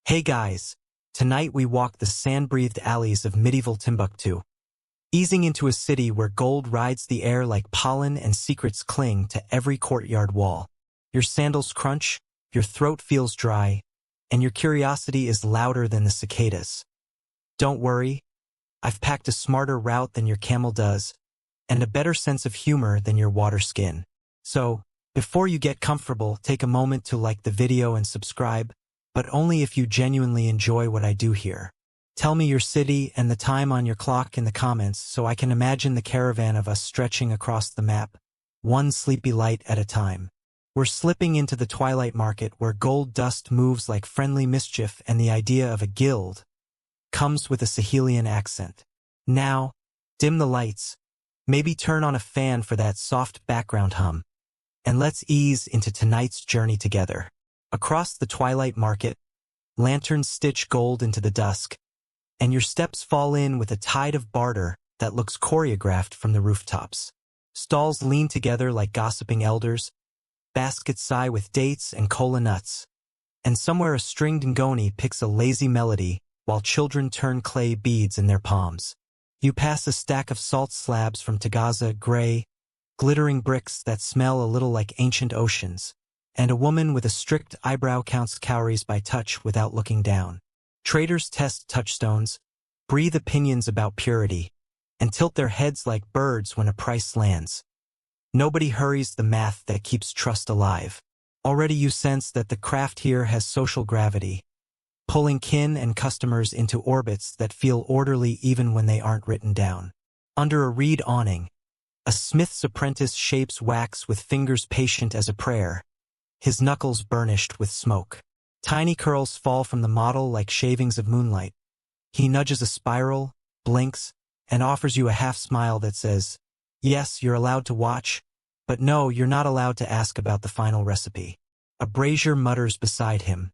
Hey guys, tonight we walk the sand-breathed alleys of medieval Timbuktu, easing into a city where gold rides the air like pollen and secrets cling to every courtyard wall. Your sandals crunch, your throat feels dry, and your curiosity is louder than the cicadas. Don't worry, I've packed a smarter route than your camel does, and a better sense of humor than your water skin. So, before you get comfortable, take a moment to like the video and subscribe, but only if you genuinely enjoy what I do here. Tell me your city and the time on your clock in the comments so I can imagine the caravan of us stretching across the map, one sleepy light at a time. We're slipping into the twilight market where gold dust moves like friendly mischief, and the idea of a guild comes with a Sahelian accent. Now, dim the lights, maybe turn on a fan for that soft background hum, and let's ease into tonight's journey together. Across the twilight market, lanterns stitch gold into the dusk, and your steps fall in with a tide of barter that looks choreographed from the rooftops. Stalls lean together like gossiping elders, baskets sigh with dates and cola nuts, and somewhere a stringed ngoni picks a lazy melody while children turn clay beads in their palms. You pass a stack of salt slabs from Taghaza, gray, glittering bricks that smell a little like ancient oceans, and a woman with a strict eyebrow counts cowries by touch without looking down. Traders test touchstones, breathe opinions about purity, and tilt their heads like birds when a price lands. Nobody hurries the math that keeps trust alive. Already you sense that the craft here has social gravity, pulling kin and customers into orbits that feel orderly even when they aren't written down. Under a reed awning, a smith's apprentice shapes wax with fingers patient as a prayer, his knuckles burnished with smoke. Tiny curls fall from the model like shavings of moonlight. He nudges a spiral, blinks, and offers you a half-smile that says, "Yes, you're allowed to watch, but no, you're not allowed to ask about the final recipe." A brazier mutters beside him.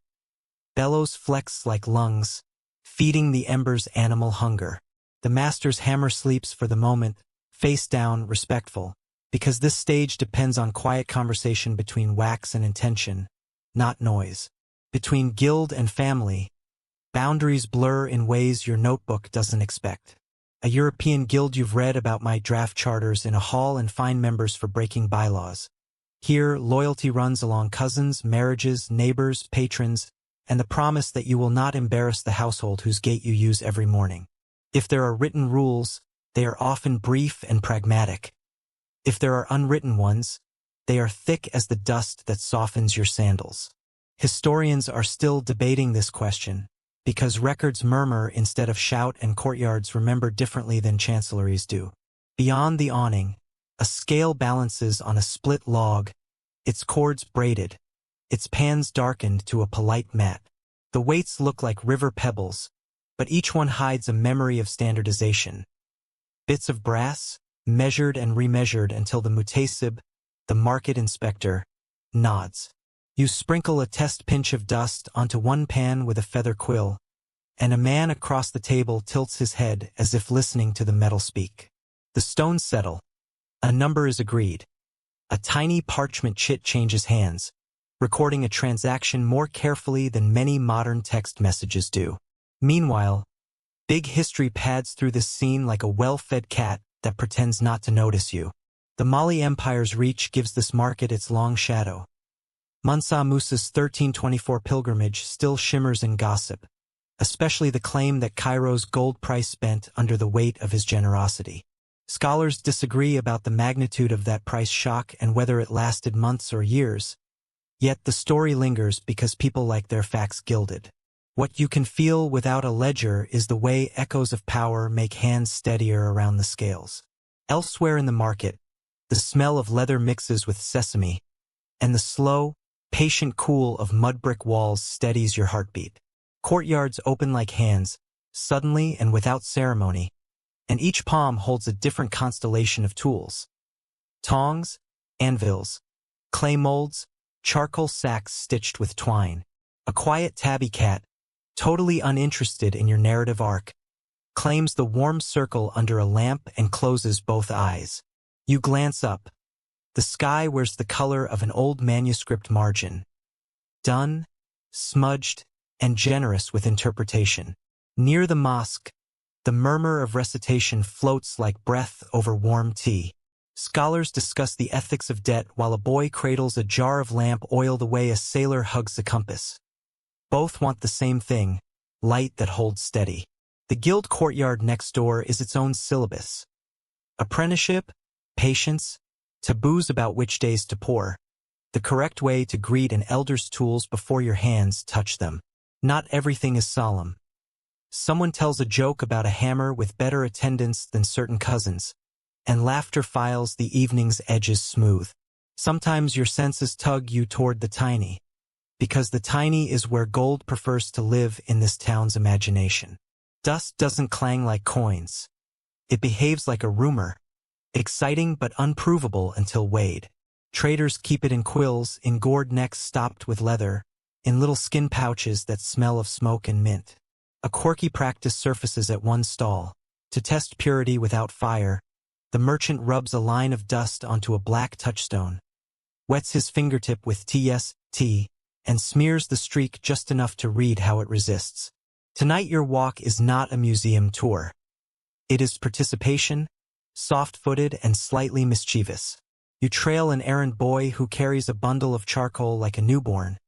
Bellows flex like lungs, feeding the embers animal hunger. The master's hammer sleeps for the moment, face down, respectful, because this stage depends on quiet conversation between wax and intention, not noise. Between guild and family, boundaries blur in ways your notebook doesn't expect. A European guild you've read about might draft charters in a hall and fine members for breaking bylaws. Here, loyalty runs along cousins, marriages, neighbors, patrons, and the promise that you will not embarrass the household whose gate you use every morning. If there are written rules, they are often brief and pragmatic. If there are unwritten ones, they are thick as the dust that softens your sandals. Historians are still debating this question, because records murmur instead of shout and courtyards remember differently than chancelleries do. Beyond the awning, a scale balances on a split log, its cords braided, its pans darkened to a polite mat. The weights look like river pebbles, but each one hides a memory of standardization. Bits of brass, measured and remeasured until the Muhtasib, the market inspector, nods. You sprinkle a test pinch of dust onto one pan with a feather quill, and a man across the table tilts his head as if listening to the metal speak. The stones settle. A number is agreed. A tiny parchment chit changes hands, recording a transaction more carefully than many modern text messages do. Meanwhile, big history pads through this scene like a well-fed cat that pretends not to notice you. The Mali Empire's reach gives this market its long shadow. Mansa Musa's 1324 pilgrimage still shimmers in gossip, especially the claim that Cairo's gold price spent under the weight of his generosity. Scholars disagree about the magnitude of that price shock and whether it lasted months or years, yet the story lingers because people like their facts gilded. What you can feel without a ledger is the way echoes of power make hands steadier around the scales. Elsewhere in the market, the smell of leather mixes with sesame, and the slow, patient cool of mud brick walls steadies your heartbeat. Courtyards open like hands, suddenly and without ceremony, and each palm holds a different constellation of tools. Tongs, anvils, clay molds, charcoal sacks stitched with twine. A quiet tabby cat, totally uninterested in your narrative arc, claims the warm circle under a lamp and closes both eyes. You glance up. The sky wears the color of an old manuscript margin. Done, smudged, and generous with interpretation. Near the mosque, the murmur of recitation floats like breath over warm tea. Scholars discuss the ethics of debt while a boy cradles a jar of lamp oil the way a sailor hugs the compass. Both want the same thing, light that holds steady. The guild courtyard next door is its own syllabus. Apprenticeship, patience, taboos about which days to pour, the correct way to greet an elder's tools before your hands touch them. Not everything is solemn. Someone tells a joke about a hammer with better attendance than certain cousins, and laughter files the evening's edges smooth. Sometimes your senses tug you toward the tiny, because the tiny is where gold prefers to live in this town's imagination. Dust doesn't clang like coins. It behaves like a rumor, exciting but unprovable until weighed. Traders keep it in quills, in gourd necks stopped with leather, in little skin pouches that smell of smoke and mint. A quirky practice surfaces at one stall. To test purity without fire, the merchant rubs a line of dust onto a black touchstone, wets his fingertip with TST, and smears the streak just enough to read how it resists. Tonight your walk is not a museum tour. It is participation, soft-footed and slightly mischievous. You trail an errand boy who carries a bundle of charcoal like a newborn,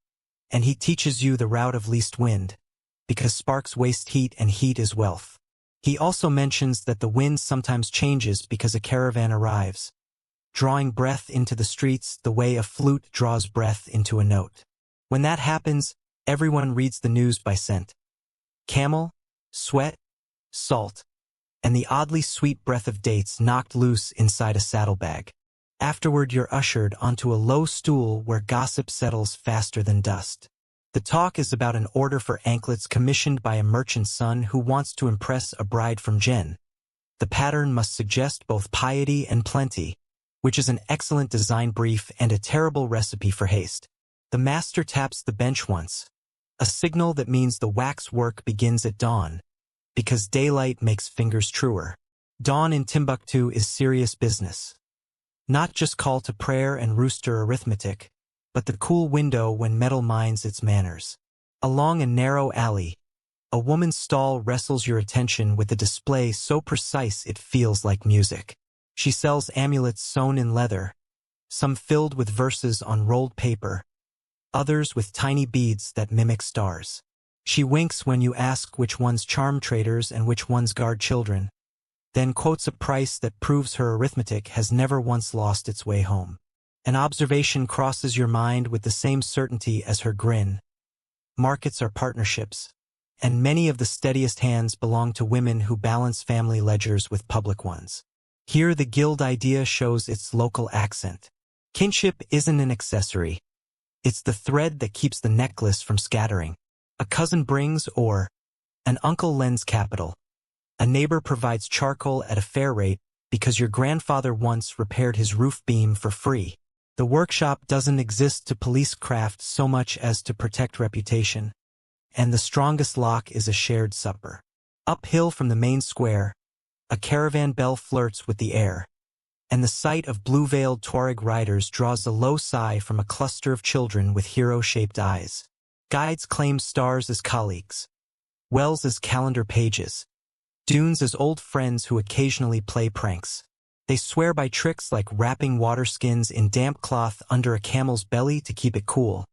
and he teaches you the route of least wind, because sparks waste heat and heat is wealth. He also mentions that the wind sometimes changes because a caravan arrives, drawing breath into the streets the way a flute draws breath into a note. When that happens, everyone reads the news by scent. Camel, sweat, salt, and the oddly sweet breath of dates knocked loose inside a saddlebag. Afterward you're ushered onto a low stool where gossip settles faster than dust. The talk is about an order for anklets commissioned by a merchant's son who wants to impress a bride from Jen. The pattern must suggest both piety and plenty, which is an excellent design brief and a terrible recipe for haste. The master taps the bench once, a signal that means the wax work begins at dawn, because daylight makes fingers truer. Dawn in Timbuktu is serious business. Not just call to prayer and rooster arithmetic, but the cool window when metal minds its manners. Along a narrow alley, a woman's stall wrestles your attention with a display so precise it feels like music. She sells amulets sewn in leather, some filled with verses on rolled paper, others with tiny beads that mimic stars. She winks when you ask which ones charm traders and which ones guard children, then quotes a price that proves her arithmetic has never once lost its way home. An observation crosses your mind with the same certainty as her grin. Markets are partnerships, and many of the steadiest hands belong to women who balance family ledgers with public ones. Here the guild idea shows its local accent. Kinship isn't an accessory. It's the thread that keeps the necklace from scattering. A cousin brings or an uncle lends capital. A neighbor provides charcoal at a fair rate because your grandfather once repaired his roof beam for free. The workshop doesn't exist to police craft so much as to protect reputation, and the strongest lock is a shared supper. Uphill from the main square, a caravan bell flirts with the air, and the sight of blue-veiled Tuareg riders draws a low sigh from a cluster of children with hero-shaped eyes. Guides claim stars as colleagues, wells as calendar pages, dunes as old friends who occasionally play pranks. They swear by tricks like wrapping water skins in damp cloth under a camel's belly to keep it cool,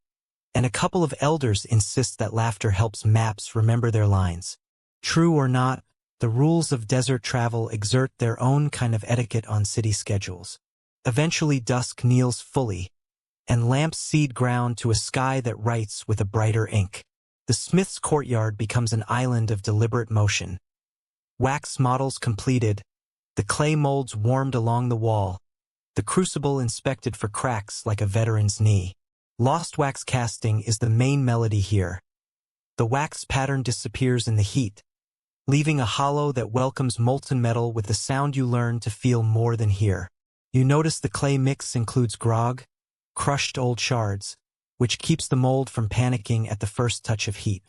and a couple of elders insist that laughter helps maps remember their lines. True or not, the rules of desert travel exert their own kind of etiquette on city schedules. Eventually dusk kneels fully, and lamps seed ground to a sky that writes with a brighter ink. The smith's courtyard becomes an island of deliberate motion. Wax models completed, the clay molds warmed along the wall, the crucible inspected for cracks like a veteran's knee. Lost wax casting is the main melody here. The wax pattern disappears in the heat, leaving a hollow that welcomes molten metal with the sound you learn to feel more than hear. You notice the clay mix includes grog, crushed old shards, which keeps the mold from panicking at the first touch of heat.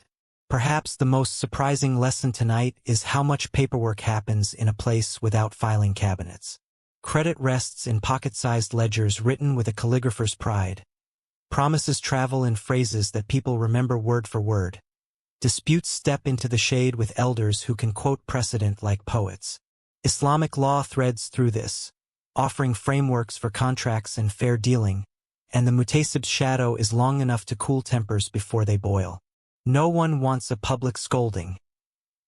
Perhaps the most surprising lesson tonight is how much paperwork happens in a place without filing cabinets. Credit rests in pocket-sized ledgers written with a calligrapher's pride. Promises travel in phrases that people remember word for word. Disputes step into the shade with elders who can quote precedent like poets. Islamic law threads through this, offering frameworks for contracts and fair dealing, and the Muhtasib's shadow is long enough to cool tempers before they boil. No one wants a public scolding.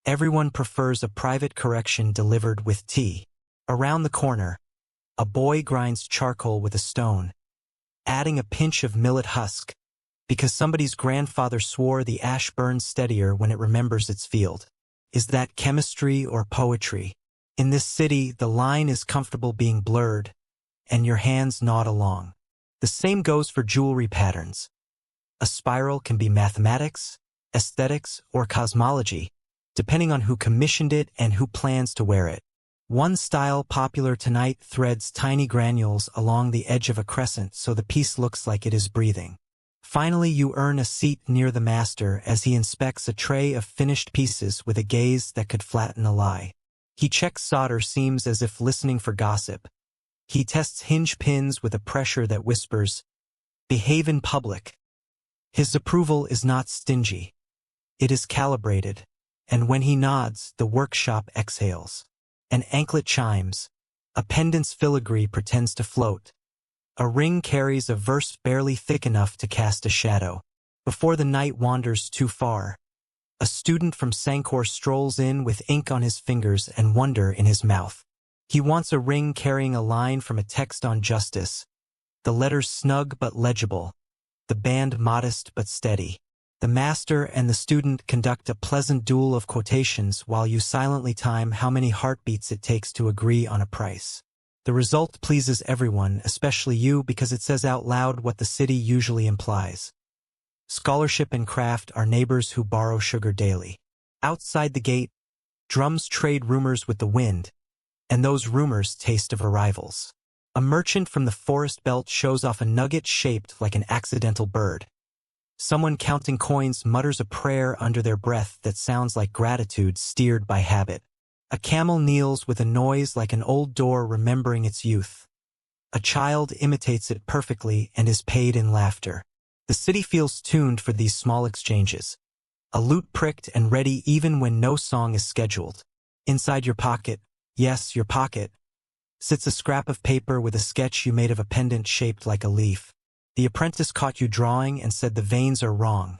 Everyone prefers a private correction delivered with tea. Around the corner, a boy grinds charcoal with a stone, adding a pinch of millet husk, because somebody's grandfather swore the ash burns steadier when it remembers its field. Is that chemistry or poetry? In this city, the line is comfortable being blurred, and your hands nod along. The same goes for jewelry patterns. A spiral can be mathematics, aesthetics, or cosmology, depending on who commissioned it and who plans to wear it. One style popular tonight threads tiny granules along the edge of a crescent so the piece looks like it is breathing. Finally, you earn a seat near the master as he inspects a tray of finished pieces with a gaze that could flatten a lie. He checks solder seams as if listening for gossip. He tests hinge pins with a pressure that whispers, "Behave in public." His approval is not stingy. It is calibrated, and when he nods, the workshop exhales. An anklet chimes. A pendant's filigree pretends to float. A ring carries a verse barely thick enough to cast a shadow. Before the night wanders too far, a student from Sankor strolls in with ink on his fingers and wonder in his mouth. He wants a ring carrying a line from a text on justice, the letters snug but legible, the band modest but steady. The master and the student conduct a pleasant duel of quotations while you silently time how many heartbeats it takes to agree on a price. The result pleases everyone, especially you, because it says out loud what the city usually implies. Scholarship and craft are neighbors who borrow sugar daily. Outside the gate, drums trade rumors with the wind, and those rumors taste of arrivals. A merchant from the forest belt shows off a nugget shaped like an accidental bird. Someone counting coins mutters a prayer under their breath that sounds like gratitude steered by habit. A camel kneels with a noise like an old door remembering its youth. A child imitates it perfectly and is paid in laughter. The city feels tuned for these small exchanges. A lute pricked and ready even when no song is scheduled. Inside your pocket, yes, your pocket, sits a scrap of paper with a sketch you made of a pendant shaped like a leaf. The apprentice caught you drawing and said the veins are wrong.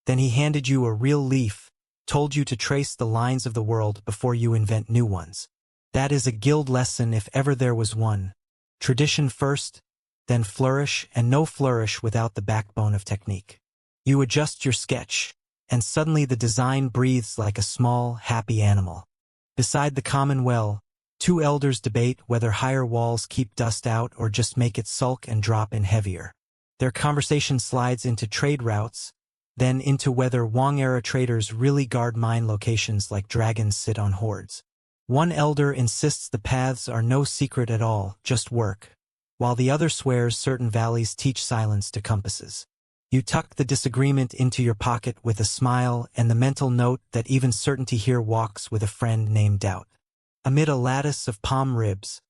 Then he handed you a real leaf, told you to trace the lines of the world before you invent new ones. That is a guild lesson if ever there was one. Tradition first, then flourish, and no flourish without the backbone of technique. You adjust your sketch, and suddenly the design breathes like a small, happy animal. Beside the common well, two elders debate whether higher walls keep dust out or just make it sulk and drop in heavier. Their conversation slides into trade routes, then into whether Wang-era traders really guard mine locations like dragons sit on hoards. One elder insists the paths are no secret at all, just work, while the other swears certain valleys teach silence to compasses. You tuck the disagreement into your pocket with a smile and the mental note that even certainty here walks with a friend named Doubt. Amid a lattice of palm ribs,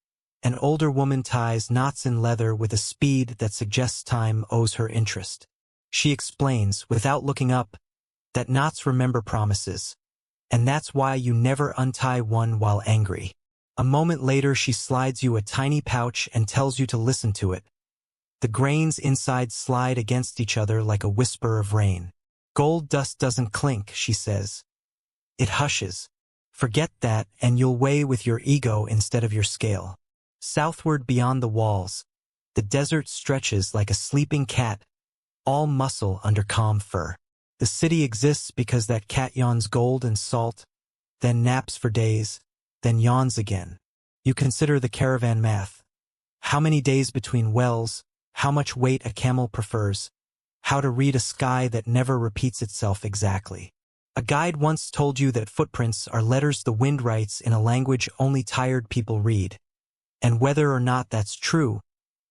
an older woman ties knots in leather with a speed that suggests time owes her interest. She explains, without looking up, that knots remember promises, and that's why you never untie one while angry. A moment later she slides you a tiny pouch and tells you to listen to it. The grains inside slide against each other like a whisper of rain. Gold dust doesn't clink, she says. It hushes. Forget that and you'll weigh with your ego instead of your scale. Southward beyond the walls, the desert stretches like a sleeping cat, all muscle under calm fur. The city exists because that cat yawns gold and salt, then naps for days, then yawns again. You consider the caravan math. How many days between wells, how much weight a camel prefers, how to read a sky that never repeats itself exactly. A guide once told you that footprints are letters the wind writes in a language only tired people read. And whether or not that's true,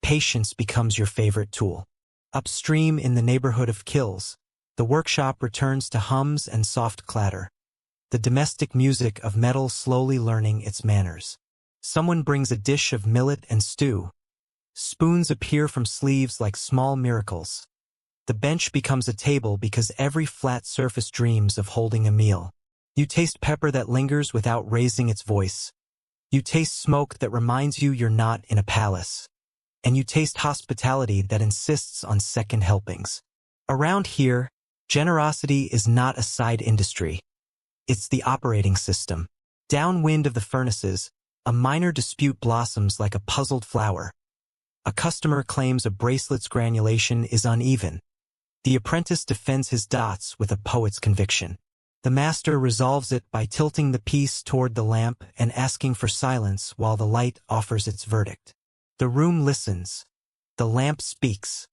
patience becomes your favorite tool. Upstream in the neighborhood of kills, the workshop returns to hums and soft clatter. The domestic music of metal slowly learning its manners. Someone brings a dish of millet and stew. Spoons appear from sleeves like small miracles. The bench becomes a table because every flat surface dreams of holding a meal. You taste pepper that lingers without raising its voice. You taste smoke that reminds you you're not in a palace. And you taste hospitality that insists on second helpings. Around here, generosity is not a side industry. It's the operating system. Downwind of the furnaces, a minor dispute blossoms like a puzzled flower. A customer claims a bracelet's granulation is uneven. The apprentice defends his dots with a poet's conviction. The master resolves it by tilting the piece toward the lamp and asking for silence while the light offers its verdict. The room listens. The lamp speaks.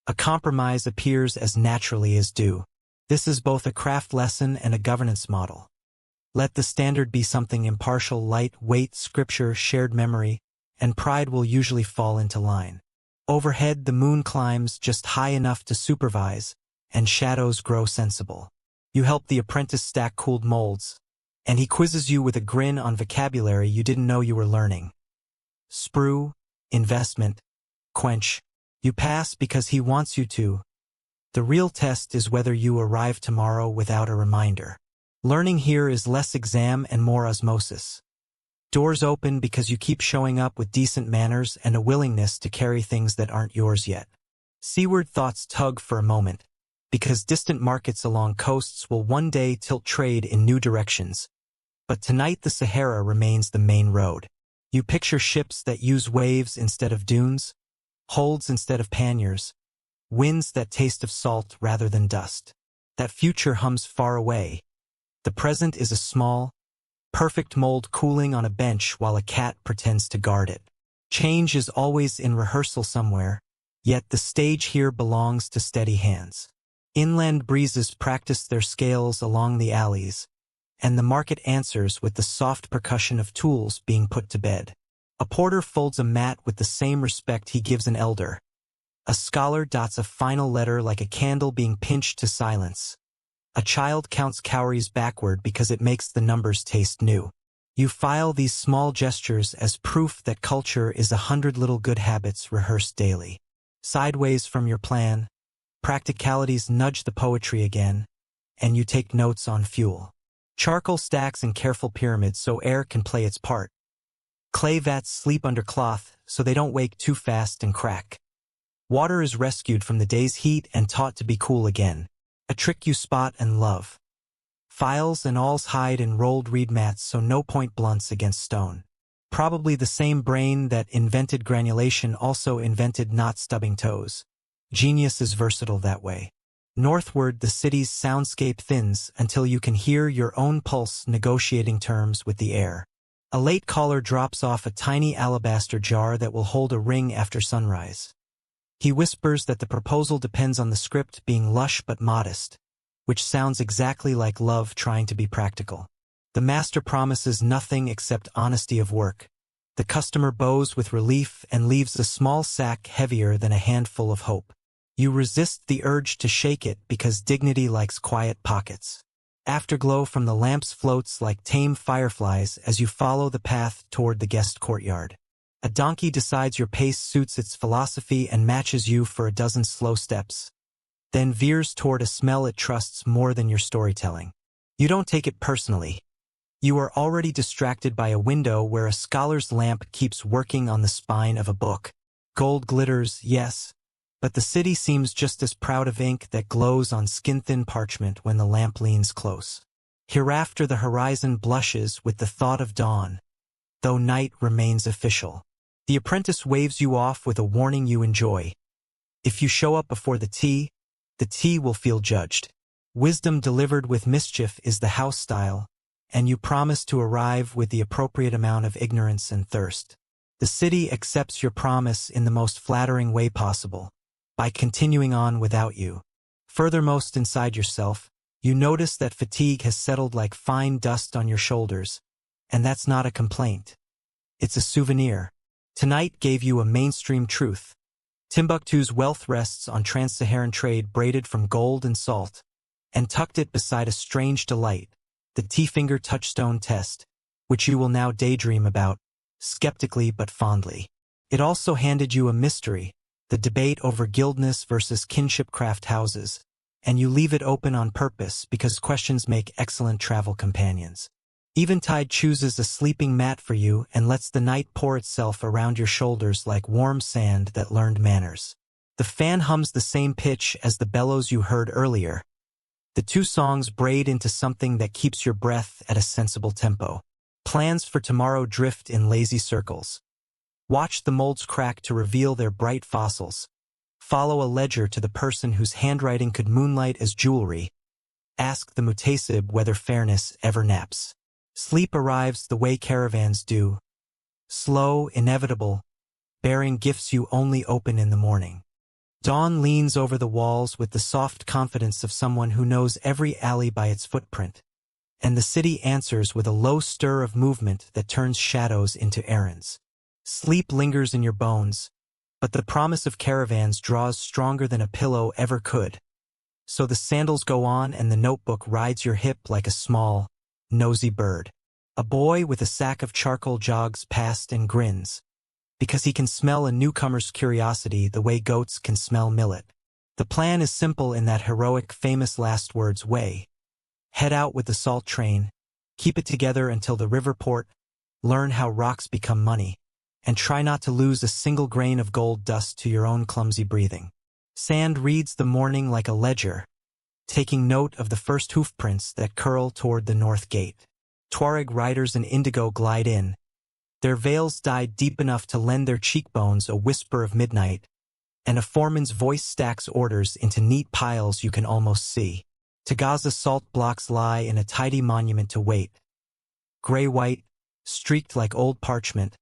A compromise appears as naturally as dew. This is both a craft lesson and a governance model. Let the standard be something impartial, light, weight, scripture, shared memory, and pride will usually fall into line. Overhead, the moon climbs just high enough to supervise, and shadows grow sensible. You help the apprentice stack cooled molds, and he quizzes you with a grin on vocabulary you didn't know you were learning. Sprue, investment, quench. You pass because he wants you to. The real test is whether you arrive tomorrow without a reminder. Learning here is less exam and more osmosis. Doors open because you keep showing up with decent manners and a willingness to carry things that aren't yours yet. Seaward thoughts tug for a moment, because distant markets along coasts will one day tilt trade in new directions. But tonight the Sahara remains the main road. You picture ships that use waves instead of dunes, holds instead of panniers, winds that taste of salt rather than dust. That future hums far away. The present is a small, perfect mold cooling on a bench while a cat pretends to guard it. Change is always in rehearsal somewhere, yet the stage here belongs to steady hands. Inland breezes practice their scales along the alleys, and the market answers with the soft percussion of tools being put to bed. A porter folds a mat with the same respect he gives an elder. A scholar dots a final letter like a candle being pinched to silence. A child counts cowries backward because it makes the numbers taste new. You file these small gestures as proof that culture is 100 little good habits rehearsed daily. Sideways from your plan, practicalities nudge the poetry again, and you take notes on fuel. Charcoal stacks in careful pyramids so air can play its part. Clay vats sleep under cloth so they don't wake too fast and crack. Water is rescued from the day's heat and taught to be cool again. A trick you spot and love. Files and alls hide in rolled reed mats so no point blunts against stone. Probably the same brain that invented granulation also invented not stubbing toes. Genius is versatile that way. Northward, the city's soundscape thins until you can hear your own pulse negotiating terms with the air. A late caller drops off a tiny alabaster jar that will hold a ring after sunrise. He whispers that the proposal depends on the script being lush but modest, which sounds exactly like love trying to be practical. The master promises nothing except honesty of work. The customer bows with relief and leaves a small sack heavier than a handful of hope. You resist the urge to shake it because dignity likes quiet pockets. Afterglow from the lamps floats like tame fireflies as you follow the path toward the guest courtyard. A donkey decides your pace suits its philosophy and matches you for a dozen slow steps, then veers toward a smell it trusts more than your storytelling. You don't take it personally. You are already distracted by a window where a scholar's lamp keeps working on the spine of a book. Gold glitters, yes, but the city seems just as proud of ink that glows on skin-thin parchment when the lamp leans close. Hereafter the horizon blushes with the thought of dawn, though night remains official. The apprentice waves you off with a warning you enjoy. If you show up before the tea will feel judged. Wisdom delivered with mischief is the house style, and you promise to arrive with the appropriate amount of ignorance and thirst. The city accepts your promise in the most flattering way possible, by continuing on without you. Furthermost inside yourself, you notice that fatigue has settled like fine dust on your shoulders, and that's not a complaint. It's a souvenir. Tonight gave you a mainstream truth. Timbuktu's wealth rests on trans-Saharan trade braided from gold and salt, and tucked it beside a strange delight, the T-finger touchstone test, which you will now daydream about, skeptically but fondly. It also handed you a mystery, the debate over guildness versus kinship craft houses, and you leave it open on purpose because questions make excellent travel companions. Eventide chooses a sleeping mat for you and lets the night pour itself around your shoulders like warm sand that learned manners. The fan hums the same pitch as the bellows you heard earlier. The two songs braid into something that keeps your breath at a sensible tempo. Plans for tomorrow drift in lazy circles. Watch the molds crack to reveal their bright fossils. Follow a ledger to the person whose handwriting could moonlight as jewelry. Ask the Muhtasib whether fairness ever naps. Sleep arrives the way caravans do. Slow, inevitable, bearing gifts you only open in the morning. Dawn leans over the walls with the soft confidence of someone who knows every alley by its footprint, and the city answers with a low stir of movement that turns shadows into errands. Sleep lingers in your bones, but the promise of caravans draws stronger than a pillow ever could. So the sandals go on and the notebook rides your hip like a small, nosy bird. A boy with a sack of charcoal jogs past and grins, because he can smell a newcomer's curiosity the way goats can smell millet. The plan is simple in that heroic famous last words way. Head out with the salt train, keep it together until the river port, learn how rocks become money, and try not to lose a single grain of gold dust to your own clumsy breathing. Sand reads the morning like a ledger, taking note of the first hoofprints that curl toward the north gate. Tuareg riders in indigo glide in, their veils dyed deep enough to lend their cheekbones a whisper of midnight, and a foreman's voice stacks orders into neat piles you can almost see. Taghaza salt blocks lie in a tidy monument to weight. Gray-white, streaked like old parchment,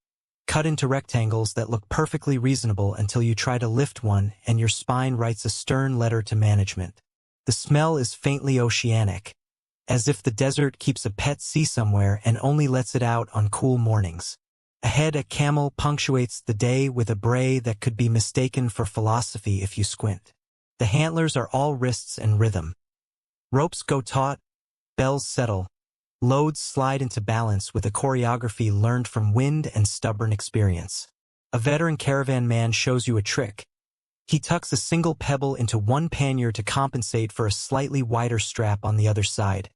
cut into rectangles that look perfectly reasonable until you try to lift one and your spine writes a stern letter to management. The smell is faintly oceanic, as if the desert keeps a pet sea somewhere and only lets it out on cool mornings. Ahead, a camel punctuates the day with a bray that could be mistaken for philosophy if you squint. The hantlers are all wrists and rhythm. Ropes go taut, bells settle, loads slide into balance with a choreography learned from wind and stubborn experience. A veteran caravan man shows you a trick. He tucks a single pebble into one pannier to compensate for a slightly wider strap on the other side,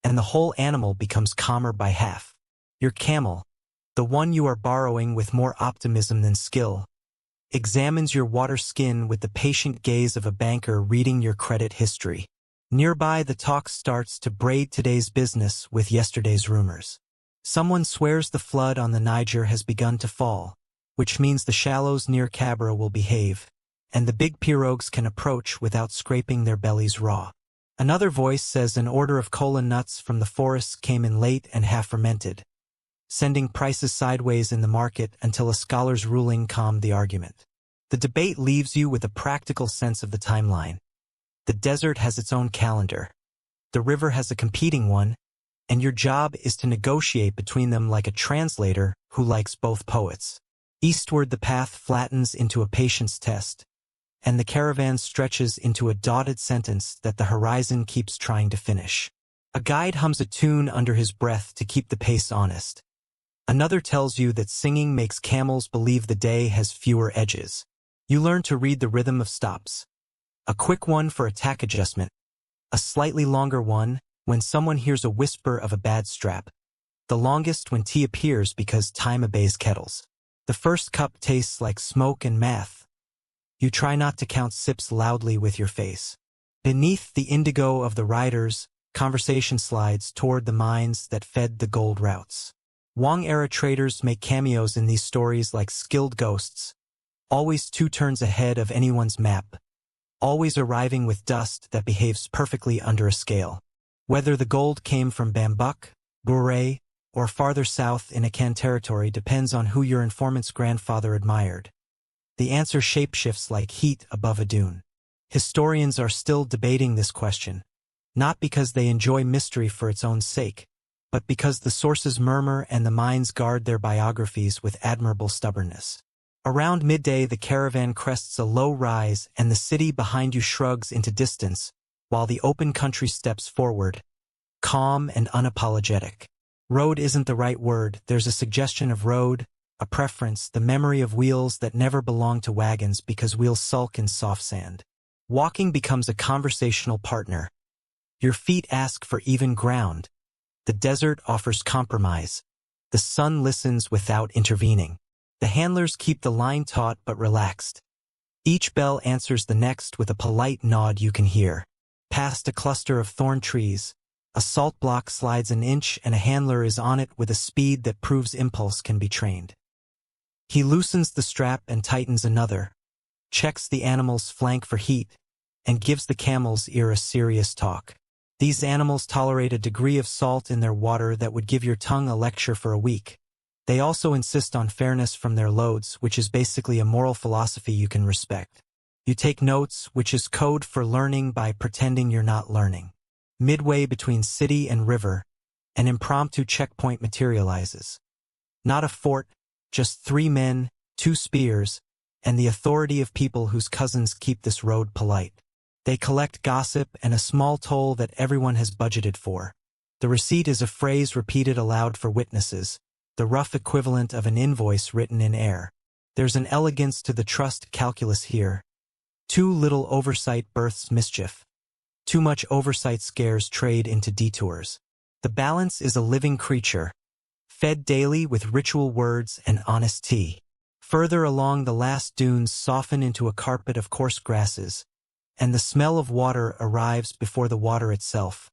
and the whole animal becomes calmer by half. Your camel, the one you are borrowing with more optimism than skill, examines your water skin with the patient gaze of a banker reading your credit history. Nearby, the talk starts to braid today's business with yesterday's rumors. Someone swears the flood on the Niger has begun to fall, which means the shallows near Kabara will behave, and the big pirogues can approach without scraping their bellies raw. Another voice says an order of kola nuts from the forests came in late and half-fermented, sending prices sideways in the market until a scholar's ruling calmed the argument. The debate leaves you with a practical sense of the timeline. The desert has its own calendar. The river has a competing one, and your job is to negotiate between them like a translator who likes both poets. Eastward the path flattens into a patience test, and the caravan stretches into a dotted sentence that the horizon keeps trying to finish. A guide hums a tune under his breath to keep the pace honest. Another tells you that singing makes camels believe the day has fewer edges. You learn to read the rhythm of stops. A quick one for a tack adjustment. A slightly longer one when someone hears a whisper of a bad strap. The longest when tea appears because time obeys kettles. The first cup tastes like smoke and math. You try not to count sips loudly with your face. Beneath the indigo of the riders, conversation slides toward the mines that fed the gold routes. Wang-era traders make cameos in these stories like skilled ghosts, always 2 turns ahead of anyone's map, always arriving with dust that behaves perfectly under a scale. Whether the gold came from Bambuk, Bure, or farther south in Akan territory depends on who your informant's grandfather admired. The answer shapeshifts like heat above a dune. Historians are still debating this question, not because they enjoy mystery for its own sake, but because the sources murmur and the minds guard their biographies with admirable stubbornness. Around midday, the caravan crests a low rise and the city behind you shrugs into distance, while the open country steps forward, calm and unapologetic. Road isn't the right word, there's a suggestion of road, a preference, the memory of wheels that never belong to wagons because wheels sulk in soft sand. Walking becomes a conversational partner. Your feet ask for even ground. The desert offers compromise. The sun listens without intervening. The handlers keep the line taut but relaxed. Each bell answers the next with a polite nod you can hear. Past a cluster of thorn trees, a salt block slides an inch and a handler is on it with a speed that proves impulse can be trained. He loosens the strap and tightens another, checks the animal's flank for heat, and gives the camel's ear a serious talk. These animals tolerate a degree of salt in their water that would give your tongue a lecture for a week. They also insist on fairness from their loads, which is basically a moral philosophy you can respect. You take notes, which is code for learning by pretending you're not learning. Midway between city and river, an impromptu checkpoint materializes. Not a fort, just 3 men, 2 spears, and the authority of people whose cousins keep this road polite. They collect gossip and a small toll that everyone has budgeted for. The receipt is a phrase repeated aloud for witnesses, the rough equivalent of an invoice written in air. There's an elegance to the trust calculus here. Too little oversight births mischief. Too much oversight scares trade into detours. The balance is a living creature, fed daily with ritual words and honest tea. Further along, the last dunes soften into a carpet of coarse grasses, and the smell of water arrives before the water itself,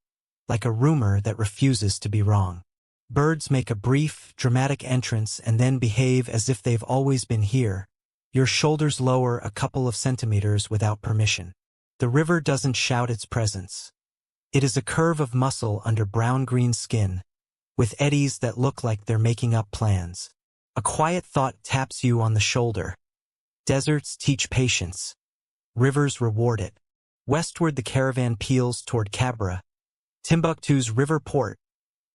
like a rumor that refuses to be wrong. Birds make a brief, dramatic entrance and then behave as if they've always been here. Your shoulders lower a couple of centimeters without permission. The river doesn't shout its presence. It is a curve of muscle under brown-green skin, with eddies that look like they're making up plans. A quiet thought taps you on the shoulder. Deserts teach patience. Rivers reward it. Westward the caravan peels toward Kabara, Timbuktu's river port,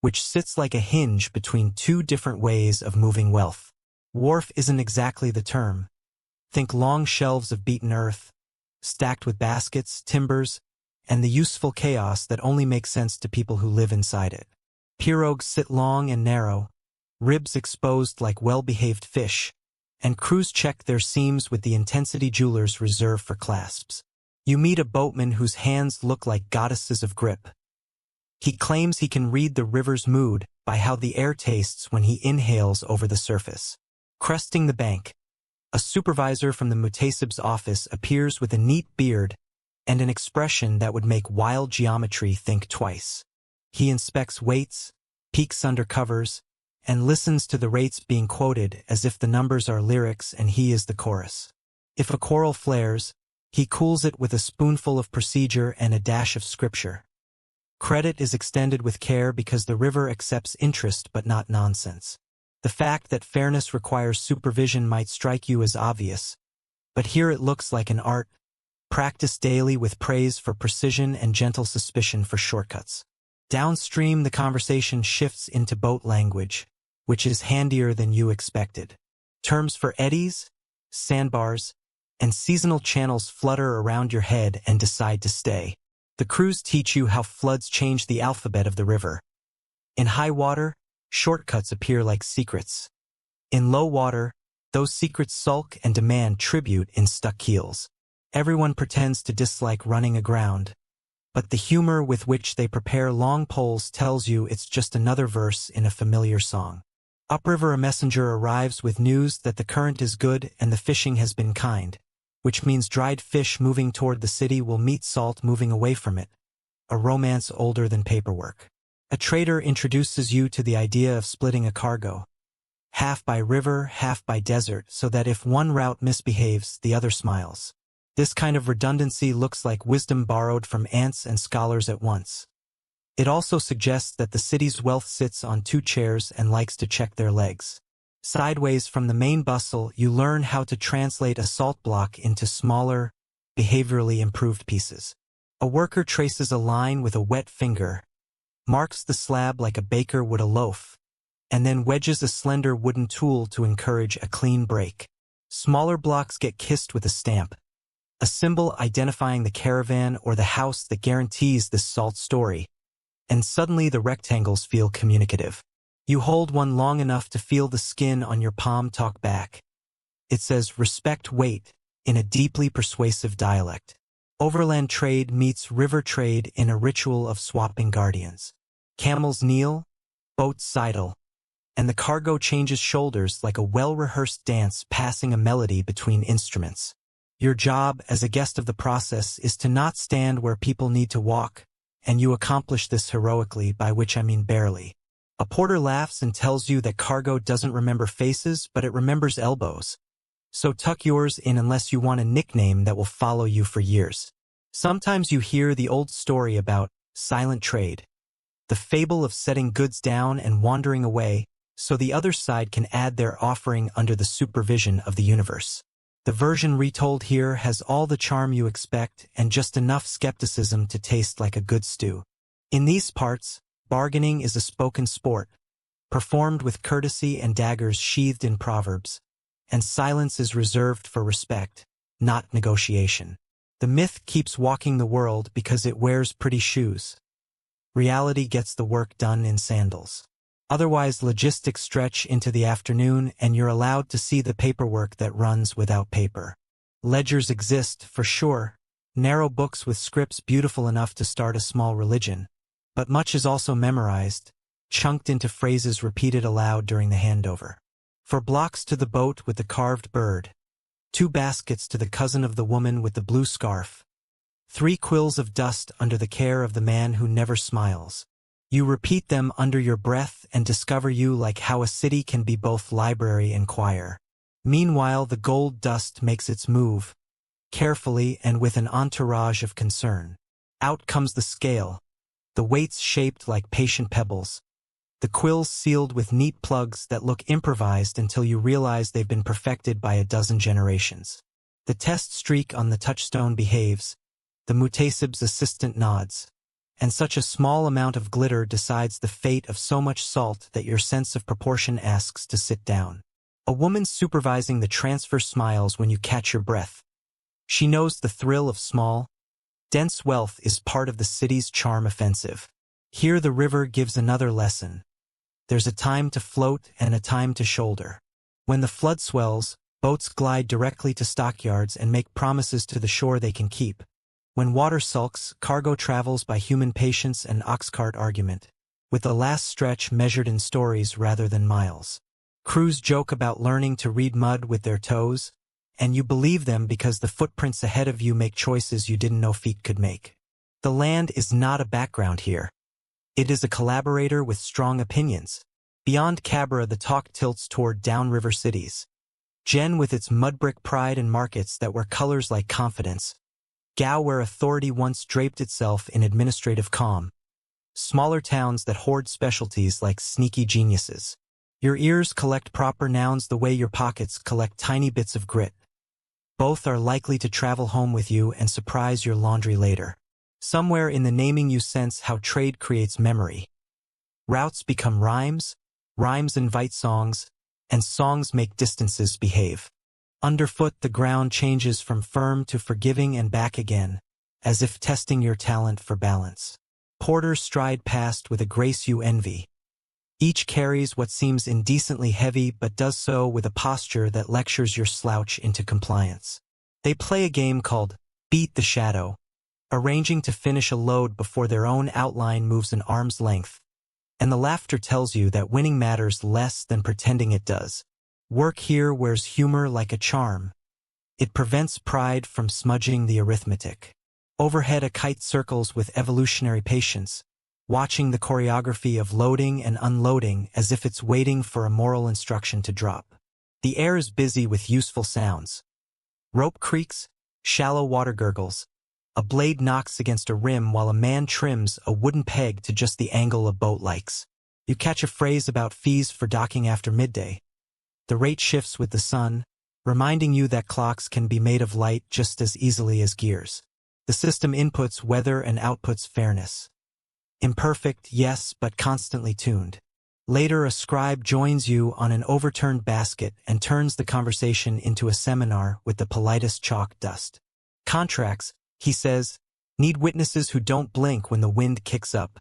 which sits like a hinge between 2 different ways of moving wealth. Wharf isn't exactly the term. Think long shelves of beaten earth, stacked with baskets, timbers, and the useful chaos that only makes sense to people who live inside it. Pirogues sit long and narrow, ribs exposed like well-behaved fish, and crews check their seams with the intensity jewelers reserve for clasps. You meet a boatman whose hands look like goddesses of grip. He claims he can read the river's mood by how the air tastes when he inhales over the surface. Cresting the bank, a supervisor from the Muhtasib's office appears with a neat beard and an expression that would make wild geometry think twice. He inspects weights, peeks under covers, and listens to the rates being quoted as if the numbers are lyrics and he is the chorus. If a quarrel flares, he cools it with a spoonful of procedure and a dash of scripture. Credit is extended with care because the river accepts interest but not nonsense. The fact that fairness requires supervision might strike you as obvious, but here it looks like an art, practiced daily with praise for precision and gentle suspicion for shortcuts. Downstream, the conversation shifts into boat language, which is handier than you expected. Terms for eddies, sandbars, and seasonal channels flutter around your head and decide to stay. The crews teach you how floods change the alphabet of the river. In high water, shortcuts appear like secrets. In low water, those secrets sulk and demand tribute in stuck keels. Everyone pretends to dislike running aground, but the humor with which they prepare long poles tells you it's just another verse in a familiar song. Upriver, a messenger arrives with news that the current is good and the fishing has been kind, which means dried fish moving toward the city will meet salt moving away from it, a romance older than paperwork. A trader introduces you to the idea of splitting a cargo, half by river, half by desert, so that if one route misbehaves, the other smiles. This kind of redundancy looks like wisdom borrowed from ants and scholars at once. It also suggests that the city's wealth sits on 2 chairs and likes to check their legs. Sideways from the main bustle, you learn how to translate a salt block into smaller, behaviorally improved pieces. A worker traces a line with a wet finger, marks the slab like a baker would a loaf, and then wedges a slender wooden tool to encourage a clean break. Smaller blocks get kissed with a stamp, a symbol identifying the caravan or the house that guarantees this salt story, and suddenly the rectangles feel communicative. You hold one long enough to feel the skin on your palm talk back. It says, "Respect wait," in a deeply persuasive dialect. Overland trade meets river trade in a ritual of swapping guardians. Camels kneel, boats sidle, and the cargo changes shoulders like a well-rehearsed dance passing a melody between instruments. Your job as a guest of the process is to not stand where people need to walk, and you accomplish this heroically, by which I mean barely. A porter laughs and tells you that cargo doesn't remember faces, but it remembers elbows. So tuck yours in unless you want a nickname that will follow you for years. Sometimes you hear the old story about silent trade, the fable of setting goods down and wandering away, so the other side can add their offering under the supervision of the universe. The version retold here has all the charm you expect and just enough skepticism to taste like a good stew. In these parts, bargaining is a spoken sport, performed with courtesy and daggers sheathed in proverbs, and silence is reserved for respect, not negotiation. The myth keeps walking the world because it wears pretty shoes. Reality gets the work done in sandals. Otherwise, logistics stretch into the afternoon and you're allowed to see the paperwork that runs without paper. Ledgers exist, for sure, narrow books with scripts beautiful enough to start a small religion. But much is also memorized, chunked into phrases repeated aloud during the handover. 4 blocks to the boat with the carved bird. 2 baskets to the cousin of the woman with the blue scarf. 3 quills of dust under the care of the man who never smiles. You repeat them under your breath and discover you like how a city can be both library and choir. Meanwhile, the gold dust makes its move, carefully and with an entourage of concern. Out comes the scale, the weights shaped like patient pebbles, the quills sealed with neat plugs that look improvised until you realize they've been perfected by a dozen generations. The test streak on the touchstone behaves, the Muhtasib's assistant nods, and such a small amount of glitter decides the fate of so much salt that your sense of proportion asks to sit down. A woman supervising the transfer smiles when you catch your breath. She knows the thrill of small, dense wealth is part of the city's charm offensive. Here the river gives another lesson. There's a time to float and a time to shoulder. When the flood swells, boats glide directly to stockyards and make promises to the shore they can keep. When water sulks, cargo travels by human patience and ox-cart argument, with the last stretch measured in stories rather than miles. Crews joke about learning to read mud with their toes, and you believe them because the footprints ahead of you make choices you didn't know feet could make. The land is not a background here. It is a collaborator with strong opinions. Beyond Kabara, the talk tilts toward downriver cities. Jen with its mudbrick pride and markets that wear colors like confidence. Gao where authority once draped itself in administrative calm. Smaller towns that hoard specialties like sneaky geniuses. Your ears collect proper nouns the way your pockets collect tiny bits of grit. Both are likely to travel home with you and surprise your laundry later. Somewhere in the naming you sense how trade creates memory. Routes become rhymes, rhymes invite songs, and songs make distances behave. Underfoot the ground changes from firm to forgiving and back again, as if testing your talent for balance. Porters stride past with a grace you envy. Each carries what seems indecently heavy but does so with a posture that lectures your slouch into compliance. They play a game called Beat the Shadow, arranging to finish a load before their own outline moves an arm's length. And the laughter tells you that winning matters less than pretending it does. Work here wears humor like a charm. It prevents pride from smudging the arithmetic. Overhead a kite circles with evolutionary patience, watching the choreography of loading and unloading as if it's waiting for a moral instruction to drop. The air is busy with useful sounds. Rope creaks, shallow water gurgles. A blade knocks against a rim while a man trims a wooden peg to just the angle a boat likes. You catch a phrase about fees for docking after midday. The rate shifts with the sun, reminding you that clocks can be made of light just as easily as gears. The system inputs weather and outputs fairness. Imperfect, yes, but constantly tuned. Later, a scribe joins you on an overturned basket and turns the conversation into a seminar with the politest chalk dust. Contracts, he says, need witnesses who don't blink when the wind kicks up.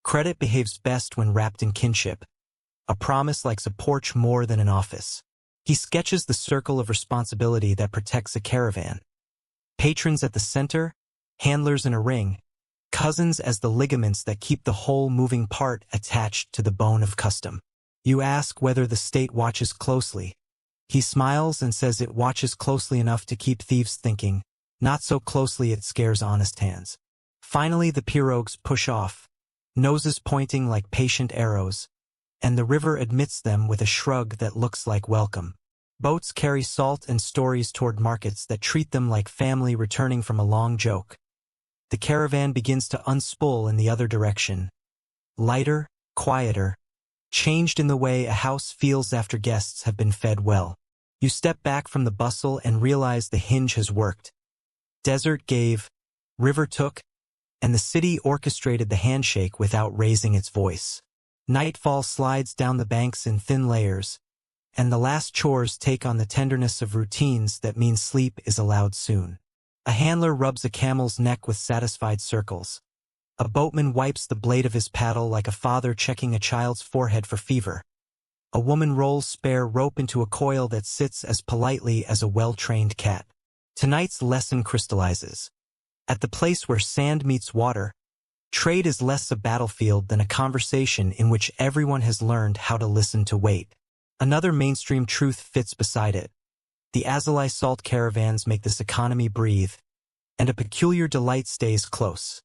Credit behaves best when wrapped in kinship. A promise likes a porch more than an office. He sketches the circle of responsibility that protects a caravan. Patrons at the center, handlers in a ring, cousins as the ligaments that keep the whole moving part attached to the bone of custom. You ask whether the state watches closely. He smiles and says it watches closely enough to keep thieves thinking, not so closely it scares honest hands. Finally the pirogues push off, noses pointing like patient arrows, and the river admits them with a shrug that looks like welcome. Boats carry salt and stories toward markets that treat them like family returning from a long joke. The caravan begins to unspool in the other direction. Lighter, quieter, changed in the way a house feels after guests have been fed well. You step back from the bustle and realize the hinge has worked. Desert gave, river took, and the city orchestrated the handshake without raising its voice. Nightfall slides down the banks in thin layers, and the last chores take on the tenderness of routines that mean sleep is allowed soon. A handler rubs a camel's neck with satisfied circles. A boatman wipes the blade of his paddle like a father checking a child's forehead for fever. A woman rolls spare rope into a coil that sits as politely as a well-trained cat. Tonight's lesson crystallizes. At the place where sand meets water, trade is less a battlefield than a conversation in which everyone has learned how to listen to wait. Another mainstream truth fits beside it. The Azalai salt caravans make this economy breathe, and a peculiar delight stays close.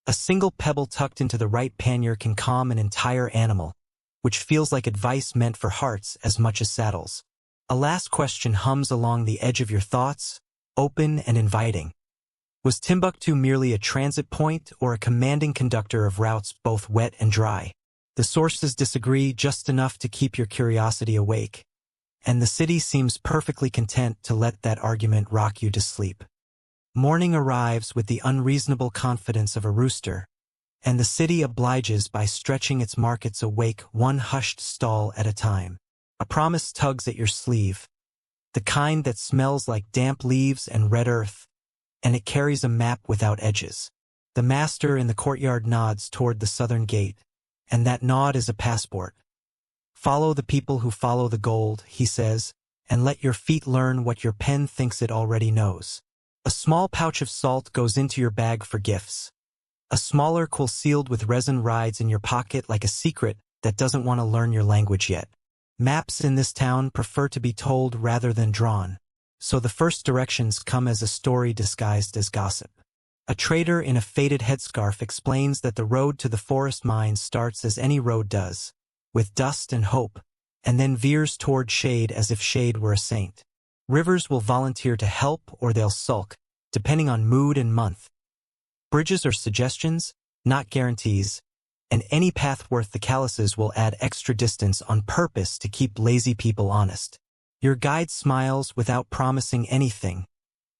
A single pebble tucked into the right pannier can calm an entire animal, which feels like advice meant for hearts as much as saddles. A last question hums along the edge of your thoughts, open and inviting. Was Timbuktu merely a transit point or a commanding conductor of routes both wet and dry? The sources disagree just enough to keep your curiosity awake, and the city seems perfectly content to let that argument rock you to sleep. Morning arrives with the unreasonable confidence of a rooster, and the city obliges by stretching its markets awake one hushed stall at a time. A promise tugs at your sleeve, the kind that smells like damp leaves and red earth, and it carries a map without edges. The master in the courtyard nods toward the southern gate, and that nod is a passport. Follow the people who follow the gold, he says, and let your feet learn what your pen thinks it already knows. A small pouch of salt goes into your bag for gifts. A smaller quill sealed with resin rides in your pocket like a secret that doesn't want to learn your language yet. Maps in this town prefer to be told rather than drawn, so the first directions come as a story disguised as gossip. A trader in a faded headscarf explains that the road to the forest mines starts as any road does, with dust and hope, and then veers toward shade as if shade were a saint. Rivers will volunteer to help or they'll sulk, depending on mood and month. Bridges are suggestions, not guarantees, and any path worth the calluses will add extra distance on purpose to keep lazy people honest. Your guide smiles without promising anything,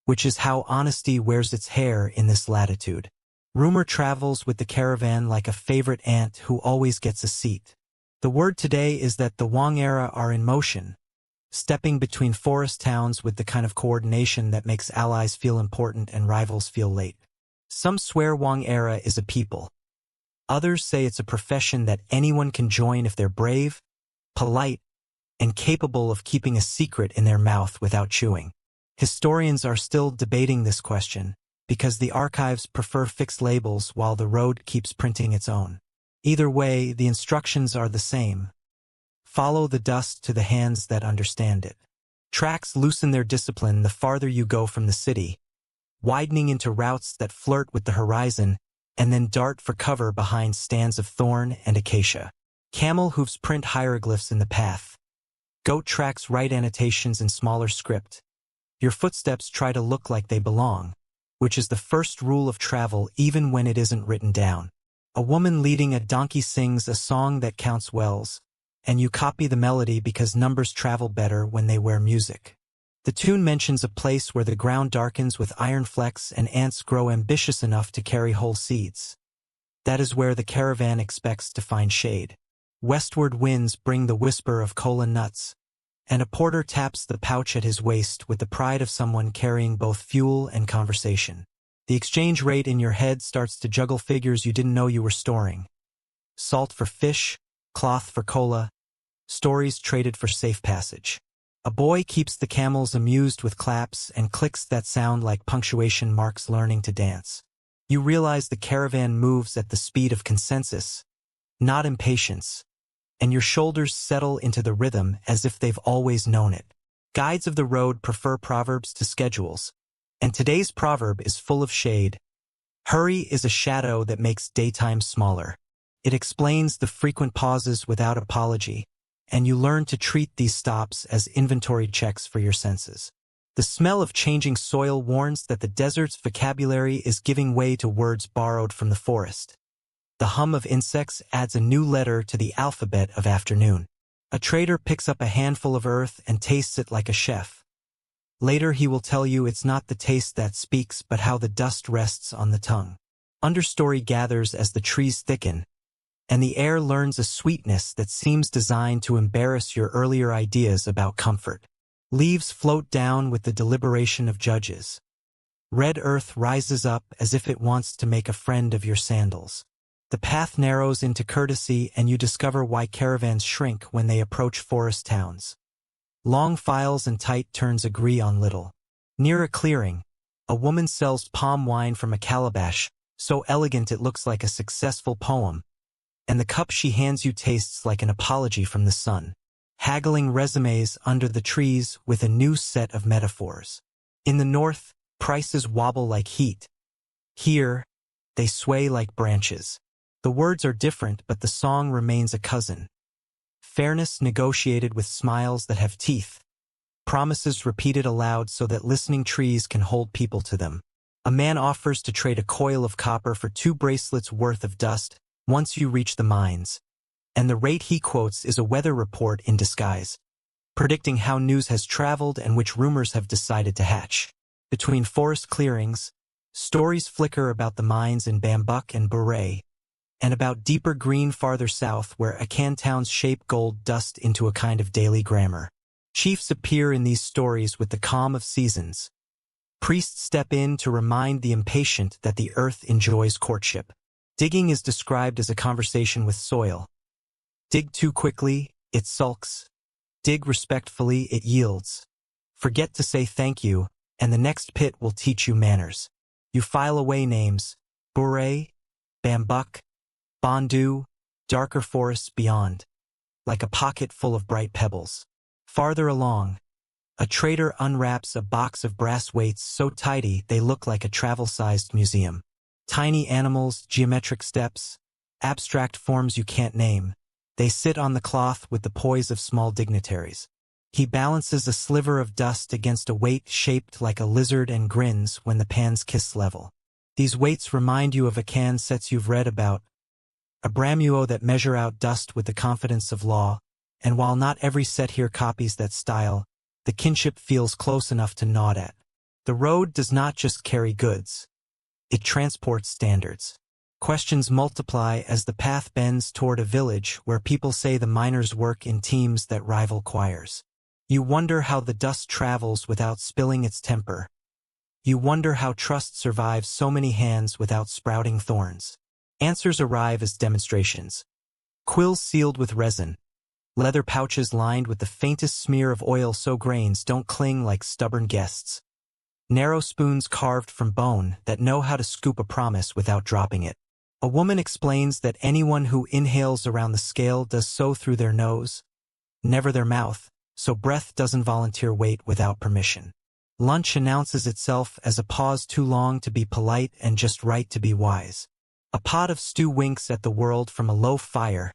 which is how honesty wears its hair in this latitude. Rumor travels with the caravan like a favorite aunt who always gets a seat. The word today is that the Wang era are in motion, stepping between forest towns with the kind of coordination that makes allies feel important and rivals feel late. Some swear Wang era is a people. Others say it's a profession that anyone can join if they're brave, polite, and capable of keeping a secret in their mouth without chewing. Historians are still debating this question, because the archives prefer fixed labels while the road keeps printing its own. Either way, the instructions are the same. Follow the dust to the hands that understand it. Tracks loosen their discipline the farther you go from the city, widening into routes that flirt with the horizon and then dart for cover behind stands of thorn and acacia. Camel hooves print hieroglyphs in the path. Goat tracks write annotations in smaller script. Your footsteps try to look like they belong, which is the first rule of travel even when it isn't written down. A woman leading a donkey sings a song that counts wells, and you copy the melody because numbers travel better when they wear music. The tune mentions a place where the ground darkens with iron flecks and ants grow ambitious enough to carry whole seeds. That is where the caravan expects to find shade. Westward winds bring the whisper of cola nuts, and a porter taps the pouch at his waist with the pride of someone carrying both fuel and conversation. The exchange rate in your head starts to juggle figures you didn't know you were storing. Salt for fish, cloth for cola, stories traded for safe passage. A boy keeps the camels amused with claps and clicks that sound like punctuation marks learning to dance. You realize the caravan moves at the speed of consensus, not impatience, and your shoulders settle into the rhythm as if they've always known it. Guides of the road prefer proverbs to schedules, and today's proverb is full of shade. Hurry is a shadow that makes daytime smaller. It explains the frequent pauses without apology, and you learn to treat these stops as inventory checks for your senses. The smell of changing soil warns that the desert's vocabulary is giving way to words borrowed from the forest. The hum of insects adds a new letter to the alphabet of afternoon. A trader picks up a handful of earth and tastes it like a chef. Later he will tell you it's not the taste that speaks but how the dust rests on the tongue. Understory gathers as the trees thicken, and the air learns a sweetness that seems designed to embarrass your earlier ideas about comfort. Leaves float down with the deliberation of judges. Red earth rises up as if it wants to make a friend of your sandals. The path narrows into courtesy and you discover why caravans shrink when they approach forest towns. Long files and tight turns agree on little. Near a clearing, a woman sells palm wine from a calabash, so elegant it looks like a successful poem, and the cup she hands you tastes like an apology from the sun. Haggling resumes under the trees with a new set of metaphors. In the north, prices wobble like heat. Here, they sway like branches. The words are different, but the song remains a cousin. Fairness negotiated with smiles that have teeth. Promises repeated aloud so that listening trees can hold people to them. A man offers to trade a coil of copper for 2 bracelets worth of dust once you reach the mines, and the rate he quotes is a weather report in disguise, predicting how news has traveled and which rumors have decided to hatch. Between forest clearings, stories flicker about the mines in Bambuk and Bure, and about deeper green farther south where Akan towns shape gold dust into a kind of daily grammar. Chiefs appear in these stories with the calm of seasons. Priests step in to remind the impatient that the earth enjoys courtship. Digging is described as a conversation with soil. Dig too quickly, it sulks. Dig respectfully, it yields. Forget to say thank you, and the next pit will teach you manners. You file away names: Bure, Bambuk, Bandu, darker forests beyond, like a pocket full of bright pebbles. Farther along, a trader unwraps a box of brass weights so tidy they look like a travel-sized museum. Tiny animals, geometric steps, abstract forms you can't name. They sit on the cloth with the poise of small dignitaries. He balances a sliver of dust against a weight shaped like a lizard and grins when the pans kiss level. These weights remind you of Akan sets you've read about, a bramuo that measure out dust with the confidence of law, and while not every set here copies that style, the kinship feels close enough to nod at. The road does not just carry goods. It transports standards. Questions multiply as the path bends toward a village where people say the miners work in teams that rival choirs. You wonder how the dust travels without spilling its temper. You wonder how trust survives so many hands without sprouting thorns. Answers arrive as demonstrations. Quills sealed with resin. Leather pouches lined with the faintest smear of oil so grains don't cling like stubborn guests. Narrow spoons carved from bone that know how to scoop a promise without dropping it. A woman explains that anyone who inhales around the scale does so through their nose, never their mouth, so breath doesn't volunteer weight without permission. Lunch announces itself as a pause too long to be polite and just right to be wise. A pot of stew winks at the world from a low fire,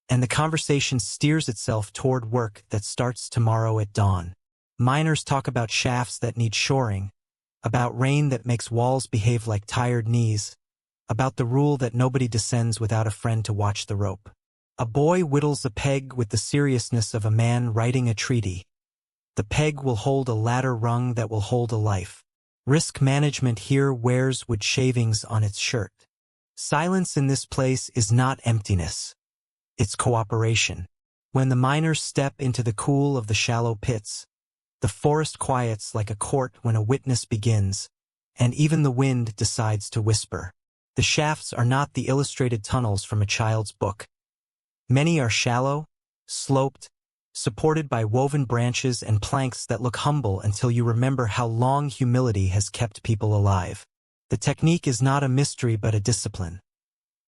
and the conversation steers itself toward work that starts tomorrow at dawn. Miners talk about shafts that need shoring, about rain that makes walls behave like tired knees, about the rule that nobody descends without a friend to watch the rope. A boy whittles a peg with the seriousness of a man writing a treaty. The peg will hold a ladder rung that will hold a life. Risk management here wears wood shavings on its shirt. Silence in this place is not emptiness. It's cooperation. When the miners step into the cool of the shallow pits, the forest quiets like a court when a witness begins, and even the wind decides to whisper. The shafts are not the illustrated tunnels from a child's book. Many are shallow, sloped, supported by woven branches and planks that look humble until you remember how long humility has kept people alive. The technique is not a mystery but a discipline.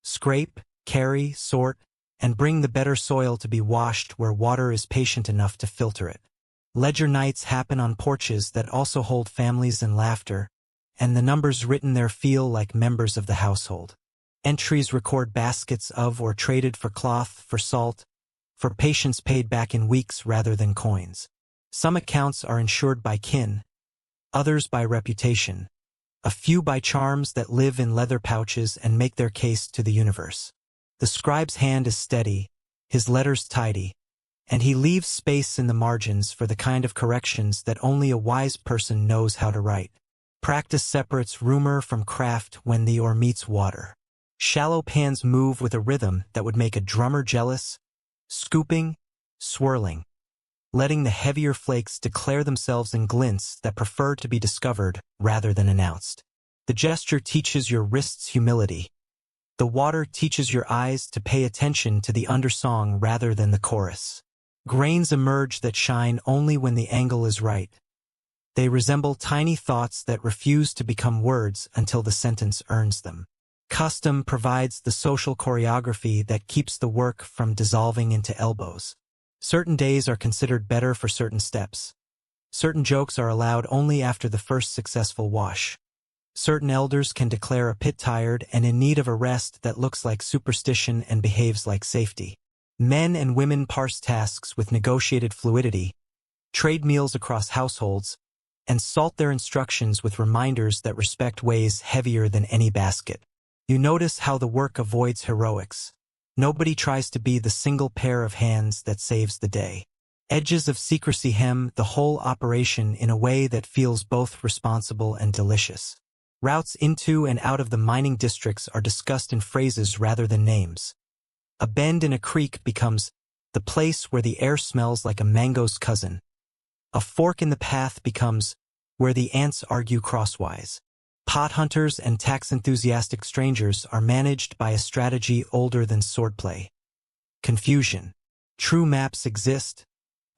Scrape, carry, sort, and bring the better soil to be washed where water is patient enough to filter it. Ledger nights happen on porches that also hold families and laughter, and the numbers written there feel like members of the household. Entries record baskets of or traded for cloth, for salt, for patience paid back in weeks rather than coins. Some accounts are insured by kin, others by reputation, a few by charms that live in leather pouches and make their case to the universe. The scribe's hand is steady, his letters tidy, and he leaves space in the margins for the kind of corrections that only a wise person knows how to write. Practice separates rumor from craft when the ore meets water. Shallow pans move with a rhythm that would make a drummer jealous, scooping, swirling, letting the heavier flakes declare themselves in glints that prefer to be discovered rather than announced. The gesture teaches your wrists humility. The water teaches your eyes to pay attention to the undersong rather than the chorus. Grains emerge that shine only when the angle is right. They resemble tiny thoughts that refuse to become words until the sentence earns them. Custom provides the social choreography that keeps the work from dissolving into elbows. Certain days are considered better for certain steps. Certain jokes are allowed only after the first successful wash. Certain elders can declare a pit tired and in need of a rest that looks like superstition and behaves like safety. Men and women parse tasks with negotiated fluidity, trade meals across households, and salt their instructions with reminders that respect weighs heavier than any basket. You notice how the work avoids heroics. Nobody tries to be the single pair of hands that saves the day. Edges of secrecy hem the whole operation in a way that feels both responsible and delicious. Routes into and out of the mining districts are discussed in phrases rather than names. A bend in a creek becomes the place where the air smells like a mango's cousin. A fork in the path becomes where the ants argue crosswise. Pot hunters and tax-enthusiastic strangers are managed by a strategy older than swordplay. Confusion. True maps exist,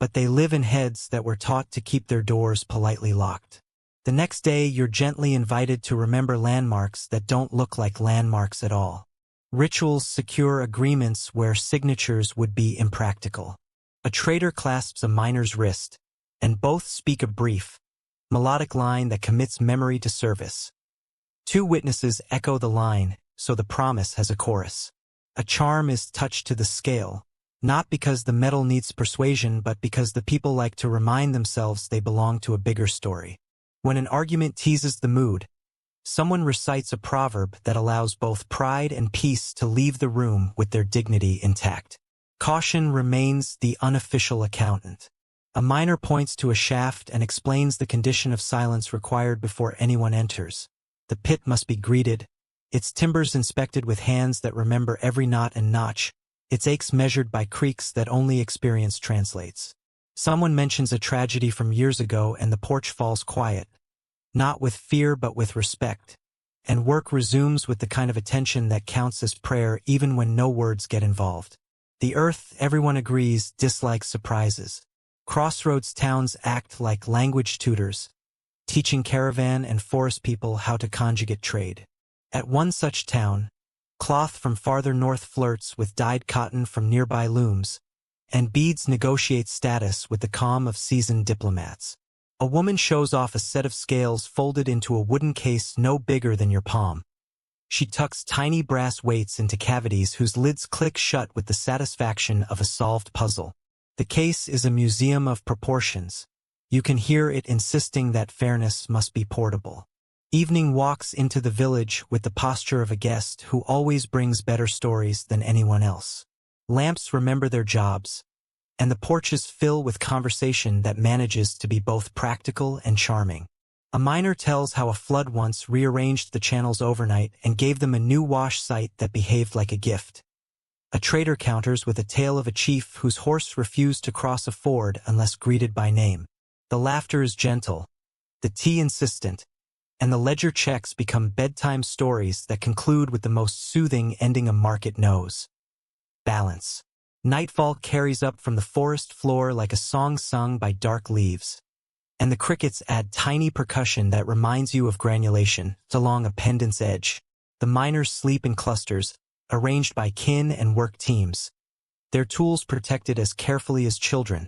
but they live in heads that were taught to keep their doors politely locked. The next day, you're gently invited to remember landmarks that don't look like landmarks at all. Rituals secure agreements where signatures would be impractical. A trader clasps a miner's wrist, and both speak a brief, melodic line that commits memory to service. Two witnesses echo the line, so the promise has a chorus. A charm is touched to the scale, not because the metal needs persuasion but because the people like to remind themselves they belong to a bigger story. When an argument teases the mood, someone recites a proverb that allows both pride and peace to leave the room with their dignity intact. Caution remains the unofficial accountant. A miner points to a shaft and explains the condition of silence required before anyone enters. The pit must be greeted, its timbers inspected with hands that remember every knot and notch, its aches measured by creaks that only experience translates. Someone mentions a tragedy from years ago and the porch falls quiet, not with fear but with respect, and work resumes with the kind of attention that counts as prayer even when no words get involved. The earth, everyone agrees, dislikes surprises. Crossroads towns act like language tutors, teaching caravan and forest people how to conjugate trade. At one such town, cloth from farther north flirts with dyed cotton from nearby looms, and beads negotiate status with the calm of seasoned diplomats. A woman shows off a set of scales folded into a wooden case no bigger than your palm. She tucks tiny brass weights into cavities whose lids click shut with the satisfaction of a solved puzzle. The case is a museum of proportions. You can hear it insisting that fairness must be portable. Evening walks into the village with the posture of a guest who always brings better stories than anyone else. Lamps remember their jobs, and the porches fill with conversation that manages to be both practical and charming. A miner tells how a flood once rearranged the channels overnight and gave them a new wash site that behaved like a gift. A trader counters with a tale of a chief whose horse refused to cross a ford unless greeted by name. The laughter is gentle, the tea insistent, and the ledger checks become bedtime stories that conclude with the most soothing ending a market knows. Balance. Nightfall carries up from the forest floor like a song sung by dark leaves, and the crickets add tiny percussion that reminds you of granulation along a pendant's edge. The miners sleep in clusters, arranged by kin and work teams, their tools protected as carefully as children,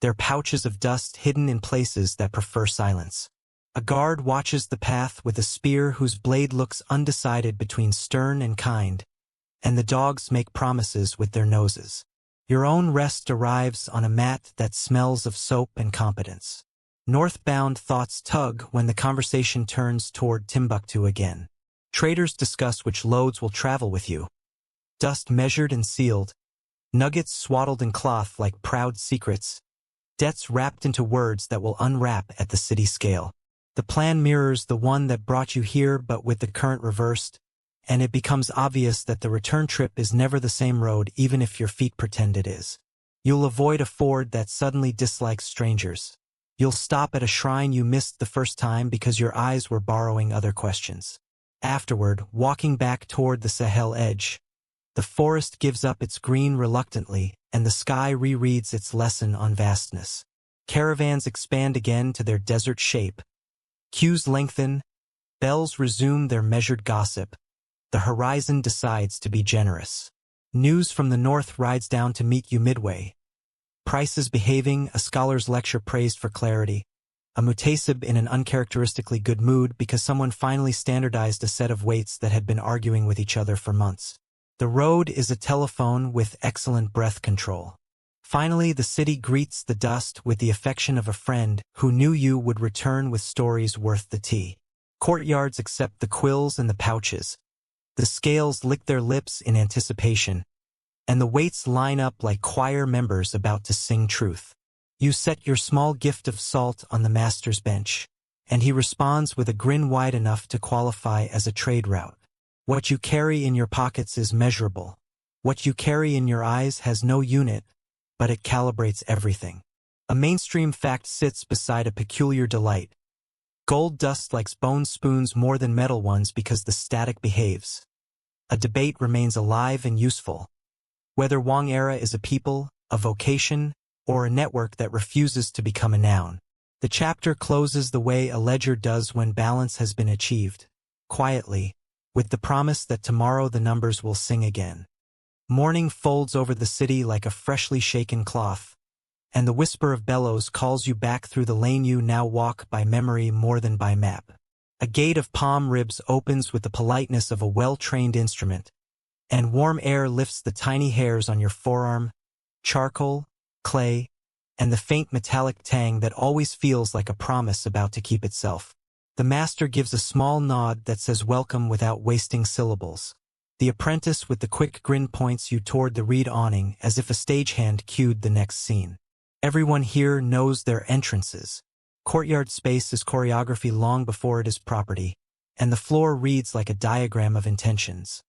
their pouches of dust hidden in places that prefer silence. A guard watches the path with a spear whose blade looks undecided between stern and kind, and the dogs make promises with their noses. Your own rest arrives on a mat that smells of soap and competence. Northbound thoughts tug when the conversation turns toward Timbuktu again. Traders discuss which loads will travel with you. Dust measured and sealed, nuggets swaddled in cloth like proud secrets, debts wrapped into words that will unwrap at the city scale. The plan mirrors the one that brought you here but with the current reversed, and it becomes obvious that the return trip is never the same road even if your feet pretend it is. You'll avoid a ford that suddenly dislikes strangers. You'll stop at a shrine you missed the first time because your eyes were borrowing other questions. Afterward, walking back toward the Sahel edge, the forest gives up its green reluctantly, and the sky rereads its lesson on vastness. Caravans expand again to their desert shape. Queues lengthen, bells resume their measured gossip. The horizon decides to be generous. News from the north rides down to meet you midway. Prices behaving, a scholar's lecture praised for clarity. A Muhtasib in an uncharacteristically good mood because someone finally standardized a set of weights that had been arguing with each other for months. The road is a telephone with excellent breath control. Finally, the city greets the dust with the affection of a friend who knew you would return with stories worth the tea. Courtyards accept the quills and the pouches. The scales lick their lips in anticipation, and the weights line up like choir members about to sing truth. You set your small gift of salt on the master's bench, and he responds with a grin wide enough to qualify as a trade route. What you carry in your pockets is measurable. What you carry in your eyes has no unit, but it calibrates everything. A mainstream fact sits beside a peculiar delight. Gold dust likes bone spoons more than metal ones because the static behaves. A debate remains alive and useful. Whether Wang era is a people, a vocation, or a network that refuses to become a noun. The chapter closes the way a ledger does when balance has been achieved, quietly, with the promise that tomorrow the numbers will sing again. Morning folds over the city like a freshly shaken cloth, and the whisper of bellows calls you back through the lane you now walk by memory more than by map. A gate of palm ribs opens with the politeness of a well-trained instrument, and warm air lifts the tiny hairs on your forearm, charcoal, clay, and the faint metallic tang that always feels like a promise about to keep itself. The master gives a small nod that says welcome without wasting syllables. The apprentice with the quick grin points you toward the reed awning as if a stagehand cued the next scene. Everyone here knows their entrances. Courtyard space is choreography long before it is property, and the floor reads like a diagram of intentions.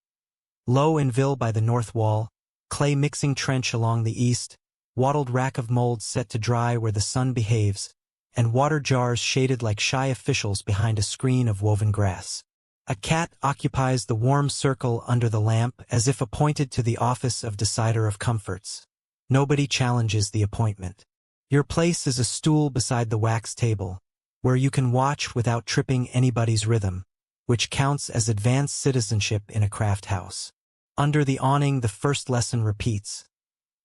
Low and Ville by the north wall, clay mixing trench along the east, wattled rack of molds set to dry where the sun behaves, and water jars shaded like shy officials behind a screen of woven grass. A cat occupies the warm circle under the lamp as if appointed to the office of decider of comforts. Nobody challenges the appointment. Your place is a stool beside the wax table, where you can watch without tripping anybody's rhythm, which counts as advanced citizenship in a craft house. Under the awning, the first lesson repeats.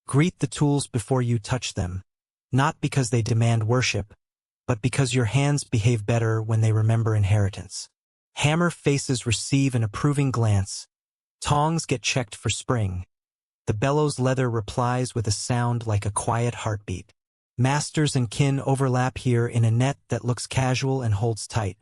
Greet the tools before you touch them, not because they demand worship, but because your hands behave better when they remember inheritance. Hammer faces receive an approving glance. Tongs get checked for spring. The bellows leather replies with a sound like a quiet heartbeat. Masters and kin overlap here in a net that looks casual and holds tight.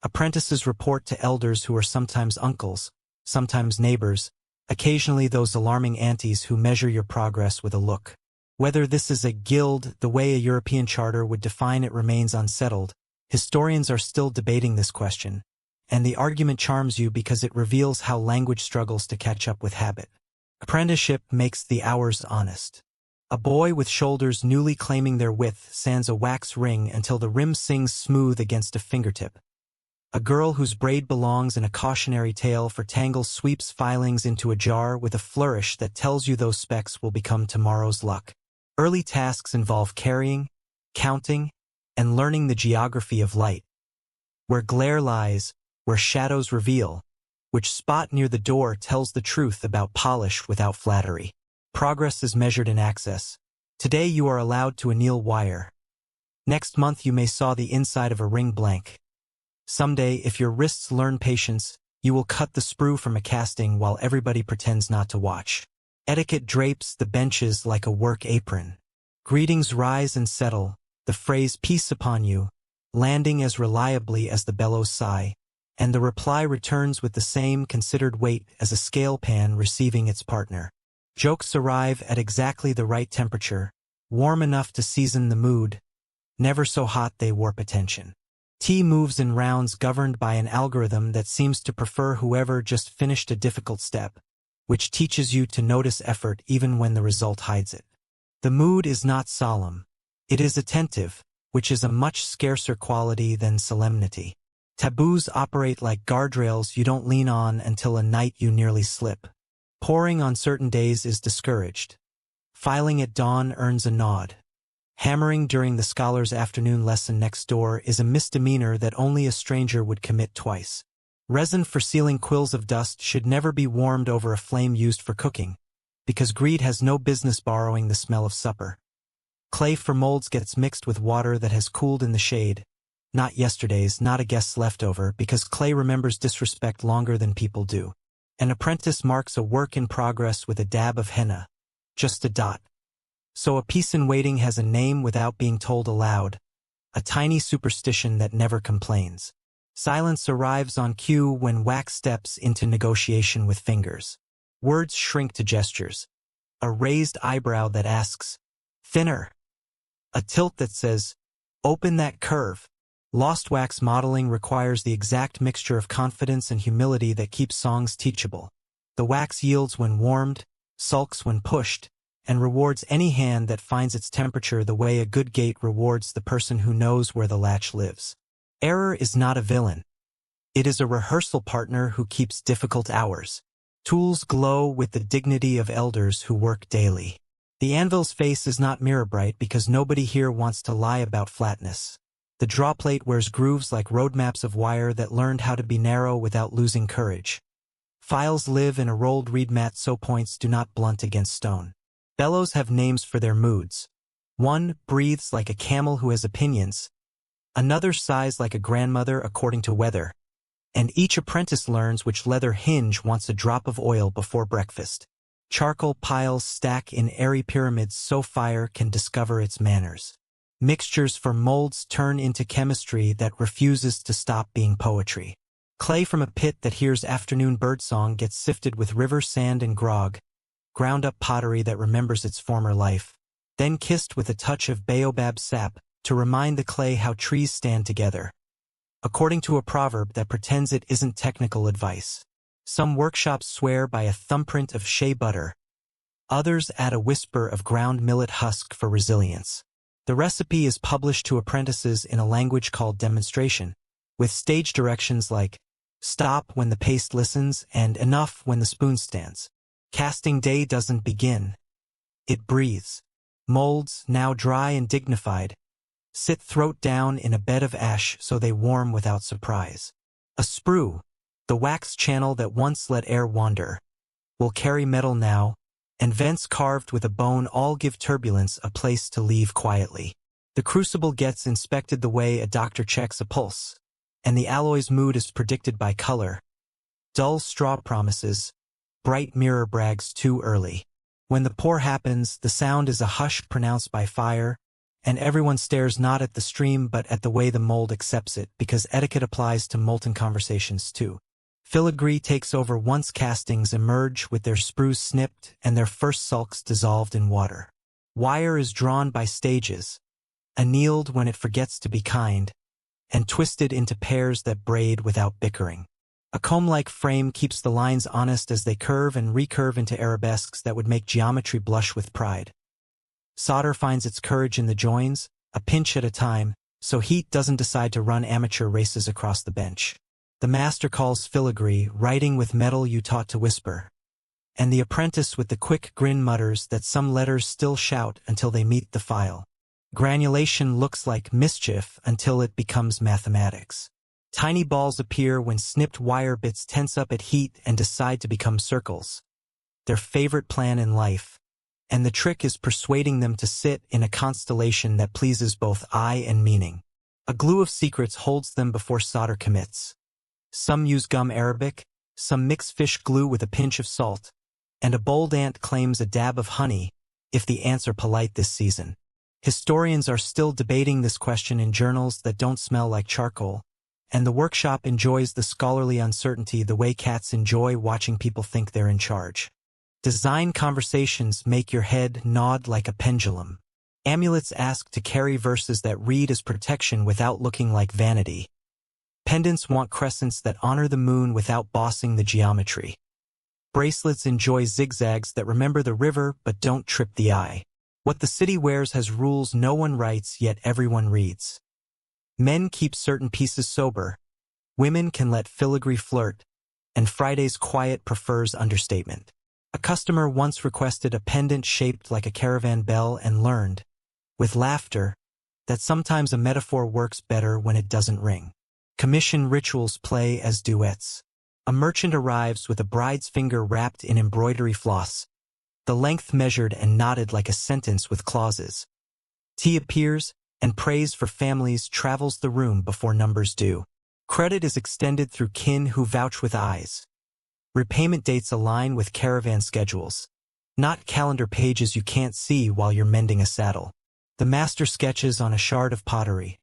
Apprentices report to elders who are sometimes uncles, sometimes neighbors, occasionally those alarming aunties who measure your progress with a look. Whether this is a guild the way a European charter would define it remains unsettled. Historians are still debating this question, and the argument charms you because it reveals how language struggles to catch up with habit. Apprenticeship makes the hours honest. A boy with shoulders newly claiming their width sands a wax ring until the rim sings smooth against a fingertip. A girl whose braid belongs in a cautionary tale for tangle sweeps filings into a jar with a flourish that tells you those specks will become tomorrow's luck. Early tasks involve carrying, counting, and learning the geography of light. Where glare lies, where shadows reveal, which spot near the door tells the truth about polish without flattery. Progress is measured in access. Today you are allowed to anneal wire. Next month you may saw the inside of a ring blank. Someday, if your wrists learn patience, you will cut the sprue from a casting while everybody pretends not to watch. Etiquette drapes the benches like a work apron. Greetings rise and settle, the phrase peace upon you, landing as reliably as the bellows sigh, and the reply returns with the same considered weight as a scale pan receiving its partner. Jokes arrive at exactly the right temperature, warm enough to season the mood, never so hot they warp attention. Tea moves in rounds governed by an algorithm that seems to prefer whoever just finished a difficult step, which teaches you to notice effort even when the result hides it. The mood is not solemn. It is attentive, which is a much scarcer quality than solemnity. Taboos operate like guardrails you don't lean on until a night you nearly slip. Pouring on certain days is discouraged. Filing at dawn earns a nod. Hammering during the scholar's afternoon lesson next door is a misdemeanor that only a stranger would commit twice. Resin for sealing quills of dust should never be warmed over a flame used for cooking, because greed has no business borrowing the smell of supper. Clay for molds gets mixed with water that has cooled in the shade, not yesterday's, not a guest's leftover, because clay remembers disrespect longer than people do. An apprentice marks a work in progress with a dab of henna, just a dot. So a piece in waiting has a name without being told aloud, a tiny superstition that never complains. Silence arrives on cue when wax steps into negotiation with fingers. Words shrink to gestures. A raised eyebrow that asks, thinner. A tilt that says, open that curve. Lost wax modeling requires the exact mixture of confidence and humility that keeps songs teachable. The wax yields when warmed, sulks when pushed, and rewards any hand that finds its temperature the way a good gate rewards the person who knows where the latch lives. Error is not a villain. It is a rehearsal partner who keeps difficult hours. Tools glow with the dignity of elders who work daily. The anvil's face is not mirror bright because nobody here wants to lie about flatness. The drawplate wears grooves like roadmaps of wire that learned how to be narrow without losing courage. Files live in a rolled reed mat so points do not blunt against stone. Bellows have names for their moods. One breathes like a camel who has opinions. Another sighs like a grandmother according to weather. And each apprentice learns which leather hinge wants a drop of oil before breakfast. Charcoal piles stack in airy pyramids so fire can discover its manners. Mixtures for molds turn into chemistry that refuses to stop being poetry. Clay from a pit that hears afternoon birdsong gets sifted with river sand and grog, ground-up pottery that remembers its former life, then kissed with a touch of baobab sap to remind the clay how trees stand together. According to a proverb that pretends it isn't technical advice. Some workshops swear by a thumbprint of shea butter. Others add a whisper of ground millet husk for resilience. The recipe is published to apprentices in a language called demonstration, with stage directions like, stop when the paste listens and enough when the spoon stands. Casting day doesn't begin. It breathes. Molds, now dry and dignified, sit throat down in a bed of ash so they warm without surprise. A sprue, the wax channel that once let air wander, will carry metal now, and vents carved with a bone all give turbulence a place to leave quietly. The crucible gets inspected the way a doctor checks a pulse, and the alloy's mood is predicted by color. Dull straw promises, bright mirror brags too early. When the pour happens, the sound is a hush pronounced by fire, and everyone stares not at the stream but at the way the mold accepts it, because etiquette applies to molten conversations too. Filigree takes over once castings emerge with their sprues snipped and their first sulks dissolved in water. Wire is drawn by stages, annealed when it forgets to be kind, and twisted into pairs that braid without bickering. A comb-like frame keeps the lines honest as they curve and recurve into arabesques that would make geometry blush with pride. Solder finds its courage in the joins, a pinch at a time, so heat doesn't decide to run amateur races across the bench. The master calls filigree, writing with metal you taught to whisper. And the apprentice with the quick grin mutters that some letters still shout until they meet the file. Granulation looks like mischief until it becomes mathematics. Tiny balls appear when snipped wire bits tense up at heat and decide to become circles. Their favorite plan in life. And the trick is persuading them to sit in a constellation that pleases both eye and meaning. A glue of secrets holds them before solder commits. Some use gum arabic, some mix fish glue with a pinch of salt, and a bold ant claims a dab of honey, if the ants are polite this season. Historians are still debating this question in journals that don't smell like charcoal, and the workshop enjoys the scholarly uncertainty the way cats enjoy watching people think they're in charge. Design conversations make your head nod like a pendulum. Amulets ask to carry verses that read as protection without looking like vanity. Pendants want crescents that honor the moon without bossing the geometry. Bracelets enjoy zigzags that remember the river but don't trip the eye. What the city wears has rules no one writes yet everyone reads. Men keep certain pieces sober. Women can let filigree flirt, and Friday's quiet prefers understatement. A customer once requested a pendant shaped like a caravan bell and learned, with laughter, that sometimes a metaphor works better when it doesn't ring. Commission rituals play as duets. A merchant arrives with a bride's finger wrapped in embroidery floss, the length measured and knotted like a sentence with clauses. Tea appears, and praise for families travels the room before numbers do. Credit is extended through kin who vouch with eyes. Repayment dates align with caravan schedules, not calendar pages you can't see while you're mending a saddle. The master sketches on a shard of pottery,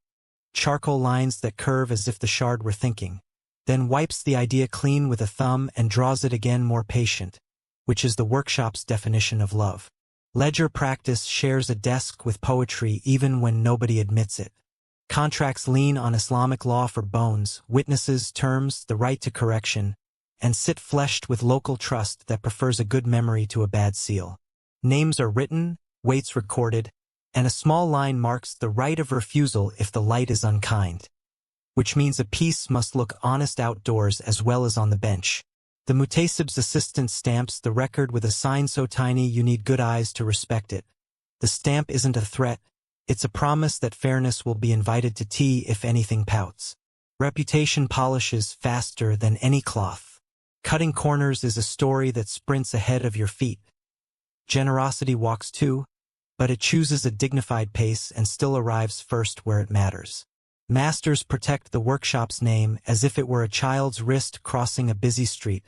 charcoal lines that curve as if the shard were thinking, then wipes the idea clean with a thumb and draws it again more patient, which is the workshop's definition of love. Ledger practice shares a desk with poetry even when nobody admits it. Contracts lean on Islamic law for bones, witnesses, terms, the right to correction, and sit fleshed with local trust that prefers a good memory to a bad seal. Names are written, weights recorded, and a small line marks the right of refusal if the light is unkind, which means a piece must look honest outdoors as well as on the bench. The Muhtasib's assistant stamps the record with a sign so tiny you need good eyes to respect it. The stamp isn't a threat, it's a promise that fairness will be invited to tea if anything pouts. Reputation polishes faster than any cloth. Cutting corners is a story that sprints ahead of your feet. Generosity walks too, but it chooses a dignified pace and still arrives first where it matters. Masters protect the workshop's name as if it were a child's wrist crossing a busy street,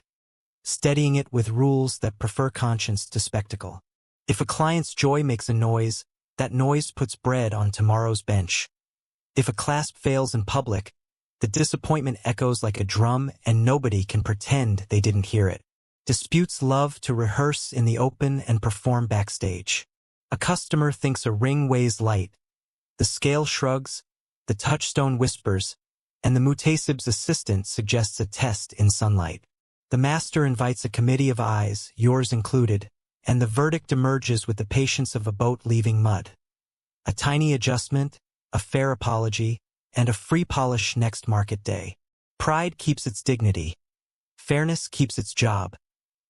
steadying it with rules that prefer conscience to spectacle. If a client's joy makes a noise, that noise puts bread on tomorrow's bench. If a clasp fails in public, the disappointment echoes like a drum and nobody can pretend they didn't hear it. Disputes love to rehearse in the open and perform backstage. A customer thinks a ring weighs light. The scale shrugs, the touchstone whispers, and the Muhtasib's assistant suggests a test in sunlight. The master invites a committee of eyes, yours included, and the verdict emerges with the patience of a boat leaving mud. A tiny adjustment, a fair apology, and a free polish next market day. Pride keeps its dignity. Fairness keeps its job.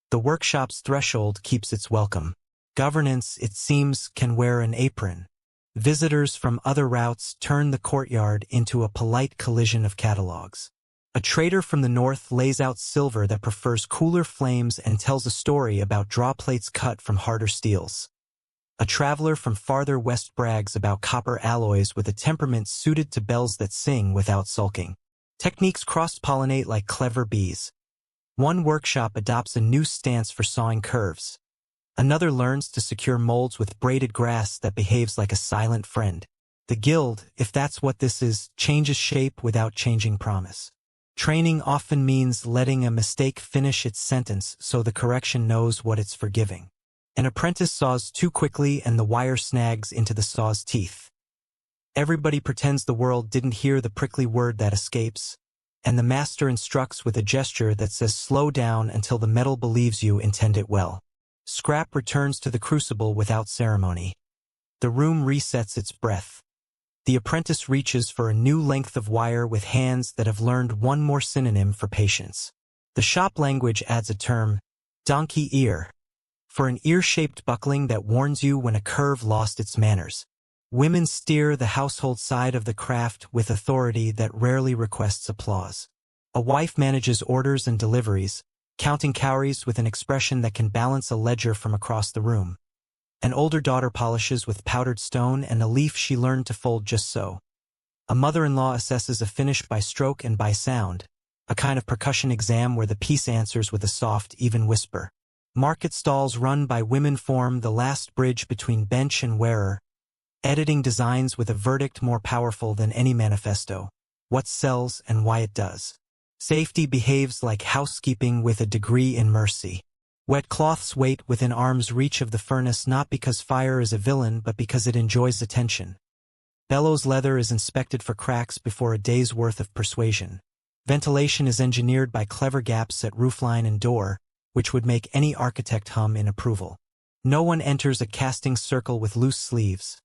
The workshop's threshold keeps its welcome. Governance, it seems, can wear an apron. Visitors from other routes turn the courtyard into a polite collision of catalogs. A trader from the north lays out silver that prefers cooler flames and tells a story about draw plates cut from harder steels. A traveler from farther west brags about copper alloys with a temperament suited to bells that sing without sulking. Techniques cross-pollinate like clever bees. One workshop adopts a new stance for sawing curves. Another learns to secure molds with braided grass that behaves like a silent friend. The guild, if that's what this is, changes shape without changing promise. Training often means letting a mistake finish its sentence so the correction knows what it's forgiving. An apprentice saws too quickly and the wire snags into the saw's teeth. Everybody pretends the world didn't hear the prickly word that escapes, and the master instructs with a gesture that says slow down until the metal believes you intend it well. Scrap returns to the crucible without ceremony. The room resets its breath. The apprentice reaches for a new length of wire with hands that have learned one more synonym for patience. The shop language adds a term, donkey ear, for an ear-shaped buckling that warns you when a curve lost its manners. Women steer the household side of the craft with authority that rarely requests applause. A wife manages orders and deliveries, counting cowries with an expression that can balance a ledger from across the room. An older daughter polishes with powdered stone and a leaf she learned to fold just so. A mother-in-law assesses a finish by stroke and by sound, a kind of percussion exam where the piece answers with a soft, even whisper. Market stalls run by women form the last bridge between bench and wearer, editing designs with a verdict more powerful than any manifesto: what sells and why it does. Safety behaves like housekeeping with a degree in mercy. Wet cloths wait within arm's reach of the furnace not because fire is a villain but because it enjoys attention. Bellows leather is inspected for cracks before a day's worth of persuasion. Ventilation is engineered by clever gaps at roofline and door, which would make any architect hum in approval. No one enters a casting circle with loose sleeves.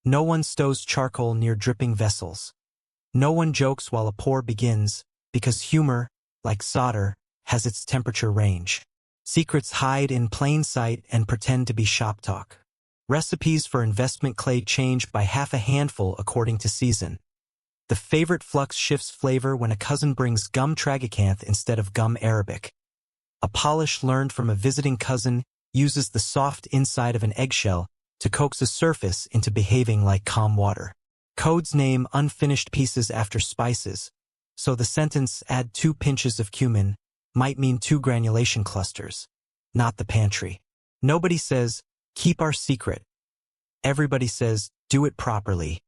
No one stows charcoal near dripping vessels. No one jokes while a pour begins, because humor, like solder, has its temperature range. Secrets hide in plain sight and pretend to be shop talk. Recipes for investment clay change by half a handful according to season. The favorite flux shifts flavor when a cousin brings gum tragacanth instead of gum arabic. A polish learned from a visiting cousin uses the soft inside of an eggshell to coax a surface into behaving like calm water. Codes name unfinished pieces after spices, so the sentence "add 2 pinches of cumin" might mean 2 granulation clusters, not the pantry. Nobody says, "keep our secret." Everybody says, "do it properly,"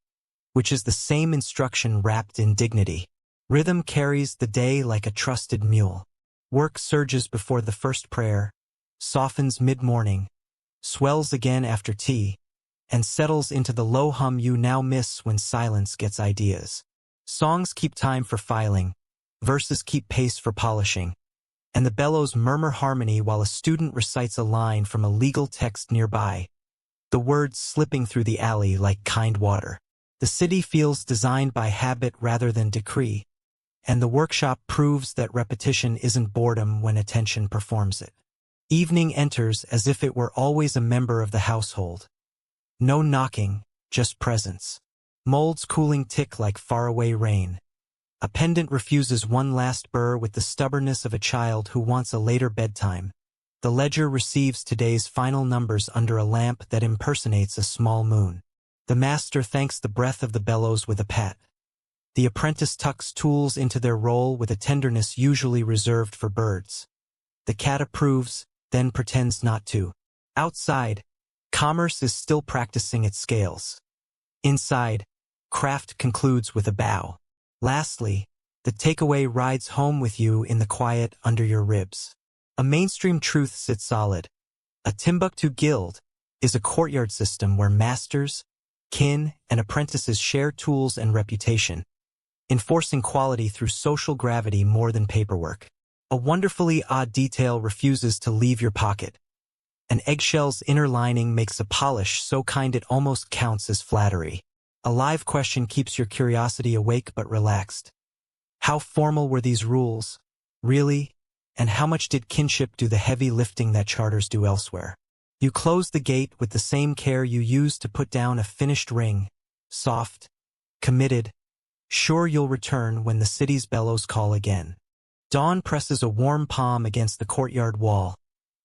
which is the same instruction wrapped in dignity. Rhythm carries the day like a trusted mule. Work surges before the first prayer, softens mid-morning, swells again after tea, and settles into the low hum you now miss when silence gets ideas. Songs keep time for filing, verses keep pace for polishing, and the bellows murmur harmony while a student recites a line from a legal text nearby, the words slipping through the alley like kind water. The city feels designed by habit rather than decree, and the workshop proves that repetition isn't boredom when attention performs it. Evening enters as if it were always a member of the household. No knocking, just presence. Molds cooling tick like faraway rain. A pendant refuses one last burr with the stubbornness of a child who wants a later bedtime. The ledger receives today's final numbers under a lamp that impersonates a small moon. The master thanks the breath of the bellows with a pat. The apprentice tucks tools into their roll with a tenderness usually reserved for birds. The cat approves, then pretends not to. Outside, commerce is still practicing its scales. Inside, craft concludes with a bow. Lastly, the takeaway rides home with you in the quiet under your ribs. A mainstream truth sits solid. A Timbuktu guild is a courtyard system where masters, kin, and apprentices share tools and reputation, enforcing quality through social gravity more than paperwork. A wonderfully odd detail refuses to leave your pocket. An eggshell's inner lining makes a polish so kind it almost counts as flattery. A live question keeps your curiosity awake but relaxed. How formal were these rules, really? And how much did kinship do the heavy lifting that charters do elsewhere? You close the gate with the same care you use to put down a finished ring, soft, committed, sure you'll return when the city's bellows call again. Dawn presses a warm palm against the courtyard wall,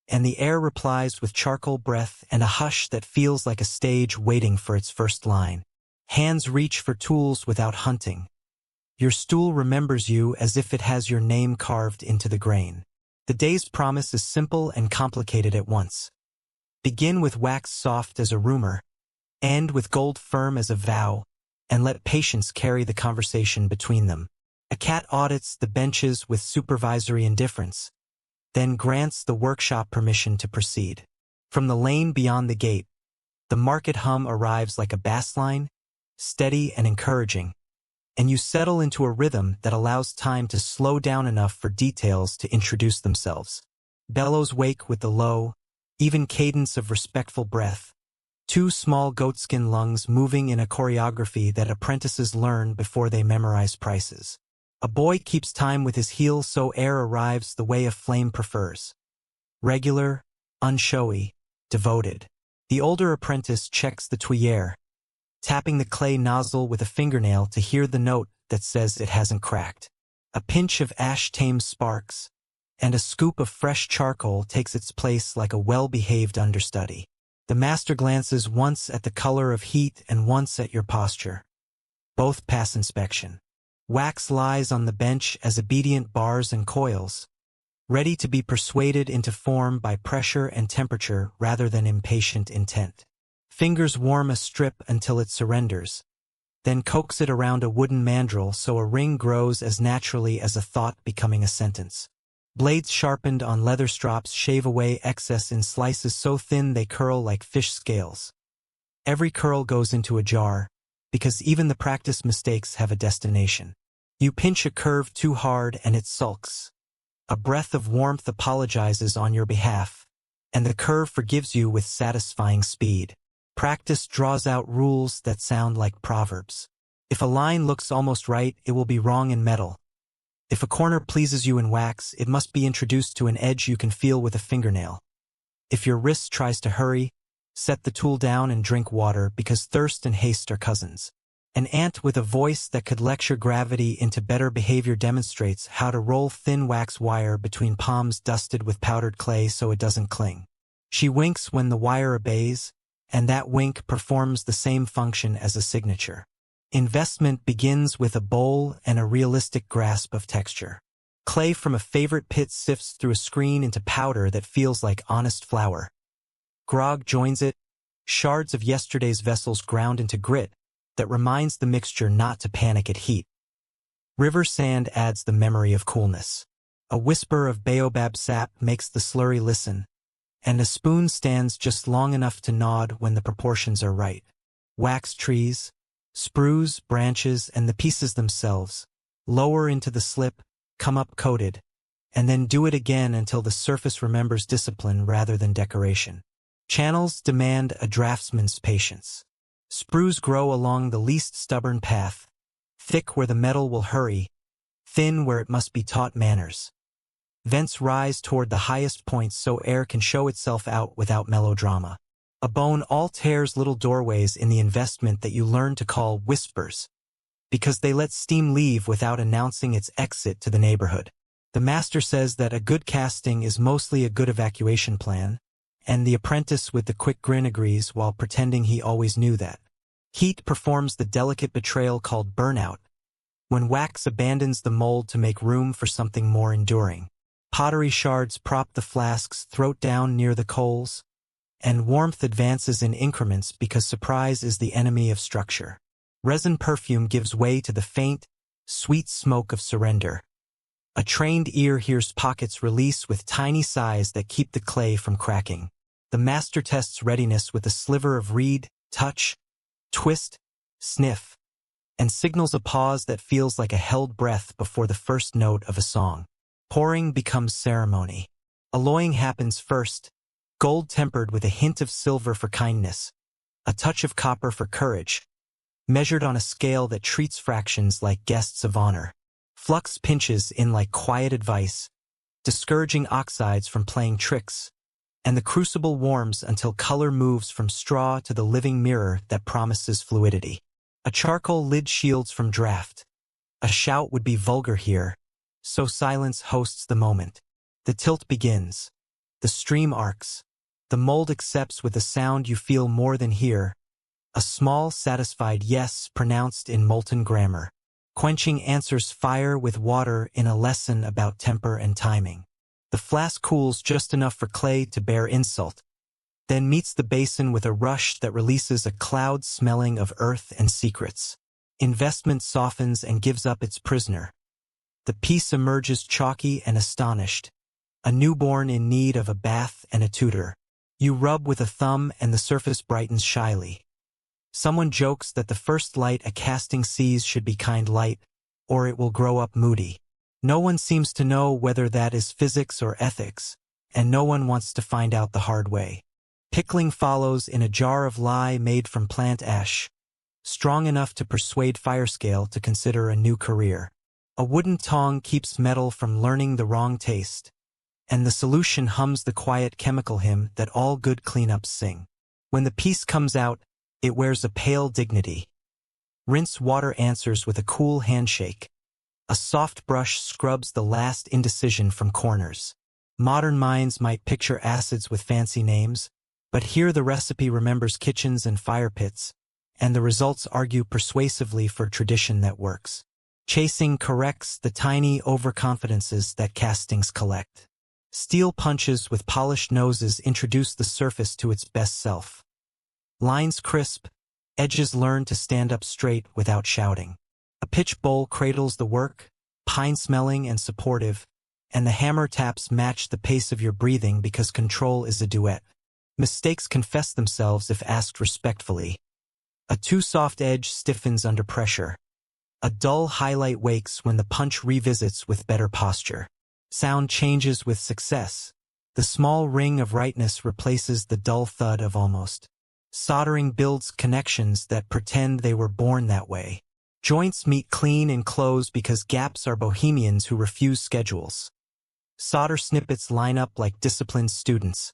and the air replies with charcoal breath and a hush that feels like a stage waiting for its first line. Hands reach for tools without hunting. Your stool remembers you as if it has your name carved into the grain. The day's promise is simple and complicated at once. Begin with wax soft as a rumor, end with gold firm as a vow, and let patience carry the conversation between them. A cat audits the benches with supervisory indifference, then grants the workshop permission to proceed. From the lane beyond the gate, the market hum arrives like a bass line, steady and encouraging, and you settle into a rhythm that allows time to slow down enough for details to introduce themselves. Bellows wake with the low, even cadence of respectful breath, Two small goatskin lungs moving in a choreography that apprentices learn before they memorize prices. A boy keeps time with his heels so air arrives the way a flame prefers. Regular, unshowy, devoted. The older apprentice checks the tuyere, tapping the clay nozzle with a fingernail to hear the note that says it hasn't cracked. A pinch of ash tames sparks, and a scoop of fresh charcoal takes its place like a well-behaved understudy. The master glances once at the color of heat and once at your posture. Both pass inspection. Wax lies on the bench as obedient bars and coils, ready to be persuaded into form by pressure and temperature rather than impatient intent. Fingers warm a strip until it surrenders, then coax it around a wooden mandrel so a ring grows as naturally as a thought becoming a sentence. Blades sharpened on leather strops shave away excess in slices so thin they curl like fish scales. Every curl goes into a jar, because even the practice mistakes have a destination. You pinch a curve too hard and it sulks. A breath of warmth apologizes on your behalf, and the curve forgives you with satisfying speed. Practice draws out rules that sound like proverbs. If a line looks almost right, it will be wrong in metal. If a corner pleases you in wax, it must be introduced to an edge you can feel with a fingernail. If your wrist tries to hurry, set the tool down and drink water because thirst and haste are cousins. An ant with a voice that could lecture gravity into better behavior demonstrates how to roll thin wax wire between palms dusted with powdered clay so it doesn't cling. She winks when the wire obeys, and that wink performs the same function as a signature. Investment begins with a bowl and a realistic grasp of texture. Clay from a favorite pit sifts through a screen into powder that feels like honest flour. Grog joins it, shards of yesterday's vessels ground into grit that reminds the mixture not to panic at heat. River sand adds the memory of coolness. A whisper of baobab sap makes the slurry listen, and a spoon stands just long enough to nod when the proportions are right. Wax trees, spruce, branches, and the pieces themselves lower into the slip, come up coated, and then do it again until the surface remembers discipline rather than decoration. Channels demand a draftsman's patience. Sprues grow along the least stubborn path, thick where the metal will hurry, thin where it must be taught manners. Vents rise toward the highest points so air can show itself out without melodrama. A bone all tears little doorways in the investment that you learn to call whispers, because they let steam leave without announcing its exit to the neighborhood. The master says that a good casting is mostly a good evacuation plan, and the apprentice with the quick grin agrees while pretending he always knew that. Heat performs the delicate betrayal called burnout, when wax abandons the mold to make room for something more enduring. Pottery shards prop the flask's throat down near the coals, and warmth advances in increments because surprise is the enemy of structure. Resin perfume gives way to the faint, sweet smoke of surrender. A trained ear hears pockets release with tiny sighs that keep the clay from cracking. The master tests readiness with a sliver of reed, touch, twist, sniff, and signals a pause that feels like a held breath before the first note of a song. Pouring becomes ceremony. Alloying happens first, gold tempered with a hint of silver for kindness, a touch of copper for courage, measured on a scale that treats fractions like guests of honor. Flux pinches in like quiet advice, discouraging oxides from playing tricks, and the crucible warms until color moves from straw to the living mirror that promises fluidity. A charcoal lid shields from draft. A shout would be vulgar here, so silence hosts the moment. The tilt begins. The stream arcs. The mold accepts with a sound you feel more than hear, a small, satisfied yes pronounced in molten grammar. Quenching answers fire with water in a lesson about temper and timing. The flask cools just enough for clay to bear insult, then meets the basin with a rush that releases a cloud smelling of earth and secrets. Investment softens and gives up its prisoner. The piece emerges chalky and astonished, a newborn in need of a bath and a tutor. You rub with a thumb and the surface brightens shyly. Someone jokes that the first light a casting sees should be kind light, or it will grow up moody. No one seems to know whether that is physics or ethics, and no one wants to find out the hard way. Pickling follows in a jar of lye made from plant ash, strong enough to persuade Firescale to consider a new career. A wooden tong keeps metal from learning the wrong taste, and the solution hums the quiet chemical hymn that all good cleanups sing. When the piece comes out, it wears a pale dignity. Rinse water answers with a cool handshake. A soft brush scrubs the last indecision from corners. Modern minds might picture acids with fancy names, but here the recipe remembers kitchens and fire pits, and the results argue persuasively for tradition that works. Chasing corrects the tiny overconfidences that castings collect. Steel punches with polished noses introduce the surface to its best self. Lines crisp, edges learn to stand up straight without shouting. A pitch bowl cradles the work, pine-smelling and supportive, and the hammer taps match the pace of your breathing because control is a duet. Mistakes confess themselves if asked respectfully. A too soft edge stiffens under pressure. A dull highlight wakes when the punch revisits with better posture. Sound changes with success. The small ring of rightness replaces the dull thud of almost. Soldering builds connections that pretend they were born that way. Joints meet clean and close because gaps are bohemians who refuse schedules. Solder snippets line up like disciplined students.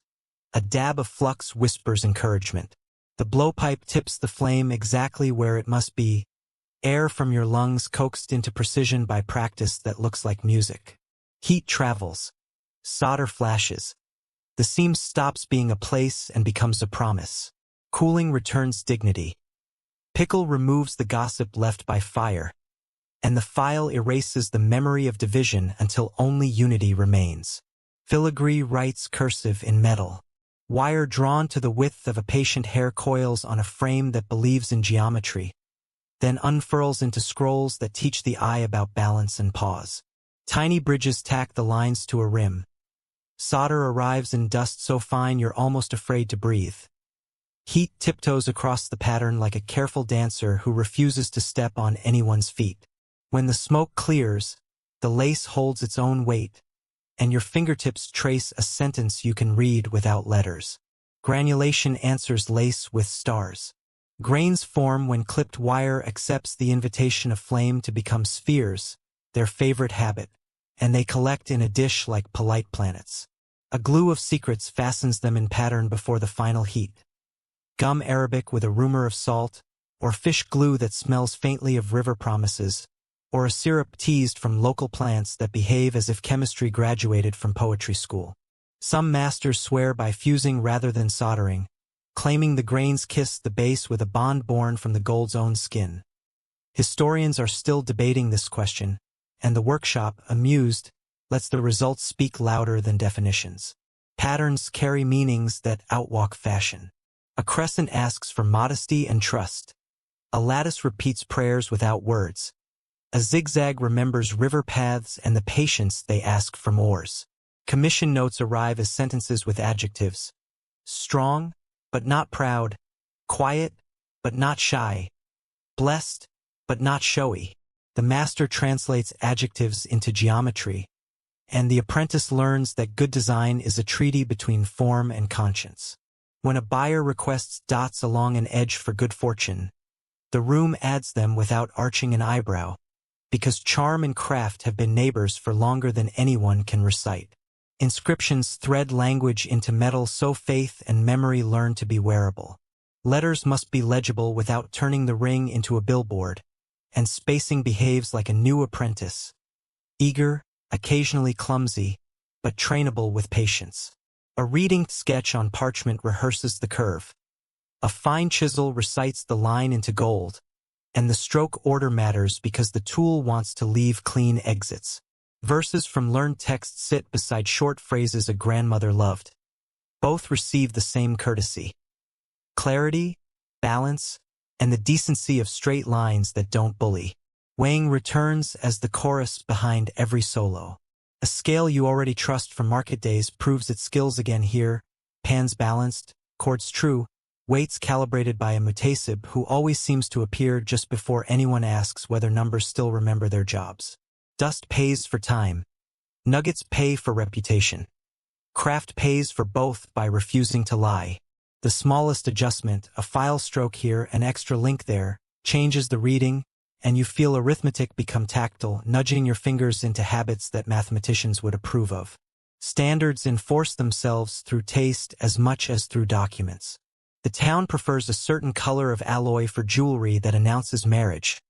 A dab of flux whispers encouragement. The blowpipe tips the flame exactly where it must be. Air from your lungs coaxed into precision by practice that looks like music. Heat travels. Solder flashes. The seam stops being a place and becomes a promise. Cooling returns dignity. Pickle removes the gossip left by fire, and the file erases the memory of division until only unity remains. Filigree writes cursive in metal. Wire drawn to the width of a patient hair coils on a frame that believes in geometry, then unfurls into scrolls that teach the eye about balance and pause. Tiny bridges tack the lines to a rim. Solder arrives in dust so fine you're almost afraid to breathe. Heat tiptoes across the pattern like a careful dancer who refuses to step on anyone's feet. When the smoke clears, the lace holds its own weight, and your fingertips trace a sentence you can read without letters. Granulation answers lace with stars. Grains form when clipped wire accepts the invitation of flame to become spheres, their favorite habit, and they collect in a dish like polite planets. A glue of secrets fastens them in pattern before the final heat. Gum Arabic with a rumor of salt, or fish glue that smells faintly of river promises, or a syrup teased from local plants that behave as if chemistry graduated from poetry school. Some masters swear by fusing rather than soldering, claiming the grains kiss the base with a bond born from the gold's own skin. Historians are still debating this question, and the workshop, amused, lets the results speak louder than definitions. Patterns carry meanings that outwalk fashion. A crescent asks for modesty and trust. A lattice repeats prayers without words. A zigzag remembers river paths and the patience they ask from oars. Commission notes arrive as sentences with adjectives. Strong, but not proud. Quiet, but not shy. Blessed, but not showy. The master translates adjectives into geometry, and the apprentice learns that good design is a treaty between form and conscience. When a buyer requests dots along an edge for good fortune, the room adds them without arching an eyebrow, because charm and craft have been neighbors for longer than anyone can recite. Inscriptions thread language into metal so faith and memory learn to be wearable. Letters must be legible without turning the ring into a billboard, and spacing behaves like a new apprentice. Eager, occasionally clumsy, but trainable with patience. A reading sketch on parchment rehearses the curve. A fine chisel recites the line into gold, and the stroke order matters because the tool wants to leave clean exits. Verses from learned texts sit beside short phrases a grandmother loved. Both receive the same courtesy. Clarity, balance, and the decency of straight lines that don't bully. Weighing returns as the chorus behind every solo. A scale you already trust from market days proves its skills again here. Pans balanced, chords true, weights calibrated by a Muhtasib who always seems to appear just before anyone asks whether numbers still remember their jobs. Dust pays for time. Nuggets pay for reputation. Craft pays for both by refusing to lie. The smallest adjustment, a file stroke here, an extra link there, changes the reading, and you feel arithmetic become tactile, nudging your fingers into habits that mathematicians would approve of. Standards enforce themselves through taste as much as through documents. The town prefers a certain color of alloy for jewelry that announces marriage.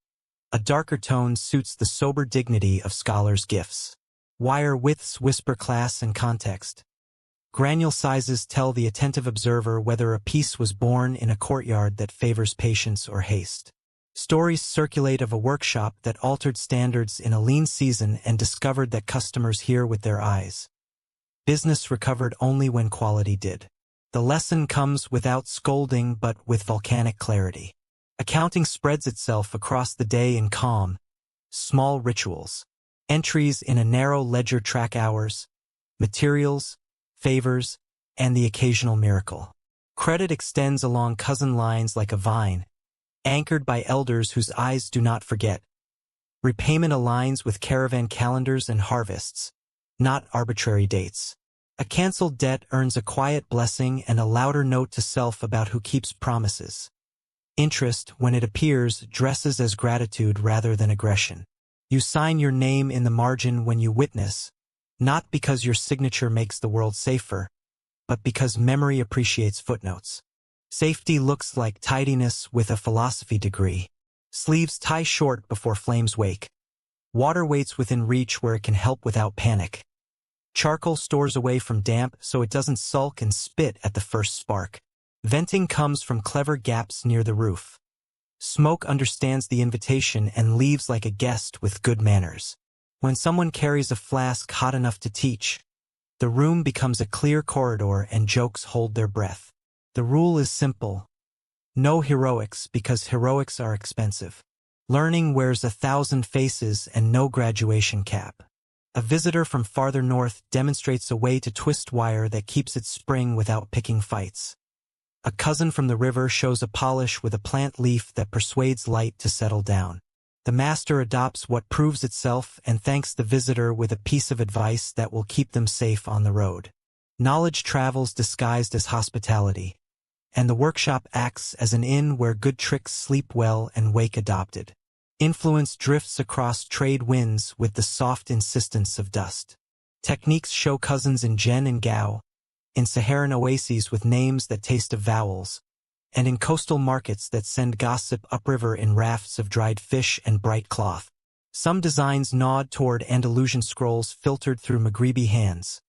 A darker tone suits the sober dignity of scholars' gifts. Wire widths whisper class and context. Granule sizes tell the attentive observer whether a piece was born in a courtyard that favors patience or haste. Stories circulate of a workshop that altered standards in a lean season and discovered that customers hear with their eyes. Business recovered only when quality did. The lesson comes without scolding but with volcanic clarity. Accounting spreads itself across the day in calm, small rituals. Entries in a narrow ledger track hours, materials, favors, and the occasional miracle. Credit extends along cousin lines like a vine, anchored by elders whose eyes do not forget. Repayment aligns with caravan calendars and harvests, not arbitrary dates. A canceled debt earns a quiet blessing and a louder note to self about who keeps promises. Interest, when it appears, dresses as gratitude rather than aggression. You sign your name in the margin when you witness, not because your signature makes the world safer, but because memory appreciates footnotes. Safety looks like tidiness with a philosophy degree. Sleeves tie short before flames wake. Water waits within reach where it can help without panic. Charcoal stores away from damp so it doesn't sulk and spit at the first spark. Venting comes from clever gaps near the roof. Smoke understands the invitation and leaves like a guest with good manners. When someone carries a flask hot enough to teach, the room becomes a clear corridor and jokes hold their breath. The rule is simple. No heroics because heroics are expensive. Learning wears 1,000 faces and no graduation cap. A visitor from farther north demonstrates a way to twist wire that keeps its spring without picking fights. A cousin from the river shows a polish with a plant leaf that persuades light to settle down. The master adopts what proves itself and thanks the visitor with a piece of advice that will keep them safe on the road. Knowledge travels disguised as hospitality, and the workshop acts as an inn where good tricks sleep well and wake adopted. Influence drifts across trade winds with the soft insistence of dust. Techniques show cousins in Jen and Gao, in Saharan oases with names that taste of vowels, and in coastal markets that send gossip upriver in rafts of dried fish and bright cloth. Some designs nod toward Andalusian scrolls filtered through Maghribi hands.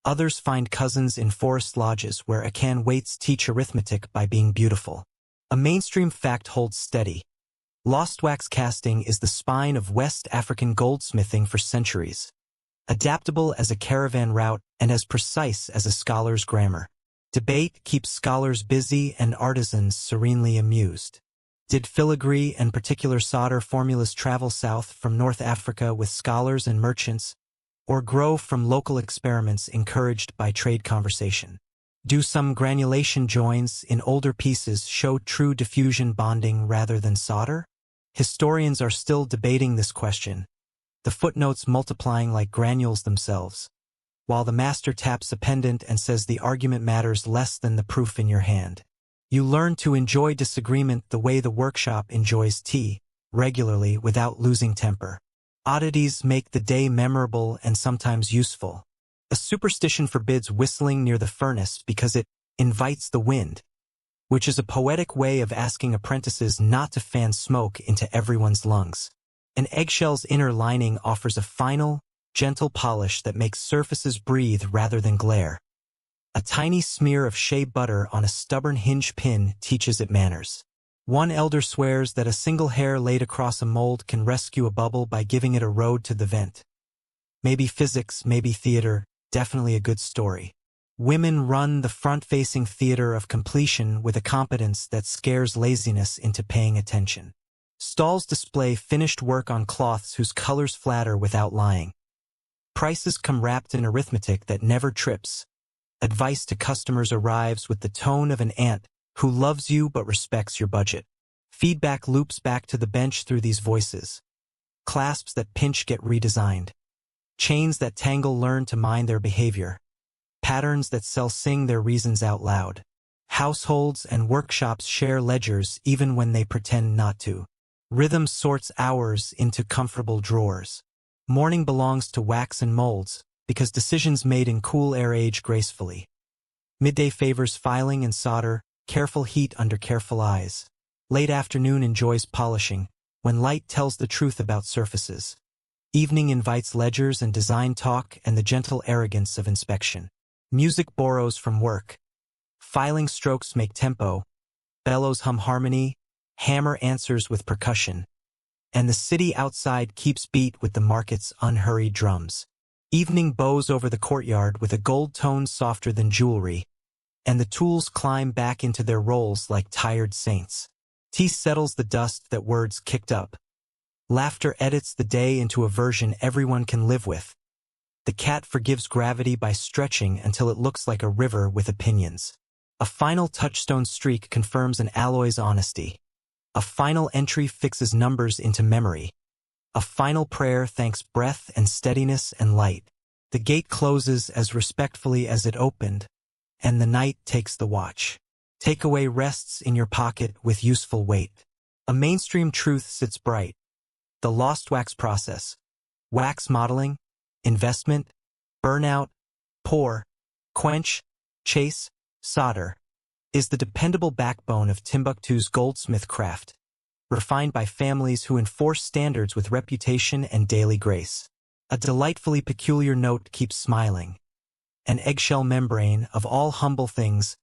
Others find cousins in forest lodges where Akan waits teach arithmetic by being beautiful. A mainstream fact holds steady. Lost wax casting is the spine of West African goldsmithing for centuries. Adaptable as a caravan route and as precise as a scholar's grammar. Debate keeps scholars busy and artisans serenely amused. Did filigree and particular solder formulas travel south from North Africa with scholars and merchants, or grow from local experiments encouraged by trade conversation? Do some granulation joins in older pieces show true diffusion bonding rather than solder? Historians are still debating this question, the footnotes multiplying like granules themselves, while the master taps a pendant and says the argument matters less than the proof in your hand. You learn to enjoy disagreement the way the workshop enjoys tea, regularly without losing temper. Oddities make the day memorable and sometimes useful. A superstition forbids whistling near the furnace because it invites the wind, which is a poetic way of asking apprentices not to fan smoke into everyone's lungs. An eggshell's inner lining offers a final, gentle polish that makes surfaces breathe rather than glare. A tiny smear of shea butter on a stubborn hinge pin teaches it manners. One elder swears that a single hair laid across a mold can rescue a bubble by giving it a road to the vent. Maybe physics, maybe theater, definitely a good story. Women run the front-facing theater of completion with a competence that scares laziness into paying attention. Stalls display finished work on cloths whose colors flatter without lying. Prices come wrapped in arithmetic that never trips. Advice to customers arrives with the tone of an aunt who loves you but respects your budget. Feedback loops back to the bench through these voices. Clasps that pinch get redesigned. Chains that tangle learn to mind their behavior. Patterns that sing their reasons out loud. Households and workshops share ledgers even when they pretend not to. Rhythm sorts hours into comfortable drawers. Morning belongs to wax and molds, because decisions made in cool air age gracefully. Midday favors filing and solder, careful heat under careful eyes. Late afternoon enjoys polishing, when light tells the truth about surfaces. Evening invites ledgers and design talk and the gentle arrogance of inspection. Music borrows from work. Filing strokes make tempo. Bellows hum harmony. Hammer answers with percussion. And the city outside keeps beat with the market's unhurried drums. Evening bows over the courtyard with a gold tone softer than jewelry, and the tools climb back into their roles like tired saints. Tea settles the dust that words kicked up. Laughter edits the day into a version everyone can live with. The cat forgives gravity by stretching until it looks like a river with opinions. A final touchstone streak confirms an alloy's honesty. A final entry fixes numbers into memory. A final prayer thanks breath and steadiness and light. The gate closes as respectfully as it opened, and the night takes the watch. Takeaway rests in your pocket with useful weight. A mainstream truth sits bright. The lost wax process. Wax modeling, investment, burnout, pour, quench, chase, solder, is the dependable backbone of Timbuktu's Goldsmith craft, refined by families who enforce standards with reputation and daily grace. A delightfully peculiar note keeps smiling. An eggshell membrane, of all humble things,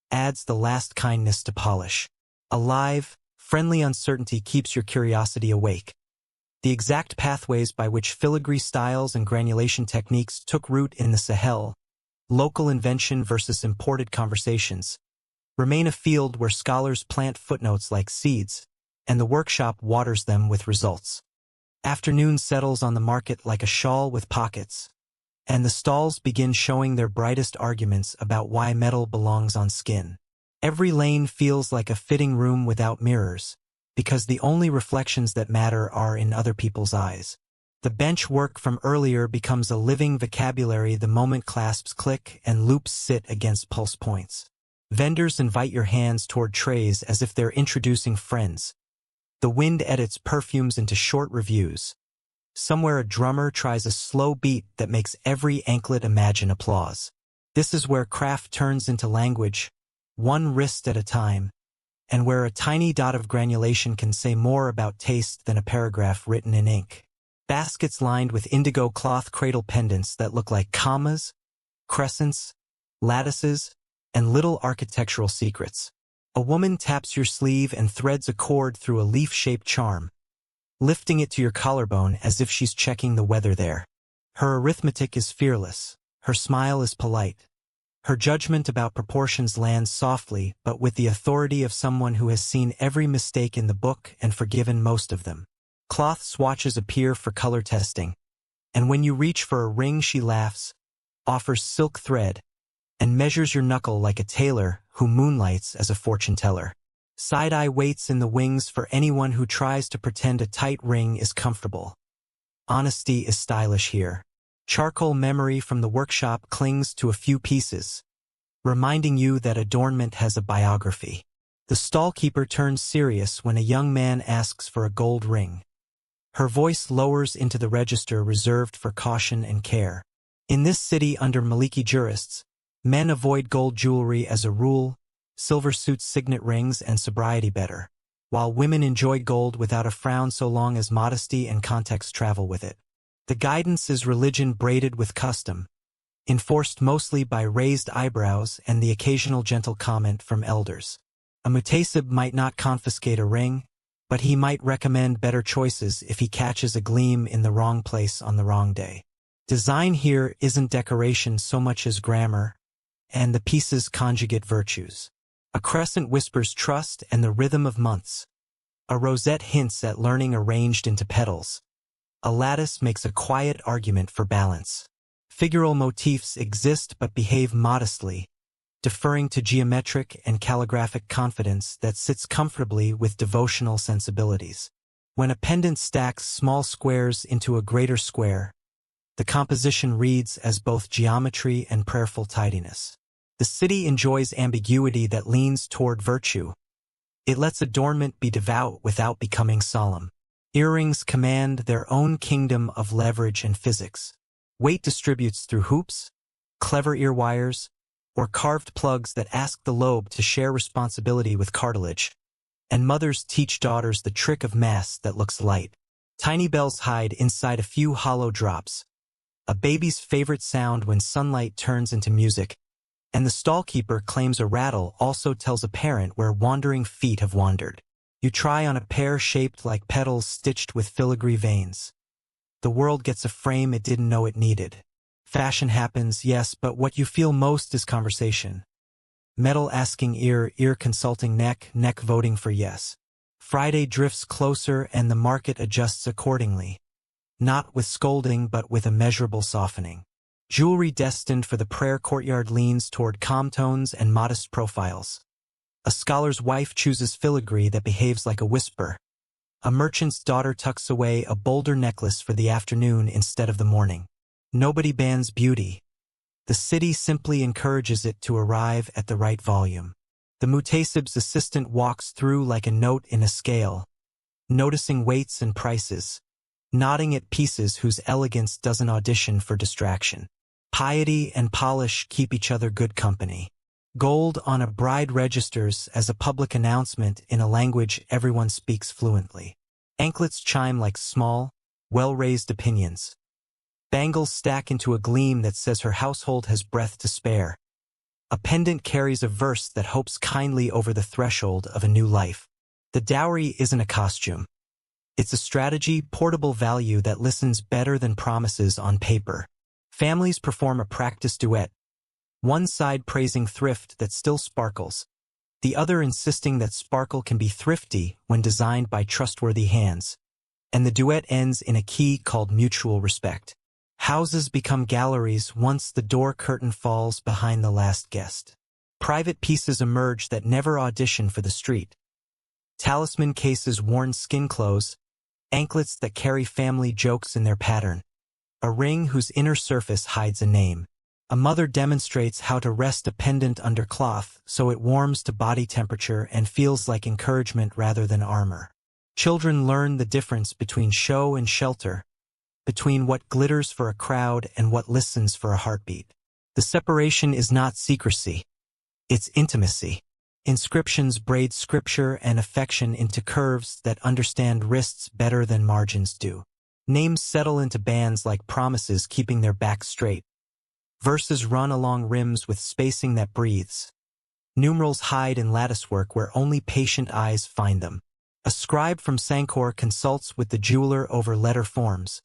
adds the last kindness to polish. A live, friendly uncertainty keeps your curiosity awake. The exact pathways by which filigree styles and granulation techniques took root in the Sahel, local invention versus imported conversations, remain a field where scholars plant footnotes like seeds, and the workshop waters them with results. Afternoon settles on the market like a shawl with pockets, and the stalls begin showing their brightest arguments about why metal belongs on skin. Every lane feels like a fitting room without mirrors, because the only reflections that matter are in other people's eyes. The bench work from earlier becomes a living vocabulary the moment clasps click and loops sit against pulse points. Vendors invite your hands toward trays as if they're introducing friends. The wind edits perfumes into short reviews. Somewhere a drummer tries a slow beat that makes every anklet imagine applause. This is where craft turns into language, one wrist at a time, and where a tiny dot of granulation can say more about taste than a paragraph written in ink. Baskets lined with indigo cloth cradle pendants that look like commas, crescents, lattices, and little architectural secrets. A woman taps your sleeve and threads a cord through a leaf-shaped charm, lifting it to your collarbone as if she's checking the weather there. Her arithmetic is fearless. Her smile is polite. Her judgment about proportions lands softly, but with the authority of someone who has seen every mistake in the book and forgiven most of them. Cloth swatches appear for color testing, and when you reach for a ring she laughs, offers silk thread, and measures your knuckle like a tailor who moonlights as a fortune teller. Side-eye waits in the wings for anyone who tries to pretend a tight ring is comfortable. Honesty is stylish here. Charcoal memory from the workshop clings to a few pieces, reminding you that adornment has a biography. The stallkeeper turns serious when a young man asks for a gold ring. Her voice lowers into the register reserved for caution and care. In this city under Maliki jurists, men avoid gold jewelry as a rule. Silver suits signet rings and sobriety better, while women enjoy gold without a frown so long as modesty and context travel with it. The guidance is religion braided with custom, enforced mostly by raised eyebrows and the occasional gentle comment from elders. A Muhtasib might not confiscate a ring, but he might recommend better choices if he catches a gleam in the wrong place on the wrong day. Design here isn't decoration so much as grammar, and the piece's conjugate virtues. A crescent whispers trust and the rhythm of months. A rosette hints at learning arranged into petals. A lattice makes a quiet argument for balance. Figural motifs exist but behave modestly, deferring to geometric and calligraphic confidence that sits comfortably with devotional sensibilities. When a pendant stacks small squares into a greater square, the composition reads as both geometry and prayerful tidiness. The city enjoys ambiguity that leans toward virtue. It lets adornment be devout without becoming solemn. Earrings command their own kingdom of leverage and physics. Weight distributes through hoops, clever ear wires, or carved plugs that ask the lobe to share responsibility with cartilage. And mothers teach daughters the trick of mass that looks light. Tiny bells hide inside a few hollow drops, a baby's favorite sound when sunlight turns into music, and the stallkeeper claims a rattle also tells a parent where wandering feet have wandered. You try on a pair shaped like petals stitched with filigree veins. The world gets a frame it didn't know it needed. Fashion happens, yes, but what you feel most is conversation. Metal asking ear, ear consulting neck, neck voting for yes. Friday drifts closer and the market adjusts accordingly. Not with scolding but with a measurable softening. Jewelry destined for the prayer courtyard leans toward calm tones and modest profiles. A scholar's wife chooses filigree that behaves like a whisper. A merchant's daughter tucks away a bolder necklace for the afternoon instead of the morning. Nobody bans beauty. The city simply encourages it to arrive at the right volume. The Muhtasib's assistant walks through like a note in a scale, noticing weights and prices, nodding at pieces whose elegance doesn't audition for distraction. Piety and polish keep each other good company. Gold on a bride registers as a public announcement in a language everyone speaks fluently. Anklets chime like small, well-raised opinions. Bangles stack into a gleam that says her household has breath to spare. A pendant carries a verse that hopes kindly over the threshold of a new life. The dowry isn't a costume. It's a strategy, portable value that listens better than promises on paper. Families perform a practice duet, one side praising thrift that still sparkles, the other insisting that sparkle can be thrifty when designed by trustworthy hands, and the duet ends in a key called mutual respect. Houses become galleries once the door curtain falls behind the last guest. Private pieces emerge that never audition for the street. Talisman cases worn skin clothes, anklets that carry family jokes in their pattern, a ring whose inner surface hides a name. A mother demonstrates how to rest a pendant under cloth so it warms to body temperature and feels like encouragement rather than armor. Children learn the difference between show and shelter, between what glitters for a crowd and what listens for a heartbeat. The separation is not secrecy, it's intimacy. Inscriptions braid scripture and affection into curves that understand wrists better than margins do. Names settle into bands like promises keeping their backs straight. Verses run along rims with spacing that breathes. Numerals hide in latticework where only patient eyes find them. A scribe from Sankor consults with the jeweler over letter forms,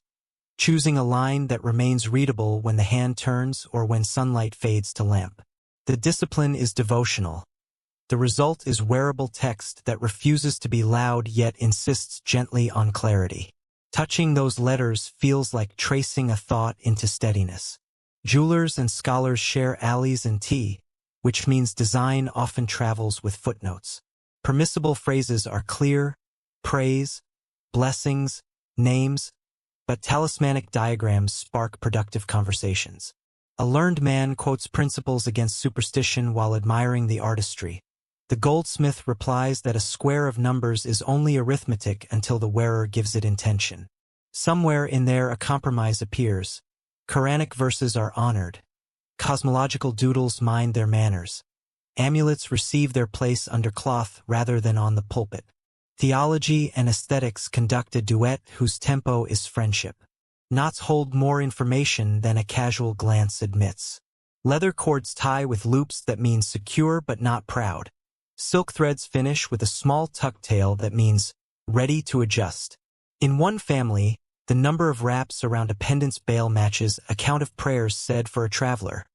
choosing a line that remains readable when the hand turns or when sunlight fades to lamp. The discipline is devotional. The result is wearable text that refuses to be loud yet insists gently on clarity. Touching those letters feels like tracing a thought into steadiness. Jewelers and scholars share alleys and tea, which means design often travels with footnotes. Permissible phrases are clear, praise, blessings, names, but talismanic diagrams spark productive conversations. A learned man quotes principles against superstition while admiring the artistry. The Goldsmith replies that a square of numbers is only arithmetic until the wearer gives it intention. Somewhere in there a compromise appears. Quranic verses are honored. Cosmological doodles mind their manners. Amulets receive their place under cloth rather than on the pulpit. Theology and aesthetics conduct a duet whose tempo is friendship. Knots hold more information than a casual glance admits. Leather cords tie with loops that mean secure but not proud. Silk threads finish with a small tuck tail that means ready to adjust. In one family, the number of wraps around a pendant's bail matches a count of prayers said for a traveler.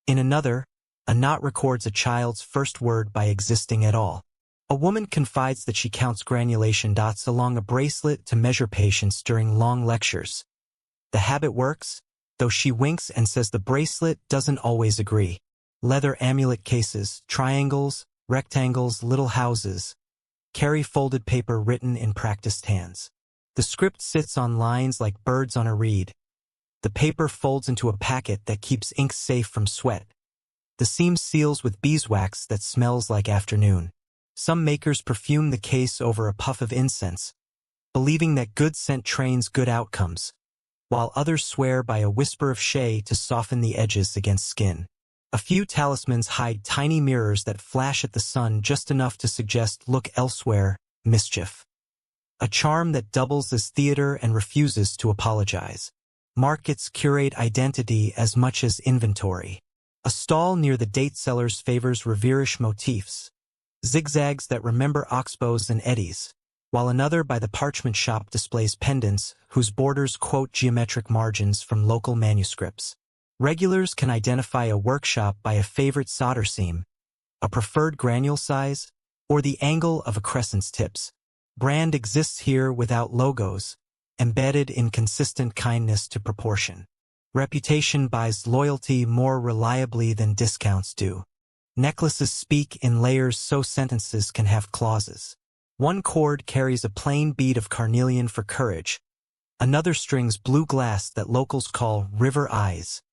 In another, a knot records a child's first word by existing at all. A woman confides that she counts granulation dots along a bracelet to measure patience during long lectures. The habit works, though she winks and says the bracelet doesn't always agree. Leather amulet cases, triangles, rectangles, little houses, carry folded paper written in practiced hands. The script sits on lines like birds on a reed. The paper folds into a packet that keeps ink safe from sweat. The seam seals with beeswax that smells like afternoon. Some makers perfume the case over a puff of incense, believing that good scent trains good outcomes, while others swear by a whisper of shea to soften the edges against skin. A few talismans hide tiny mirrors that flash at the sun just enough to suggest look elsewhere, mischief. A charm that doubles as theater and refuses to apologize. Markets curate identity as much as inventory. A stall near the date sellers favors revereish motifs, zigzags that remember oxbows and eddies, while another by the parchment shop displays pendants whose borders quote geometric margins from local manuscripts. Regulars can identify a workshop by a favorite solder seam, a preferred granule size, or the angle of a crescent's tips. Brand exists here without logos, embedded in consistent kindness to proportion. Reputation buys loyalty more reliably than discounts do. Necklaces speak in layers so sentences can have clauses. One cord carries a plain bead of carnelian for courage. Another strings blue glass that locals call river eyes.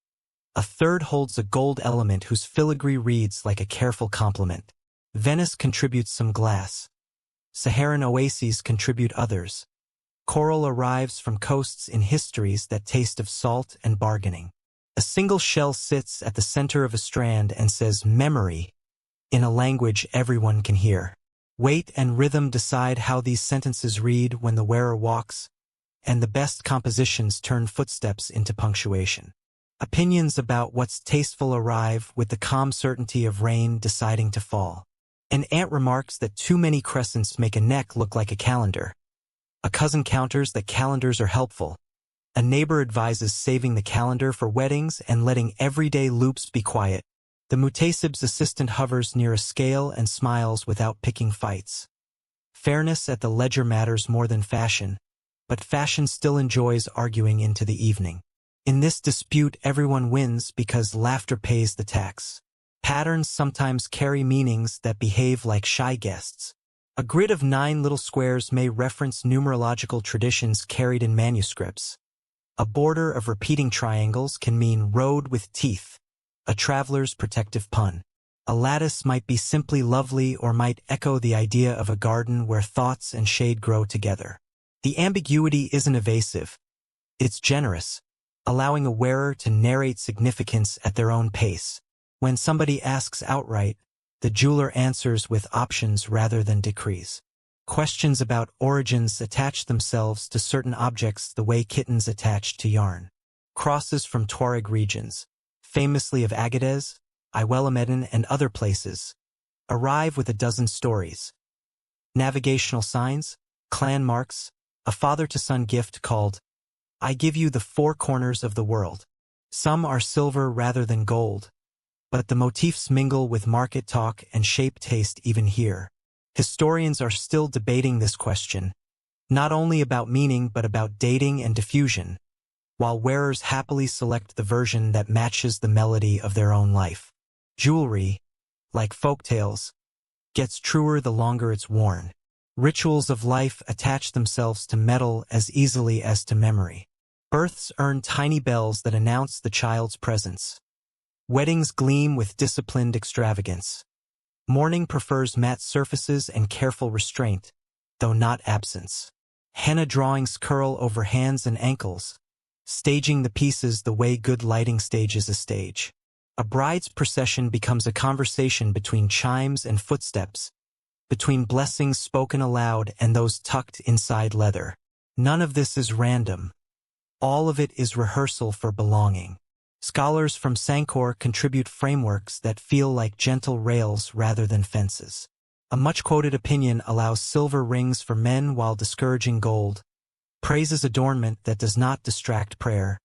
A third holds a gold element whose filigree reads like a careful compliment. Venice contributes some glass. Saharan oases contribute others. Coral arrives from coasts in histories that taste of salt and bargaining. A single shell sits at the center of a strand and says memory in a language everyone can hear. Weight and rhythm decide how these sentences read when the wearer walks, and the best compositions turn footsteps into punctuation. Opinions about what's tasteful arrive with the calm certainty of rain deciding to fall. An aunt remarks that too many crescents make a neck look like a calendar. A cousin counters that calendars are helpful. A neighbor advises saving the calendar for weddings and letting everyday loops be quiet. The Muhtasib's assistant hovers near a scale and smiles without picking fights. Fairness at the ledger matters more than fashion, but fashion still enjoys arguing into the evening. In this dispute, everyone wins because laughter pays the tax. Patterns sometimes carry meanings that behave like shy guests. A grid of 9 little squares may reference numerological traditions carried in manuscripts. A border of repeating triangles can mean road with teeth, a traveler's protective pun. A lattice might be simply lovely or might echo the idea of a garden where thoughts and shade grow together. The ambiguity isn't evasive. It's generous, allowing a wearer to narrate significance at their own pace. When somebody asks outright, the jeweler answers with options rather than decrees. Questions about origins attach themselves to certain objects the way kittens attach to yarn. Crosses from Tuareg regions, famously of Agadez, Iwelamedin, and other places, arrive with a dozen stories. Navigational signs, clan marks, a father-to-son gift called, "I give you the 4 corners of the world." Some are silver rather than gold, but the motifs mingle with market talk and shape taste even here. Historians are still debating this question, not only about meaning but about dating and diffusion, while wearers happily select the version that matches the melody of their own life. Jewelry, like folktales, gets truer the longer it's worn. Rituals of life attach themselves to metal as easily as to memory. Births earn tiny bells that announce the child's presence. Weddings gleam with disciplined extravagance. Mourning prefers matte surfaces and careful restraint, though not absence. Henna drawings curl over hands and ankles, staging the pieces the way good lighting stages a stage. A bride's procession becomes a conversation between chimes and footsteps, between blessings spoken aloud and those tucked inside leather. None of this is random. All of it is rehearsal for belonging. Scholars from Sankor contribute frameworks that feel like gentle rails rather than fences. A much-quoted opinion allows silver rings for men while discouraging gold, praises adornment that does not distract prayer,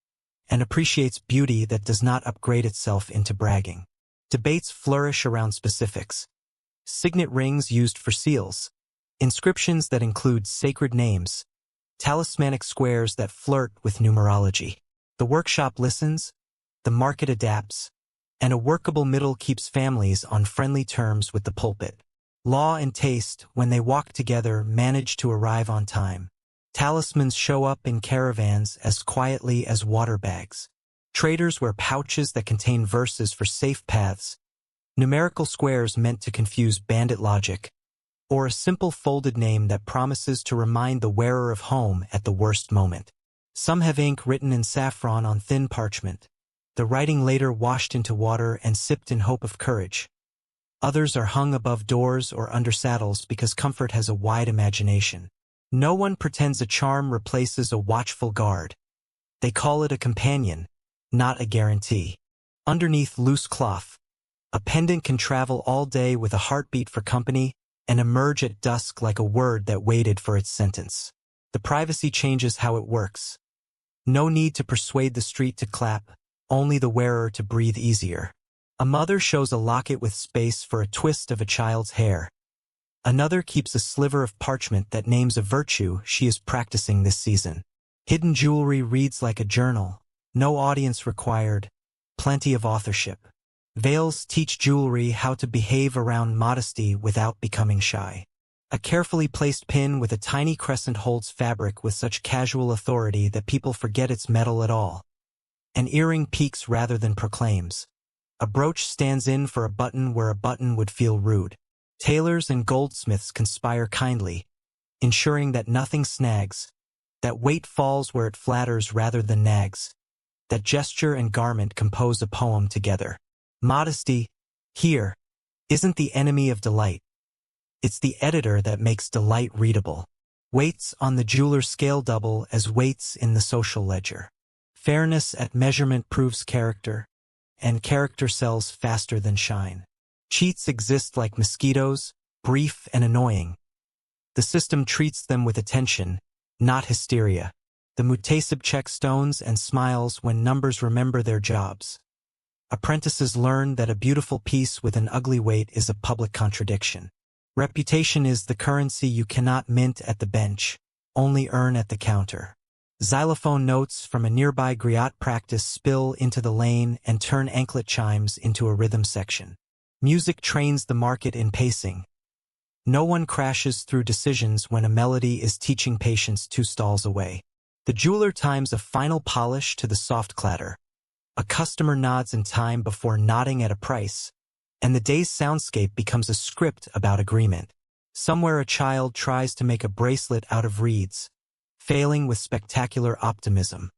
and appreciates beauty that does not upgrade itself into bragging. Debates flourish around specifics. Signet rings used for seals, inscriptions that include sacred names, talismanic squares that flirt with numerology. The workshop listens, the market adapts, and a workable middle keeps families on friendly terms with the pulpit. Law and taste, when they walk together, manage to arrive on time. Talismans show up in caravans as quietly as water bags. Traders wear pouches that contain verses for safe paths, numerical squares meant to confuse bandit logic, or a simple folded name that promises to remind the wearer of home at the worst moment. Some have ink written in saffron on thin parchment, the writing later washed into water and sipped in hope of courage. Others are hung above doors or under saddles because comfort has a wide imagination. No one pretends a charm replaces a watchful guard. They call it a companion, not a guarantee. Underneath loose cloth, a pendant can travel all day with a heartbeat for company and emerge at dusk like a word that waited for its sentence. The privacy changes how it works. No need to persuade the street to clap, only the wearer to breathe easier. A mother shows a locket with space for a twist of a child's hair. Another keeps a sliver of parchment that names a virtue she is practicing this season. Hidden jewelry reads like a journal, no audience required, plenty of authorship. Veils teach jewelry how to behave around modesty without becoming shy. A carefully placed pin with a tiny crescent holds fabric with such casual authority that people forget its metal at all. An earring peaks rather than proclaims. A brooch stands in for a button where a button would feel rude. Tailors and goldsmiths conspire kindly, ensuring that nothing snags, that weight falls where it flatters rather than nags, that gesture and garment compose a poem together. Modesty, here, isn't the enemy of delight. It's the editor that makes delight readable. Weights on the jeweler's scale double as weights in the social ledger. Fairness at measurement proves character, and character sells faster than shine. Cheats exist like mosquitoes, brief and annoying. The system treats them with attention, not hysteria. The Muhtasib checks stones and smiles when numbers remember their jobs. Apprentices learn that a beautiful piece with an ugly weight is a public contradiction. Reputation is the currency you cannot mint at the bench, only earn at the counter. Xylophone notes from a nearby griot practice spill into the lane and turn anklet chimes into a rhythm section. Music trains the market in pacing. No one crashes through decisions when a melody is teaching patience 2 stalls away. The jeweler times a final polish to the soft clatter. A customer nods in time before nodding at a price, and the day's soundscape becomes a script about agreement. Somewhere a child tries to make a bracelet out of reeds, failing with spectacular optimism.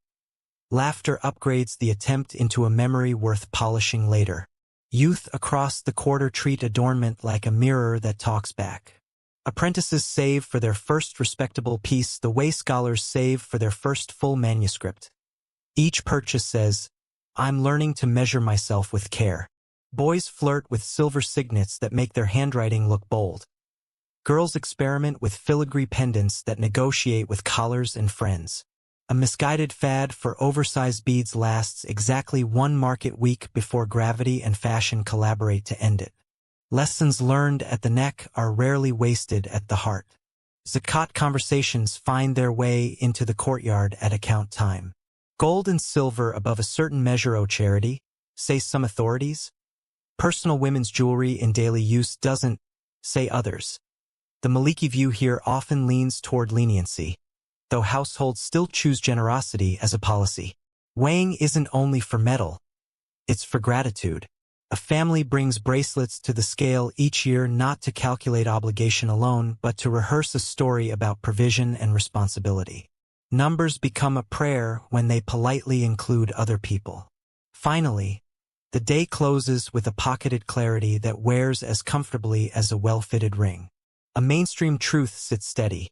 Laughter upgrades the attempt into a memory worth polishing later. Youth across the quarter treat adornment like a mirror that talks back. Apprentices save for their first respectable piece the way scholars save for their first full manuscript. Each purchase says, "I'm learning to measure myself with care." Boys flirt with silver signets that make their handwriting look bold. Girls experiment with filigree pendants that negotiate with collars and friends. A misguided fad for oversized beads lasts exactly 1 market week before gravity and fashion collaborate to end it. Lessons learned at the neck are rarely wasted at the heart. Zakat conversations find their way into the courtyard at account time. Gold and silver above a certain measure, O charity, say some authorities. Personal women's jewelry in daily use doesn't, say others. The Maliki view here often leans toward leniency, though households still choose generosity as a policy. Weighing isn't only for metal, it's for gratitude. A family brings bracelets to the scale each year not to calculate obligation alone, but to rehearse a story about provision and responsibility. Numbers become a prayer when they politely include other people. Finally, the day closes with a pocketed clarity that wears as comfortably as a well-fitted ring. A mainstream truth sits steady.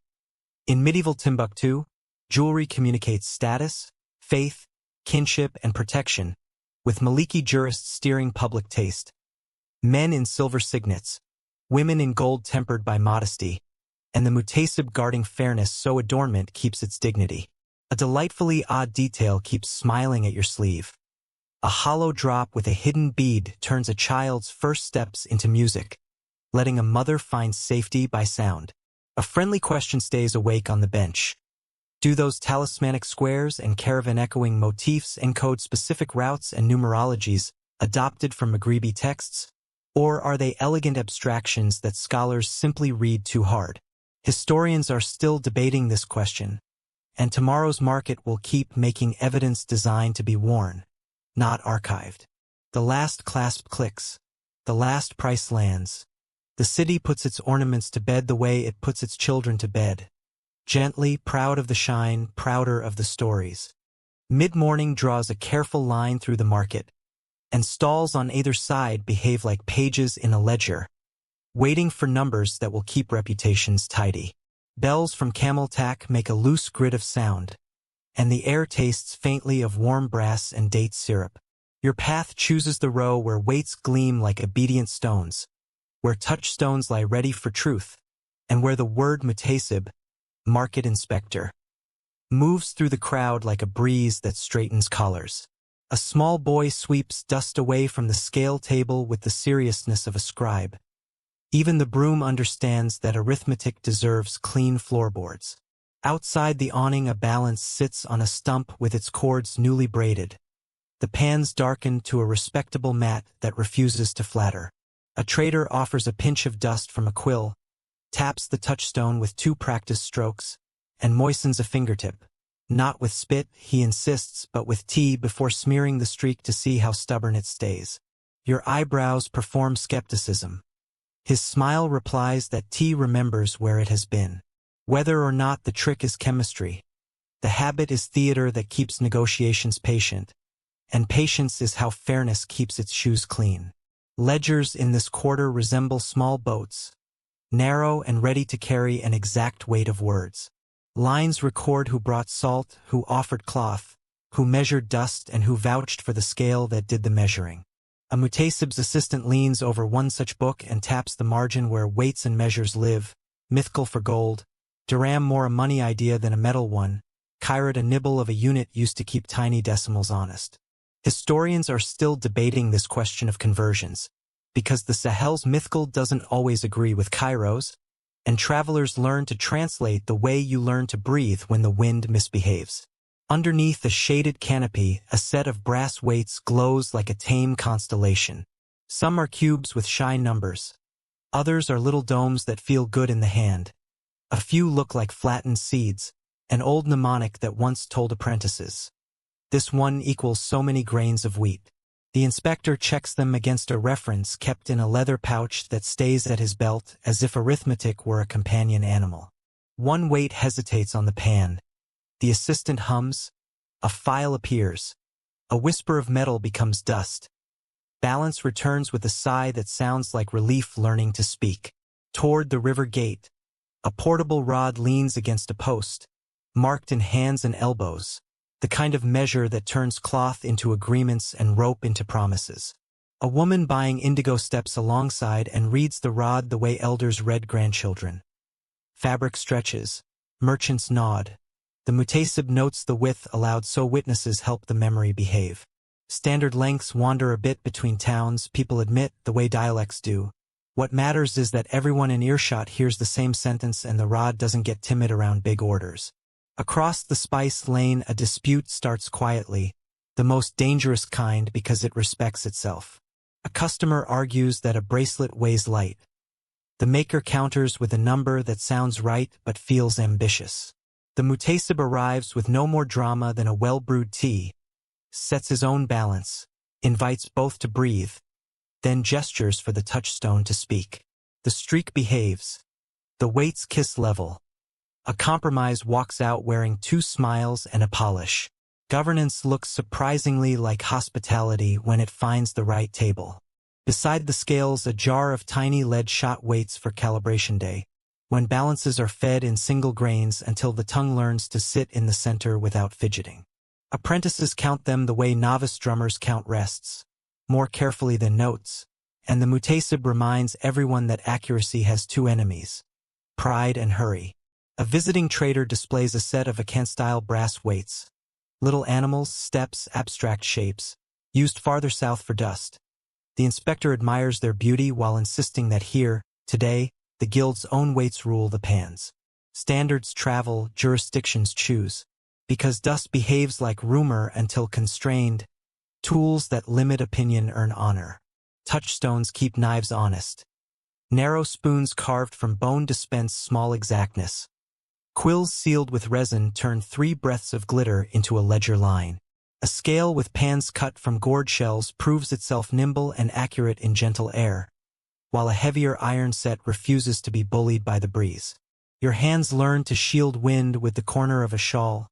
In medieval Timbuktu, jewelry communicates status, faith, kinship, and protection, with Maliki jurists steering public taste. Men in silver signets, women in gold tempered by modesty, and the Muhtasib guarding fairness so adornment keeps its dignity. A delightfully odd detail keeps smiling at your sleeve. A hollow drop with a hidden bead turns a child's first steps into music, letting a mother find safety by sound. A friendly question stays awake on the bench. Do those talismanic squares and caravan-echoing motifs encode specific routes and numerologies adopted from Maghribi texts? Or are they elegant abstractions that scholars simply read too hard? Historians are still debating this question, and tomorrow's market will keep making evidence designed to be worn, not archived. The last clasp clicks. The last price lands. The city puts its ornaments to bed the way it puts its children to bed. Gently, proud of the shine, prouder of the stories. Mid-morning draws a careful line through the market, and stalls on either side behave like pages in a ledger, waiting for numbers that will keep reputations tidy. Bells from camel tack make a loose grid of sound, and the air tastes faintly of warm brass and date syrup. Your path chooses the row where weights gleam like obedient stones, where touchstones lie ready for truth, and where the word Muhtasib, market inspector, moves through the crowd like a breeze that straightens collars. A small boy sweeps dust away from the scale table with the seriousness of a scribe. Even the broom understands that arithmetic deserves clean floorboards. Outside the awning, a balance sits on a stump with its cords newly braided. The pans darken to a respectable mat that refuses to flatter. A trader offers a pinch of dust from a quill, taps the touchstone with 2 practice strokes, and moistens a fingertip. Not with spit, he insists, but with tea before smearing the streak to see how stubborn it stays. Your eyebrows perform skepticism. His smile replies that tea remembers where it has been. Whether or not the trick is chemistry, the habit is theater that keeps negotiations patient, and patience is how fairness keeps its shoes clean. Ledgers in this quarter resemble small boats, narrow and ready to carry an exact weight of words. Lines record who brought salt, who offered cloth, who measured dust, and who vouched for the scale that did the measuring. A Muhtasib's assistant leans over one such book and taps the margin where weights and measures live. Mythical for gold. Dirham more a money idea than a metal one. Kairat a nibble of a unit used to keep tiny decimals honest. Historians are still debating this question of conversions, because the Sahel's mythical doesn't always agree with Cairo's, and travelers learn to translate the way you learn to breathe when the wind misbehaves. Underneath a shaded canopy, a set of brass weights glows like a tame constellation. Some are cubes with shy numbers. Others are little domes that feel good in the hand. A few look like flattened seeds, an old mnemonic that once told apprentices. This one equals so many grains of wheat. The inspector checks them against a reference kept in a leather pouch that stays at his belt as if arithmetic were a companion animal. One weight hesitates on the pan. The assistant hums. A file appears. A whisper of metal becomes dust. Balance returns with a sigh that sounds like relief learning to speak. Toward the river gate, a portable rod leans against a post, marked in hands and elbows. The kind of measure that turns cloth into agreements and rope into promises. A woman buying indigo steps alongside and reads the rod the way elders read grandchildren. Fabric stretches. Merchants nod. The Muhtasib notes the width allowed so witnesses help the memory behave. Standard lengths wander a bit between towns, people admit, the way dialects do. What matters is that everyone in earshot hears the same sentence and the rod doesn't get timid around big orders. Across the spice lane, a dispute starts quietly, the most dangerous kind because it respects itself. A customer argues that a bracelet weighs light. The maker counters with a number that sounds right but feels ambitious. The Muhtasib arrives with no more drama than a well-brewed tea, sets his own balance, invites both to breathe, then gestures for the touchstone to speak. The streak behaves. The weights kiss level. A compromise walks out wearing 2 smiles and a polish. Governance looks surprisingly like hospitality when it finds the right table. Beside the scales, a jar of tiny lead-shot weights for calibration day, when balances are fed in single grains until the tongue learns to sit in the center without fidgeting. Apprentices count them the way novice drummers count rests, more carefully than notes, and the Muhtasib reminds everyone that accuracy has 2 enemies: pride and hurry. A visiting trader displays a set of Akan-style brass weights. Little animals, steps, abstract shapes, used farther south for dust. The inspector admires their beauty while insisting that here, today, the guild's own weights rule the pans. Standards travel, jurisdictions choose. Because dust behaves like rumor until constrained, tools that limit opinion earn honor. Touchstones keep knives honest. Narrow spoons carved from bone dispense small exactness. Quills sealed with resin turn 3 breaths of glitter into a ledger line. A scale with pans cut from gourd shells proves itself nimble and accurate in gentle air, while a heavier iron set refuses to be bullied by the breeze. Your hands learn to shield wind with the corner of a shawl,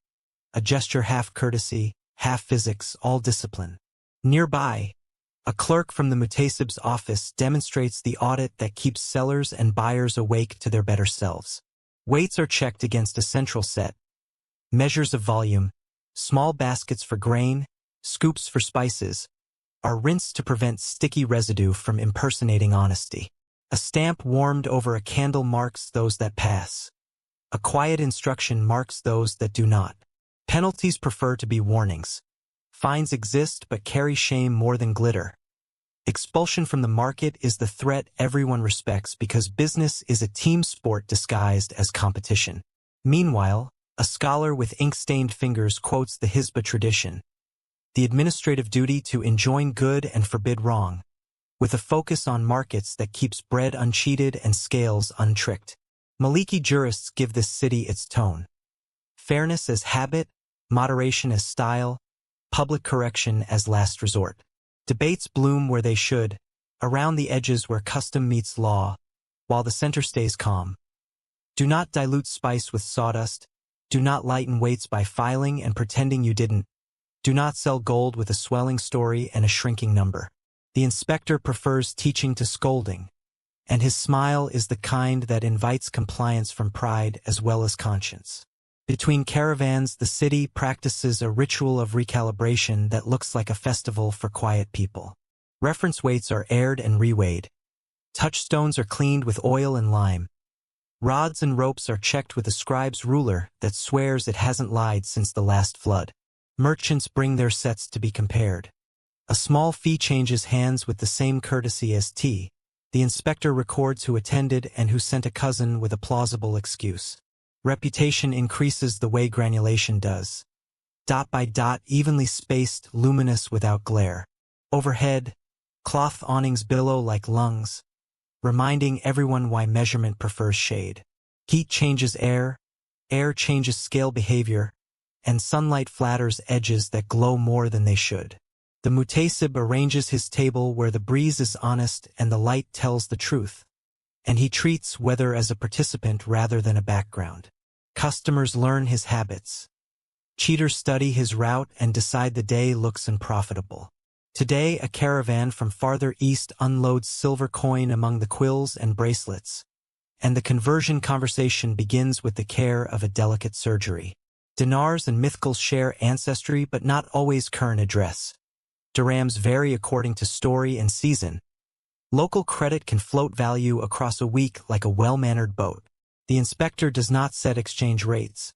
a gesture half courtesy, half physics, all discipline. Nearby, a clerk from the Muhtasib's office demonstrates the audit that keeps sellers and buyers awake to their better selves. Weights are checked against a central set, measures of volume, small baskets for grain, scoops for spices, are rinsed to prevent sticky residue from impersonating honesty. A stamp warmed over a candle marks those that pass. A quiet instruction marks those that do not. Penalties prefer to be warnings. Fines exist but carry shame more than glitter. Expulsion from the market is the threat everyone respects because business is a team sport disguised as competition. Meanwhile, a scholar with ink-stained fingers quotes the Hizbah tradition, the administrative duty to enjoin good and forbid wrong, with a focus on markets that keeps bread uncheated and scales untricked. Maliki jurists give this city its tone. Fairness as habit, moderation as style, public correction as last resort. Debates bloom where they should, around the edges where custom meets law, while the center stays calm. Do not dilute spice with sawdust. Do not lighten weights by filing and pretending you didn't. Do not sell gold with a swelling story and a shrinking number. The inspector prefers teaching to scolding, and his smile is the kind that invites compliance from pride as well as conscience. Between caravans, the city practices a ritual of recalibration that looks like a festival for quiet people. Reference weights are aired and reweighed. Touchstones are cleaned with oil and lime. Rods and ropes are checked with a scribe's ruler that swears it hasn't lied since the last flood. Merchants bring their sets to be compared. A small fee changes hands with the same courtesy as tea. The inspector records who attended and who sent a cousin with a plausible excuse. Reputation increases the way granulation does. Dot by dot, evenly spaced, luminous without glare. Overhead, cloth awnings billow like lungs, reminding everyone why measurement prefers shade. Heat changes air changes scale behavior, and sunlight flatters edges that glow more than they should. The Muhtasib arranges his table where the breeze is honest and the light tells the truth, and he treats weather as a participant rather than a background. Customers learn his habits. Cheaters study his route and decide the day looks unprofitable. Today, a caravan from farther east unloads silver coin among the quills and bracelets, and the conversion conversation begins with the care of a delicate surgery. Dinars and mythicals share ancestry but not always current address. Dirhams vary according to story and season. Local credit can float value across a week like a well-mannered boat. The inspector does not set exchange rates,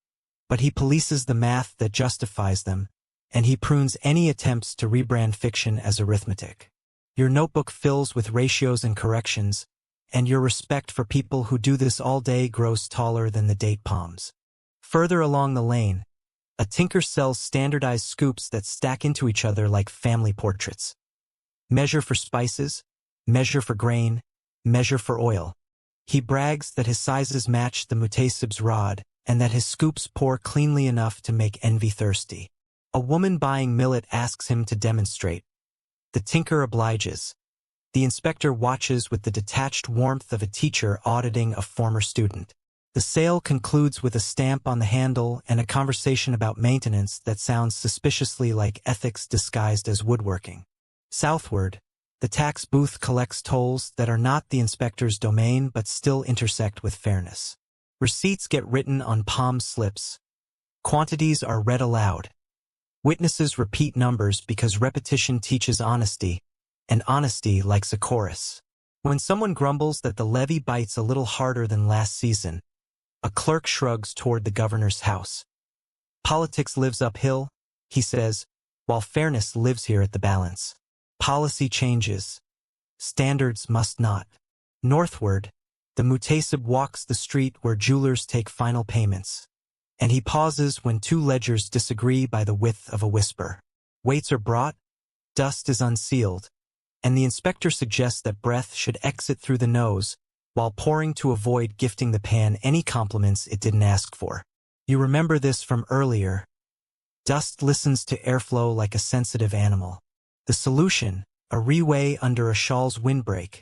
but he polices the math that justifies them, and he prunes any attempts to rebrand fiction as arithmetic. Your notebook fills with ratios and corrections, and your respect for people who do this all day grows taller than the date palms. Further along the lane, a tinker sells standardized scoops that stack into each other like family portraits. Measure for spices, measure for grain, measure for oil. He brags that his sizes match the Muhtasib's rod, and that his scoops pour cleanly enough to make envy thirsty. A woman buying millet asks him to demonstrate. The tinker obliges. The inspector watches with the detached warmth of a teacher auditing a former student. The sale concludes with a stamp on the handle and a conversation about maintenance that sounds suspiciously like ethics disguised as woodworking. Southward, the tax booth collects tolls that are not the inspector's domain but still intersect with fairness. Receipts get written on palm slips. Quantities are read aloud. Witnesses repeat numbers because repetition teaches honesty, and honesty likes a chorus. When someone grumbles that the levy bites a little harder than last season, a clerk shrugs toward the governor's house. Politics lives uphill, he says, while fairness lives here at the balance. Policy changes. Standards must not. Northward, the Muhtasib walks the street where jewelers take final payments, and he pauses when two ledgers disagree by the width of a whisper. Weights are brought, dust is unsealed, and the inspector suggests that breath should exit through the nose, while pouring to avoid gifting the pan any compliments it didn't ask for. You remember this from earlier. Dust listens to airflow like a sensitive animal. The solution, a reweigh under a shawl's windbreak,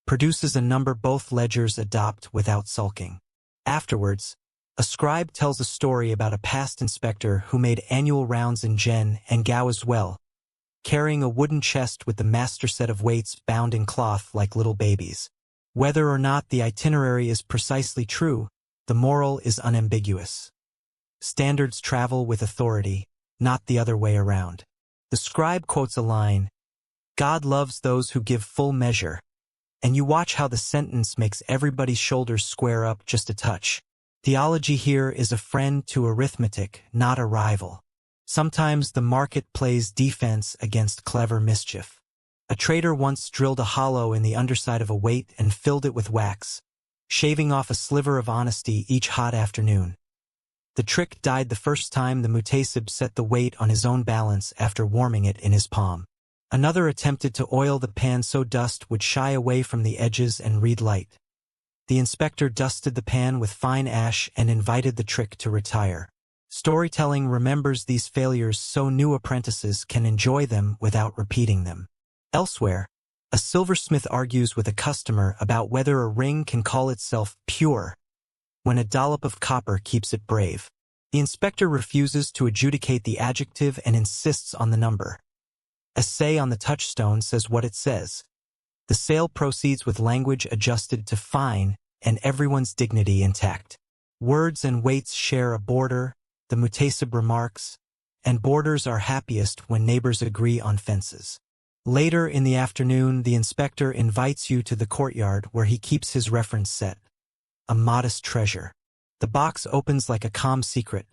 produces a number both ledgers adopt without sulking. Afterwards, a scribe tells a story about a past inspector who made annual rounds in Jen and Gao as well, carrying a wooden chest with the master set of weights bound in cloth like little babies. Whether or not the itinerary is precisely true, the moral is unambiguous. Standards travel with authority, not the other way around. The scribe quotes a line, "God loves those who give full measure," and you watch how the sentence makes everybody's shoulders square up just a touch. Theology here is a friend to arithmetic, not a rival. Sometimes the market plays defense against clever mischief. A trader once drilled a hollow in the underside of a weight and filled it with wax, shaving off a sliver of honesty each hot afternoon. The trick died the first time the Muhtasib set the weight on his own balance after warming it in his palm. Another attempted to oil the pan so dust would shy away from the edges and read light. The inspector dusted the pan with fine ash and invited the trick to retire. Storytelling remembers these failures so new apprentices can enjoy them without repeating them. Elsewhere, a silversmith argues with a customer about whether a ring can call itself pure when a dollop of copper keeps it brave. The inspector refuses to adjudicate the adjective and insists on the number. A say on the touchstone says what it says. The sale proceeds with language adjusted to fine and everyone's dignity intact. Words and weights share a border, the Muhtasib remarks, and borders are happiest when neighbors agree on fences. Later in the afternoon, the inspector invites you to the courtyard where he keeps his reference set. A modest treasure. The box opens like a calm secret.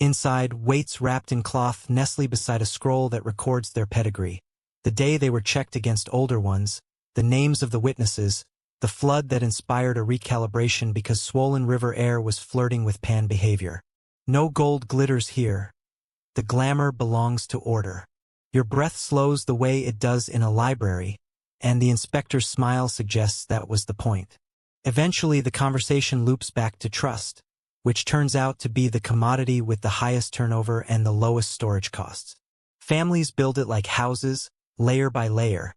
Inside, weights wrapped in cloth nestle beside a scroll that records their pedigree. The day they were checked against older ones, the names of the witnesses, the flood that inspired a recalibration because swollen river air was flirting with pan behavior. No gold glitters here. The glamour belongs to order. Your breath slows the way it does in a library, and the inspector's smile suggests that was the point. Eventually, the conversation loops back to trust, which turns out to be the commodity with the highest turnover and the lowest storage costs. Families build it like houses, layer by layer.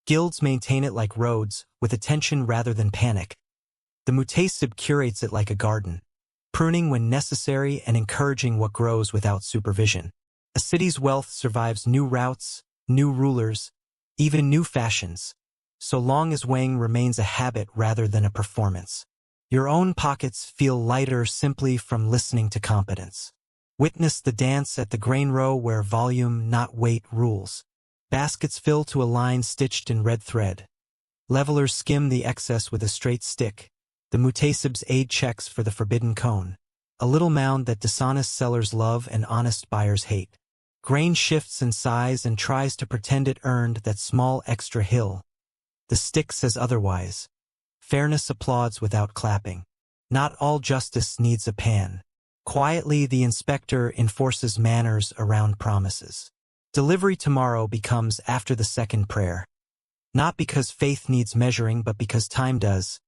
Guilds maintain it like roads, with attention rather than panic. The Muhtasib curates it like a garden, pruning when necessary and encouraging what grows without supervision. A city's wealth survives new routes, new rulers, even new fashions, so long as weighing remains a habit rather than a performance. Your own pockets feel lighter simply from listening to competence. Witness the dance at the grain row where volume, not weight, rules. Baskets fill to a line stitched in red thread. Levelers skim the excess with a straight stick. The Muhtasib's aid checks for the forbidden cone, a little mound that dishonest sellers love and honest buyers hate. Grain shifts in size and tries to pretend it earned that small extra hill. The stick says otherwise. Fairness applauds without clapping. Not all justice needs a pan. Quietly, the inspector enforces manners around promises. Delivery tomorrow becomes after the second prayer. Not because faith needs measuring, but because time does.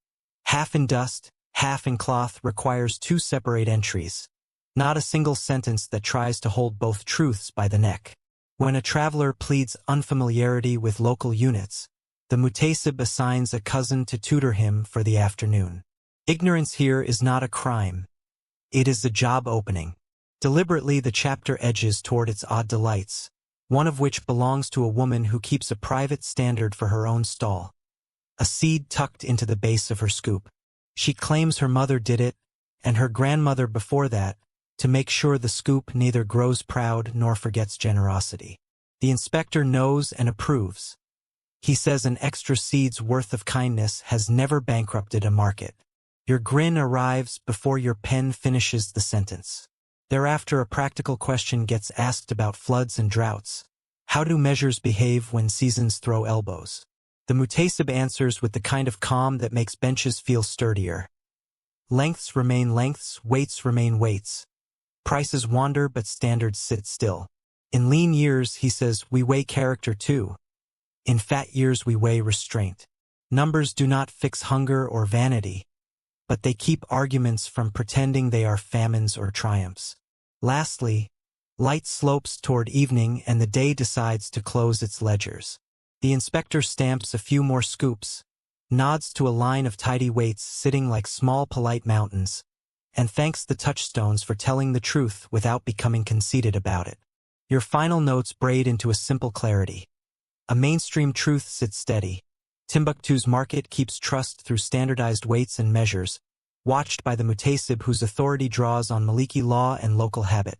Half in dust, half in cloth requires two separate entries. Not a single sentence that tries to hold both truths by the neck. When a traveler pleads unfamiliarity with local units, the Muhtasib assigns a cousin to tutor him for the afternoon. Ignorance here is not a crime. It is a job opening. Deliberately, the chapter edges toward its odd delights, one of which belongs to a woman who keeps a private standard for her own stall. A seed tucked into the base of her scoop. She claims her mother did it, and her grandmother before that, to make sure the scoop neither grows proud nor forgets generosity. The inspector knows and approves. He says an extra seed's worth of kindness has never bankrupted a market. Your grin arrives before your pen finishes the sentence. Thereafter, a practical question gets asked about floods and droughts. How do measures behave when seasons throw elbows? The Muhtasib answers with the kind of calm that makes benches feel sturdier. Lengths remain lengths, weights remain weights. Prices wander, but standards sit still. In lean years, he says, we weigh character too. In fat years, we weigh restraint. Numbers do not fix hunger or vanity, but they keep arguments from pretending they are famines or triumphs. Lastly, Light slopes toward evening and the day decides to close its ledgers. The inspector stamps a few more scoops, nods to a line of tidy weights sitting like small polite mountains, and thanks the touchstones for telling the truth without becoming conceited about it. Your final notes braid into a simple clarity. A mainstream truth sits steady. Timbuktu's market keeps trust through standardized weights and measures, watched by the Muhtasib whose authority draws on Maliki law and local habit.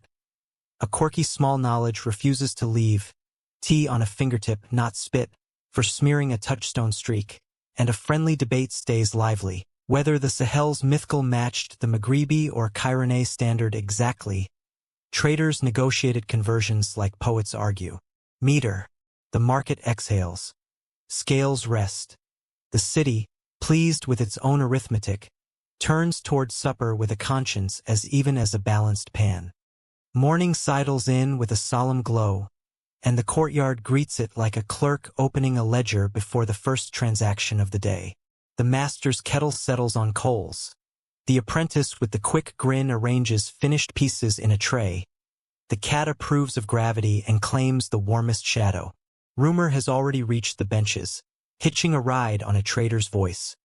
A quirky small knowledge refuses to leave, tea on a fingertip, not spit, for smearing a touchstone streak, and a friendly debate stays lively. Whether the Sahel's mythical matched the Maghribi or Cairanais standard exactly, traders negotiated conversions like poets argue. Meter. The market exhales. Scales rest. The city, pleased with its own arithmetic, turns toward supper with a conscience as even as a balanced pan. Morning sidles in with a solemn glow, and the courtyard greets it like a clerk opening a ledger before the first transaction of the day. The master's kettle settles on coals. The apprentice with the quick grin arranges finished pieces in a tray. The cat approves of gravity and claims the warmest shadow. Rumor has already reached the benches, hitching a ride on a trader's voice.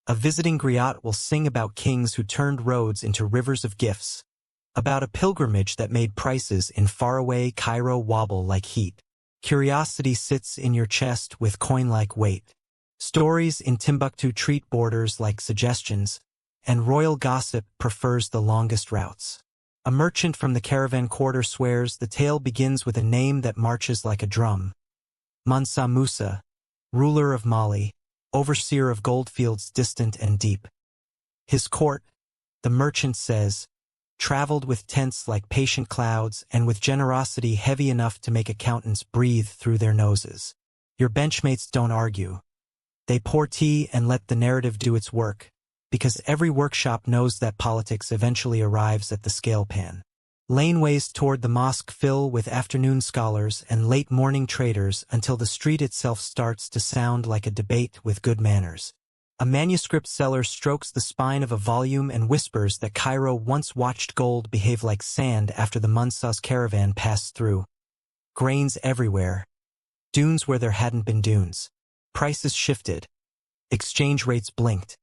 A visiting griot will sing about kings who turned roads into rivers of gifts, about a pilgrimage that made prices in faraway Cairo wobble like heat. Curiosity sits in your chest with coin-like weight. Stories in Timbuktu treat borders like suggestions, and royal gossip prefers the longest routes. A merchant from the caravan quarter swears the tale begins with a name that marches like a drum. Mansa Musa, ruler of Mali, overseer of goldfields distant and deep. His court, the merchant says, traveled with tents like patient clouds and with generosity heavy enough to make accountants breathe through their noses. Your benchmates don't argue. They pour tea and let the narrative do its work, because every workshop knows that politics eventually arrives at the scale pan. Laneways toward the mosque fill with afternoon scholars and late morning traders until the street itself starts to sound like a debate with good manners. A manuscript seller strokes the spine of a volume and whispers that Cairo once watched gold behave like sand after the Mansa's caravan passed through. Grains everywhere. Dunes where there hadn't been dunes. Prices shifted. Exchange rates blinked.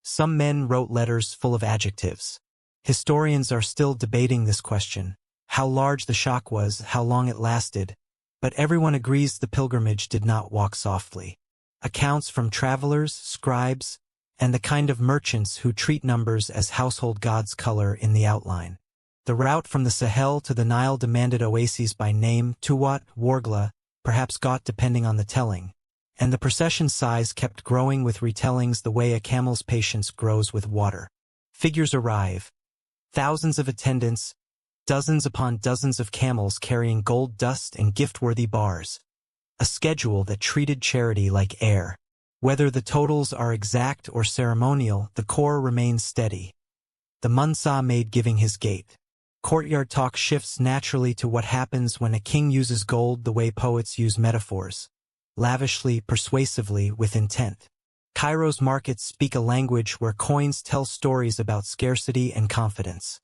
Some men wrote letters full of adjectives. Historians are still debating this question, how large the shock was, how long it lasted, but everyone agrees the pilgrimage did not walk softly. Accounts from travelers, scribes, and the kind of merchants who treat numbers as household gods color in the outline. The route from the Sahel to the Nile demanded oases by name, Tuwat, Wargla, perhaps Got depending on the telling, and the procession size kept growing with retellings the way a camel's patience grows with water. Figures arrive. Thousands of attendants, dozens upon dozens of camels carrying gold dust and gift-worthy bars. A schedule that treated charity like air. Whether the totals are exact or ceremonial, the core remains steady. The Mansa made giving his gate. Courtyard talk shifts naturally to what happens when a king uses gold the way poets use metaphors. Lavishly, persuasively, with intent. Cairo's markets speak a language where coins tell stories about scarcity and confidence.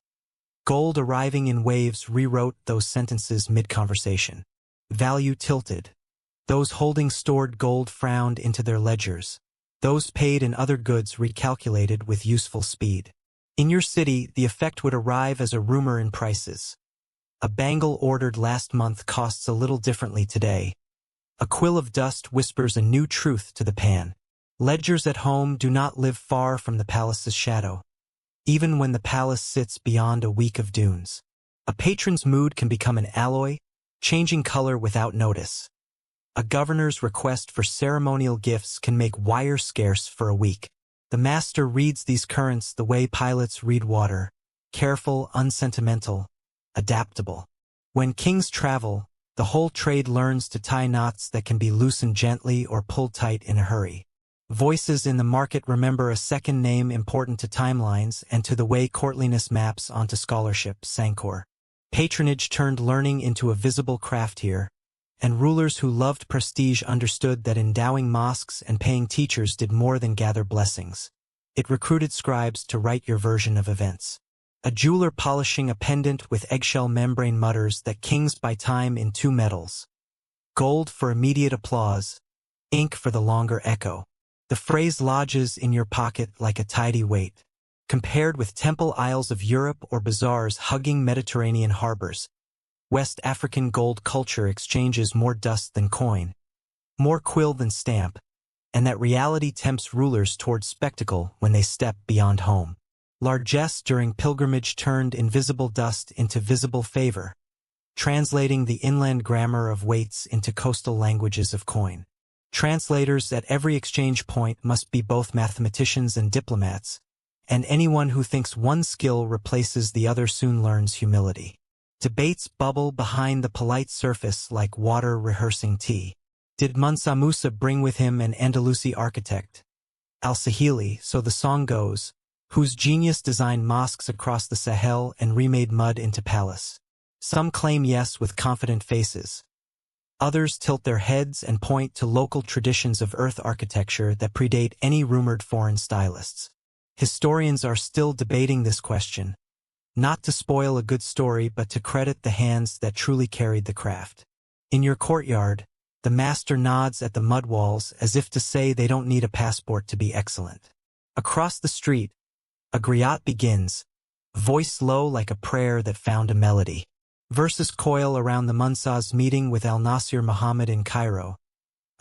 Gold arriving in waves rewrote those sentences mid-conversation. Value tilted. Those holding stored gold frowned into their ledgers. Those paid in other goods recalculated with useful speed. In your city, the effect would arrive as a rumor in prices. A bangle ordered last month costs a little differently today. A quill of dust whispers a new truth to the pan. Ledgers at home do not live far from the palace's shadow, even when the palace sits beyond a week of dunes. A patron's mood can become an alloy, changing color without notice. A governor's request for ceremonial gifts can make wire scarce for a week. The master reads these currents the way pilots read water, careful, unsentimental, adaptable. When kings travel, the whole trade learns to tie knots that can be loosened gently or pulled tight in a hurry. Voices in the market remember a second name important to timelines and to the way courtliness maps onto scholarship, Sankor. Patronage turned learning into a visible craft here, and rulers who loved prestige understood that endowing mosques and paying teachers did more than gather blessings. It recruited scribes to write your version of events. A jeweler polishing a pendant with eggshell membrane mutters that kings buy time in 2 metals. Gold for immediate applause, ink for the longer echo. The phrase lodges in your pocket like a tidy weight. Compared with temple aisles of Europe or bazaars hugging Mediterranean harbors, West African gold culture exchanges more dust than coin, more quill than stamp, and that reality tempts rulers toward spectacle when they step beyond home. Largesse during pilgrimage turned invisible dust into visible favor, translating the inland grammar of weights into coastal languages of coin. Translators at every exchange point must be both mathematicians and diplomats, and anyone who thinks one skill replaces the other soon learns humility. Debates bubble behind the polite surface like water rehearsing tea. Did Mansa Musa bring with him an Andalusi architect, Al-Sahili, so the song goes, whose genius designed mosques across the Sahel and remade mud into palace? Some claim yes with confident faces. Others tilt their heads and point to local traditions of earth architecture that predate any rumored foreign stylists. Historians are still debating this question, not to spoil a good story but to credit the hands that truly carried the craft. In your courtyard, the master nods at the mud walls as if to say they don't need a passport to be excellent. Across the street, a griot begins, voice low like a prayer that found a melody. Verses coil around the Munsa's meeting with Al-Nasir Muhammad in Cairo,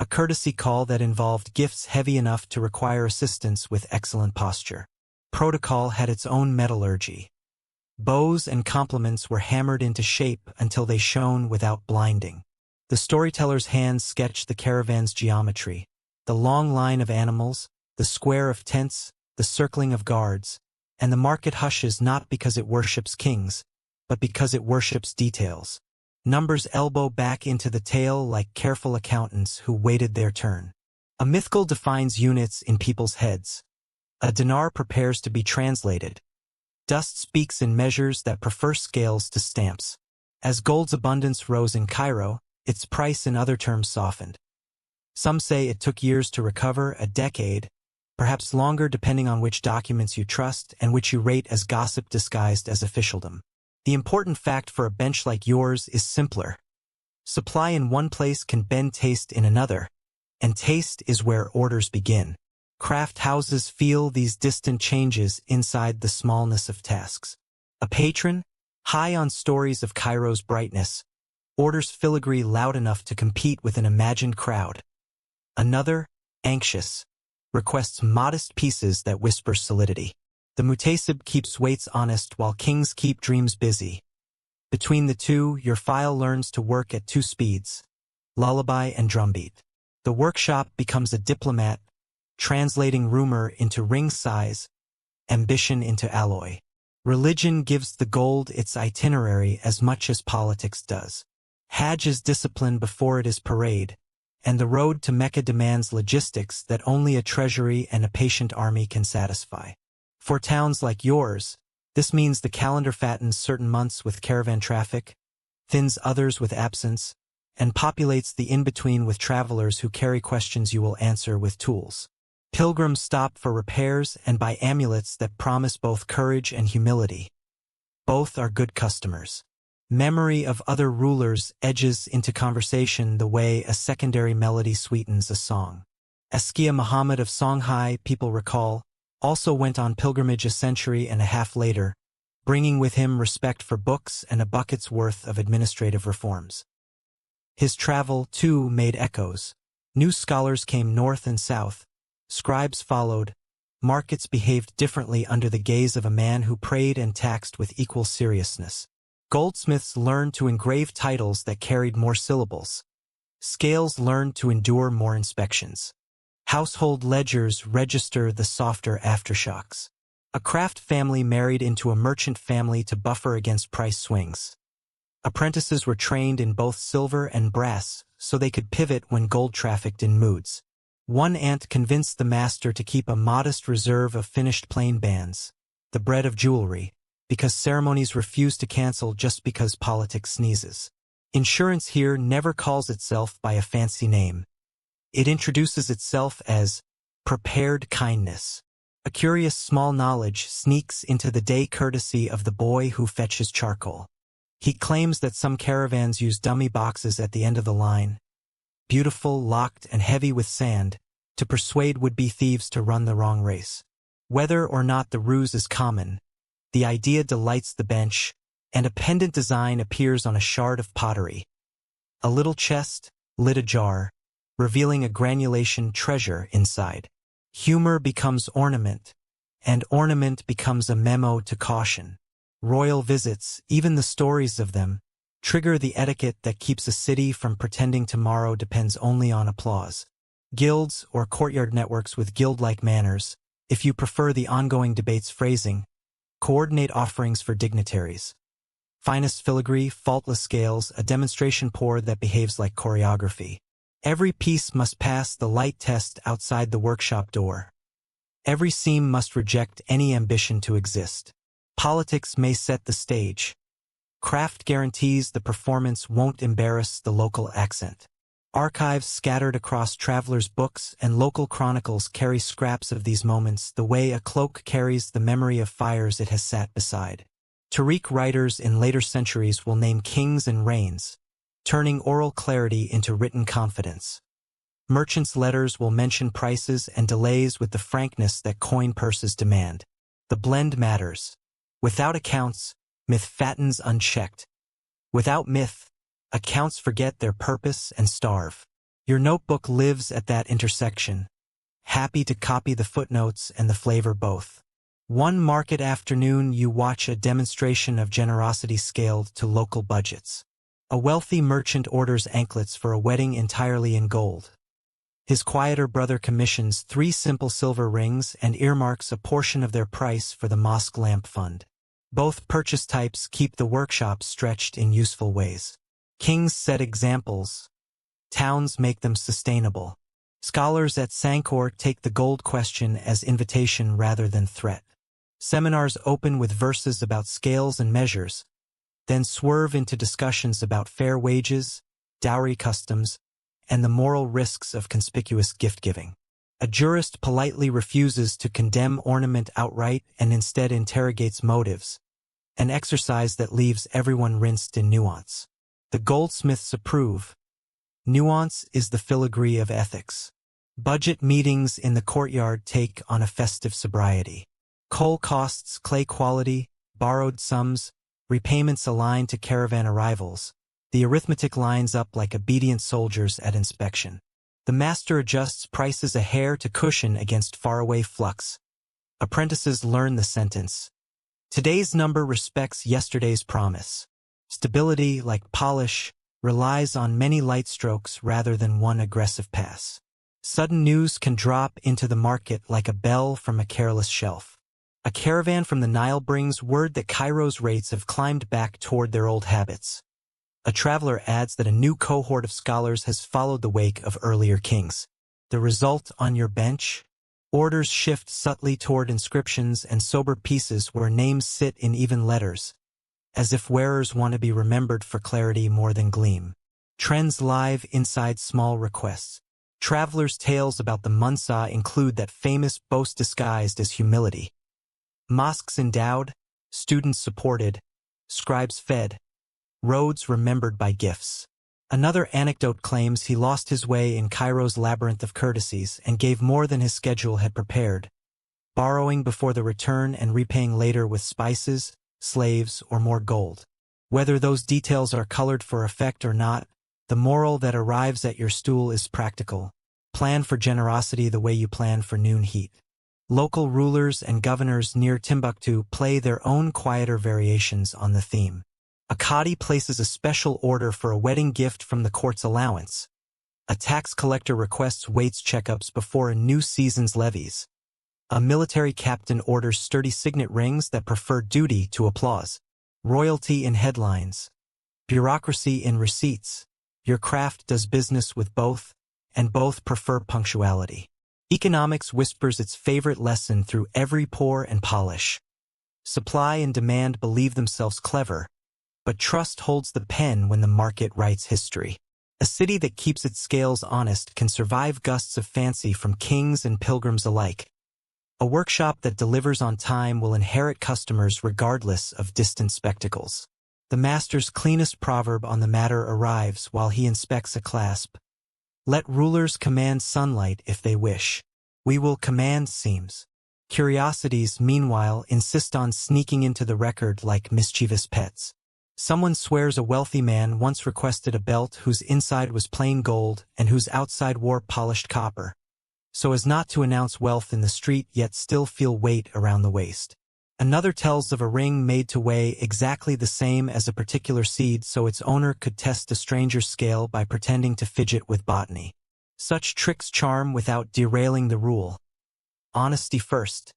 a courtesy call that involved gifts heavy enough to require assistance with excellent posture. Protocol had its own metallurgy. Bows and compliments were hammered into shape until they shone without blinding. The storyteller's hands sketched the caravan's geometry, the long line of animals, the square of tents, the circling of guards, and the market hushes not because it worships kings, but because it worships details. Numbers elbow back into the tale like careful accountants who waited their turn. A mythal defines units in people's heads. A dinar prepares to be translated. Dust speaks in measures that prefer scales to stamps. As gold's abundance rose in Cairo, its price in other terms softened. Some say it took years to recover, a decade, perhaps longer depending on which documents you trust and which you rate as gossip disguised as officialdom. The important fact for a bench like yours is simpler. Supply in one place can bend taste in another, and taste is where orders begin. Craft houses feel these distant changes inside the smallness of tasks. A patron, high on stories of Cairo's brightness, orders filigree loud enough to compete with an imagined crowd. Another, anxious, requests modest pieces that whisper solidity. The Muhtasib keeps weights honest while kings keep dreams busy. Between the two, your file learns to work at 2 speeds, lullaby and drumbeat. The workshop becomes a diplomat, translating rumor into ring size, ambition into alloy. Religion gives the gold its itinerary as much as politics does. Hajj is discipline before it is parade, and the road to Mecca demands logistics that only a treasury and a patient army can satisfy. For towns like yours, this means the calendar fattens certain months with caravan traffic, thins others with absence, and populates the in-between with travelers who carry questions you will answer with tools. Pilgrims stop for repairs and buy amulets that promise both courage and humility. Both are good customers. Memory of other rulers edges into conversation the way a secondary melody sweetens a song. Askia Muhammad of Songhai, people recall, also went on pilgrimage a century and a half later, bringing with him respect for books and a bucket's worth of administrative reforms. His travel, too, made echoes. New scholars came north and south. Scribes followed. Markets behaved differently under the gaze of a man who prayed and taxed with equal seriousness. Goldsmiths learned to engrave titles that carried more syllables. Scales learned to endure more inspections. Household ledgers register the softer aftershocks. A craft family married into a merchant family to buffer against price swings. Apprentices were trained in both silver and brass so they could pivot when gold trafficked in moods. One aunt convinced the master to keep a modest reserve of finished plain bands, the bread of jewelry, because ceremonies refuse to cancel just because politics sneezes. Insurance here never calls itself by a fancy name. It introduces itself as prepared kindness. A curious small knowledge sneaks into the day courtesy of the boy who fetches charcoal. He claims that some caravans use dummy boxes at the end of the line, beautiful, locked, and heavy with sand, to persuade would-be thieves to run the wrong race. Whether or not the ruse is common, the idea delights the bench, and a pendant design appears on a shard of pottery. A little chest, lid ajar, revealing a granulation treasure inside. Humor becomes ornament, and ornament becomes a memo to caution. Royal visits, even the stories of them, trigger the etiquette that keeps a city from pretending tomorrow depends only on applause. Guilds or courtyard networks with guild-like manners, if you prefer the ongoing debate's phrasing, coordinate offerings for dignitaries. Finest filigree, faultless scales, a demonstration pour that behaves like choreography. Every piece must pass the light test outside the workshop door. Every seam must reject any ambition to exist. Politics may set the stage. Craft guarantees the performance won't embarrass the local accent. Archives scattered across travelers' books and local chronicles carry scraps of these moments the way a cloak carries the memory of fires it has sat beside. Tariq writers in later centuries will name kings and reigns, turning oral clarity into written confidence. Merchants' letters will mention prices and delays with the frankness that coin purses demand. The blend matters. Without accounts, myth fattens unchecked. Without myth, accounts forget their purpose and starve. Your notebook lives at that intersection, happy to copy the footnotes and the flavor both. One market afternoon you watch a demonstration of generosity scaled to local budgets. A wealthy merchant orders anklets for a wedding entirely in gold. His quieter brother commissions 3 simple silver rings and earmarks a portion of their price for the mosque lamp fund. Both purchase types keep the workshop stretched in useful ways. Kings set examples. Towns make them sustainable. Scholars at Sankor take the gold question as invitation rather than threat. Seminars open with verses about scales and measures, then swerve into discussions about fair wages, dowry customs, and the moral risks of conspicuous gift-giving. A jurist politely refuses to condemn ornament outright and instead interrogates motives, an exercise that leaves everyone rinsed in nuance. The Goldsmiths approve. Nuance is the filigree of ethics. Budget meetings in the courtyard take on a festive sobriety. Coal costs, clay quality, borrowed sums, repayments aligned to caravan arrivals. The arithmetic lines up like obedient soldiers at inspection. The master adjusts prices a hair to cushion against faraway flux. Apprentices learn the sentence. Today's number respects yesterday's promise. Stability, like polish, relies on many light strokes rather than one aggressive pass. Sudden news can drop into the market like a bell from a careless shelf. A caravan from the Nile brings word that Cairo's rates have climbed back toward their old habits. A traveler adds that a new cohort of scholars has followed the wake of earlier kings. The result on your bench? Orders shift subtly toward inscriptions and sober pieces where names sit in even letters, as if wearers want to be remembered for clarity more than gleam. Trends live inside small requests. Travelers' tales about the Munsa include that famous boast disguised as humility. Mosques endowed, students supported, scribes fed, roads remembered by gifts. Another anecdote claims he lost his way in Cairo's labyrinth of courtesies and gave more than his schedule had prepared, borrowing before the return and repaying later with spices, slaves, or more gold. Whether those details are colored for effect or not, the moral that arrives at your stool is practical. Plan for generosity the way you plan for noon heat. Local rulers and governors near Timbuktu play their own quieter variations on the theme. A Qadi places a special order for a wedding gift from the court's allowance. A tax collector requests weights checkups before a new season's levies. A military captain orders sturdy signet rings that prefer duty to applause. Royalty in headlines. Bureaucracy in receipts. Your craft does business with both, and both prefer punctuality. Economics whispers its favorite lesson through every pore and polish. Supply and demand believe themselves clever, but trust holds the pen when the market writes history. A city that keeps its scales honest can survive gusts of fancy from kings and pilgrims alike. A workshop that delivers on time will inherit customers regardless of distant spectacles. The master's cleanest proverb on the matter arrives while he inspects a clasp. Let rulers command sunlight if they wish. We will command seams. Curiosities, meanwhile, insist on sneaking into the record like mischievous pets. Someone swears a wealthy man once requested a belt whose inside was plain gold and whose outside wore polished copper, so as not to announce wealth in the street yet still feel weight around the waist. Another tells of a ring made to weigh exactly the same as a particular seed so its owner could test a stranger's scale by pretending to fidget with botany. Such tricks charm without derailing the rule. Honesty first,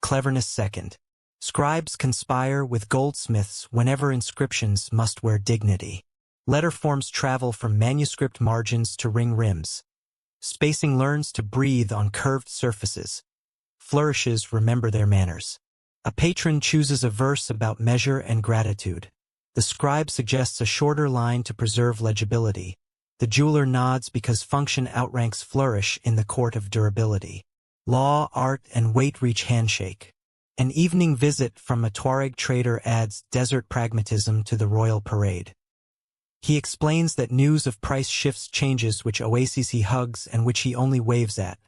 cleverness second. Scribes conspire with goldsmiths whenever inscriptions must wear dignity. Letter forms travel from manuscript margins to ring rims. Spacing learns to breathe on curved surfaces. Flourishes remember their manners. A patron chooses a verse about measure and gratitude. The scribe suggests a shorter line to preserve legibility. The jeweler nods because function outranks flourish in the court of durability. Law, art, and weight reach handshake. An evening visit from a Tuareg trader adds desert pragmatism to the royal parade. He explains that news of price shifts changes which oases he hugs and which he only waves at.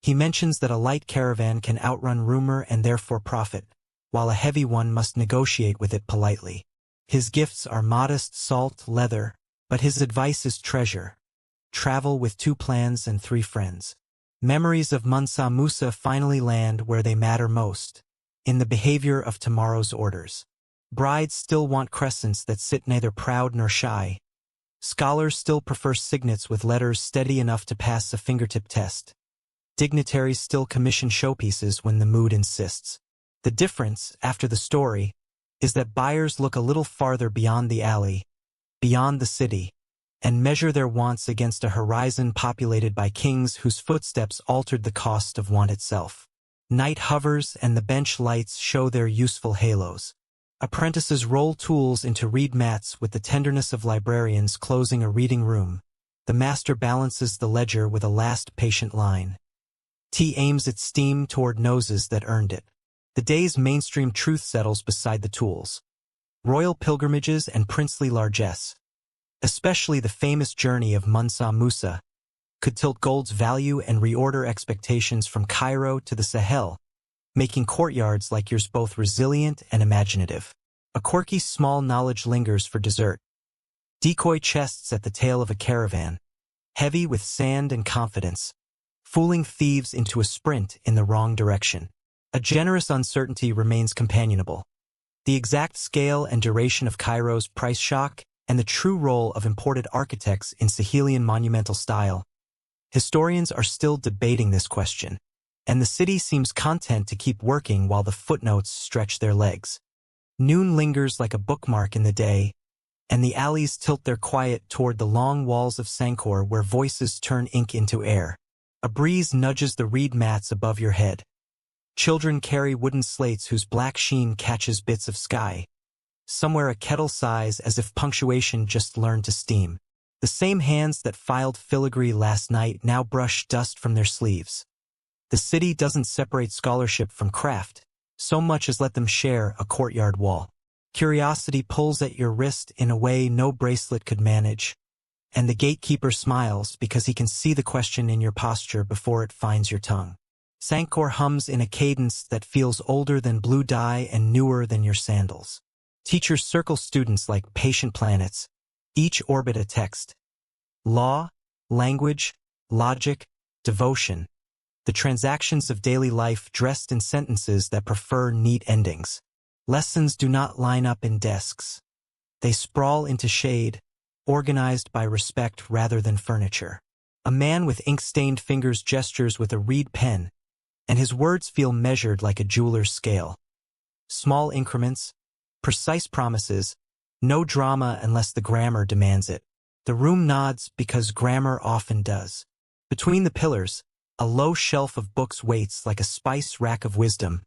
He mentions that a light caravan can outrun rumor and therefore profit, while a heavy one must negotiate with it politely. His gifts are modest salt, leather, but his advice is treasure. Travel with 2 plans and 3 friends. Memories of Mansa Musa finally land where they matter most, in the behavior of tomorrow's orders. Brides still want crescents that sit neither proud nor shy. Scholars still prefer signets with letters steady enough to pass a fingertip test. Dignitaries still commission showpieces when the mood insists. The difference, after the story, is that buyers look a little farther beyond the alley, beyond the city, and measure their wants against a horizon populated by kings whose footsteps altered the cost of want itself. Night hovers and the bench lights show their useful halos. Apprentices roll tools into reed mats with the tenderness of librarians closing a reading room. The master balances the ledger with a last patient line. Tea aims its steam toward noses that earned it. The day's mainstream truth settles beside the tools. Royal pilgrimages and princely largesse, especially the famous journey of Mansa Musa, could tilt gold's value and reorder expectations from Cairo to the Sahel, making courtyards like yours both resilient and imaginative. A quirky small knowledge lingers for dessert. Decoy chests at the tail of a caravan, heavy with sand and confidence, fooling thieves into a sprint in the wrong direction. A generous uncertainty remains companionable. The exact scale and duration of Cairo's price shock and the true role of imported architects in Sahelian monumental style. Historians are still debating this question, and the city seems content to keep working while the footnotes stretch their legs. Noon lingers like a bookmark in the day, and the alleys tilt their quiet toward the long walls of Sankor where voices turn ink into air. A breeze nudges the reed mats above your head. Children carry wooden slates whose black sheen catches bits of sky. Somewhere a kettle sighs as if punctuation just learned to steam. The same hands that filed filigree last night now brush dust from their sleeves. The city doesn't separate scholarship from craft, so much as let them share a courtyard wall. Curiosity pulls at your wrist in a way no bracelet could manage, and the gatekeeper smiles because he can see the question in your posture before it finds your tongue. Sankor hums in a cadence that feels older than blue dye and newer than your sandals. Teachers circle students like patient planets, each orbit a text. Law, language, logic, devotion. The transactions of daily life dressed in sentences that prefer neat endings. Lessons do not line up in desks. They sprawl into shade, organized by respect rather than furniture. A man with ink-stained fingers gestures with a reed pen, and his words feel measured like a jeweler's scale. Small increments, precise promises, no drama unless the grammar demands it. The room nods because grammar often does. Between the pillars, a low shelf of books waits like a spice rack of wisdom,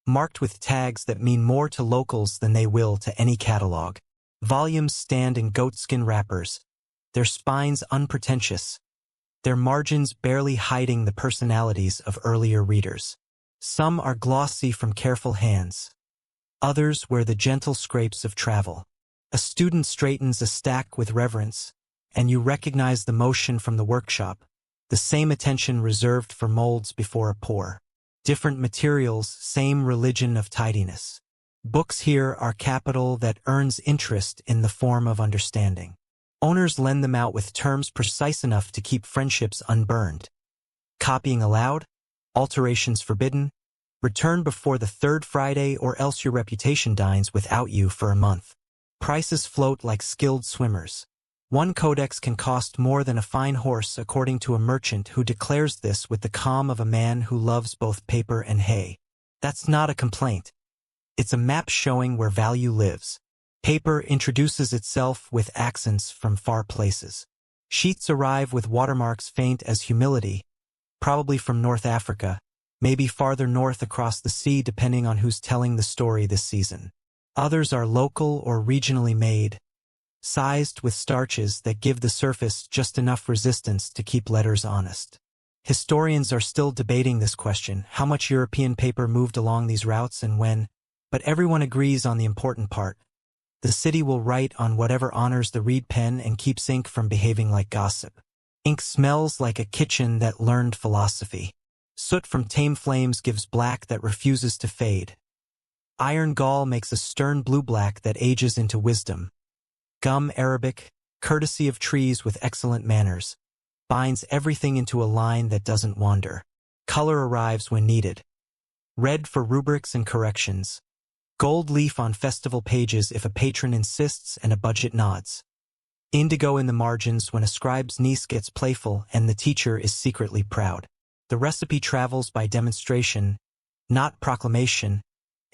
marked with tags that mean more to locals than they will to any catalog. Volumes stand in goatskin wrappers, their spines unpretentious, their margins barely hiding the personalities of earlier readers. Some are glossy from careful hands. Others wear the gentle scrapes of travel. A student straightens a stack with reverence, and you recognize the motion from the workshop, the same attention reserved for molds before a pour. Different materials, same religion of tidiness. Books here are capital that earns interest in the form of understanding. Owners lend them out with terms precise enough to keep friendships unburned. Copying allowed, alterations forbidden, return before the third Friday or else your reputation dines without you for a month. Prices float like skilled swimmers. One codex can cost more than a fine horse according to a merchant who declares this with the calm of a man who loves both paper and hay. That's not a complaint. It's a map showing where value lives. Paper introduces itself with accents from far places. Sheets arrive with watermarks faint as humility, probably from North Africa, maybe farther north across the sea depending on who's telling the story this season. Others are local or regionally made, sized with starches that give the surface just enough resistance to keep letters honest. Historians are still debating this question, how much European paper moved along these routes and when, but everyone agrees on the important part. The city will write on whatever honors the reed pen and keeps ink from behaving like gossip. Ink smells like a kitchen that learned philosophy. Soot from tame flames gives black that refuses to fade. Iron gall makes a stern blue-black that ages into wisdom. Gum Arabic, courtesy of trees with excellent manners, binds everything into a line that doesn't wander. Color arrives when needed. Red for rubrics and corrections. Gold leaf on festival pages if a patron insists and a budget nods. Indigo in the margins when a scribe's niece gets playful and the teacher is secretly proud. The recipe travels by demonstration, not proclamation,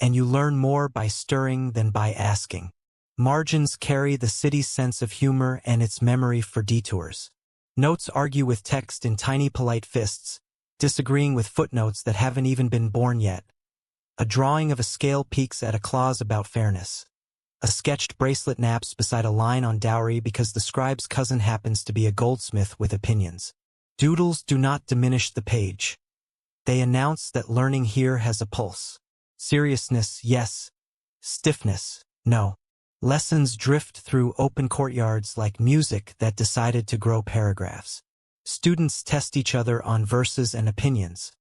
and you learn more by stirring than by asking. Margins carry the city's sense of humor and its memory for detours. Notes argue with text in tiny polite fists, disagreeing with footnotes that haven't even been born yet. A drawing of a scale peeks at a clause about fairness. A sketched bracelet naps beside a line on dowry because the scribe's cousin happens to be a goldsmith with opinions. Doodles do not diminish the page. They announce that learning here has a pulse. Seriousness, yes. Stiffness, no. Lessons drift through open courtyards like music that decided to grow paragraphs. Students test each other on verses and opinions.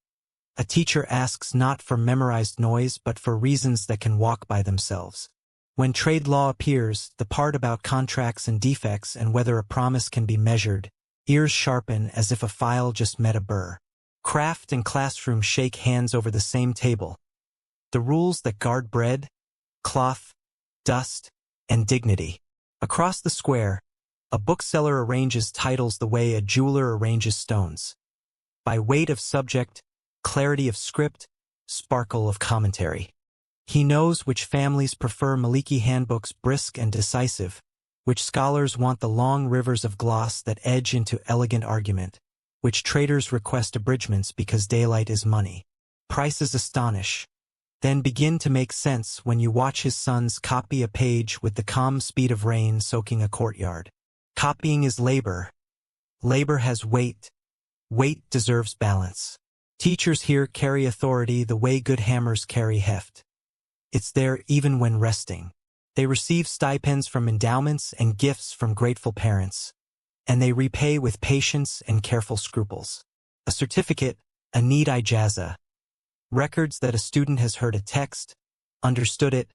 A teacher asks not for memorized noise but for reasons that can walk by themselves. When trade law appears, the part about contracts and defects and whether a promise can be measured, ears sharpen as if a file just met a burr. Craft and classroom shake hands over the same table. The rules that guard bread, cloth, dust, and dignity. Across the square, a bookseller arranges titles the way a jeweler arranges stones. By weight of subject, clarity of script, sparkle of commentary. He knows which families prefer Maliki handbooks brisk and decisive, which scholars want the long rivers of gloss that edge into elegant argument, which traders request abridgments because daylight is money. Prices astonish, then begin to make sense when you watch his sons copy a page with the calm speed of rain soaking a courtyard. Copying is labor. Labor has weight. Weight deserves balance. Teachers here carry authority the way good hammers carry heft. It's there even when resting. They receive stipends from endowments and gifts from grateful parents, and they repay with patience and careful scruples. A certificate, a need Taghaza. Records that a student has heard a text, understood it,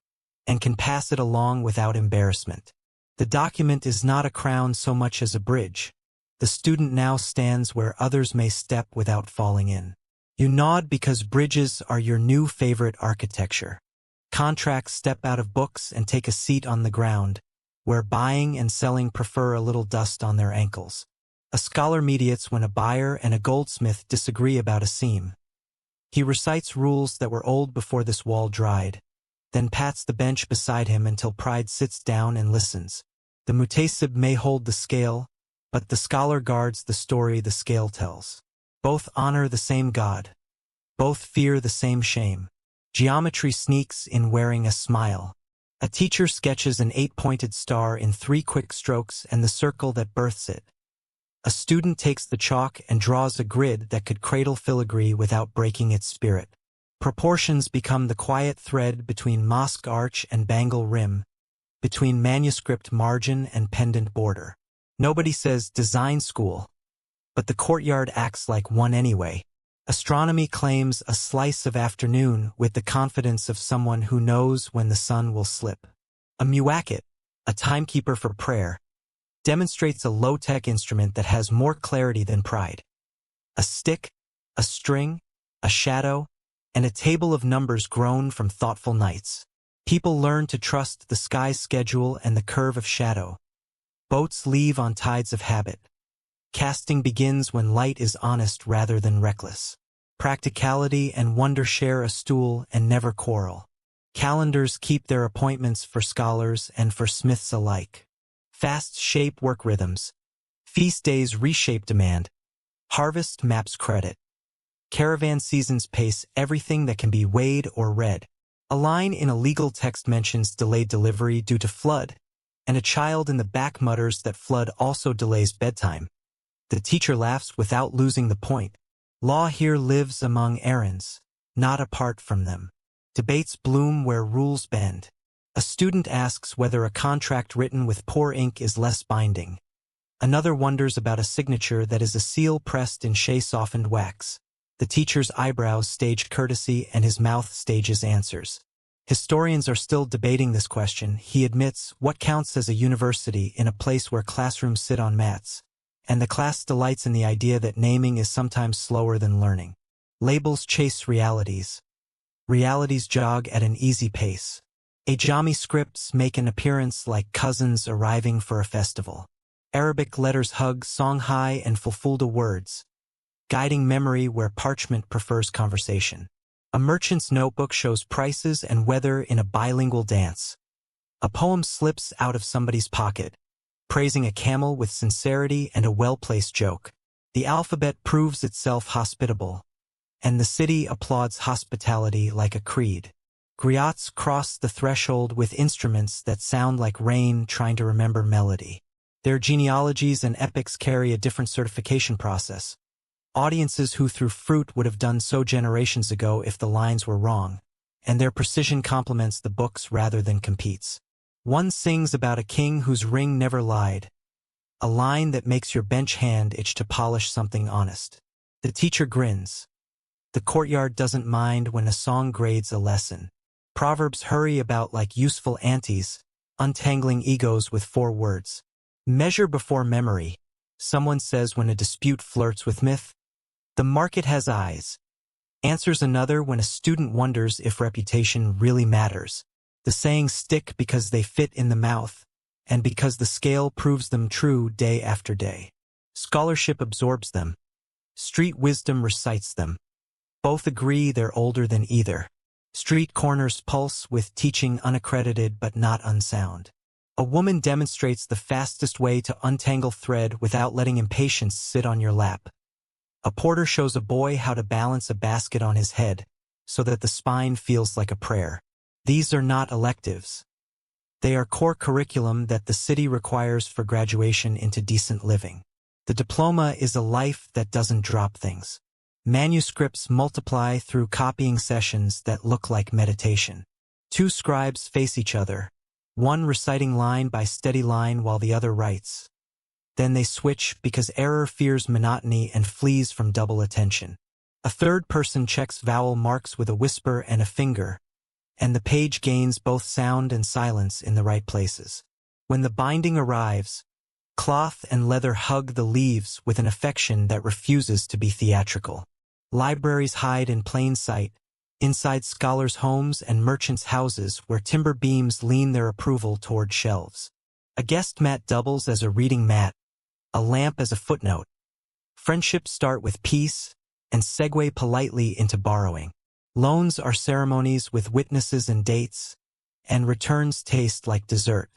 and can pass it along without embarrassment. The document is not a crown so much as a bridge. The student now stands where others may step without falling in. You nod because bridges are your new favorite architecture. Contracts step out of books and take a seat on the ground, where buying and selling prefer a little dust on their ankles. A scholar mediates when a buyer and a goldsmith disagree about a seam. He recites rules that were old before this wall dried, then pats the bench beside him until pride sits down and listens. The Muhtasib may hold the scale, but the scholar guards the story the scale tells. Both honor the same God. Both fear the same shame. Geometry sneaks in wearing a smile. A teacher sketches an 8-pointed star in 3 quick strokes and the circle that births it. A student takes the chalk and draws a grid that could cradle filigree without breaking its spirit. Proportions become the quiet thread between mosque arch and bangle rim, between manuscript margin and pendant border. Nobody says design school, but the courtyard acts like one anyway. Astronomy claims a slice of afternoon with the confidence of someone who knows when the sun will slip. A muwakkit, a timekeeper for prayer, demonstrates a low-tech instrument that has more clarity than pride. A stick, a string, a shadow, and a table of numbers grown from thoughtful nights. People learn to trust the sky's schedule and the curve of shadow. Boats leave on tides of habit. Casting begins when light is honest rather than reckless. Practicality and wonder share a stool and never quarrel. Calendars keep their appointments for scholars and for smiths alike. Fasts shape work rhythms. Feast days reshape demand. Harvest maps credit. Caravan seasons pace everything that can be weighed or read. A line in a legal text mentions delayed delivery due to flood, and a child in the back mutters that flood also delays bedtime. The teacher laughs without losing the point. Law here lives among errands, not apart from them. Debates bloom where rules bend. A student asks whether a contract written with poor ink is less binding. Another wonders about a signature that is a seal pressed in shea-softened wax. The teacher's eyebrows stage courtesy and his mouth stages answers. Historians are still debating this question. He admits what counts as a university in a place where classrooms sit on mats, and the class delights in the idea that naming is sometimes slower than learning. Labels chase realities. Realities jog at an easy pace. Ajami scripts make an appearance like cousins arriving for a festival. Arabic letters hug Songhai and Fulfulde words, guiding memory where parchment prefers conversation. A merchant's notebook shows prices and weather in a bilingual dance. A poem slips out of somebody's pocket, praising a camel with sincerity and a well-placed joke. The alphabet proves itself hospitable, and the city applauds hospitality like a creed. Griots cross the threshold with instruments that sound like rain trying to remember melody. Their genealogies and epics carry a different certification process. Audiences who threw fruit would have done so generations ago if the lines were wrong, and their precision complements the books rather than competes. One sings about a king whose ring never lied, a line that makes your bench hand itch to polish something honest. The teacher grins. The courtyard doesn't mind when a song grades a lesson. Proverbs hurry about like useful aunties, untangling egos with 4 words. Measure before memory, someone says when a dispute flirts with myth. The market has eyes, answers another when a student wonders if reputation really matters. The sayings stick because they fit in the mouth, and because the scale proves them true day after day. Scholarship absorbs them. Street wisdom recites them. Both agree they're older than either. Street corners pulse with teaching unaccredited but not unsound. A woman demonstrates the fastest way to untangle thread without letting impatience sit on your lap. A porter shows a boy how to balance a basket on his head so that the spine feels like a prayer. These are not electives. They are core curriculum that the city requires for graduation into decent living. The diploma is a life that doesn't drop things. Manuscripts multiply through copying sessions that look like meditation. 2 scribes face each other, one reciting line by steady line while the other writes. Then they switch because error fears monotony and flees from double attention. A third person checks vowel marks with a whisper and a finger, and the page gains both sound and silence in the right places. When the binding arrives, cloth and leather hug the leaves with an affection that refuses to be theatrical. Libraries hide in plain sight, inside scholars' homes and merchants' houses where timber beams lean their approval toward shelves. A guest mat doubles as a reading mat, a lamp as a footnote. Friendships start with peace and segue politely into borrowing. Loans are ceremonies with witnesses and dates, and returns taste like dessert.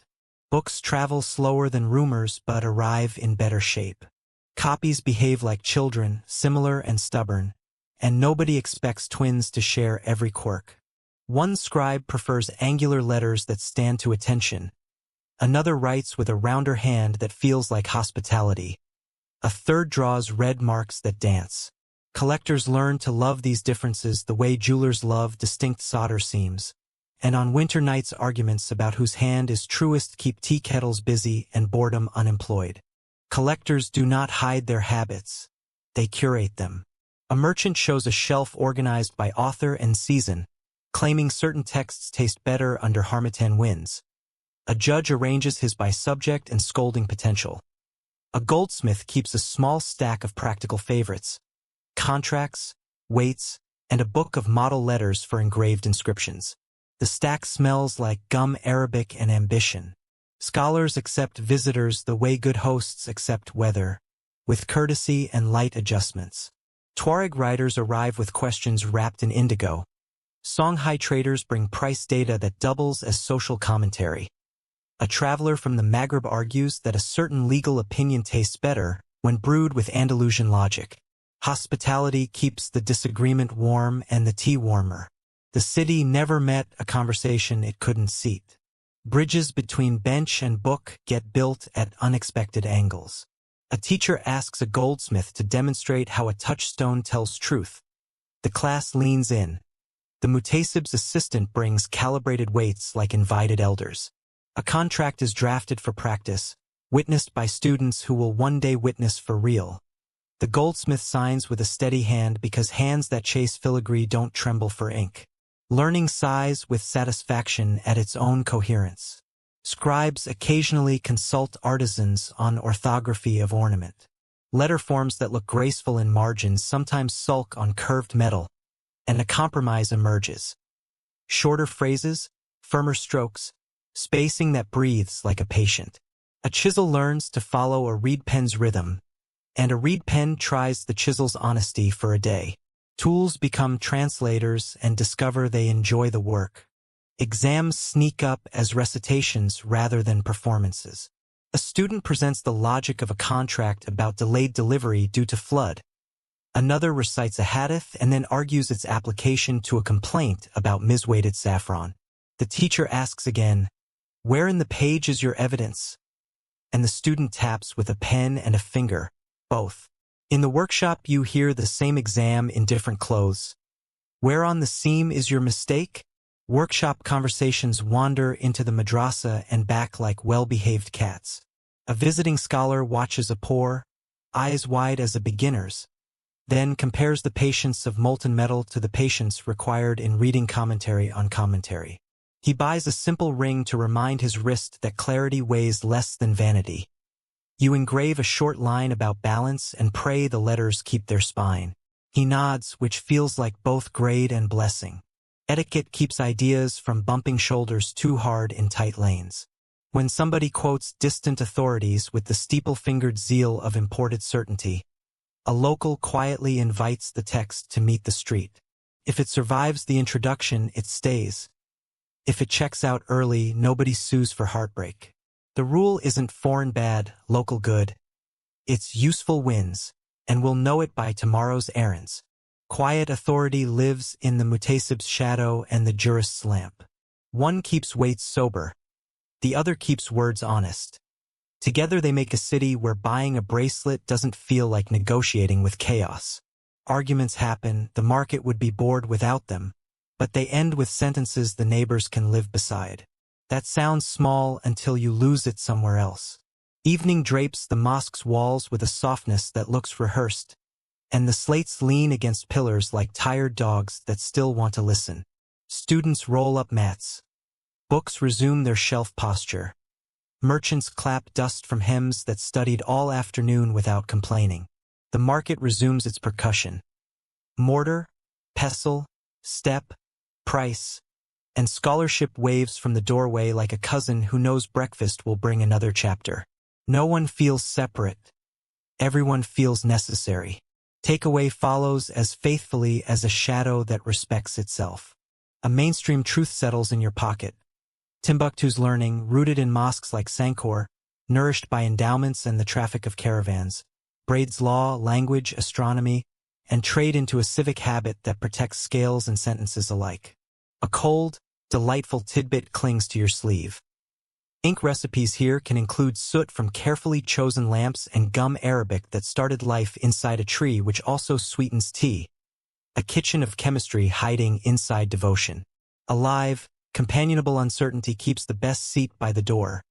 Books travel slower than rumors but arrive in better shape. Copies behave like children, similar and stubborn, and nobody expects twins to share every quirk. One scribe prefers angular letters that stand to attention. Another writes with a rounder hand that feels like hospitality. A third draws red marks that dance. Collectors learn to love these differences the way jewelers love distinct solder seams. And on winter nights, arguments about whose hand is truest keep tea kettles busy and boredom unemployed. Collectors do not hide their habits. They curate them. A merchant shows a shelf organized by author and season, claiming certain texts taste better under Harmattan winds. A judge arranges his by subject and scolding potential. A goldsmith keeps a small stack of practical favorites, contracts, weights, and a book of model letters for engraved inscriptions. The stack smells like gum Arabic and ambition. Scholars accept visitors the way good hosts accept weather, with courtesy and light adjustments. Tuareg riders arrive with questions wrapped in indigo. Songhai traders bring price data that doubles as social commentary. A traveler from the Maghreb argues that a certain legal opinion tastes better when brewed with Andalusian logic. Hospitality keeps the disagreement warm and the tea warmer. The city never met a conversation it couldn't seat. Bridges between bench and book get built at unexpected angles. A teacher asks a goldsmith to demonstrate how a touchstone tells truth. The class leans in. The Muhtasib's assistant brings calibrated weights like invited elders. A contract is drafted for practice, witnessed by students who will one day witness for real. The goldsmith signs with a steady hand because hands that chase filigree don't tremble for ink. Learning sighs with satisfaction at its own coherence. Scribes occasionally consult artisans on orthography of ornament. Letter forms that look graceful in margins sometimes sulk on curved metal, and a compromise emerges. Shorter phrases, firmer strokes, spacing that breathes like a patient. A chisel learns to follow a reed pen's rhythm, and a reed pen tries the chisel's honesty for a day. Tools become translators and discover they enjoy the work. Exams sneak up as recitations rather than performances. A student presents the logic of a contract about delayed delivery due to flood. Another recites a hadith and then argues its application to a complaint about misweighted saffron. The teacher asks again, "Where in the page is your evidence?" And the student taps with a pen and a finger, both. In the workshop you hear the same exam in different clothes. "Where on the seam is your mistake?" Workshop conversations wander into the madrasa and back like well-behaved cats. A visiting scholar watches a pour, eyes wide as a beginner's, then compares the patience of molten metal to the patience required in reading commentary on commentary. He buys a simple ring to remind his wrist that clarity weighs less than vanity. You engrave a short line about balance and pray the letters keep their spine. He nods, which feels like both grade and blessing. Etiquette keeps ideas from bumping shoulders too hard in tight lanes. When somebody quotes distant authorities with the steeple-fingered zeal of imported certainty, a local quietly invites the text to meet the street. If it survives the introduction, it stays. If it checks out early, nobody sues for heartbreak. The rule isn't foreign bad, local good. It's useful wins, and we'll know it by tomorrow's errands. Quiet authority lives in the Muhtasib's shadow and the jurist's lamp. One keeps weights sober. The other keeps words honest. Together they make a city where buying a bracelet doesn't feel like negotiating with chaos. Arguments happen, the market would be bored without them, but they end with sentences the neighbors can live beside. That sounds small until you lose it somewhere else. Evening drapes the mosque's walls with a softness that looks rehearsed, and the slates lean against pillars like tired dogs that still want to listen. Students roll up mats. Books resume their shelf posture. Merchants clap dust from hems that studied all afternoon without complaining. The market resumes its percussion. Mortar, pestle, step, price, and scholarship waves from the doorway like a cousin who knows breakfast will bring another chapter. No one feels separate. Everyone feels necessary. Takeaway follows as faithfully as a shadow that respects itself. A mainstream truth settles in your pocket. Timbuktu's learning, rooted in mosques like Sankor, nourished by endowments and the traffic of caravans, braids law, language, astronomy, and trade into a civic habit that protects scales and sentences alike. A cold, delightful tidbit clings to your sleeve. Ink recipes here can include soot from carefully chosen lamps and gum arabic that started life inside a tree which also sweetens tea. A kitchen of chemistry hiding inside devotion. Alive, companionable uncertainty keeps the best seat by the door.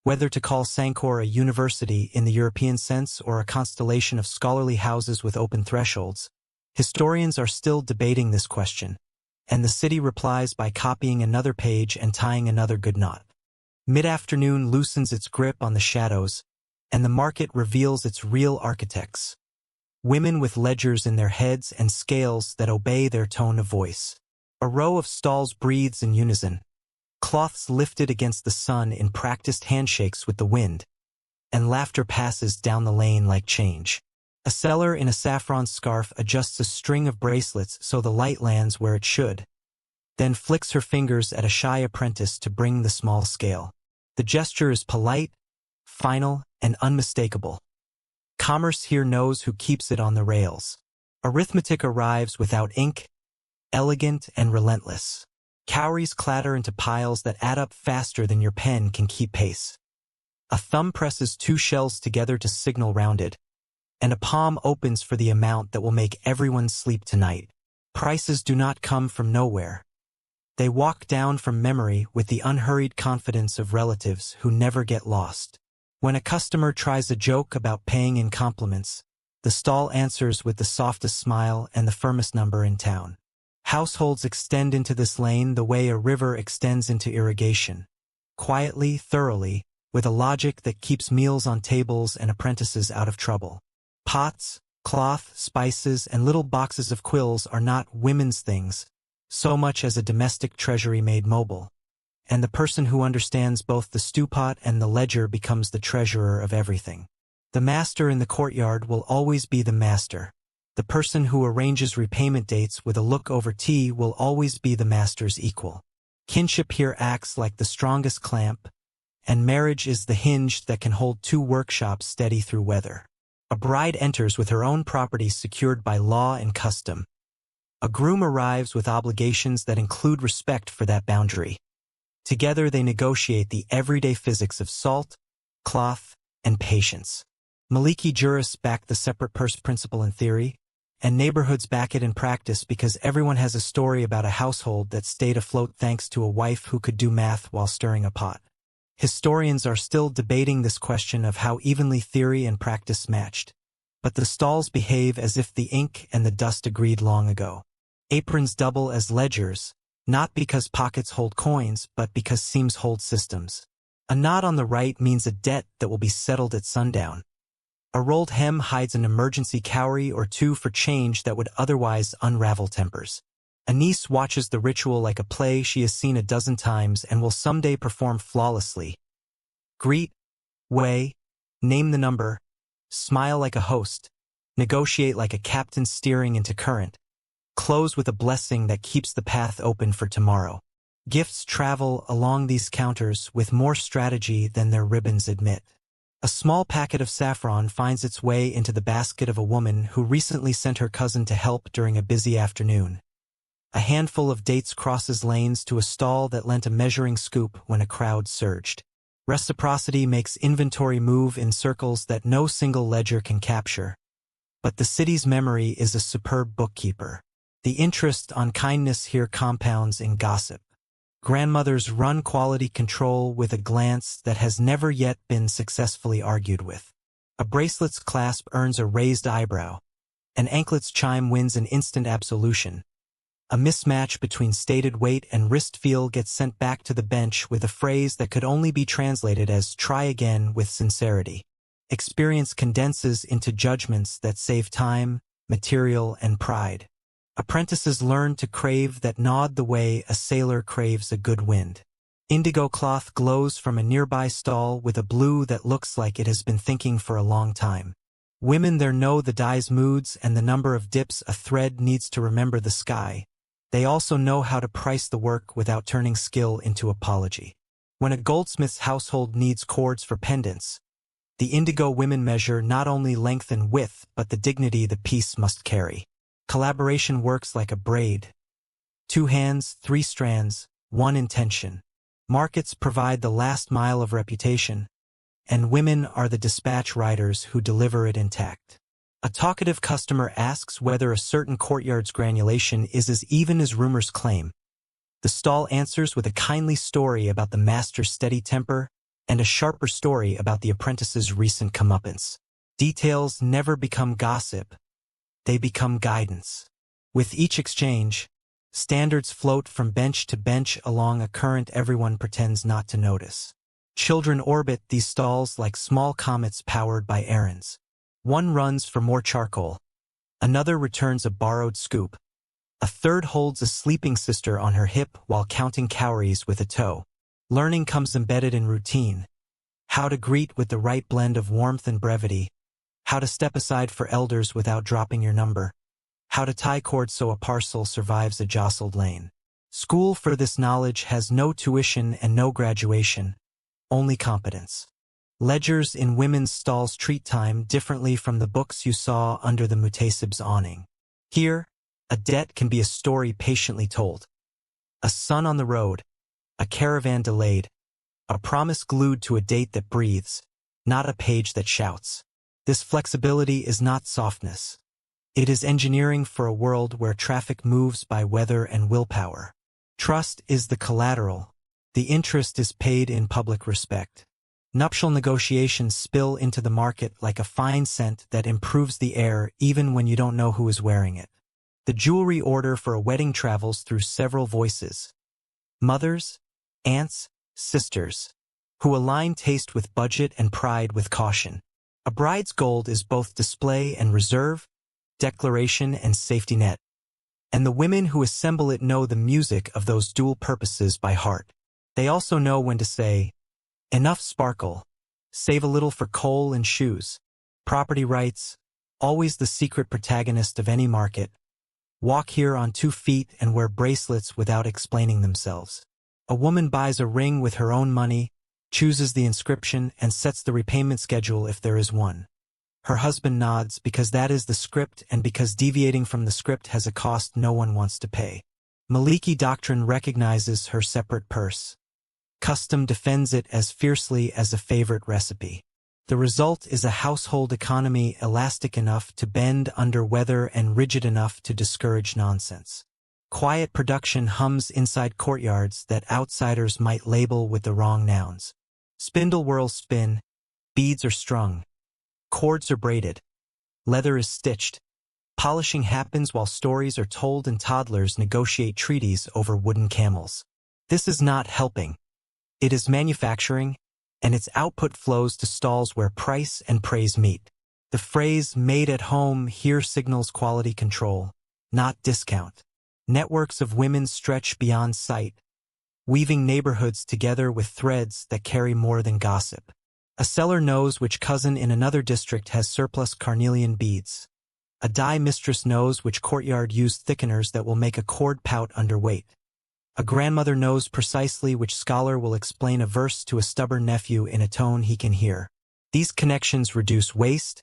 Whether to call Sankor a university in the European sense or a constellation of scholarly houses with open thresholds, historians are still debating this question, and the city replies by copying another page and tying another good knot. Mid-afternoon loosens its grip on the shadows, and the market reveals its real architects. Women with ledgers in their heads and scales that obey their tone of voice. A row of stalls breathes in unison, cloths lifted against the sun in practiced handshakes with the wind, and laughter passes down the lane like change. A seller in a saffron scarf adjusts a string of bracelets so the light lands where it should, then flicks her fingers at a shy apprentice to bring the small scale. The gesture is polite, final, and unmistakable. Commerce here knows who keeps it on the rails. Arithmetic arrives without ink, elegant and relentless. Cowries clatter into piles that add up faster than your pen can keep pace. A thumb presses two shells together to signal rounded, and a palm opens for the amount that will make everyone sleep tonight. Prices do not come from nowhere. They walk down from memory with the unhurried confidence of relatives who never get lost. When a customer tries a joke about paying in compliments, the stall answers with the softest smile and the firmest number in town. Households extend into this lane the way a river extends into irrigation. Quietly, thoroughly, with a logic that keeps meals on tables and apprentices out of trouble. Pots, cloth, spices, and little boxes of quills are not women's things, so much as a domestic treasury made mobile. And the person who understands both the stewpot and the ledger becomes the treasurer of everything. The master in the courtyard will always be the master. The person who arranges repayment dates with a look over tea will always be the master's equal. Kinship here acts like the strongest clamp, and marriage is the hinge that can hold two workshops steady through weather. A bride enters with her own property secured by law and custom. A groom arrives with obligations that include respect for that boundary. Together they negotiate the everyday physics of salt, cloth, and patience. Maliki jurists back the separate purse principle in theory, and neighborhoods back it in practice because everyone has a story about a household that stayed afloat thanks to a wife who could do math while stirring a pot. Historians are still debating this question of how evenly theory and practice matched, but the stalls behave as if the ink and the dust agreed long ago. Aprons double as ledgers, not because pockets hold coins, but because seams hold systems. A knot on the right means a debt that will be settled at sundown. A rolled hem hides an emergency cowrie or two for change that would otherwise unravel tempers. A niece watches the ritual like a play she has seen a dozen times and will someday perform flawlessly. Greet, weigh, name the number, smile like a host, negotiate like a captain steering into current, close with a blessing that keeps the path open for tomorrow. Gifts travel along these counters with more strategy than their ribbons admit. A small packet of saffron finds its way into the basket of a woman who recently sent her cousin to help during a busy afternoon. A handful of dates crosses lanes to a stall that lent a measuring scoop when a crowd surged. Reciprocity makes inventory move in circles that no single ledger can capture. But the city's memory is a superb bookkeeper. The interest on kindness here compounds in gossip. Grandmothers run quality control with a glance that has never yet been successfully argued with. A bracelet's clasp earns a raised eyebrow. An anklet's chime wins an instant absolution. A mismatch between stated weight and wrist feel gets sent back to the bench with a phrase that could only be translated as "try again" with sincerity. Experience condenses into judgments that save time, material, and pride. Apprentices learn to crave that nod the way a sailor craves a good wind. Indigo cloth glows from a nearby stall with a blue that looks like it has been thinking for a long time. Women there know the dye's moods and the number of dips a thread needs to remember the sky. They also know how to price the work without turning skill into apology. When a goldsmith's household needs cords for pendants, the indigo women measure not only length and width but the dignity the piece must carry. Collaboration works like a braid. 2 hands, 3 strands, 1 intention. Markets provide the last mile of reputation, and women are the dispatch riders who deliver it intact. A talkative customer asks whether a certain courtyard's granulation is as even as rumors claim. The stall answers with a kindly story about the master's steady temper and a sharper story about the apprentice's recent comeuppance. Details never become gossip. They become guidance. With each exchange, standards float from bench to bench along a current everyone pretends not to notice. Children orbit these stalls like small comets powered by errands. One runs for more charcoal. Another returns a borrowed scoop. A third holds a sleeping sister on her hip while counting cowries with a toe. Learning comes embedded in routine. How to greet with the right blend of warmth and brevity. How to step aside for elders without dropping your number. How to tie cords so a parcel survives a jostled lane. School for this knowledge has no tuition and no graduation, only competence. Ledgers in women's stalls treat time differently from the books you saw under the Muhtasib's awning. Here, a debt can be a story patiently told. A son on the road, a caravan delayed, a promise glued to a date that breathes, not a page that shouts. This flexibility is not softness. It is engineering for a world where traffic moves by weather and willpower. Trust is the collateral. The interest is paid in public respect. Nuptial negotiations spill into the market like a fine scent that improves the air even when you don't know who is wearing it. The jewelry order for a wedding travels through several voices. Mothers, aunts, sisters, who align taste with budget and pride with caution. A bride's gold is both display and reserve, declaration and safety net. And the women who assemble it know the music of those dual purposes by heart. They also know when to say, enough sparkle, save a little for coal and shoes. Property rights, always the secret protagonist of any market. Walk here on 2 feet and wear bracelets without explaining themselves. A woman buys a ring with her own money, chooses the inscription, and sets the repayment schedule if there is one. Her husband nods because that is the script and because deviating from the script has a cost no one wants to pay. Maliki doctrine recognizes her separate purse. Custom defends it as fiercely as a favorite recipe. The result is a household economy elastic enough to bend under weather and rigid enough to discourage nonsense. Quiet production hums inside courtyards that outsiders might label with the wrong nouns. Spindle whirls spin, beads are strung, cords are braided, leather is stitched. Polishing happens while stories are told and toddlers negotiate treaties over wooden camels. This is not helping. It is manufacturing, and its output flows to stalls where price and praise meet. The phrase "made at home" here signals quality control, not discount. Networks of women stretch beyond sight, weaving neighborhoods together with threads that carry more than gossip. A seller knows which cousin in another district has surplus carnelian beads. A dye mistress knows which courtyard used thickeners that will make a cord pout under weight. A grandmother knows precisely which scholar will explain a verse to a stubborn nephew in a tone he can hear. These connections reduce waste,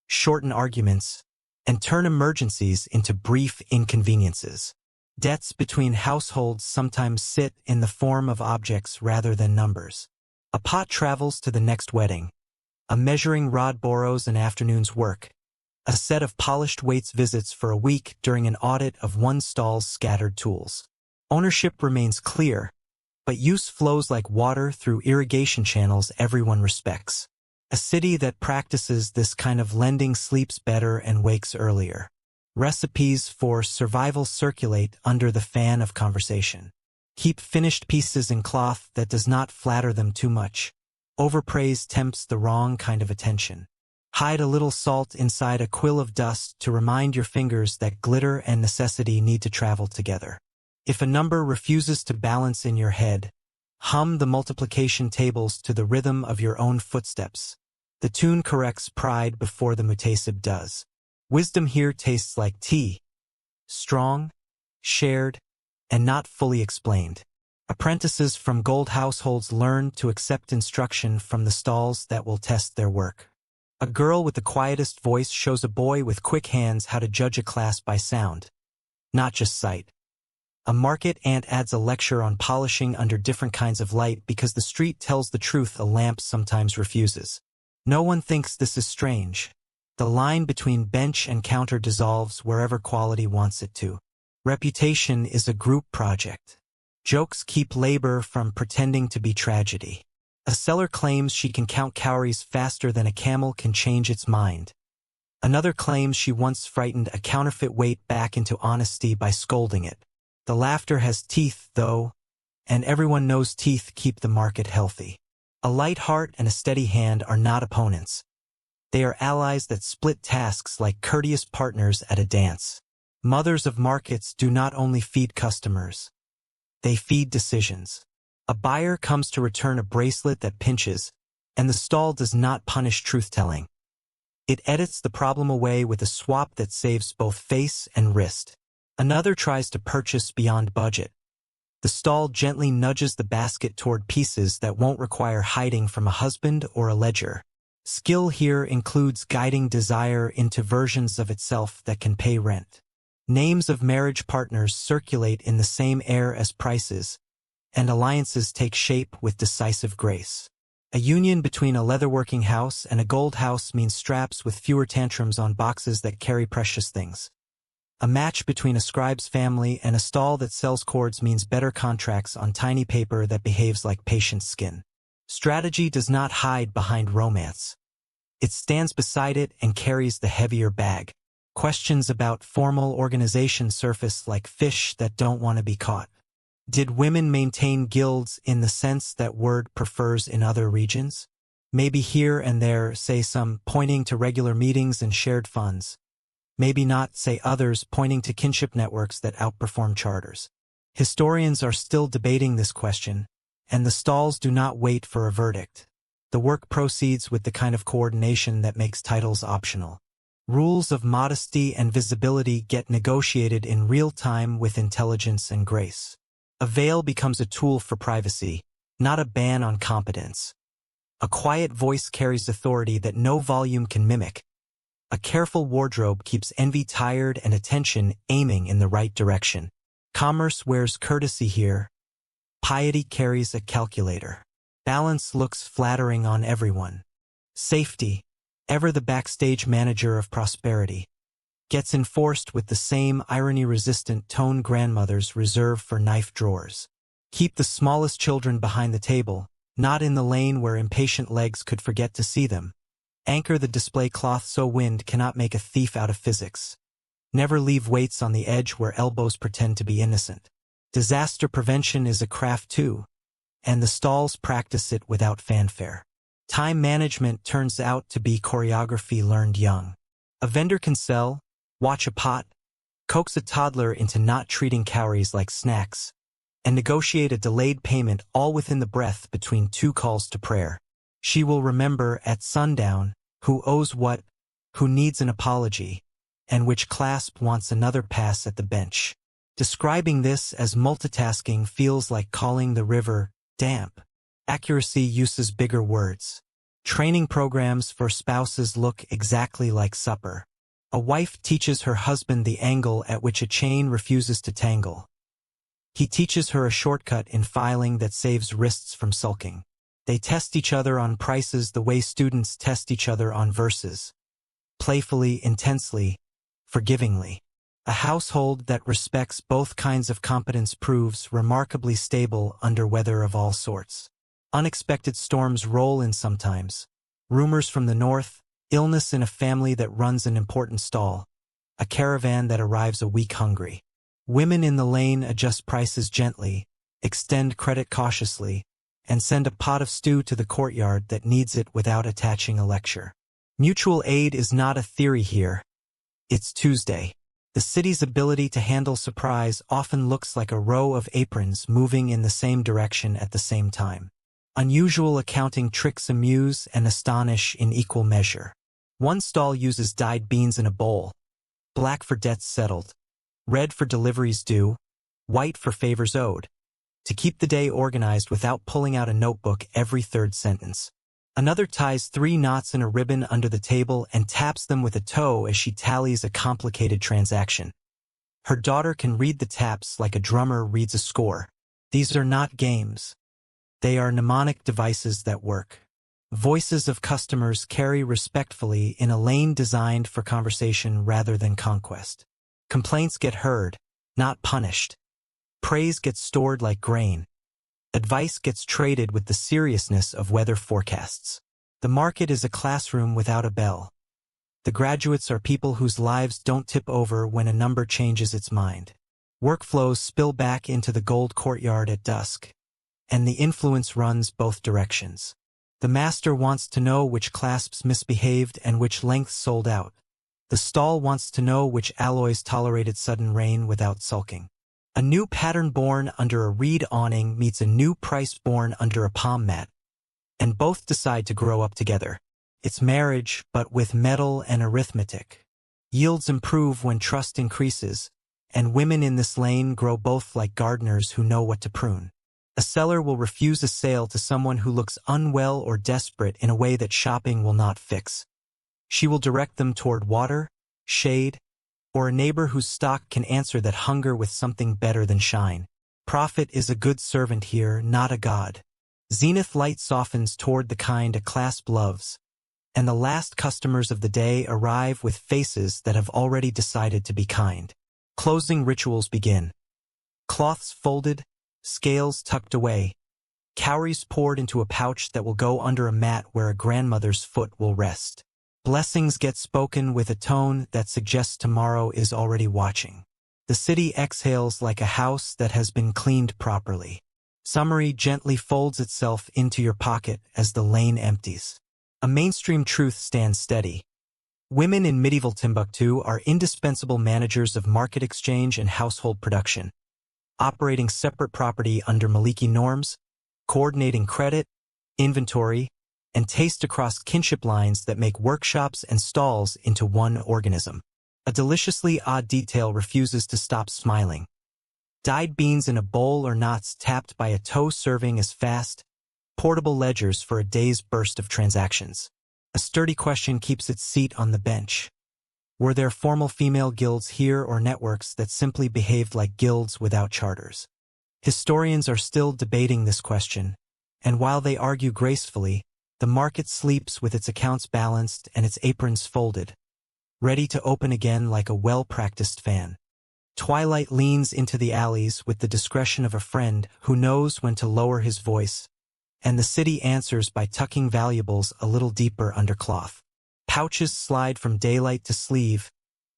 shorten arguments, and turn emergencies into brief inconveniences. Debts between households sometimes sit in the form of objects rather than numbers. A pot travels to the next wedding. A measuring rod borrows an afternoon's work. A set of polished weights visits for a week during an audit of one stall's scattered tools. Ownership remains clear, but use flows like water through irrigation channels everyone respects. A city that practices this kind of lending sleeps better and wakes earlier. Recipes for survival circulate under the fan of conversation. Keep finished pieces in cloth that does not flatter them too much. Overpraise tempts the wrong kind of attention. Hide a little salt inside a quill of dust to remind your fingers that glitter and necessity need to travel together. If a number refuses to balance in your head, hum the multiplication tables to the rhythm of your own footsteps. The tune corrects pride before the Muhtasib does. Wisdom here tastes like tea, strong, shared, and not fully explained. Apprentices from gold households learn to accept instruction from the stalls that will test their work. A girl with the quietest voice shows a boy with quick hands how to judge a class by sound, not just sight. A market ant adds a lecture on polishing under different kinds of light because the street tells the truth a lamp sometimes refuses. No one thinks this is strange. The line between bench and counter dissolves wherever quality wants it to. Reputation is a group project. Jokes keep labor from pretending to be tragedy. A seller claims she can count calories faster than a camel can change its mind. Another claims she once frightened a counterfeit weight back into honesty by scolding it. The laughter has teeth, though, and everyone knows teeth keep the market healthy. A light heart and a steady hand are not opponents. They are allies that split tasks like courteous partners at a dance. Mothers of markets do not only feed customers. They feed decisions. A buyer comes to return a bracelet that pinches, and the stall does not punish truth-telling. It edits the problem away with a swap that saves both face and wrist. Another tries to purchase beyond budget. The stall gently nudges the basket toward pieces that won't require hiding from a husband or a ledger. Skill here includes guiding desire into versions of itself that can pay rent. Names of marriage partners circulate in the same air as prices, and alliances take shape with decisive grace. A union between a leatherworking house and a gold house means straps with fewer tantrums on boxes that carry precious things. A match between a scribe's family and a stall that sells cords means better contracts on tiny paper that behaves like patient skin. Strategy does not hide behind romance. It stands beside it and carries the heavier bag. Questions about formal organization surface like fish that don't want to be caught. Did women maintain guilds in the sense that word prefers in other regions? Maybe here and there, say some, pointing to regular meetings and shared funds. Maybe not, say others, pointing to kinship networks that outperform charters. Historians are still debating this question, and the stalls do not wait for a verdict. The work proceeds with the kind of coordination that makes titles optional. Rules of modesty and visibility get negotiated in real time with intelligence and grace. A veil becomes a tool for privacy, not a ban on competence. A quiet voice carries authority that no volume can mimic. A careful wardrobe keeps envy tired and attention aiming in the right direction. Commerce wears courtesy here. Piety carries a calculator. Balance looks flattering on everyone. Safety, ever the backstage manager of prosperity, gets enforced with the same irony-resistant tone grandmothers reserve for knife drawers. Keep the smallest children behind the table, not in the lane where impatient legs could forget to see them. Anchor the display cloth so wind cannot make a thief out of physics. Never leave weights on the edge where elbows pretend to be innocent. Disaster prevention is a craft too, and the stalls practice it without fanfare. Time management turns out to be choreography learned young. A vendor can sell, watch a pot, coax a toddler into not treating calories like snacks, and negotiate a delayed payment all within the breath between two calls to prayer. She will remember at sundown who owes what, who needs an apology, and which clasp wants another pass at the bench. Describing this as multitasking feels like calling the river damp. Accuracy uses bigger words. Training programs for spouses look exactly like supper. A wife teaches her husband the angle at which a chain refuses to tangle. He teaches her a shortcut in filing that saves wrists from sulking. They test each other on prices the way students test each other on verses. Playfully, intensely, forgivingly. A household that respects both kinds of competence proves remarkably stable under weather of all sorts. Unexpected storms roll in sometimes. Rumors from the north, illness in a family that runs an important stall, a caravan that arrives a week hungry. Women in the lane adjust prices gently, extend credit cautiously, and send a pot of stew to the courtyard that needs it without attaching a lecture. Mutual aid is not a theory here. It's Tuesday. The city's ability to handle surprise often looks like a row of aprons moving in the same direction at the same time. Unusual accounting tricks amuse and astonish in equal measure. One stall uses dyed beans in a bowl, black for debts settled, red for deliveries due, white for favors owed, to keep the day organized without pulling out a notebook every third sentence. Another ties 3 knots in a ribbon under the table and taps them with a toe as she tallies a complicated transaction. Her daughter can read the taps like a drummer reads a score. These are not games. They are mnemonic devices that work. Voices of customers carry respectfully in a lane designed for conversation rather than conquest. Complaints get heard, not punished. Praise gets stored like grain. Advice gets traded with the seriousness of weather forecasts. The market is a classroom without a bell. The graduates are people whose lives don't tip over when a number changes its mind. Workflows spill back into the gold courtyard at dusk, and the influence runs both directions. The master wants to know which clasps misbehaved and which lengths sold out. The stall wants to know which alloys tolerated sudden rain without sulking. A new pattern born under a reed awning meets a new price born under a palm mat, and both decide to grow up together. It's marriage, but with metal and arithmetic. Yields improve when trust increases, and women in this lane grow both like gardeners who know what to prune. A seller will refuse a sale to someone who looks unwell or desperate in a way that shopping will not fix. She will direct them toward water, shade, or a neighbor whose stock can answer that hunger with something better than shine. Profit is a good servant here, not a god. Zenith light softens toward the kind a clasp loves, and the last customers of the day arrive with faces that have already decided to be kind. Closing rituals begin. Cloths folded, scales tucked away, cowries poured into a pouch that will go under a mat where a grandmother's foot will rest. Blessings get spoken with a tone that suggests tomorrow is already watching. The city exhales like a house that has been cleaned properly. Summary gently folds itself into your pocket as the lane empties. A mainstream truth stands steady. Women in medieval Timbuktu are indispensable managers of market exchange and household production, operating separate property under Maliki norms, coordinating credit, inventory, and taste across kinship lines that make workshops and stalls into one organism. A deliciously odd detail refuses to stop smiling. Dyed beans in a bowl or knots tapped by a toe serving as fast, portable ledgers for a day's burst of transactions. A sturdy question keeps its seat on the bench. Were there formal female guilds here or networks that simply behaved like guilds without charters? Historians are still debating this question, and while they argue gracefully, the market sleeps with its accounts balanced and its aprons folded, ready to open again like a well-practiced fan. Twilight leans into the alleys with the discretion of a friend who knows when to lower his voice, and the city answers by tucking valuables a little deeper under cloth. Pouches slide from daylight to sleeve,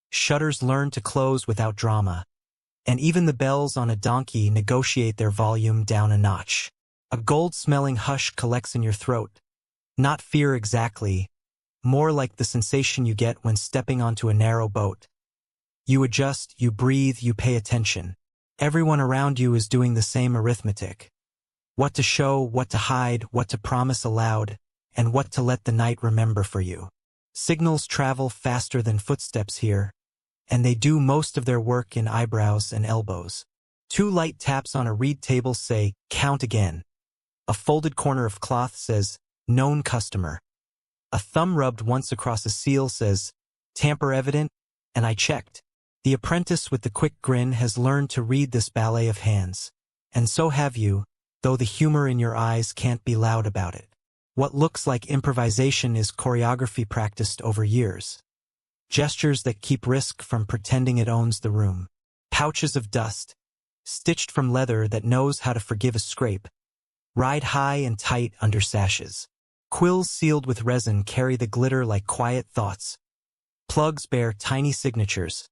shutters learn to close without drama, and even the bells on a donkey negotiate their volume down a notch. A gold-smelling hush collects in your throat. Not fear exactly, more like the sensation you get when stepping onto a narrow boat. You adjust, you breathe, you pay attention. Everyone around you is doing the same arithmetic. What to show, what to hide, what to promise aloud, and what to let the night remember for you. Signals travel faster than footsteps here, and they do most of their work in eyebrows and elbows. Two light taps on a reed table say, "Count again." A folded corner of cloth says, "Known customer." A thumb rubbed once across a seal says, "Tamper evident," and I checked. The apprentice with the quick grin has learned to read this ballet of hands. And so have you, though the humor in your eyes can't be loud about it. What looks like improvisation is choreography practiced over years. Gestures that keep risk from pretending it owns the room. Pouches of dust, stitched from leather that knows how to forgive a scrape, ride high and tight under sashes. Quills sealed with resin carry the glitter like quiet thoughts. Plugs bear tiny signatures,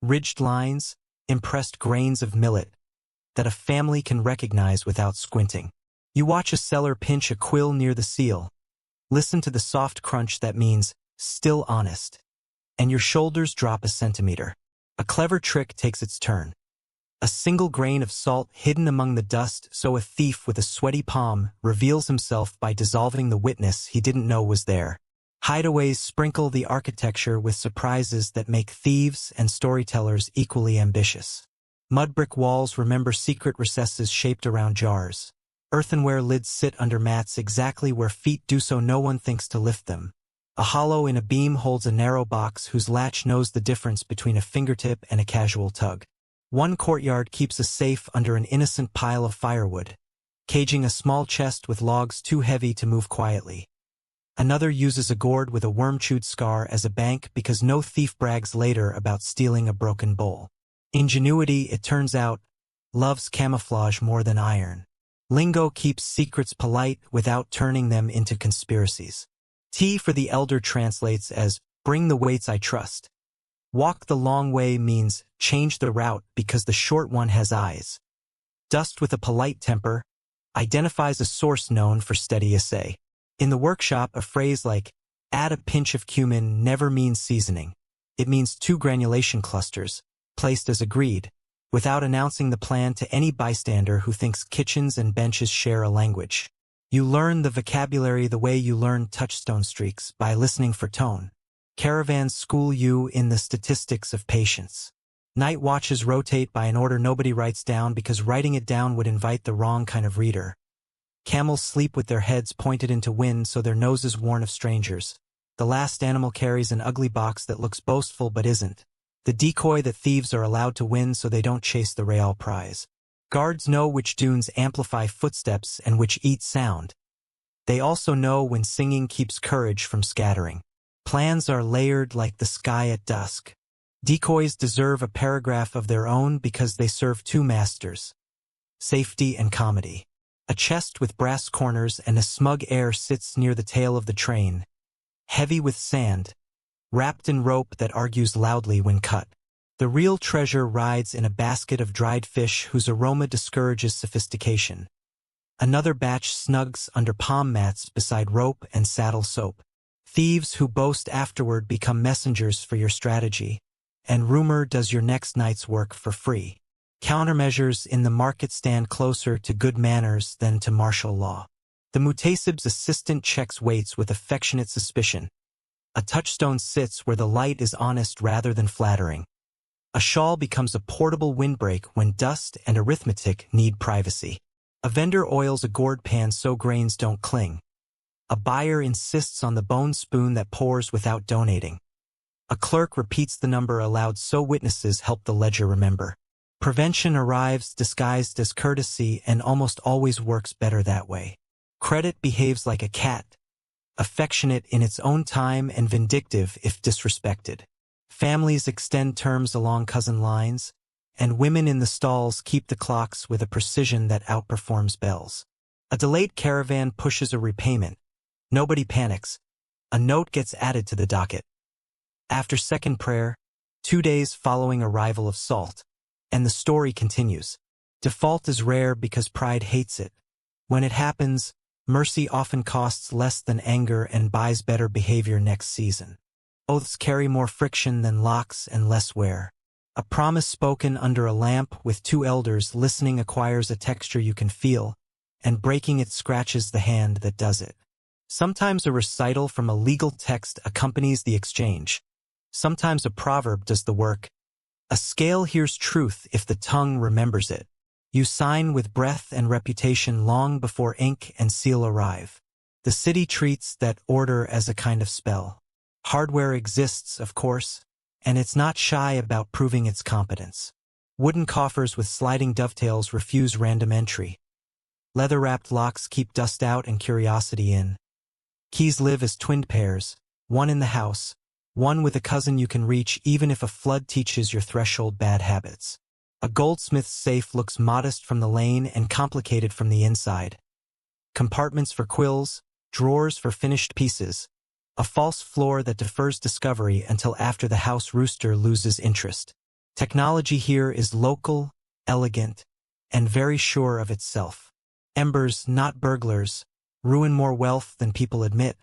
ridged lines, impressed grains of millet that a family can recognize without squinting. You watch a seller pinch a quill near the seal. Listen to the soft crunch that means, still honest. And your shoulders drop a centimeter. A clever trick takes its turn. A single grain of salt hidden among the dust, so a thief with a sweaty palm reveals himself by dissolving the witness he didn't know was there. Hideaways sprinkle the architecture with surprises that make thieves and storytellers equally ambitious. Mud brick walls remember secret recesses shaped around jars. Earthenware lids sit under mats exactly where feet do so no one thinks to lift them. A hollow in a beam holds a narrow box whose latch knows the difference between a fingertip and a casual tug. One courtyard keeps a safe under an innocent pile of firewood, caging a small chest with logs too heavy to move quietly. Another uses a gourd with a worm-chewed scar as a bank because no thief brags later about stealing a broken bowl. Ingenuity, it turns out, loves camouflage more than iron. Lingo keeps secrets polite without turning them into conspiracies. T for the elder translates as, bring the weights I trust. Walk the long way means change the route because the short one has eyes. Dust with a polite temper identifies a source known for steady essay. In the workshop, a phrase like, add a pinch of cumin never means seasoning. It means 2 granulation clusters, placed as agreed, without announcing the plan to any bystander who thinks kitchens and benches share a language. You learn the vocabulary the way you learn touchstone streaks, by listening for tone. Caravans school you in the statistics of patience. Night watches rotate by an order nobody writes down because writing it down would invite the wrong kind of reader. Camels sleep with their heads pointed into wind so their noses warn of strangers. The last animal carries an ugly box that looks boastful but isn't. The decoy that thieves are allowed to win so they don't chase the real prize. Guards know which dunes amplify footsteps and which eat sound. They also know when singing keeps courage from scattering. Plans are layered like the sky at dusk. Decoys deserve a paragraph of their own because they serve 2 masters: safety and comedy. A chest with brass corners and a smug air sits near the tail of the train, heavy with sand, wrapped in rope that argues loudly when cut. The real treasure rides in a basket of dried fish whose aroma discourages sophistication. Another batch snugs under palm mats beside rope and saddle soap. Thieves who boast afterward become messengers for your strategy, and rumor does your next night's work for free. Countermeasures in the market stand closer to good manners than to martial law. The Muhtasib's assistant checks weights with affectionate suspicion. A touchstone sits where the light is honest rather than flattering. A shawl becomes a portable windbreak when dust and arithmetic need privacy. A vendor oils a gourd pan so grains don't cling. A buyer insists on the bone spoon that pours without donating. A clerk repeats the number aloud so witnesses help the ledger remember. Prevention arrives disguised as courtesy and almost always works better that way. Credit behaves like a cat, affectionate in its own time and vindictive if disrespected. Families extend terms along cousin lines, and women in the stalls keep the clocks with a precision that outperforms bells. A delayed caravan pushes a repayment. Nobody panics. A note gets added to the docket. After second prayer, 2 days following arrival of salt, and the story continues. Default is rare because pride hates it. When it happens, mercy often costs less than anger and buys better behavior next season. Oaths carry more friction than locks and less wear. A promise spoken under a lamp with 2 elders listening acquires a texture you can feel, and breaking it scratches the hand that does it. Sometimes a recital from a legal text accompanies the exchange. Sometimes a proverb does the work. A scale hears truth if the tongue remembers it. You sign with breath and reputation long before ink and seal arrive. The city treats that order as a kind of spell. Hardware exists, of course, and it's not shy about proving its competence. Wooden coffers with sliding dovetails refuse random entry. Leather-wrapped locks keep dust out and curiosity in. Keys live as twinned pairs, one in the house, one with a cousin you can reach even if a flood teaches your threshold bad habits. A goldsmith's safe looks modest from the lane and complicated from the inside. Compartments for quills, drawers for finished pieces. A false floor that defers discovery until after the house rooster loses interest. Technology here is local, elegant, and very sure of itself. Embers, not burglars, ruin more wealth than people admit.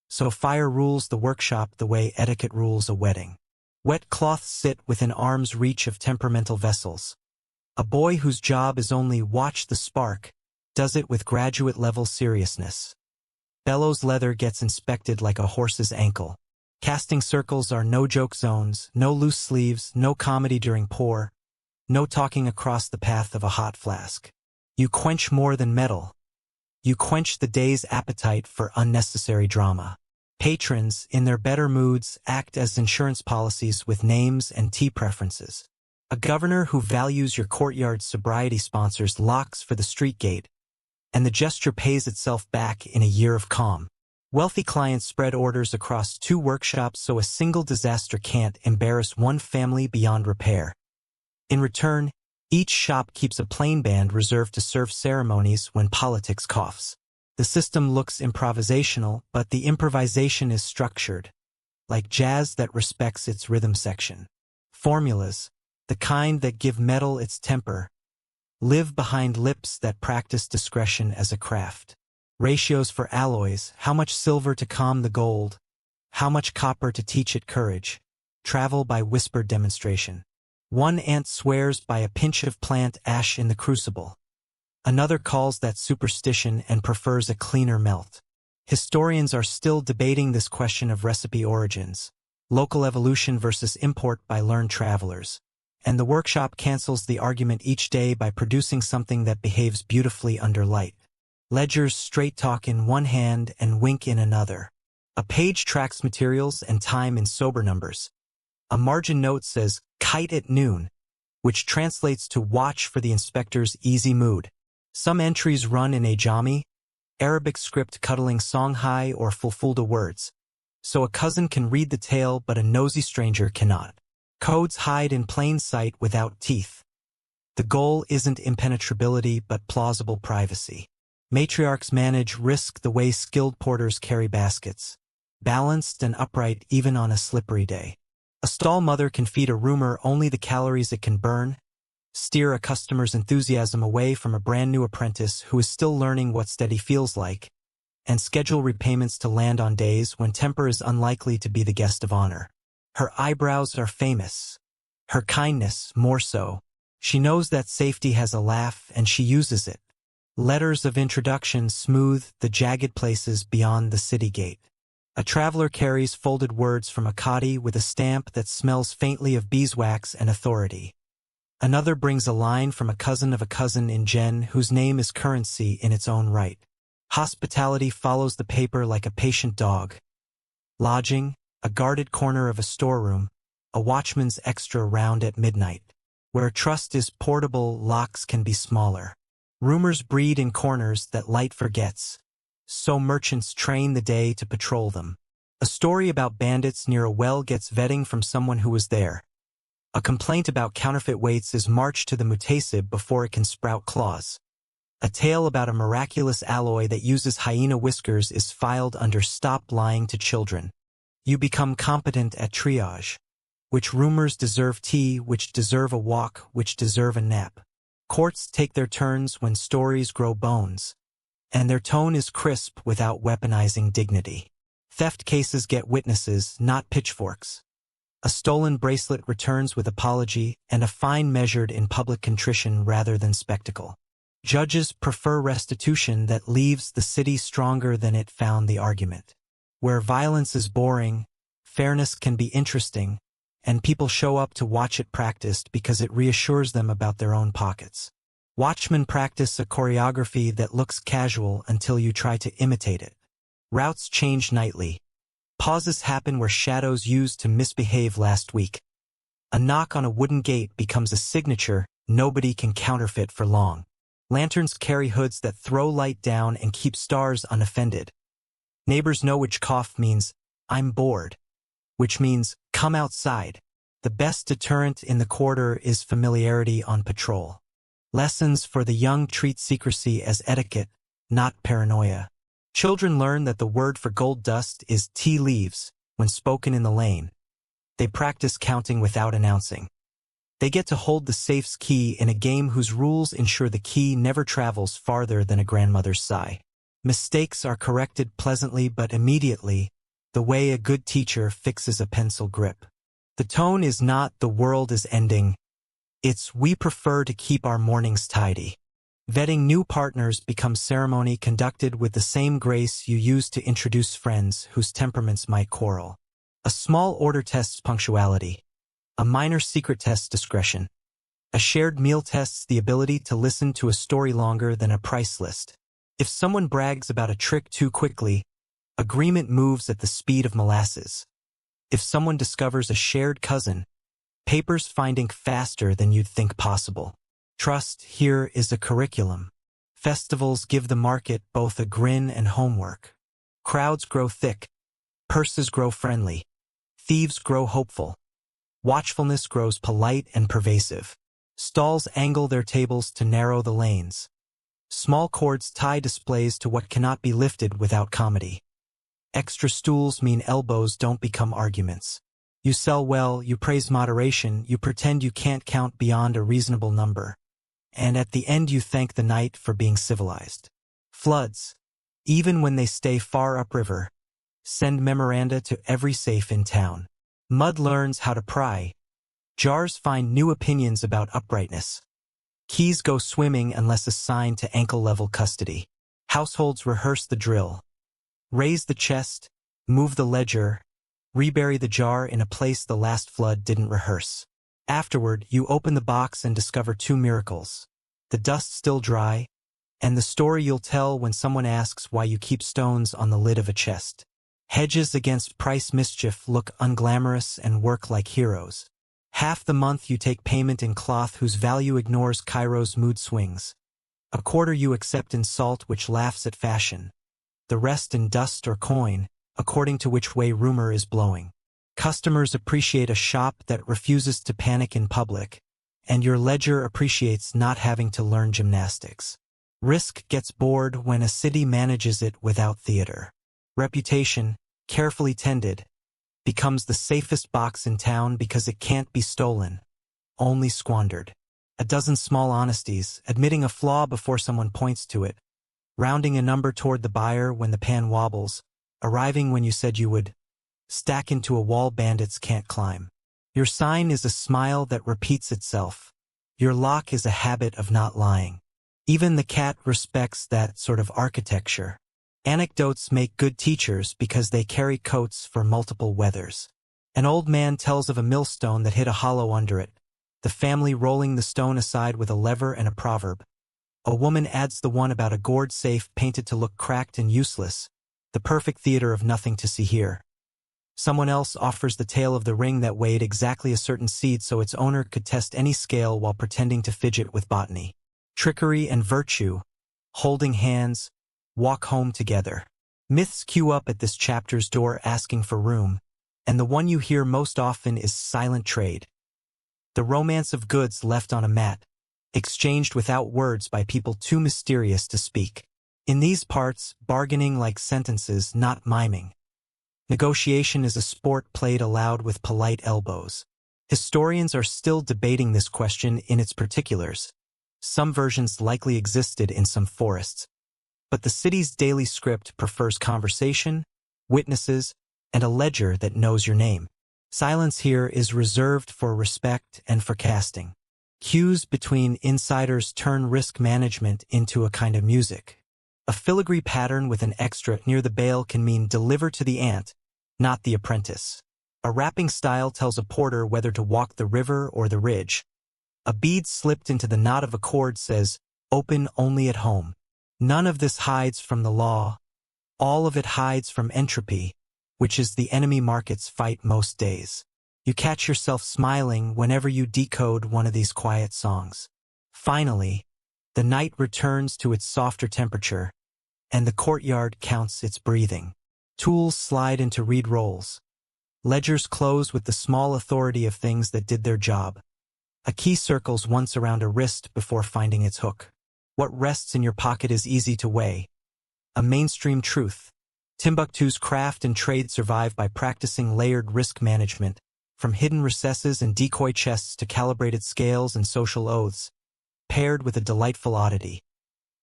So fire rules the workshop the way etiquette rules a wedding. Wet cloths sit within arm's reach of temperamental vessels. A boy whose job is only watch the spark does it with graduate-level seriousness. Bellows leather gets inspected like a horse's ankle. Casting circles are no-joke zones, no loose sleeves, no comedy during pour, no talking across the path of a hot flask. You quench more than metal. You quench the day's appetite for unnecessary drama. Patrons, in their better moods, act as insurance policies with names and tea preferences. A governor who values your courtyard's sobriety sponsors locks for the street gate, and the gesture pays itself back in a year of calm. Wealthy clients spread orders across 2 workshops so a single disaster can't embarrass one family beyond repair. In return, each shop keeps a plain band reserved to serve ceremonies when politics coughs. The system looks improvisational, but the improvisation is structured, like jazz that respects its rhythm section. Formulas, the kind that give metal its temper, live behind lips that practice discretion as a craft. Ratios for alloys, how much silver to calm the gold, how much copper to teach it courage, travel by whispered demonstration. One ant swears by a pinch of plant ash in the crucible. Another calls that superstition and prefers a cleaner melt. Historians are still debating this question of recipe origins, local evolution versus import by learned travelers. And the workshop cancels the argument each day by producing something that behaves beautifully under light. Ledgers straight talk in one hand and wink in another. A page tracks materials and time in sober numbers. A margin note says, "Kite at noon," which translates to watch for the inspector's easy mood. Some entries run in Ajami, Arabic script cuddling Songhai or Fulfulde words, so a cousin can read the tale but a nosy stranger cannot. Codes hide in plain sight without teeth. The goal isn't impenetrability but plausible privacy. Matriarchs manage risk the way skilled porters carry baskets, balanced and upright even on a slippery day. A stall mother can feed a rumor only the calories it can burn, steer a customer's enthusiasm away from a brand new apprentice who is still learning what steady feels like, and schedule repayments to land on days when temper is unlikely to be the guest of honor. Her eyebrows are famous. Her kindness, more so. She knows that safety has a laugh and she uses it. Letters of introduction smooth the jagged places beyond the city gate. A traveler carries folded words from a Kadi with a stamp that smells faintly of beeswax and authority. Another brings a line from a cousin of a cousin in Jen whose name is currency in its own right. Hospitality follows the paper like a patient dog. Lodging, a guarded corner of a storeroom, a watchman's extra round at midnight. Where trust is portable, locks can be smaller. Rumors breed in corners that light forgets, so merchants train the day to patrol them. A story about bandits near a well gets vetting from someone who was there. A complaint about counterfeit weights is marched to the Muhtasib before it can sprout claws. A tale about a miraculous alloy that uses hyena whiskers is filed under Stop Lying to Children. You become competent at triage. Which rumors deserve tea, which deserve a walk, which deserve a nap. Courts take their turns when stories grow bones, and their tone is crisp without weaponizing dignity. Theft cases get witnesses, not pitchforks. A stolen bracelet returns with apology and a fine measured in public contrition rather than spectacle. Judges prefer restitution that leaves the city stronger than it found the argument. Where violence is boring, fairness can be interesting, and people show up to watch it practiced because it reassures them about their own pockets. Watchmen practice a choreography that looks casual until you try to imitate it. Routes change nightly. Pauses happen where shadows used to misbehave last week. A knock on a wooden gate becomes a signature nobody can counterfeit for long. Lanterns carry hoods that throw light down and keep stars unoffended. Neighbors know which cough means, "I'm bored," which means, "Come outside." The best deterrent in the quarter is familiarity on patrol. Lessons for the young treat secrecy as etiquette, not paranoia. Children learn that the word for gold dust is tea leaves when spoken in the lane. They practice counting without announcing. They get to hold the safe's key in a game whose rules ensure the key never travels farther than a grandmother's sigh. Mistakes are corrected pleasantly but immediately, the way a good teacher fixes a pencil grip. The tone is not "the world is ending," it's "we prefer to keep our mornings tidy." Vetting new partners becomes ceremony conducted with the same grace you use to introduce friends whose temperaments might quarrel. A small order tests punctuality. A minor secret tests discretion. A shared meal tests the ability to listen to a story longer than a price list. If someone brags about a trick too quickly, agreement moves at the speed of molasses. If someone discovers a shared cousin, Papers find ink faster than you'd think possible. Trust here is a curriculum. Festivals give the market both a grin and homework. Crowds grow thick. Purses grow friendly. Thieves grow hopeful. Watchfulness grows polite and pervasive. Stalls angle their tables to narrow the lanes. Small cords tie displays to what cannot be lifted without comedy. Extra stools mean elbows don't become arguments. You sell well, you praise moderation, you pretend you can't count beyond a reasonable number. And at the end you thank the night for being civilized. Floods, even when they stay far upriver, send memoranda to every safe in town. Mud learns how to pry. Jars find new opinions about uprightness. Keys go swimming unless assigned to ankle-level custody. Households rehearse the drill. Raise the chest, move the ledger, rebury the jar in a place the last flood didn't rehearse. Afterward, you open the box and discover two miracles. The dust still dry, and the story you'll tell when someone asks why you keep stones on the lid of a chest. Hedges against price mischief look unglamorous and work like heroes. Half the month you take payment in cloth whose value ignores Cairo's mood swings. A quarter you accept in salt which laughs at fashion. The rest in dust or coin, according to which way rumor is blowing. Customers appreciate a shop that refuses to panic in public, and your ledger appreciates not having to learn gymnastics. Risk gets bored when a city manages it without theater. Reputation, carefully tended, becomes the safest box in town because it can't be stolen, only squandered. A dozen small honesties, admitting a flaw before someone points to it, rounding a number toward the buyer when the pan wobbles, arriving when you said you would, stack into a wall bandits can't climb. Your sign is a smile that repeats itself. Your lock is a habit of not lying. Even the cat respects that sort of architecture. Anecdotes make good teachers because they carry coats for multiple weathers. An old man tells of a millstone that hit a hollow under it, the family rolling the stone aside with a lever and a proverb. A woman adds the one about a gourd safe painted to look cracked and useless, the perfect theater of nothing to see here. Someone else offers the tale of the ring that weighed exactly a certain seed so its owner could test any scale while pretending to fidget with botany. Trickery and virtue, holding hands, walk home together. Myths queue up at this chapter's door asking for room, and the one you hear most often is silent trade. The romance of goods left on a mat, exchanged without words by people too mysterious to speak. In these parts, bargaining like sentences, not miming. Negotiation is a sport played aloud with polite elbows. Historians are still debating this question in its particulars. Some versions likely existed in some forests. But the city's daily script prefers conversation, witnesses, and a ledger that knows your name. Silence here is reserved for respect and for casting. Cues between insiders turn risk management into a kind of music. A filigree pattern with an extra near the bale can mean deliver to the ant, not the apprentice. A rapping style tells a porter whether to walk the river or the ridge. A bead slipped into the knot of a cord says, open only at home. None of this hides from the law. All of it hides from entropy, which is the enemy markets fight most days. You catch yourself smiling whenever you decode one of these quiet songs. Finally, the night returns to its softer temperature, and the courtyard counts its breathing. Tools slide into reed rolls. Ledgers close with the small authority of things that did their job. A key circles once around a wrist before finding its hook. What rests in your pocket is easy to weigh. A mainstream truth. Timbuktu's craft and trade survive by practicing layered risk management, from hidden recesses and decoy chests to calibrated scales and social oaths, paired with a delightful oddity.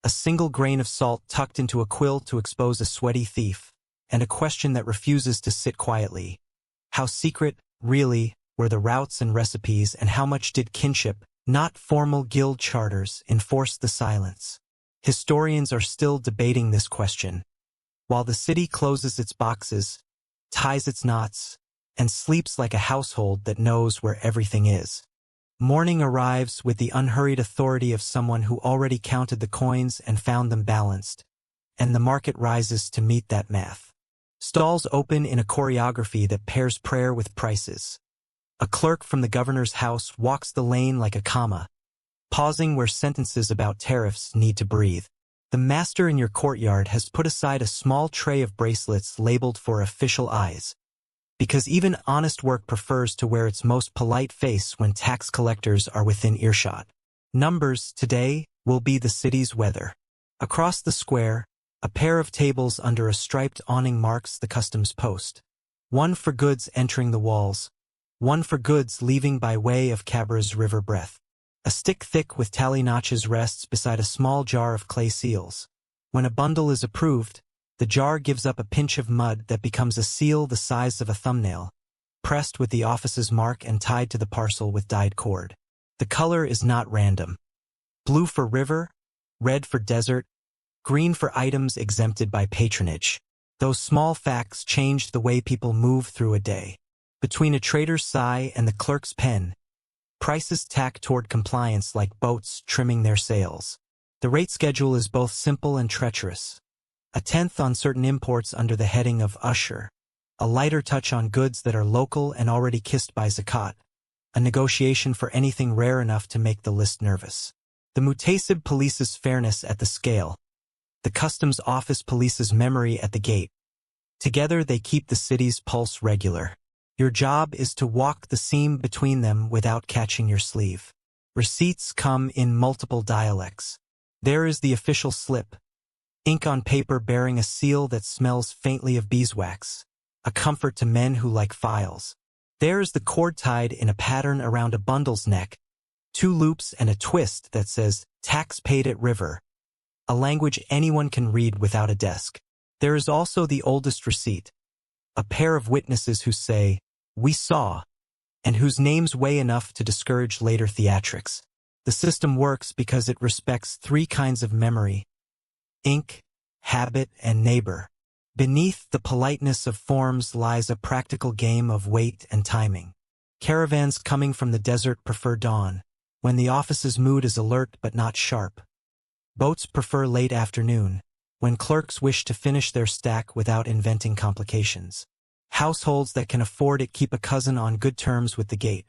A single grain of salt tucked into a quill to expose a sweaty thief, and a question that refuses to sit quietly. How secret, really, were the routes and recipes, and how much did kinship, not formal guild charters, enforce the silence? Historians are still debating this question. While the city closes its boxes, ties its knots, and sleeps like a household that knows where everything is. Morning arrives with the unhurried authority of someone who already counted the coins and found them balanced, and the market rises to meet that math. Stalls open in a choreography that pairs prayer with prices. A clerk from the governor's house walks the lane like a comma, pausing where sentences about tariffs need to breathe. The master in your courtyard has put aside a small tray of bracelets labeled for official eyes, because even honest work prefers to wear its most polite face when tax collectors are within earshot. Numbers today will be the city's weather. Across the square, a pair of tables under a striped awning marks the customs post. One for goods entering the walls, one for goods leaving by way of Kabara's river breath. A stick thick with tally notches rests beside a small jar of clay seals. When a bundle is approved, the jar gives up a pinch of mud that becomes a seal the size of a thumbnail, pressed with the office's mark and tied to the parcel with dyed cord. The color is not random. Blue for river, red for desert, green for items exempted by patronage. Those small facts changed the way people move through a day. Between a trader's sigh and the clerk's pen, prices tack toward compliance like boats trimming their sails. The rate schedule is both simple and treacherous. A tenth on certain imports under the heading of usher, a lighter touch on goods that are local and already kissed by zakat, a negotiation for anything rare enough to make the list nervous. The Muhtasib polices fairness at the scale. The customs office polices memory at the gate. Together they keep the city's pulse regular. Your job is to walk the seam between them without catching your sleeve. Receipts come in multiple dialects. There is the official slip, ink on paper bearing a seal that smells faintly of beeswax, a comfort to men who like files. There is the cord tied in a pattern around a bundle's neck, 2 loops and a twist that says, "Tax paid at river," a language anyone can read without a desk. There is also the oldest receipt, a pair of witnesses who say, "We saw," and whose names weigh enough to discourage later theatrics. The system works because it respects 3 kinds of memory: ink, habit, and neighbor. Beneath the politeness of forms lies a practical game of weight and timing. Caravans coming from the desert prefer dawn, when the office's mood is alert but not sharp. Boats prefer late afternoon, when clerks wish to finish their stack without inventing complications. Households that can afford it keep a cousin on good terms with the gate,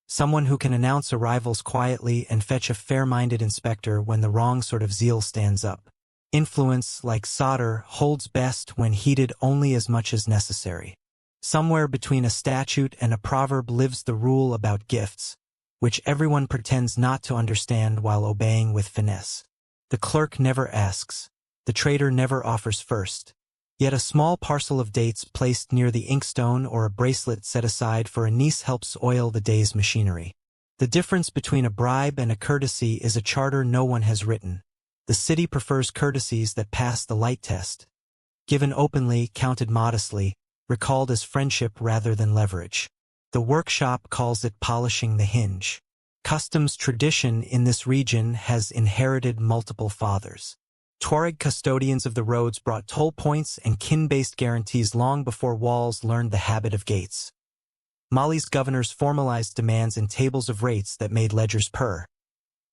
someone who can announce arrivals quietly and fetch a fair-minded inspector when the wrong sort of zeal stands up. Influence, like solder, holds best when heated only as much as necessary. Somewhere between a statute and a proverb lives the rule about gifts, which everyone pretends not to understand while obeying with finesse. The clerk never asks. The trader never offers first. Yet a small parcel of dates placed near the inkstone or a bracelet set aside for a niece helps oil the day's machinery. The difference between a bribe and a courtesy is a charter no one has written. The city prefers courtesies that pass the light test. Given openly, counted modestly, recalled as friendship rather than leverage. The workshop calls it polishing the hinge. Customs tradition in this region has inherited multiple fathers. Tuareg custodians of the roads brought toll points and kin-based guarantees long before walls learned the habit of gates. Mali's governors formalized demands in tables of rates that made ledgers purr.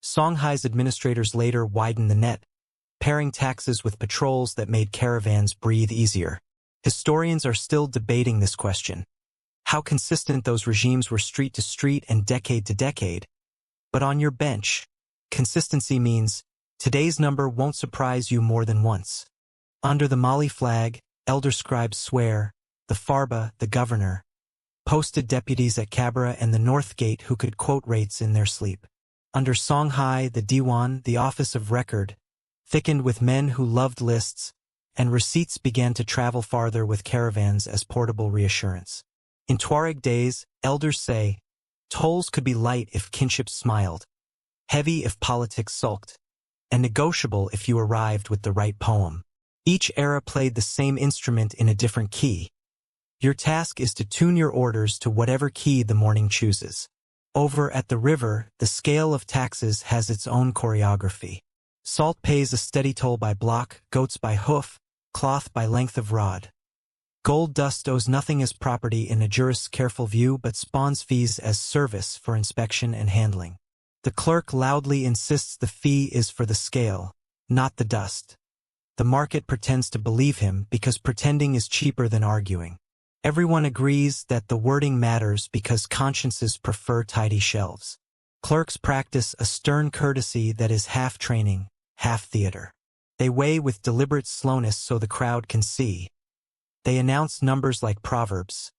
Songhai's administrators later widened the net, pairing taxes with patrols that made caravans breathe easier. Historians are still debating this question: how consistent those regimes were street to street and decade to decade. But on your bench, consistency means today's number won't surprise you more than once. Under the Mali flag, elder scribes swear, the Farba, the governor, posted deputies at Kabara and the North Gate who could quote rates in their sleep. Under Songhai, the Diwan, the office of record, thickened with men who loved lists, and receipts began to travel farther with caravans as portable reassurance. In Tuareg days, elders say, tolls could be light if kinship smiled, heavy if politics sulked, and negotiable if you arrived with the right poem. Each era played the same instrument in a different key. Your task is to tune your orders to whatever key the morning chooses. Over at the river, the scale of taxes has its own choreography. Salt pays a steady toll by block, goats by hoof, cloth by length of rod. Gold dust owes nothing as property in a jurist's careful view but spawns fees as service for inspection and handling. The clerk loudly insists the fee is for the scale, not the dust. The market pretends to believe him because pretending is cheaper than arguing. Everyone agrees that the wording matters because consciences prefer tidy shelves. Clerks practice a stern courtesy that is half training, half theater. They weigh with deliberate slowness so the crowd can see. They announce numbers like proverbs.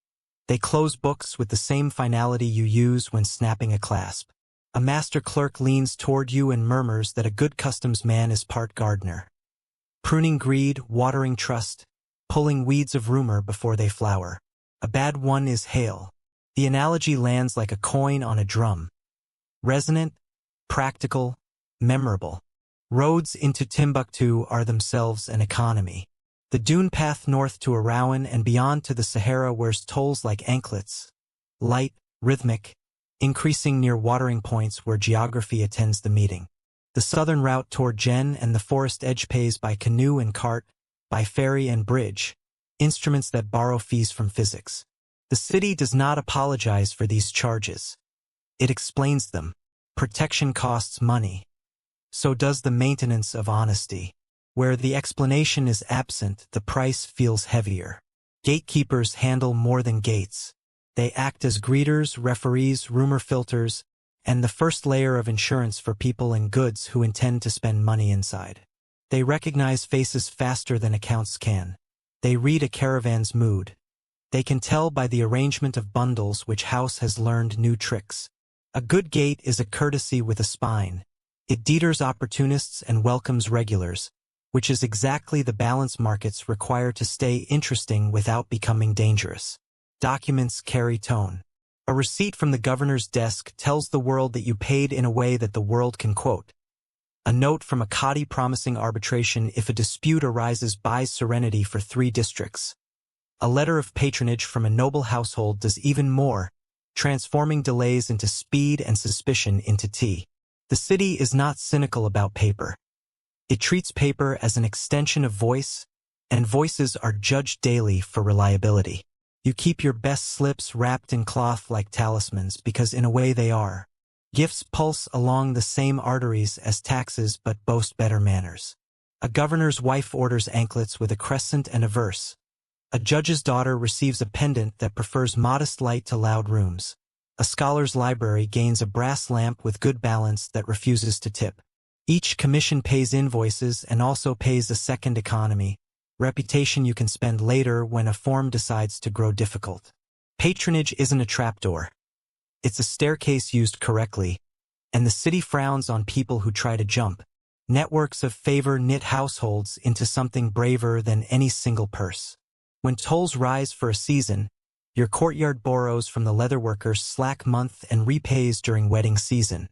They close books with the same finality you use when snapping a clasp. A master clerk leans toward you and murmurs that a good customs man is part gardener. Pruning greed, watering trust, pulling weeds of rumor before they flower. A bad one is hail. The analogy lands like a coin on a drum. Resonant, practical, memorable. Roads into Timbuktu are themselves an economy. The dune path north to Arawan and beyond to the Sahara wears tolls like anklets. Light, rhythmic, increasing near watering points where geography attends the meeting. The southern route toward Jen and the forest edge pays by canoe and cart, by ferry and bridge, instruments that borrow fees from physics. The city does not apologize for these charges. It explains them. Protection costs money. So does the maintenance of honesty. Where the explanation is absent, the price feels heavier. Gatekeepers handle more than gates. They act as greeters, referees, rumor filters, and the first layer of insurance for people and goods who intend to spend money inside. They recognize faces faster than accounts can. They read a caravan's mood. They can tell by the arrangement of bundles which house has learned new tricks. A good gate is a courtesy with a spine. It deters opportunists and welcomes regulars, which is exactly the balance markets require to stay interesting without becoming dangerous. Documents carry tone. A receipt from the governor's desk tells the world that you paid in a way that the world can quote. A note from a Qadi promising arbitration if a dispute arises buys serenity for 3 districts. A letter of patronage from a noble household does even more, transforming delays into speed and suspicion into tea. The city is not cynical about paper. It treats paper as an extension of voice, and voices are judged daily for reliability. You keep your best slips wrapped in cloth like talismans because in a way they are. Gifts pulse along the same arteries as taxes but boast better manners. A governor's wife orders anklets with a crescent and a verse. A judge's daughter receives a pendant that prefers modest light to loud rooms. A scholar's library gains a brass lamp with good balance that refuses to tip. Each commission pays invoices and also pays a second economy, reputation you can spend later when a form decides to grow difficult. Patronage isn't a trapdoor. It's a staircase used correctly, and the city frowns on people who try to jump. Networks of favor knit households into something braver than any single purse. When tolls rise for a season, your courtyard borrows from the leatherworkers slack month and repays during wedding season.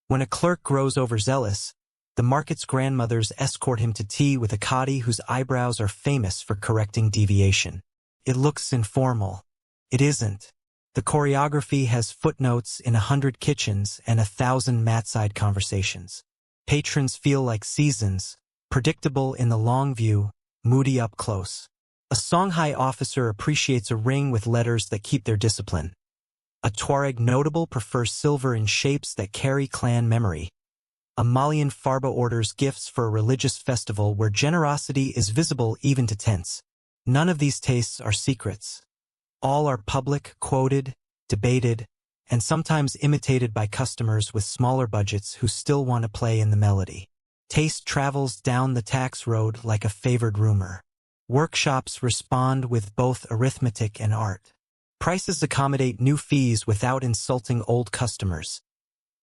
When a clerk grows overzealous, the market's grandmothers escort him to tea with a Qadi whose eyebrows are famous for correcting deviation. It looks informal. It isn't. The choreography has footnotes in 100 kitchens and 1,000 mat-side conversations. Patrons feel like seasons, predictable in the long view, moody up close. A Songhai officer appreciates a ring with letters that keep their discipline. A Tuareg notable prefers silver in shapes that carry clan memory. A Malian Farba orders gifts for a religious festival where generosity is visible even to tents. None of these tastes are secrets. All are public, quoted, debated, and sometimes imitated by customers with smaller budgets who still want to play in the melody. Taste travels down the tax road like a favored rumor. Workshops respond with both arithmetic and art. Prices accommodate new fees without insulting old customers.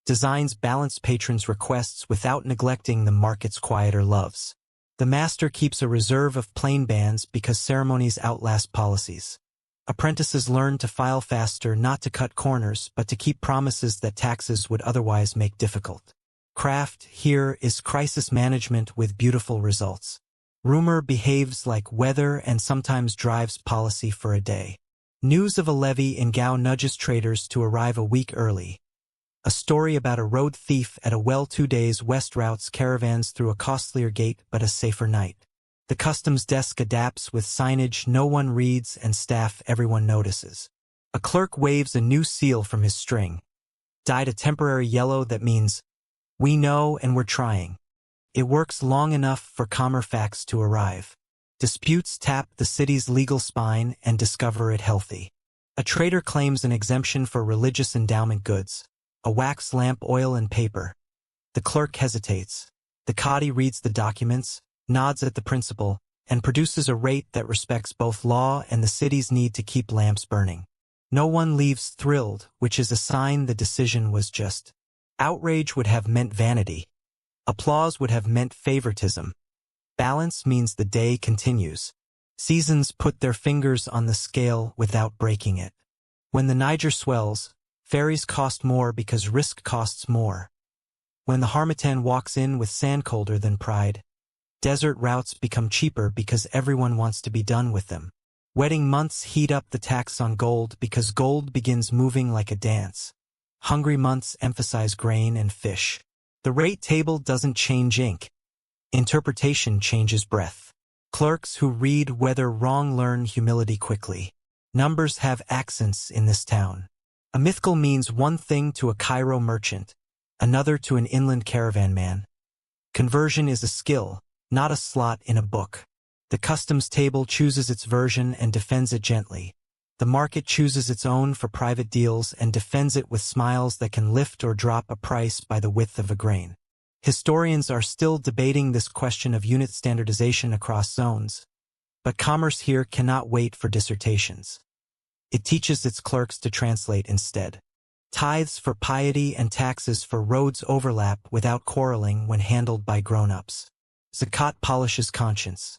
Designs balance patrons' requests without neglecting the market's quieter loves. The master keeps a reserve of plain bands because ceremonies outlast policies. Apprentices learn to file faster, not to cut corners, but to keep promises that taxes would otherwise make difficult. Craft here is crisis management with beautiful results. Rumor behaves like weather and sometimes drives policy for a day. News of a levy in Gao nudges traders to arrive a week early. A story about a road thief at a well 2 days west routes caravans through a costlier gate but a safer night. The customs desk adapts with signage no one reads and staff everyone notices. A clerk waves a new seal from his string. Dyed a temporary yellow that means, "We know and we're trying." It works long enough for calmer facts to arrive. Disputes tap the city's legal spine and discover it healthy. A trader claims an exemption for religious endowment goods, a wax lamp, oil, and paper. The clerk hesitates. The Qadi reads the documents, nods at the principal, and produces a rate that respects both law and the city's need to keep lamps burning. No one leaves thrilled, which is a sign the decision was just. Outrage would have meant vanity. Applause would have meant favoritism. Balance means the day continues. Seasons put their fingers on the scale without breaking it. When the Niger swells, ferries cost more because risk costs more. When the harmattan walks in with sand colder than pride, desert routes become cheaper because everyone wants to be done with them. Wedding months heat up the tax on gold because gold begins moving like a dance. Hungry months emphasize grain and fish. The rate table doesn't change ink. Interpretation changes breath. Clerks who read whether wrong learn humility quickly. Numbers have accents in this town. A mythical means one thing to a Cairo merchant, another to an inland caravan man. Conversion is a skill, not a slot in a book. The customs table chooses its version and defends it gently. The market chooses its own for private deals and defends it with smiles that can lift or drop a price by the width of a grain. Historians are still debating this question of unit standardization across zones. But commerce here cannot wait for dissertations. It teaches its clerks to translate instead. Tithes for piety and taxes for roads overlap without quarreling when handled by grown-ups. Zakat polishes conscience.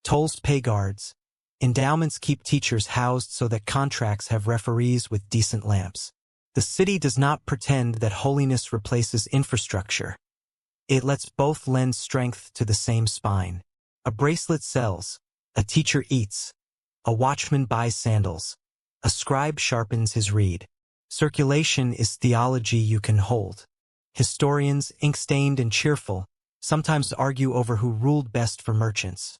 Tolls pay guards. Endowments keep teachers housed so that contracts have referees with decent lamps. The city does not pretend that holiness replaces infrastructure. It lets both lend strength to the same spine. A bracelet sells. A teacher eats. A watchman buys sandals. A scribe sharpens his reed. Circulation is theology you can hold. Historians, ink-stained and cheerful, sometimes argue over who ruled best for merchants.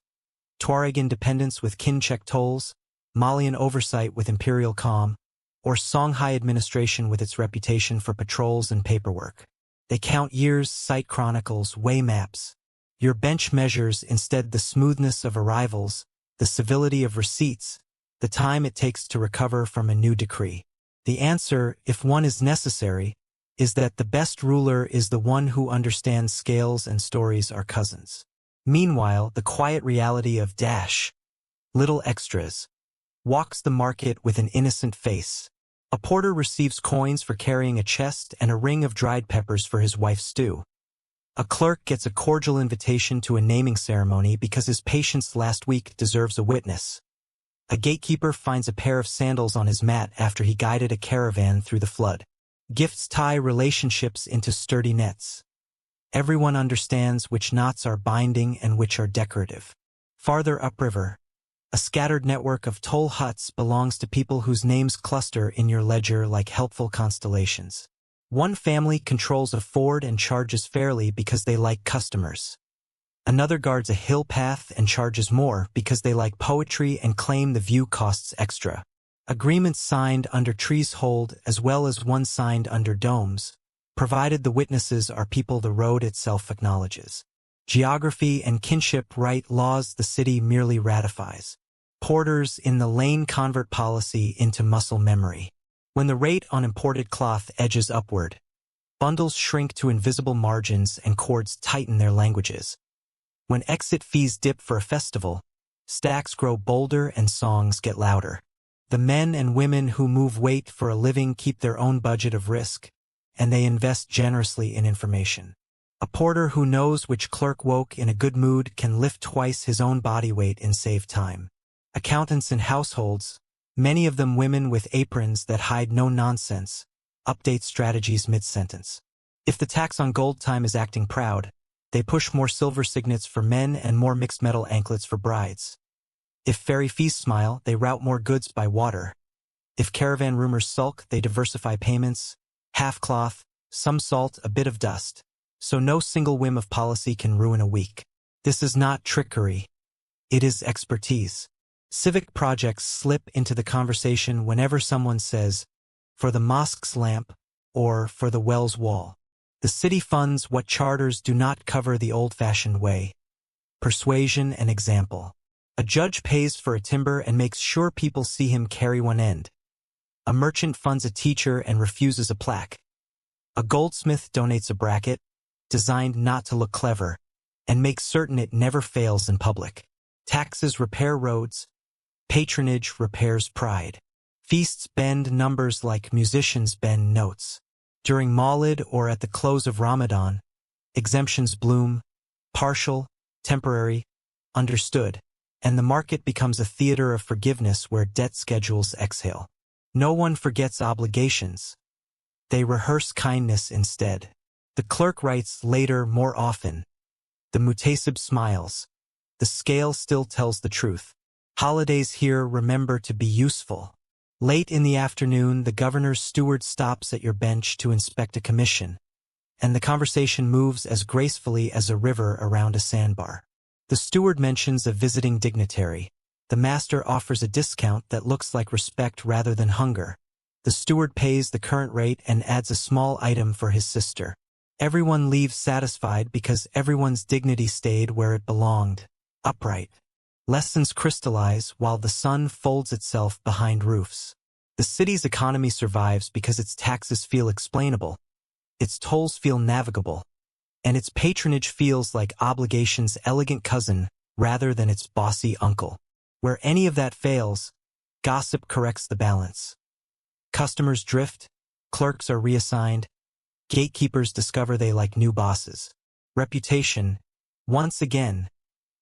Tuareg independence with kin-check tolls, Malian oversight with imperial calm, or Songhai administration with its reputation for patrols and paperwork. They count years, cite chronicles, weigh maps. Your bench measures instead the smoothness of arrivals, the civility of receipts, the time it takes to recover from a new decree. The answer, if one is necessary, is that the best ruler is the one who understands scales and stories are cousins. Meanwhile, the quiet reality of little extras walks the market with an innocent face. A porter receives coins for carrying a chest and a ring of dried peppers for his wife's stew. A clerk gets a cordial invitation to a naming ceremony because his patient's last week deserves a witness. A gatekeeper finds a pair of sandals on his mat after he guided a caravan through the flood. Gifts tie relationships into sturdy nets. Everyone understands which knots are binding and which are decorative. Farther upriver, a scattered network of toll huts belongs to people whose names cluster in your ledger like helpful constellations. One family controls a ford and charges fairly because they like customers. Another guards a hill path and charges more because they like poetry and claim the view costs extra. Agreements signed under trees hold as well as one signed under domes, provided the witnesses are people the road itself acknowledges. Geography and kinship right laws the city merely ratifies. Porters in the lane convert policy into muscle memory. When the rate on imported cloth edges upward, bundles shrink to invisible margins and cords tighten their languages. When exit fees dip for a festival, stacks grow bolder and songs get louder. The men and women who move weight for a living keep their own budget of risk, and they invest generously in information. A porter who knows which clerk woke in a good mood can lift twice his own body weight and save time. Accountants in households, many of them women with aprons that hide no nonsense, update strategies mid-sentence. If the tax on gold time is acting proud, they push more silver signets for men and more mixed metal anklets for brides. If ferry fees smile, they route more goods by water. If caravan rumors sulk, they diversify payments, half cloth, some salt, a bit of dust. So no single whim of policy can ruin a week. This is not trickery. It is expertise. Civic projects slip into the conversation whenever someone says, for the mosque's lamp, or for the well's wall. The city funds what charters do not cover the old-fashioned way. Persuasion and example. A judge pays for a timber and makes sure people see him carry one end. A merchant funds a teacher and refuses a plaque. A goldsmith donates a bracket, designed not to look clever, and makes certain it never fails in public. Taxes repair roads. Patronage repairs pride. Feasts bend numbers like musicians bend notes. During Maulid or at the close of Ramadan, exemptions bloom, partial, temporary, understood, and the market becomes a theater of forgiveness where debt schedules exhale. No one forgets obligations. They rehearse kindness instead. The clerk writes later more often. The Muhtasib smiles. The scale still tells the truth. Holidays here remember to be useful. Late in the afternoon, the governor's steward stops at your bench to inspect a commission, and the conversation moves as gracefully as a river around a sandbar. The steward mentions a visiting dignitary. The master offers a discount that looks like respect rather than hunger. The steward pays the current rate and adds a small item for his sister. Everyone leaves satisfied because everyone's dignity stayed where it belonged, upright. Lessons crystallize while the sun folds itself behind roofs. The city's economy survives because its taxes feel explainable, its tolls feel navigable, and its patronage feels like obligation's elegant cousin rather than its bossy uncle. Where any of that fails, gossip corrects the balance. Customers drift, clerks are reassigned, gatekeepers discover they like new bosses. Reputation, once again,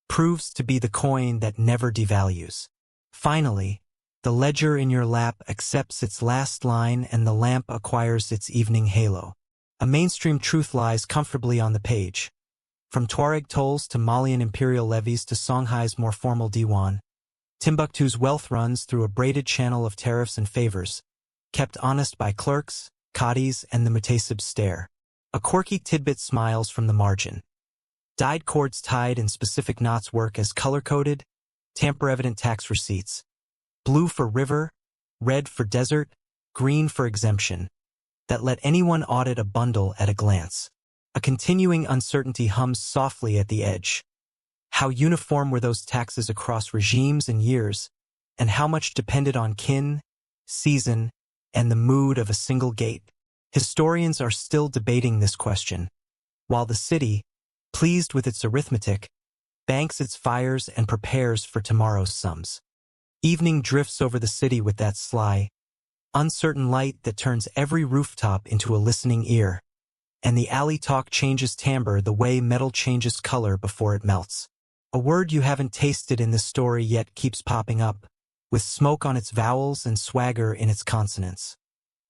proves to be the coin that never devalues. Finally, the ledger in your lap accepts its last line and the lamp acquires its evening halo. A mainstream truth lies comfortably on the page. From Tuareg tolls to Malian imperial levies to Songhai's more formal diwan, Timbuktu's wealth runs through a braided channel of tariffs and favors, kept honest by clerks, qadis, and the Muhtasib's stare. A quirky tidbit smiles from the margin. Dyed cords tied in specific knots work as color-coded, tamper-evident tax receipts. Blue for river, red for desert, green for exemption, that let anyone audit a bundle at a glance. A continuing uncertainty hums softly at the edge. How uniform were those taxes across regimes and years, and how much depended on kin, season, and the mood of a single gate? Historians are still debating this question, while the city, pleased with its arithmetic, banks its fires and prepares for tomorrow's sums. Evening drifts over the city with that sly, uncertain light that turns every rooftop into a listening ear, and the alley talk changes timbre the way metal changes color before it melts. A word you haven't tasted in this story yet keeps popping up, with smoke on its vowels and swagger in its consonants.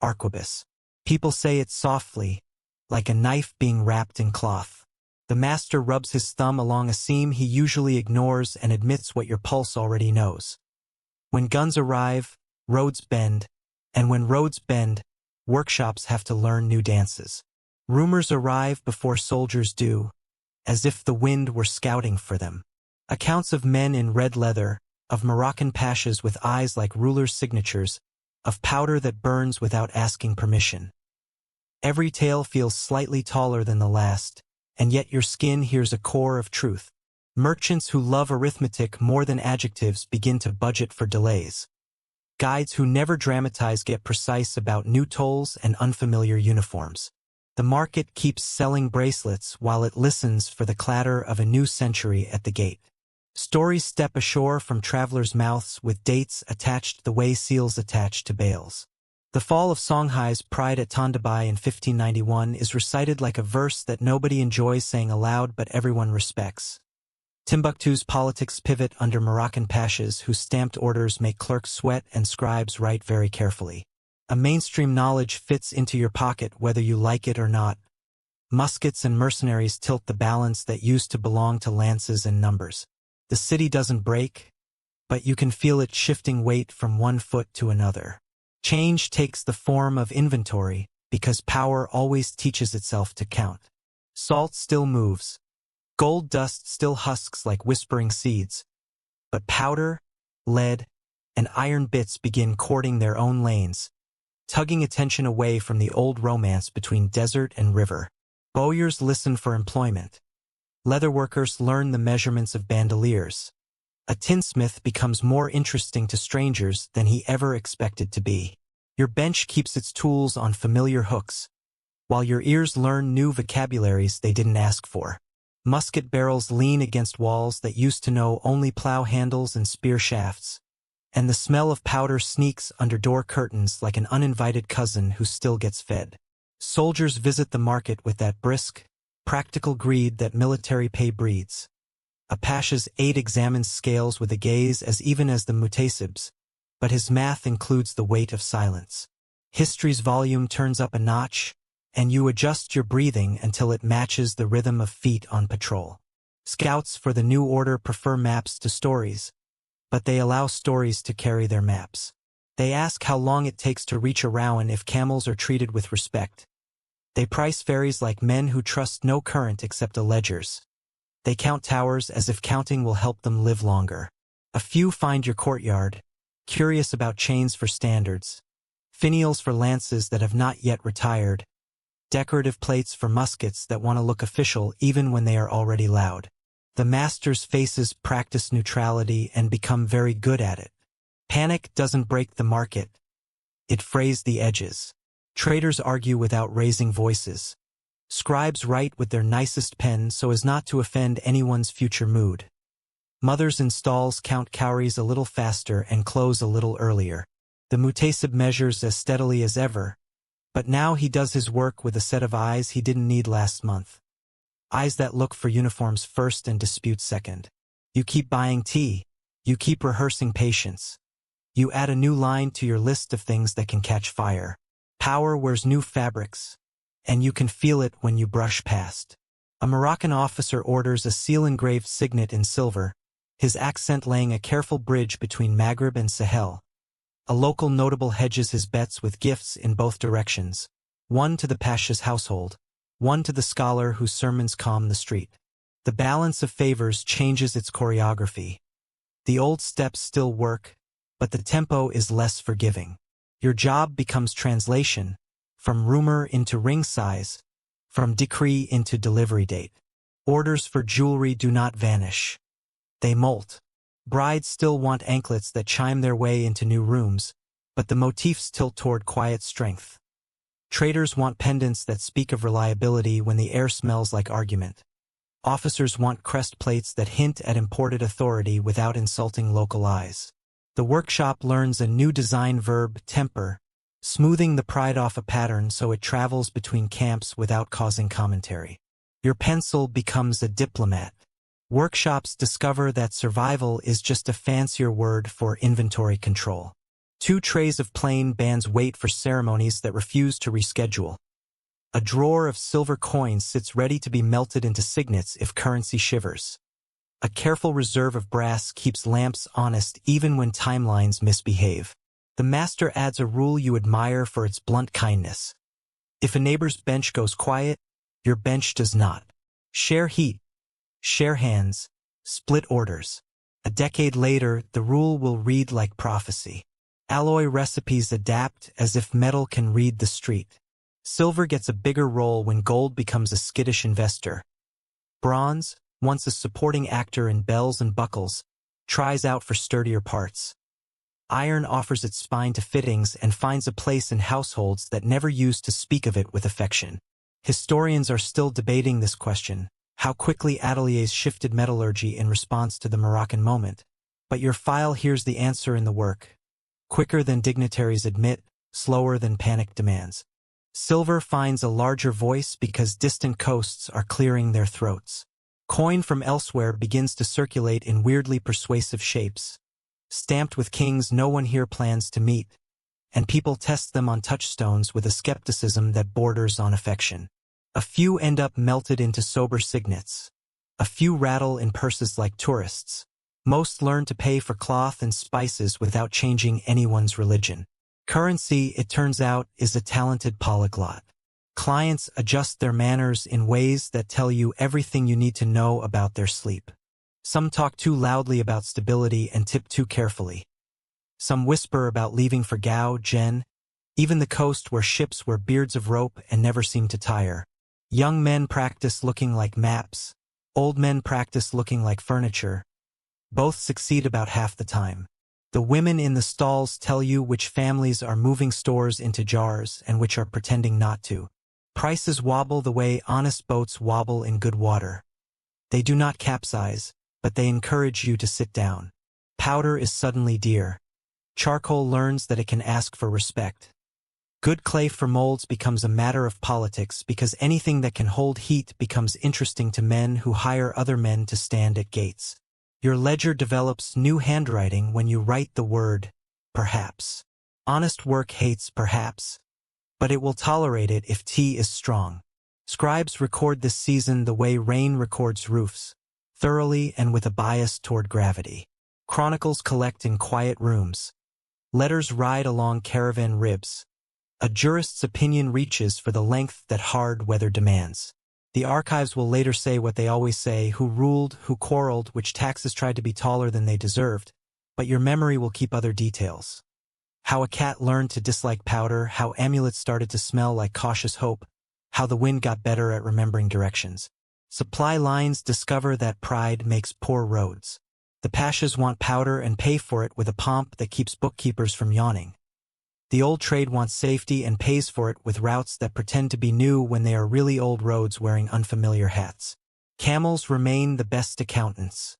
Arquebus. People say it softly, like a knife being wrapped in cloth. The master rubs his thumb along a seam he usually ignores and admits what your pulse already knows. When guns arrive, roads bend, and when roads bend, workshops have to learn new dances. Rumors arrive before soldiers do, as if the wind were scouting for them. Accounts of men in red leather, of Moroccan pashas with eyes like rulers' signatures, of powder that burns without asking permission. Every tale feels slightly taller than the last, and yet your skin hears a core of truth. Merchants who love arithmetic more than adjectives begin to budget for delays. Guides who never dramatize get precise about new tolls and unfamiliar uniforms. The market keeps selling bracelets while it listens for the clatter of a new century at the gate. Stories step ashore from travelers' mouths with dates attached the way seals attach to bales. The fall of Songhai's pride at Tondabai in 1591 is recited like a verse that nobody enjoys saying aloud but everyone respects. Timbuktu's politics pivot under Moroccan pashas whose stamped orders make clerks sweat and scribes write very carefully. A mainstream knowledge fits into your pocket whether you like it or not. Muskets and mercenaries tilt the balance that used to belong to lances and numbers. The city doesn't break, but you can feel it shifting weight from one foot to another. Change takes the form of inventory because power always teaches itself to count. Salt still moves. Gold dust still husks like whispering seeds. But powder, lead, and iron bits begin courting their own lanes, tugging attention away from the old romance between desert and river. Bowyers listen for employment. Leatherworkers learn the measurements of bandoliers. A tinsmith becomes more interesting to strangers than he ever expected to be. Your bench keeps its tools on familiar hooks, while your ears learn new vocabularies they didn't ask for. Musket barrels lean against walls that used to know only plow handles and spear shafts, and the smell of powder sneaks under door curtains like an uninvited cousin who still gets fed. Soldiers visit the market with that brisk, practical greed that military pay breeds. A pasha's aide examines scales with a gaze as even as the Muhtasib's, but his math includes the weight of silence. History's volume turns up a notch, and you adjust your breathing until it matches the rhythm of feet on patrol. Scouts for the new order prefer maps to stories, but they allow stories to carry their maps. They ask how long it takes to reach a rowan if camels are treated with respect. They price ferries like men who trust no current except a ledger's. They count towers as if counting will help them live longer. A few find your courtyard, curious about chains for standards, finials for lances that have not yet retired, decorative plates for muskets that want to look official even when they are already loud. The master's faces practice neutrality and become very good at it. Panic doesn't break the market. It frays the edges. Traders argue without raising voices. Scribes write with their nicest pen so as not to offend anyone's future mood. Mothers in stalls count cowries a little faster and close a little earlier. The Muhtasib measures as steadily as ever, but now he does his work with a set of eyes he didn't need last month. Eyes that look for uniforms first and dispute second. You keep buying tea. You keep rehearsing patience. You add a new line to your list of things that can catch fire. Power wears new fabrics, and you can feel it when you brush past. A Moroccan officer orders a seal-engraved signet in silver, his accent laying a careful bridge between Maghreb and Sahel. A local notable hedges his bets with gifts in both directions, one to the pasha's household, one to the scholar whose sermons calm the street. The balance of favors changes its choreography. The old steps still work, but the tempo is less forgiving. Your job becomes translation, from rumor into ring size, from decree into delivery date. Orders for jewelry do not vanish. They molt. Brides still want anklets that chime their way into new rooms, but the motifs tilt toward quiet strength. Traders want pendants that speak of reliability when the air smells like argument. Officers want crest plates that hint at imported authority without insulting local eyes. The workshop learns a new design verb, temper, smoothing the pride off a pattern so it travels between camps without causing commentary. Your pencil becomes a diplomat. Workshops discover that survival is just a fancier word for inventory control. 2 trays of plain bands wait for ceremonies that refuse to reschedule. A drawer of silver coins sits ready to be melted into signets if currency shivers. A careful reserve of brass keeps lamps honest even when timelines misbehave. The master adds a rule you admire for its blunt kindness. If a neighbor's bench goes quiet, your bench does not. Share heat. Share hands. Split orders. A decade later, the rule will read like prophecy. Alloy recipes adapt as if metal can read the street. Silver gets a bigger role when gold becomes a skittish investor. Bronze, once a supporting actor in bells and buckles, tries out for sturdier parts. Iron offers its spine to fittings and finds a place in households that never used to speak of it with affection. Historians are still debating this question, how quickly ateliers shifted metallurgy in response to the Moroccan moment. But your file hears the answer in the work. Quicker than dignitaries admit, slower than panic demands. Silver finds a larger voice because distant coasts are clearing their throats. Coin from elsewhere begins to circulate in weirdly persuasive shapes, stamped with kings no one here plans to meet, and people test them on touchstones with a skepticism that borders on affection. A few end up melted into sober signets. A few rattle in purses like tourists. Most learn to pay for cloth and spices without changing anyone's religion. Currency, it turns out, is a talented polyglot. Clients adjust their manners in ways that tell you everything you need to know about their sleep. Some talk too loudly about stability and tip too carefully. Some whisper about leaving for Gao, Jen, even the coast where ships wear beards of rope and never seem to tire. Young men practice looking like maps. Old men practice looking like furniture. Both succeed about half the time. The women in the stalls tell you which families are moving stores into jars and which are pretending not to. Prices wobble the way honest boats wobble in good water. They do not capsize, but they encourage you to sit down. Powder is suddenly dear. Charcoal learns that it can ask for respect. Good clay for molds becomes a matter of politics because anything that can hold heat becomes interesting to men who hire other men to stand at gates. Your ledger develops new handwriting when you write the word, perhaps. Honest work hates perhaps, but it will tolerate it if tea is strong. Scribes record this season the way rain records roofs, thoroughly and with a bias toward gravity. Chronicles collect in quiet rooms. Letters ride along caravan ribs. A jurist's opinion reaches for the length that hard weather demands. The archives will later say what they always say: who ruled, who quarreled, which taxes tried to be taller than they deserved, but your memory will keep other details. How a cat learned to dislike powder, how amulets started to smell like cautious hope, how the wind got better at remembering directions. Supply lines discover that pride makes poor roads. The pashas want powder and pay for it with a pomp that keeps bookkeepers from yawning. The old trade wants safety and pays for it with routes that pretend to be new when they are really old roads wearing unfamiliar hats. Camels remain the best accountants.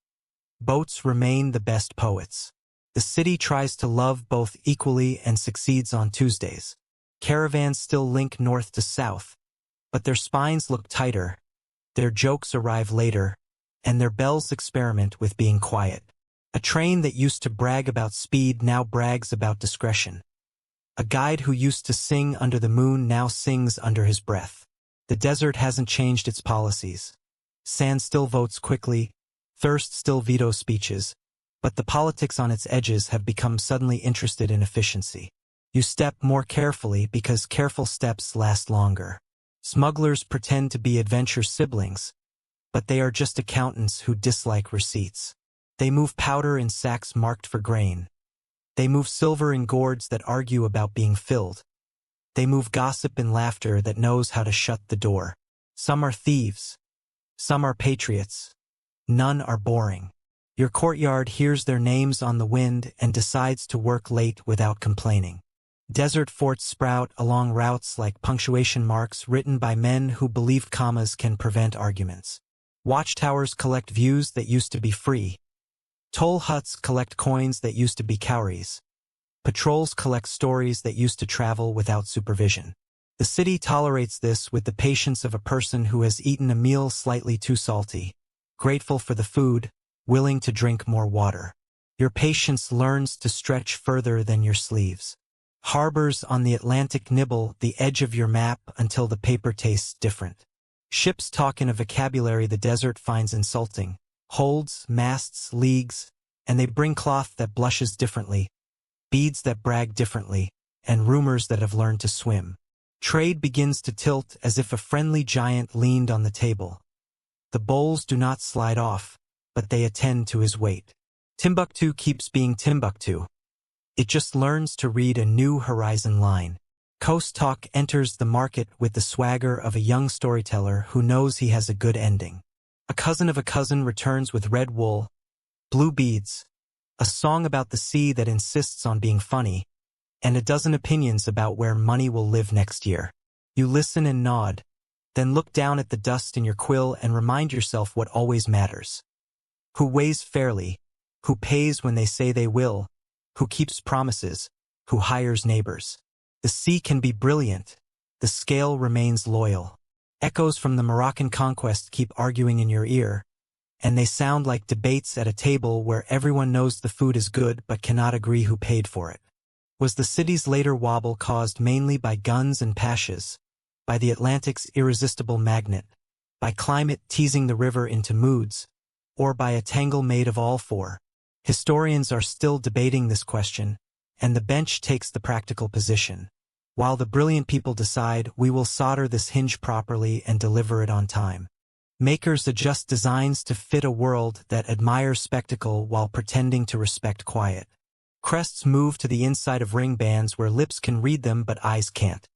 Boats remain the best poets. The city tries to love both equally and succeeds on Tuesdays. Caravans still link north to south, but their spines look tighter, their jokes arrive later, and their bells experiment with being quiet. A train that used to brag about speed now brags about discretion. A guide who used to sing under the moon now sings under his breath. The desert hasn't changed its policies. Sand still votes quickly, thirst still vetoes speeches, but the politics on its edges have become suddenly interested in efficiency. You step more carefully because careful steps last longer. Smugglers pretend to be adventure siblings, but they are just accountants who dislike receipts. They move powder in sacks marked for grain. They move silver in gourds that argue about being filled. They move gossip in laughter that knows how to shut the door. Some are thieves. Some are patriots. None are boring. Your courtyard hears their names on the wind and decides to work late without complaining. Desert forts sprout along routes like punctuation marks written by men who believed commas can prevent arguments. Watchtowers collect views that used to be free. Toll huts collect coins that used to be cowries. Patrols collect stories that used to travel without supervision. The city tolerates this with the patience of a person who has eaten a meal slightly too salty, grateful for the food, willing to drink more water. Your patience learns to stretch further than your sleeves. Harbors on the Atlantic nibble the edge of your map until the paper tastes different. Ships talk in a vocabulary the desert finds insulting. Holds, masts, leagues, and they bring cloth that blushes differently, beads that brag differently, and rumors that have learned to swim. Trade begins to tilt as if a friendly giant leaned on the table. The bowls do not slide off, but they attend to his weight. Timbuktu keeps being Timbuktu. It just learns to read a new horizon line. Coast talk enters the market with the swagger of a young storyteller who knows he has a good ending. A cousin of a cousin returns with red wool, blue beads, a song about the sea that insists on being funny, and a dozen opinions about where money will live next year. You listen and nod, then look down at the dust in your quill and remind yourself what always matters. Who weighs fairly, who pays when they say they will, who keeps promises, who hires neighbors. The sea can be brilliant, the scale remains loyal. Echoes from the Moroccan conquest keep arguing in your ear, and they sound like debates at a table where everyone knows the food is good but cannot agree who paid for it. Was the city's later wobble caused mainly by guns and pashas, by the Atlantic's irresistible magnet, by climate teasing the river into moods, or by a tangle made of all four? Historians are still debating this question, and the bench takes the practical position. While the brilliant people decide, we will solder this hinge properly and deliver it on time. Makers adjust designs to fit a world that admires spectacle while pretending to respect quiet. Crests move to the inside of ring bands where lips can read them but eyes can't.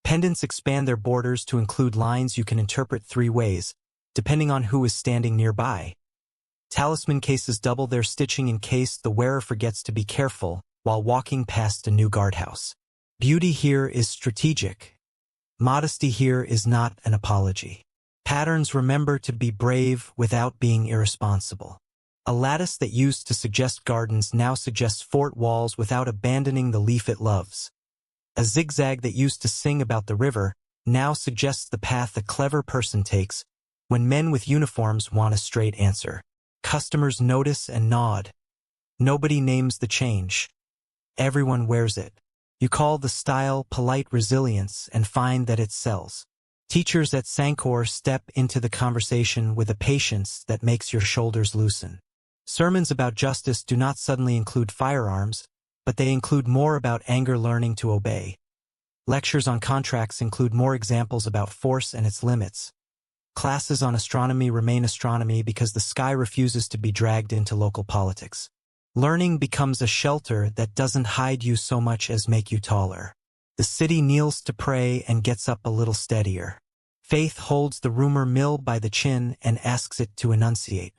Pendants expand their borders to include lines you can interpret three ways, depending on who is standing nearby. Talisman cases double their stitching in case the wearer forgets to be careful while walking past a new guardhouse. Beauty here is strategic. Modesty here is not an apology. Patterns remember to be brave without being irresponsible. A lattice that used to suggest gardens now suggests fort walls without abandoning the leaf it loves. A zigzag that used to sing about the river now suggests the path a clever person takes when men with uniforms want a straight answer. Customers notice and nod. Nobody names the change. Everyone wears it. You call the style polite resilience and find that it sells. Teachers at Sankor step into the conversation with a patience that makes your shoulders loosen. Sermons about justice do not suddenly include firearms, but they include more about anger learning to obey. Lectures on contracts include more examples about force and its limits. Classes on astronomy remain astronomy because the sky refuses to be dragged into local politics. Learning becomes a shelter that doesn't hide you so much as make you taller. The city kneels to pray and gets up a little steadier. Faith holds the rumor mill by the chin and asks it to enunciate.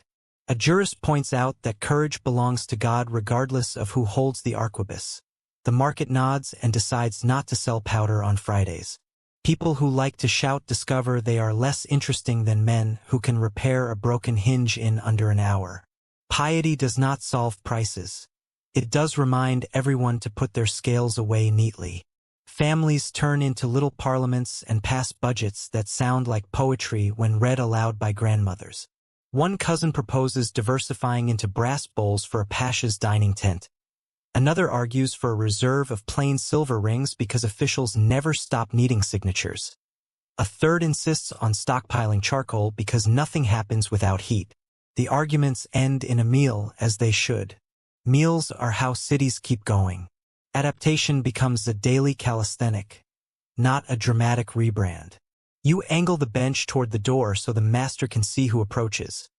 A jurist points out that courage belongs to God regardless of who holds the arquebus. The market nods and decides not to sell powder on Fridays. People who like to shout discover they are less interesting than men who can repair a broken hinge in under an hour. Piety does not solve prices. It does remind everyone to put their scales away neatly. Families turn into little parliaments and pass budgets that sound like poetry when read aloud by grandmothers. One cousin proposes diversifying into brass bowls for a pasha's dining tent. Another argues for a reserve of plain silver rings because officials never stop needing signatures. A third insists on stockpiling charcoal because nothing happens without heat. The arguments end in a meal, as they should. Meals are how cities keep going. Adaptation becomes a daily calisthenic, not a dramatic rebrand. You angle the bench toward the door so the master can see who approaches.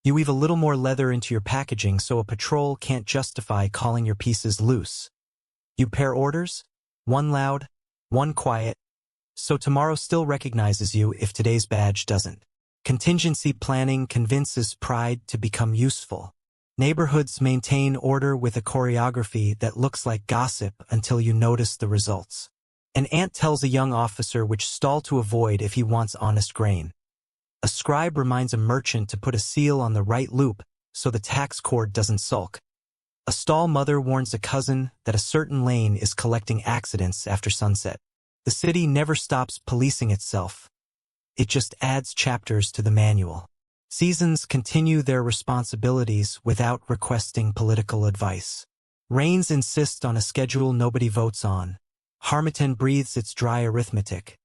You weave a little more leather into your packaging so a patrol can't justify calling your pieces loose. You pair orders, one loud, one quiet, so tomorrow still recognizes you if today's badge doesn't. Contingency planning convinces pride to become useful. Neighborhoods maintain order with a choreography that looks like gossip until you notice the results. An ant tells a young officer which stall to avoid if he wants honest grain. A scribe reminds a merchant to put a seal on the right loop so the tax cord doesn't sulk. A stall mother warns a cousin that a certain lane is collecting accidents after sunset. The city never stops policing itself. It just adds chapters to the manual. Seasons continue their responsibilities without requesting political advice. Rains insist on a schedule nobody votes on. Harmattan breathes its dry arithmetic.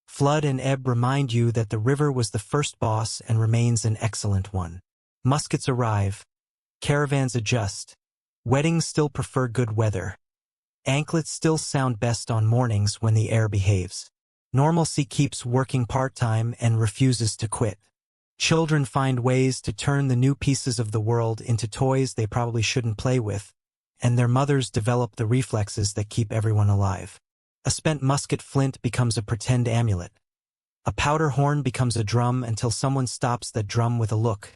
Flood and ebb remind you that the river was the first boss and remains an excellent one. Muskets arrive. Caravans adjust. Weddings still prefer good weather. Anklets still sound best on mornings when the air behaves. Normalcy keeps working part-time and refuses to quit. Children find ways to turn the new pieces of the world into toys they probably shouldn't play with, and their mothers develop the reflexes that keep everyone alive. A spent musket flint becomes a pretend amulet. A powder horn becomes a drum until someone stops that drum with a look.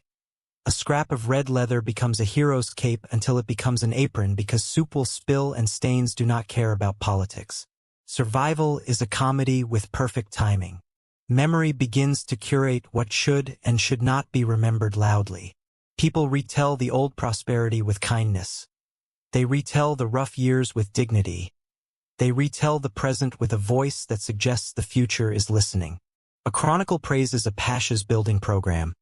A scrap of red leather becomes a hero's cape until it becomes an apron because soup will spill and stains do not care about politics. Survival is a comedy with perfect timing. Memory begins to curate what should and should not be remembered loudly. People retell the old prosperity with kindness. They retell the rough years with dignity. They retell the present with a voice that suggests the future is listening. A chronicle praises a pasha's building program.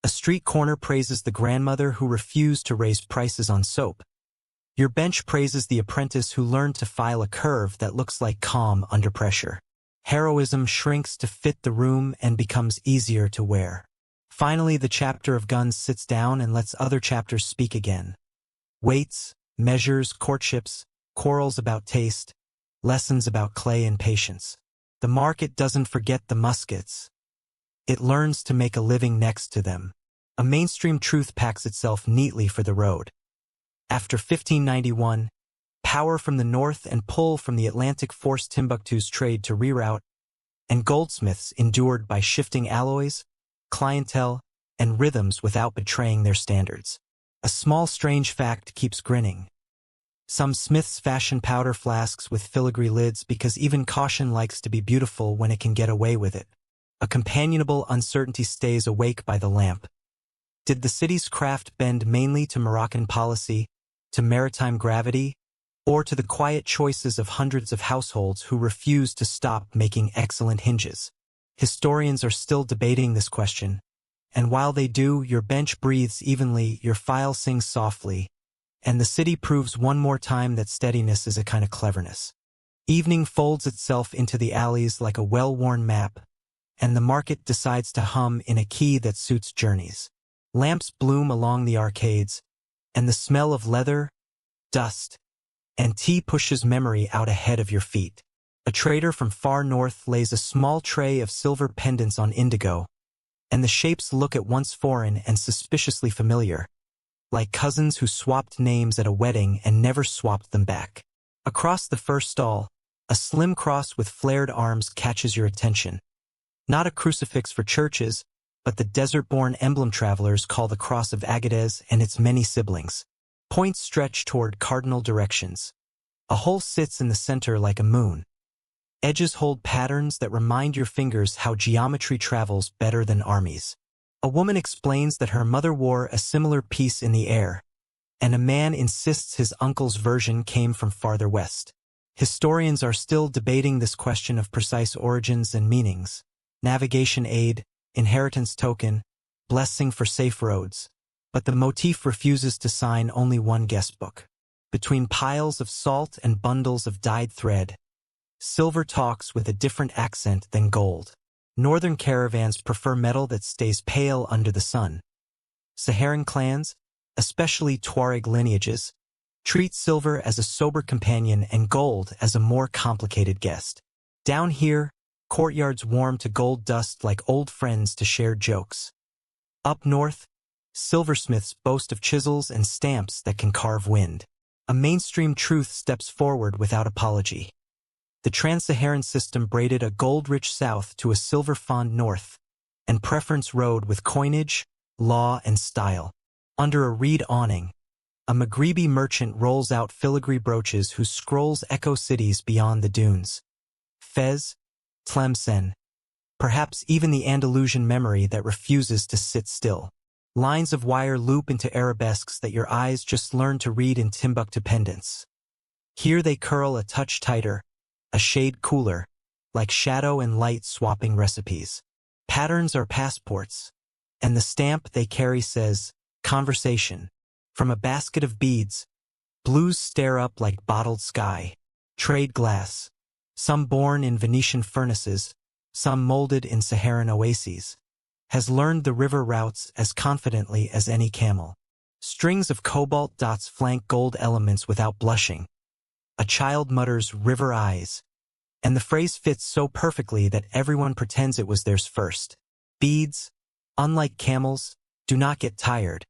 A street corner praises the grandmother who refused to raise prices on soap. Your bench praises the apprentice who learned to file a curve that looks like calm under pressure. Heroism shrinks to fit the room and becomes easier to wear. Finally, the chapter of guns sits down and lets other chapters speak again. Weights, measures, courtships, quarrels about taste, lessons about clay and patience. The market doesn't forget the muskets. It learns to make a living next to them. A mainstream truth packs itself neatly for the road. After 1591, power from the north and pull from the Atlantic forced Timbuktu's trade to reroute, and goldsmiths endured by shifting alloys, clientele, and rhythms without betraying their standards. A small strange fact keeps grinning. Some smiths fashion powder flasks with filigree lids because even caution likes to be beautiful when it can get away with it. A companionable uncertainty stays awake by the lamp. Did the city's craft bend mainly to Moroccan policy, to maritime gravity, or to the quiet choices of hundreds of households who refuse to stop making excellent hinges? Historians are still debating this question, and while they do, your bench breathes evenly, your file sings softly, and the city proves one more time that steadiness is a kind of cleverness. Evening folds itself into the alleys like a well-worn map, and the market decides to hum in a key that suits journeys. Lamps bloom along the arcades, and the smell of leather, dust, and tea pushes memory out ahead of your feet. A trader from far north lays a small tray of silver pendants on indigo, and the shapes look at once foreign and suspiciously familiar, like cousins who swapped names at a wedding and never swapped them back. Across the first stall, a slim cross with flared arms catches your attention. Not a crucifix for churches, but the desert-born emblem travelers call the Cross of Agadez and its many siblings. Points stretch toward cardinal directions. A hole sits in the center like a moon. Edges hold patterns that remind your fingers how geometry travels better than armies. A woman explains that her mother wore a similar piece in the air, and a man insists his uncle's version came from farther west. Historians are still debating this question of precise origins and meanings. Navigation aid, inheritance token, blessing for safe roads. But the motif refuses to sign only one guestbook. Between piles of salt and bundles of dyed thread, silver talks with a different accent than gold. Northern caravans prefer metal that stays pale under the sun. Saharan clans, especially Tuareg lineages, treat silver as a sober companion and gold as a more complicated guest. Down here, courtyards warm to gold dust like old friends to share jokes. Up north, silversmiths boast of chisels and stamps that can carve wind. A mainstream truth steps forward without apology. The trans-Saharan system braided a gold-rich south to a silver-fond north, and preference rode with coinage, law, and style. Under a reed awning, a Maghribi merchant rolls out filigree brooches whose scrolls echo cities beyond the dunes. Fez, Tlemcen, perhaps even the Andalusian memory that refuses to sit still. Lines of wire loop into arabesques that your eyes just learn to read in Timbuktu pendants. Here they curl a touch tighter, a shade cooler, like shadow and light swapping recipes. Patterns are passports, and the stamp they carry says, conversation. From a basket of beads, blues stare up like bottled sky. Trade glass, some born in Venetian furnaces, some molded in Saharan oases, has learned the river routes as confidently as any camel. Strings of cobalt dots flank gold elements without blushing. A child mutters river eyes, and the phrase fits so perfectly that everyone pretends it was theirs first. Beads, unlike camels, do not get tired,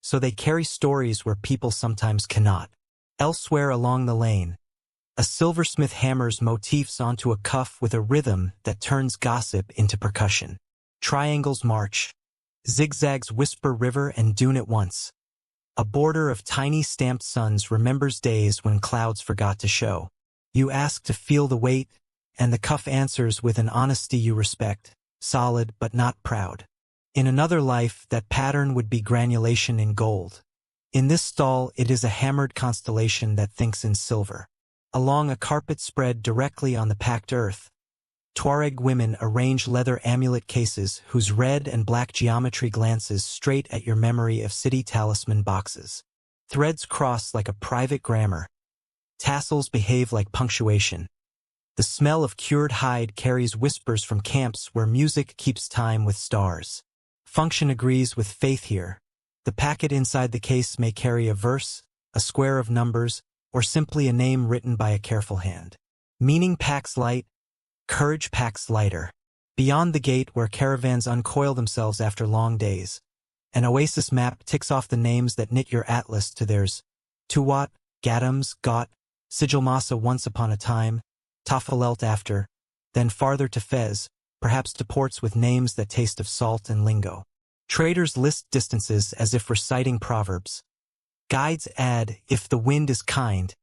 so they carry stories where people sometimes cannot. Elsewhere along the lane, a silversmith hammers motifs onto a cuff with a rhythm that turns gossip into percussion. Triangles march, zigzags whisper river and dune at once. A border of tiny stamped suns remembers days when clouds forgot to show. You ask to feel the weight, and the cuff answers with an honesty you respect, solid but not proud. In another life, that pattern would be granulation in gold. In this stall, it is a hammered constellation that thinks in silver. Along a carpet spread directly on the packed earth, Tuareg women arrange leather amulet cases whose red and black geometry glances straight at your memory of city talisman boxes. Threads cross like a private grammar. Tassels behave like punctuation. The smell of cured hide carries whispers from camps where music keeps time with stars. Function agrees with faith here. The packet inside the case may carry a verse, a square of numbers, or simply a name written by a careful hand. Meaning packs light, courage packs lighter. Beyond the gate where caravans uncoil themselves after long days, an oasis map ticks off the names that knit your atlas to theirs. Tuwat, Gadams, Got, Sijilmasa once upon a time, Tafalelt after, then farther to Fez, perhaps to ports with names that taste of salt and lingo. Traders list distances as if reciting proverbs. Guides add, if the wind is kind,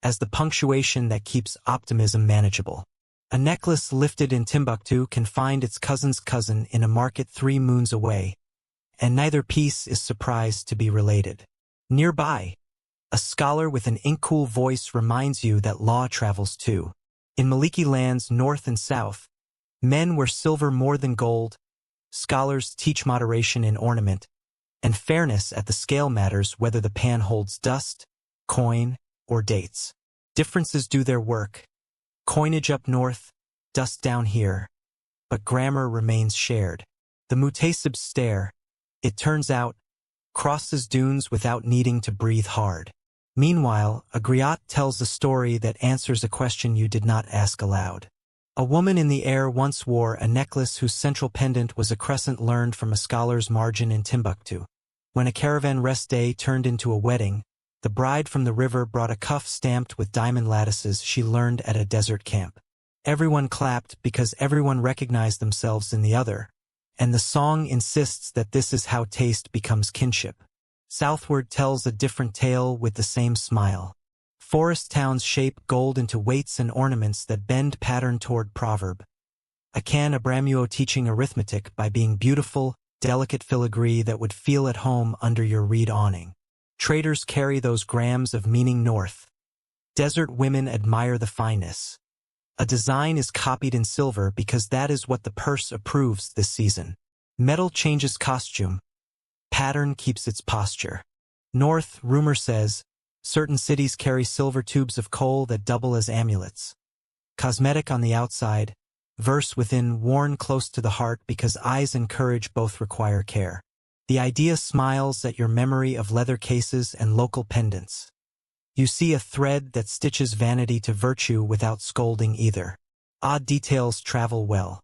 as the punctuation that keeps optimism manageable. A necklace lifted in Timbuktu can find its cousin's cousin in a market 3 moons away, and neither piece is surprised to be related. Nearby, a scholar with an ink-cool voice reminds you that law travels too. In Maliki lands north and south, men wear silver more than gold, scholars teach moderation in ornament, and fairness at the scale matters whether the pan holds dust, coin, or dates. Differences do their work. Coinage up north, dust down here, but grammar remains shared. The Muhtasib stare, it turns out, crosses dunes without needing to breathe hard. Meanwhile, a griot tells a story that answers a question you did not ask aloud. A woman in the air once wore a necklace whose central pendant was a crescent learned from a scholar's margin in Timbuktu. When a caravan rest day turned into a wedding, the bride from the river brought a cuff stamped with diamond lattices she learned at a desert camp. Everyone clapped because everyone recognized themselves in the other, and the song insists that this is how taste becomes kinship. Southward tells a different tale with the same smile. Forest towns shape gold into weights and ornaments that bend pattern toward proverb. Akan Abramuo teaching arithmetic by being beautiful, delicate filigree that would feel at home under your reed awning. Traders carry those grams of meaning north. Desert women admire the fineness. A design is copied in silver because that is what the purse approves this season. Metal changes costume. Pattern keeps its posture. North, rumor says, certain cities carry silver tubes of coal that double as amulets. Cosmetic on the outside, verse within worn close to the heart because eyes and courage both require care. The idea smiles at your memory of leather cases and local pendants. You see a thread that stitches vanity to virtue without scolding either. Odd details travel well.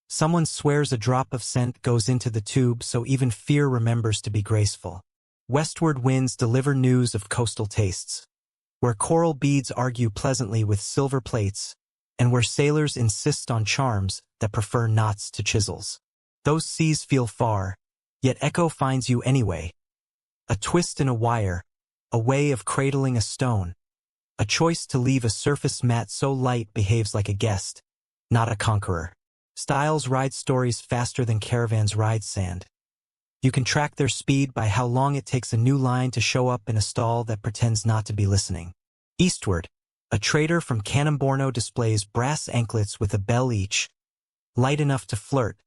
Someone swears a drop of scent goes into the tube so even fear remembers to be graceful. Westward winds deliver news of coastal tastes, where coral beads argue pleasantly with silver plates, and where sailors insist on charms that prefer knots to chisels. Those seas feel far, yet echo finds you anyway. A twist in a wire, a way of cradling a stone, a choice to leave a surface mat so light behaves like a guest, not a conqueror. Styles ride stories faster than caravans ride sand. You can track their speed by how long it takes a new line to show up in a stall that pretends not to be listening. Eastward, a trader from Kanem-Borno displays brass anklets with a bell each, light enough to flirt,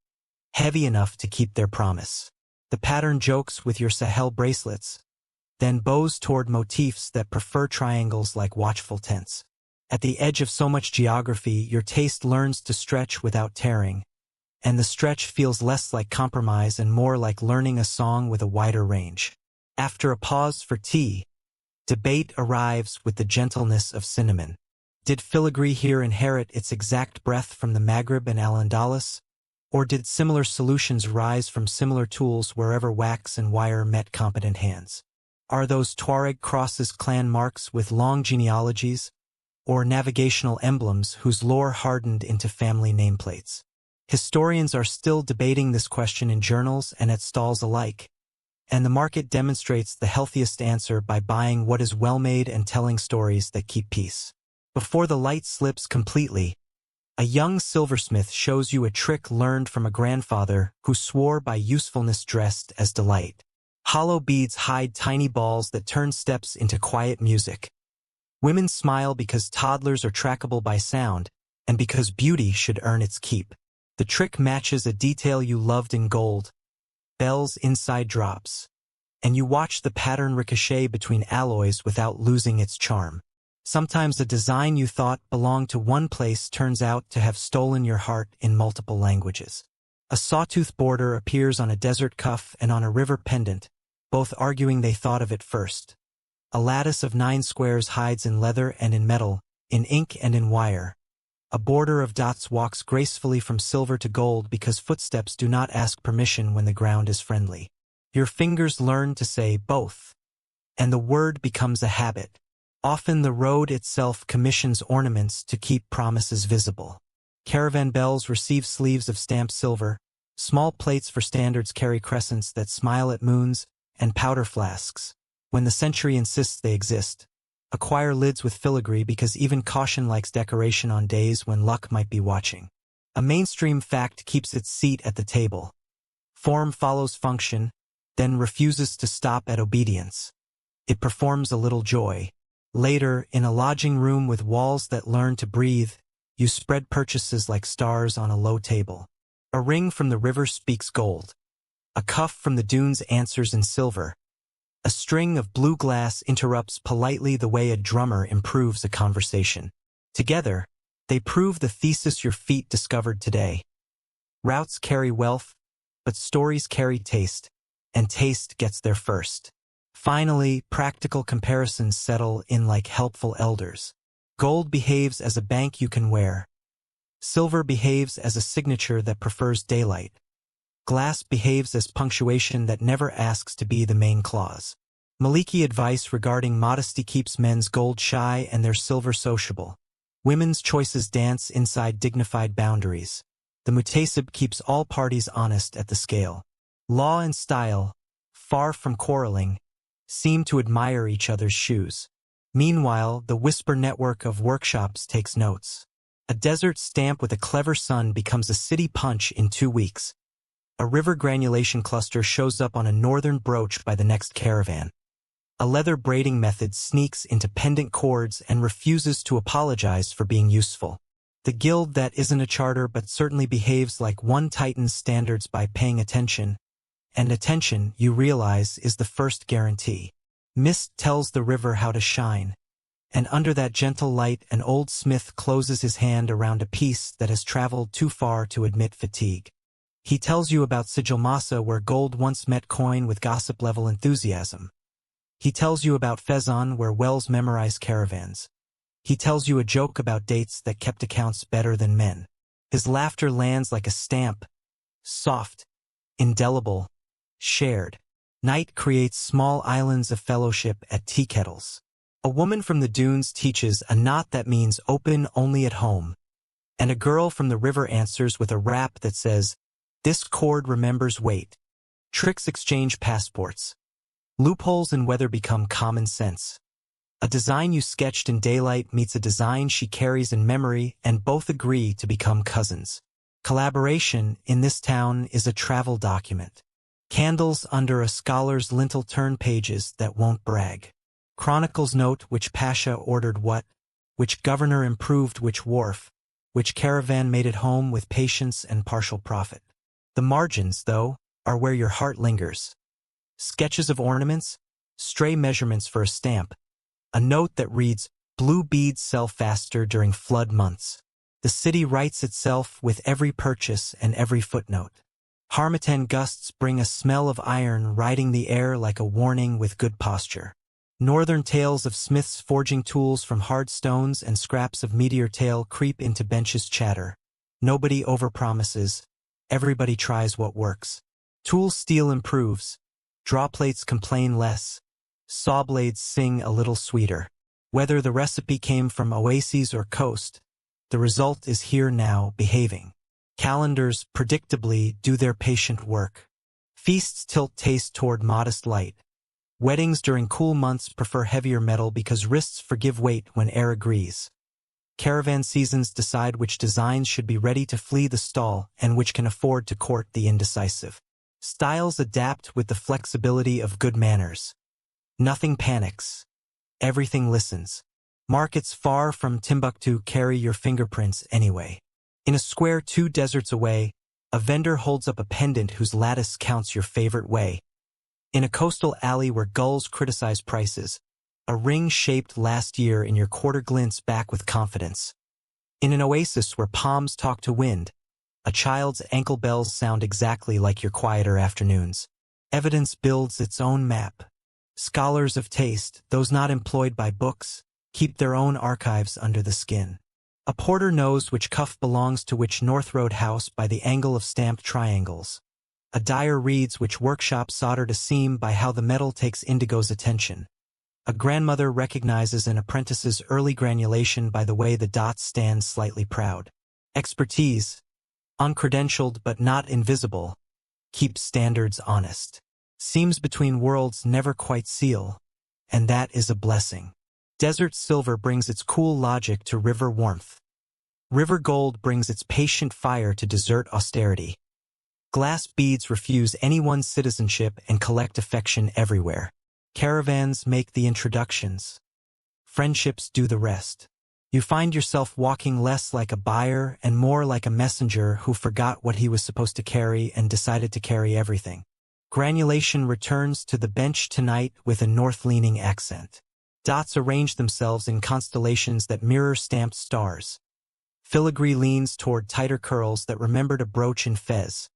heavy enough to keep their promise. The pattern jokes with your Sahel bracelets, then bows toward motifs that prefer triangles like watchful tents. At the edge of so much geography, your taste learns to stretch without tearing, and the stretch feels less like compromise and more like learning a song with a wider range. After a pause for tea, debate arrives with the gentleness of cinnamon. Did filigree here inherit its exact breath from the Maghreb and Al-Andalus? Or did similar solutions rise from similar tools wherever wax and wire met competent hands? Are those Tuareg crosses clan marks with long genealogies, or navigational emblems whose lore hardened into family nameplates? Historians are still debating this question in journals and at stalls alike, and the market demonstrates the healthiest answer by buying what is well-made and telling stories that keep peace. Before the light slips completely, a young silversmith shows you a trick learned from a grandfather who swore by usefulness dressed as delight. Hollow beads hide tiny balls that turn steps into quiet music. Women smile because toddlers are trackable by sound, and because beauty should earn its keep. The trick matches a detail you loved in gold, bells inside drops, and you watch the pattern ricochet between alloys without losing its charm. Sometimes a design you thought belonged to one place turns out to have stolen your heart in multiple languages. A sawtooth border appears on a desert cuff and on a river pendant, both arguing they thought of it first. A lattice of 9 squares hides in leather and in metal, in ink and in wire. A border of dots walks gracefully from silver to gold because footsteps do not ask permission when the ground is friendly. Your fingers learn to say both, and the word becomes a habit. Often the road itself commissions ornaments to keep promises visible. Caravan bells receive sleeves of stamped silver, Small plates for standards carry crescents that smile at moons, and powder flasks, when the century insists they exist. Acquire lids with filigree because even caution likes decoration on days when luck might be watching. A mainstream fact keeps its seat at the table. Form follows function, then refuses to stop at obedience. It performs a little joy. Later, in a lodging room with walls that learn to breathe, you spread purchases like stars on a low table. A ring from the river speaks gold. A cuff from the dunes answers in silver. A string of blue glass interrupts politely the way a drummer improves a conversation. Together, they prove the thesis your feet discovered today. Routes carry wealth, but stories carry taste, and taste gets there first. Finally, practical comparisons settle in like helpful elders. Gold behaves as a bank you can wear. Silver behaves as a signature that prefers daylight. Glass behaves as punctuation that never asks to be the main clause. Maliki advice regarding modesty keeps men's gold shy and their silver sociable. Women's choices dance inside dignified boundaries. The Muhtasib keeps all parties honest at the scale. Law and style, far from quarreling, seem to admire each other's shoes. Meanwhile, the whisper network of workshops takes notes. A desert stamp with a clever son becomes a city punch in 2 weeks. A river granulation cluster shows up on a northern brooch by the next caravan. A leather braiding method sneaks into pendant cords and refuses to apologize for being useful. The guild that isn't a charter but certainly behaves like one tightens standards by paying attention. And attention, you realize, is the first guarantee. Mist tells the river how to shine. And under that gentle light, an old smith closes his hand around a piece that has traveled too far to admit fatigue. He tells you about Sigilmasa, where gold once met coin with gossip-level enthusiasm. He tells you about Fezon, where wells memorize caravans. He tells you a joke about dates that kept accounts better than men. His laughter lands like a stamp, soft, indelible, shared. Night creates small islands of fellowship at tea kettles. A woman from the dunes teaches a knot that means open only at home. And a girl from the river answers with a rap that says, "This cord remembers weight." Tricks exchange passports. Loopholes in weather become common sense. A design you sketched in daylight meets a design she carries in memory, and both agree to become cousins. Collaboration in this town is a travel document. Candles under a scholar's lintel turn pages that won't brag. Chronicles note which pasha ordered what, which governor improved which wharf, which caravan made it home with patience and partial profit. The margins, though, are where your heart lingers. Sketches of ornaments, stray measurements for a stamp, a note that reads, "Blue beads sell faster during flood months." The city writes itself with every purchase and every footnote. Harmattan gusts bring a smell of iron riding the air like a warning with good posture. Northern tales of smiths forging tools from hard stones and scraps of meteor tail creep into benches chatter. Nobody overpromises. Everybody tries what works. Tool steel improves. Drawplates complain less. Saw blades sing a little sweeter. Whether the recipe came from oases or coast, the result is here now, behaving. Calendars, predictably, do their patient work. Feasts tilt taste toward modest light. Weddings during cool months prefer heavier metal because wrists forgive weight when air agrees. Caravan seasons decide which designs should be ready to flee the stall and which can afford to court the indecisive. Styles adapt with the flexibility of good manners. Nothing panics. Everything listens. Markets far from Timbuktu carry your fingerprints anyway. In a square 2 deserts away, a vendor holds up a pendant whose lattice counts your favorite way. In a coastal alley where gulls criticize prices, a ring shaped last year in your quarter glints back with confidence. In an oasis where palms talk to wind, a child's ankle bells sound exactly like your quieter afternoons. Evidence builds its own map. Scholars of taste, those not employed by books, keep their own archives under the skin. A porter knows which cuff belongs to which North Road house by the angle of stamped triangles. A dyer reads which workshop soldered a seam by how the metal takes indigo's attention. A grandmother recognizes an apprentice's early granulation by the way the dots stand slightly proud. Expertise, Uncredentialed but not invisible, keep standards honest. Seams between worlds never quite seal, and that is a blessing. Desert silver brings its cool logic to river warmth. River gold brings its patient fire to desert austerity. Glass beads refuse anyone's citizenship and collect affection everywhere. Caravans make the introductions. Friendships do the rest. You find yourself walking less like a buyer and more like a messenger who forgot what he was supposed to carry and decided to carry everything. Granulation returns to the bench tonight with a north-leaning accent. Dots arrange themselves in constellations that mirror stamped stars. Filigree leans toward tighter curls that remembered a brooch in Fez.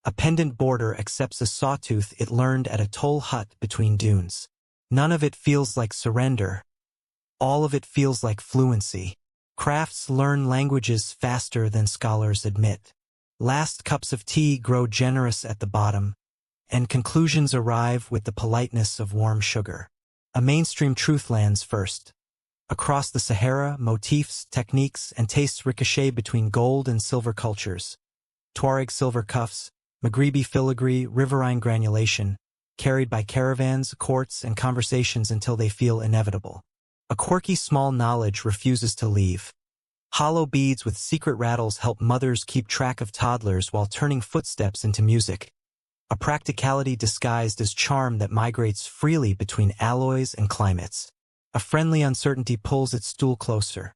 A pendant border accepts a sawtooth it learned at a toll hut between dunes. None of it feels like surrender. All of it feels like fluency. Crafts learn languages faster than scholars admit. Last cups of tea grow generous at the bottom, and conclusions arrive with the politeness of warm sugar. A mainstream truth lands first. Across the Sahara, motifs, techniques, and tastes ricochet between gold and silver cultures. Tuareg silver cuffs, Maghribi filigree, riverine granulation, carried by caravans, courts, and conversations until they feel inevitable. A quirky small knowledge refuses to leave. Hollow beads with secret rattles help mothers keep track of toddlers while turning footsteps into music. A practicality disguised as charm that migrates freely between alloys and climates. A friendly uncertainty pulls its stool closer.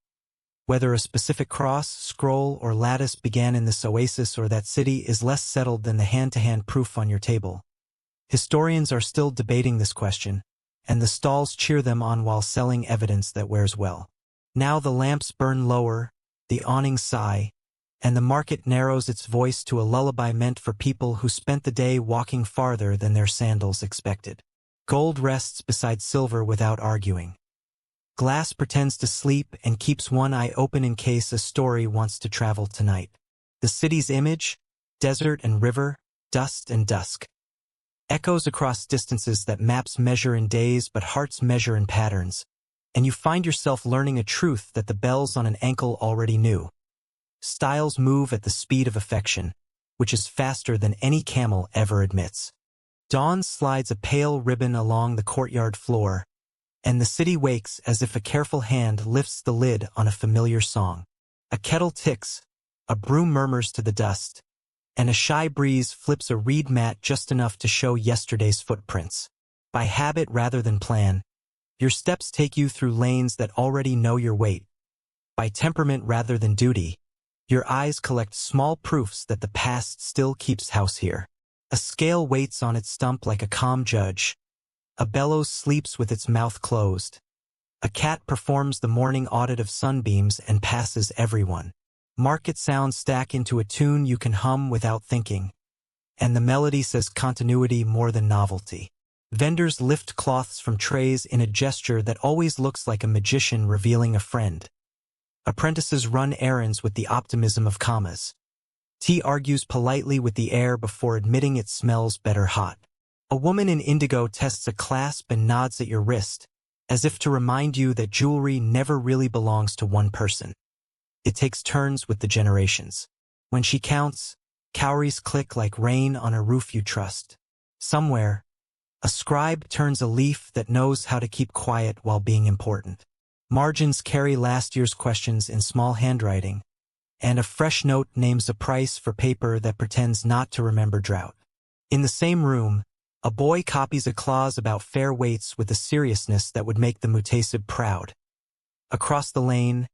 Whether a specific cross, scroll, or lattice began in this oasis or that city is less settled than the hand-to-hand proof on your table. Historians are still debating this question, and the stalls cheer them on while selling evidence that wears well. Now the lamps burn lower, the awnings sigh, and the market narrows its voice to a lullaby meant for people who spent the day walking farther than their sandals expected. Gold rests beside silver without arguing. Glass pretends to sleep and keeps one eye open in case a story wants to travel tonight. The city's image, desert and river, dust and dusk, echoes across distances that maps measure in days but hearts measure in patterns, and you find yourself learning a truth that the bells on an ankle already knew. Styles move at the speed of affection, which is faster than any camel ever admits. Dawn slides a pale ribbon along the courtyard floor, and the city wakes as if a careful hand lifts the lid on a familiar song. A kettle ticks, a broom murmurs to the dust, and a shy breeze flips a reed mat just enough to show yesterday's footprints. By habit rather than plan, your steps take you through lanes that already know your weight. By temperament rather than duty, your eyes collect small proofs that the past still keeps house here. A scale waits on its stump like a calm judge. A bellows sleeps with its mouth closed. A cat performs the morning audit of sunbeams and passes everyone. Market sounds stack into a tune you can hum without thinking, and the melody says continuity more than novelty. Vendors lift cloths from trays in a gesture that always looks like a magician revealing a friend. Apprentices run errands with the optimism of commas. Tea argues politely with the air before admitting it smells better hot. A woman in indigo tests a clasp and nods at your wrist, as if to remind you that jewelry never really belongs to one person. It takes turns with the generations. When she counts, cowries click like rain on a roof you trust. Somewhere, a scribe turns a leaf that knows how to keep quiet while being important. Margins carry last year's questions in small handwriting, and a fresh note names a price for paper that pretends not to remember drought. In the same room, a boy copies a clause about fair weights with a seriousness that would make the Muhtasib proud. Across the lane,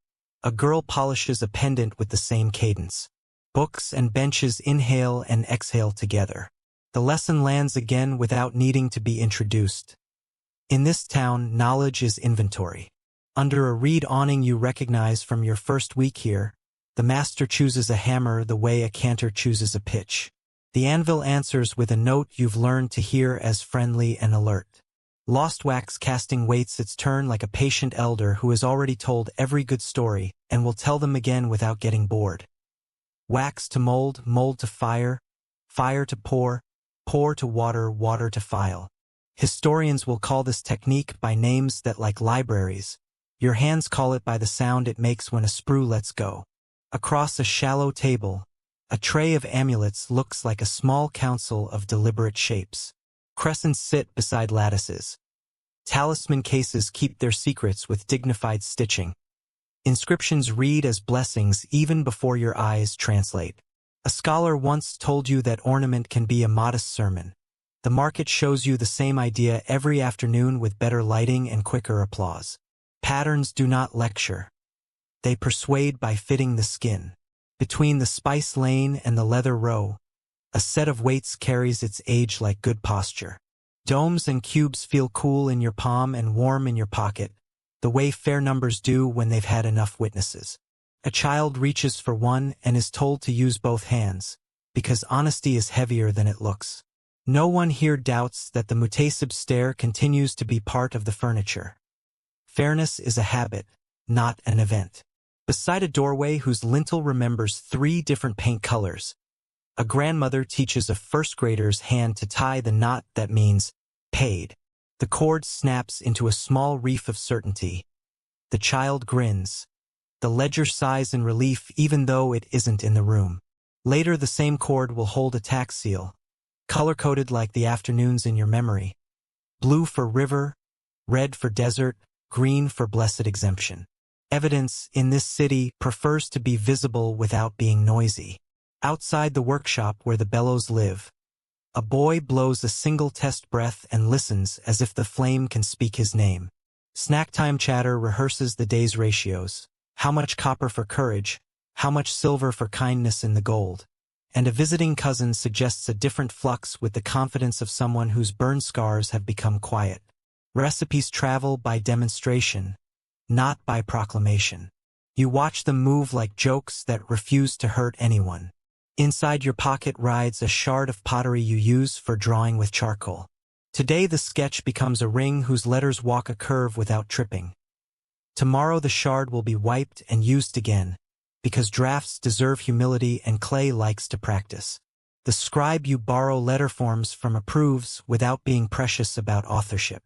a girl polishes a pendant with the same cadence. Books and benches inhale and exhale together. The lesson lands again without needing to be introduced. In this town, knowledge is inventory. Under a reed awning you recognize from your first week here, the master chooses a hammer the way a cantor chooses a pitch. The anvil answers with a note you've learned to hear as friendly and alert. Lost wax casting waits its turn like a patient elder who has already told every good story and will tell them again without getting bored. Wax to mold, mold to fire, fire to pour, pour to water, water to file. Historians will call this technique by names that, like libraries, your hands call it by the sound it makes when a sprue lets go. Across a shallow table, A tray of amulets looks like a small council of deliberate shapes. Crescents sit beside lattices. Talisman cases keep their secrets with dignified stitching. Inscriptions read as blessings even before your eyes translate. A scholar once told you that ornament can be a modest sermon. The market shows you the same idea every afternoon with better lighting and quicker applause. Patterns do not lecture. They persuade by fitting the skin. Between the spice lane and the leather row, a set of weights carries its age like good posture. Domes and cubes feel cool in your palm and warm in your pocket, the way fair numbers do when they've had enough witnesses. A child reaches for one and is told to use both hands, because honesty is heavier than it looks. No one here doubts that the Muhtasib stare continues to be part of the furniture. Fairness is a habit, not an event. Beside a doorway whose lintel remembers 3 different paint colors, a grandmother teaches a first grader's hand to tie the knot that means paid. The cord snaps into a small reef of certainty. The child grins. The ledger sighs in relief even though it isn't in the room. Later the same cord will hold a tax seal, color-coded like the afternoons in your memory. Blue for river, red for desert, green for blessed exemption. Evidence in this city prefers to be visible without being noisy. Outside the workshop where the bellows live, a boy blows a single test breath and listens as if the flame can speak his name. Snack time chatter rehearses the day's ratios. How much copper for courage, how much silver for kindness in the gold. And a visiting cousin suggests a different flux with the confidence of someone whose burn scars have become quiet. Recipes travel by demonstration, not by proclamation. You watch them move like jokes that refuse to hurt anyone. Inside your pocket rides a shard of pottery you use for drawing with charcoal. Today the sketch becomes a ring whose letters walk a curve without tripping. Tomorrow the shard will be wiped and used again, because drafts deserve humility and clay likes to practice. The scribe you borrow letter forms from approves without being precious about authorship.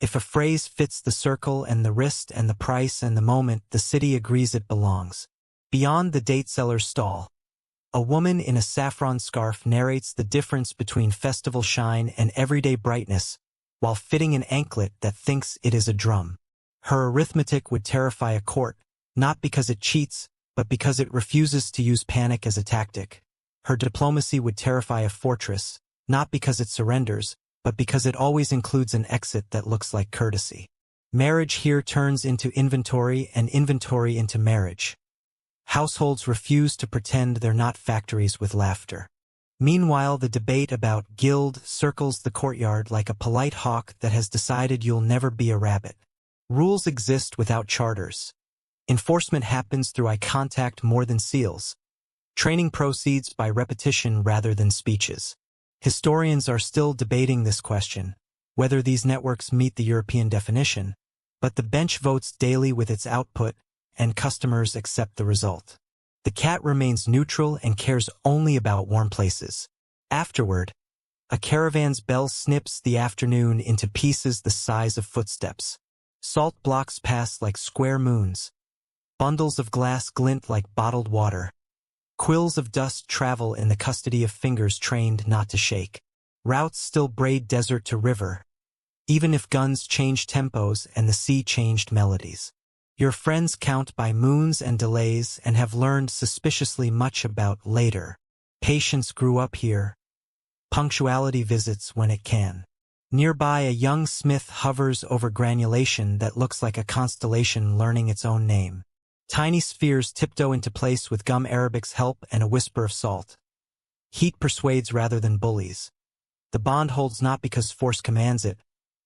If a phrase fits the circle and the wrist and the price and the moment, the city agrees it belongs. Beyond the date seller's stall, a woman in a saffron scarf narrates the difference between festival shine and everyday brightness while fitting an anklet that thinks it is a drum. Her arithmetic would terrify a court, not because it cheats, but because it refuses to use panic as a tactic. Her diplomacy would terrify a fortress, not because it surrenders, but because it always includes an exit that looks like courtesy. Marriage here turns into inventory and inventory into marriage. Households refuse to pretend they're not factories with laughter. Meanwhile, the debate about guild circles the courtyard like a polite hawk that has decided you'll never be a rabbit. Rules exist without charters. Enforcement happens through eye contact more than seals. Training proceeds by repetition rather than speeches. Historians are still debating this question, whether these networks meet the European definition, but the bench votes daily with its output, and customers accept the result. The cat remains neutral and cares only about warm places. Afterward, a caravan's bell snips the afternoon into pieces the size of footsteps. Salt blocks pass like square moons. Bundles of glass glint like bottled water. Quills of dust travel in the custody of fingers trained not to shake. Routes still braid desert to river, even if guns change tempos and the sea changed melodies. Your friends count by moons and delays and have learned suspiciously much about later. Patience grew up here. Punctuality visits when it can. Nearby, a young smith hovers over granulation that looks like a constellation learning its own name. Tiny spheres tiptoe into place with gum Arabic's help and a whisper of salt. Heat persuades rather than bullies. The bond holds not because force commands it,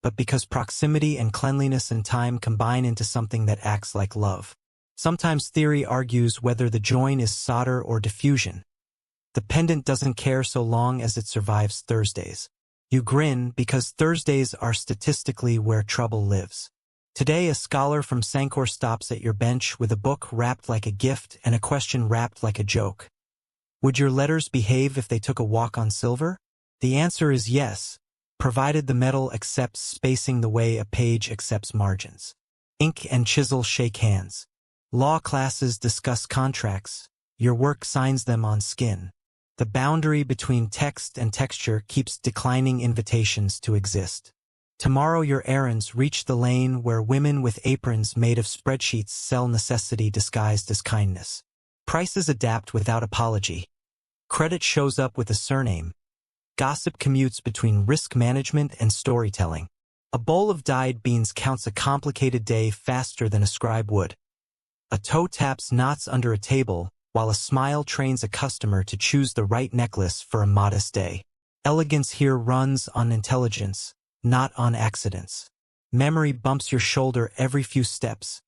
but because proximity and cleanliness and time combine into something that acts like love. Sometimes theory argues whether the join is solder or diffusion. The pendant doesn't care so long as it survives Thursdays. You grin because Thursdays are statistically where trouble lives. Today, a scholar from Sankor stops at your bench with a book wrapped like a gift and a question wrapped like a joke. Would your letters behave if they took a walk on silver? The answer is yes, provided the metal accepts spacing the way a page accepts margins. Ink and chisel shake hands. Law classes discuss contracts. Your work signs them on skin. The boundary between text and texture keeps declining invitations to exist. Tomorrow your errands reach the lane where women with aprons made of spreadsheets sell necessity disguised as kindness. Prices adapt without apology. Credit shows up with a surname. Gossip commutes between risk management and storytelling. A bowl of dyed beans counts a complicated day faster than a scribe would. A toe taps knots under a table, while a smile trains a customer to choose the right necklace for a modest day. Elegance here runs on intelligence, not on accidents. Memory bumps your shoulder every few steps,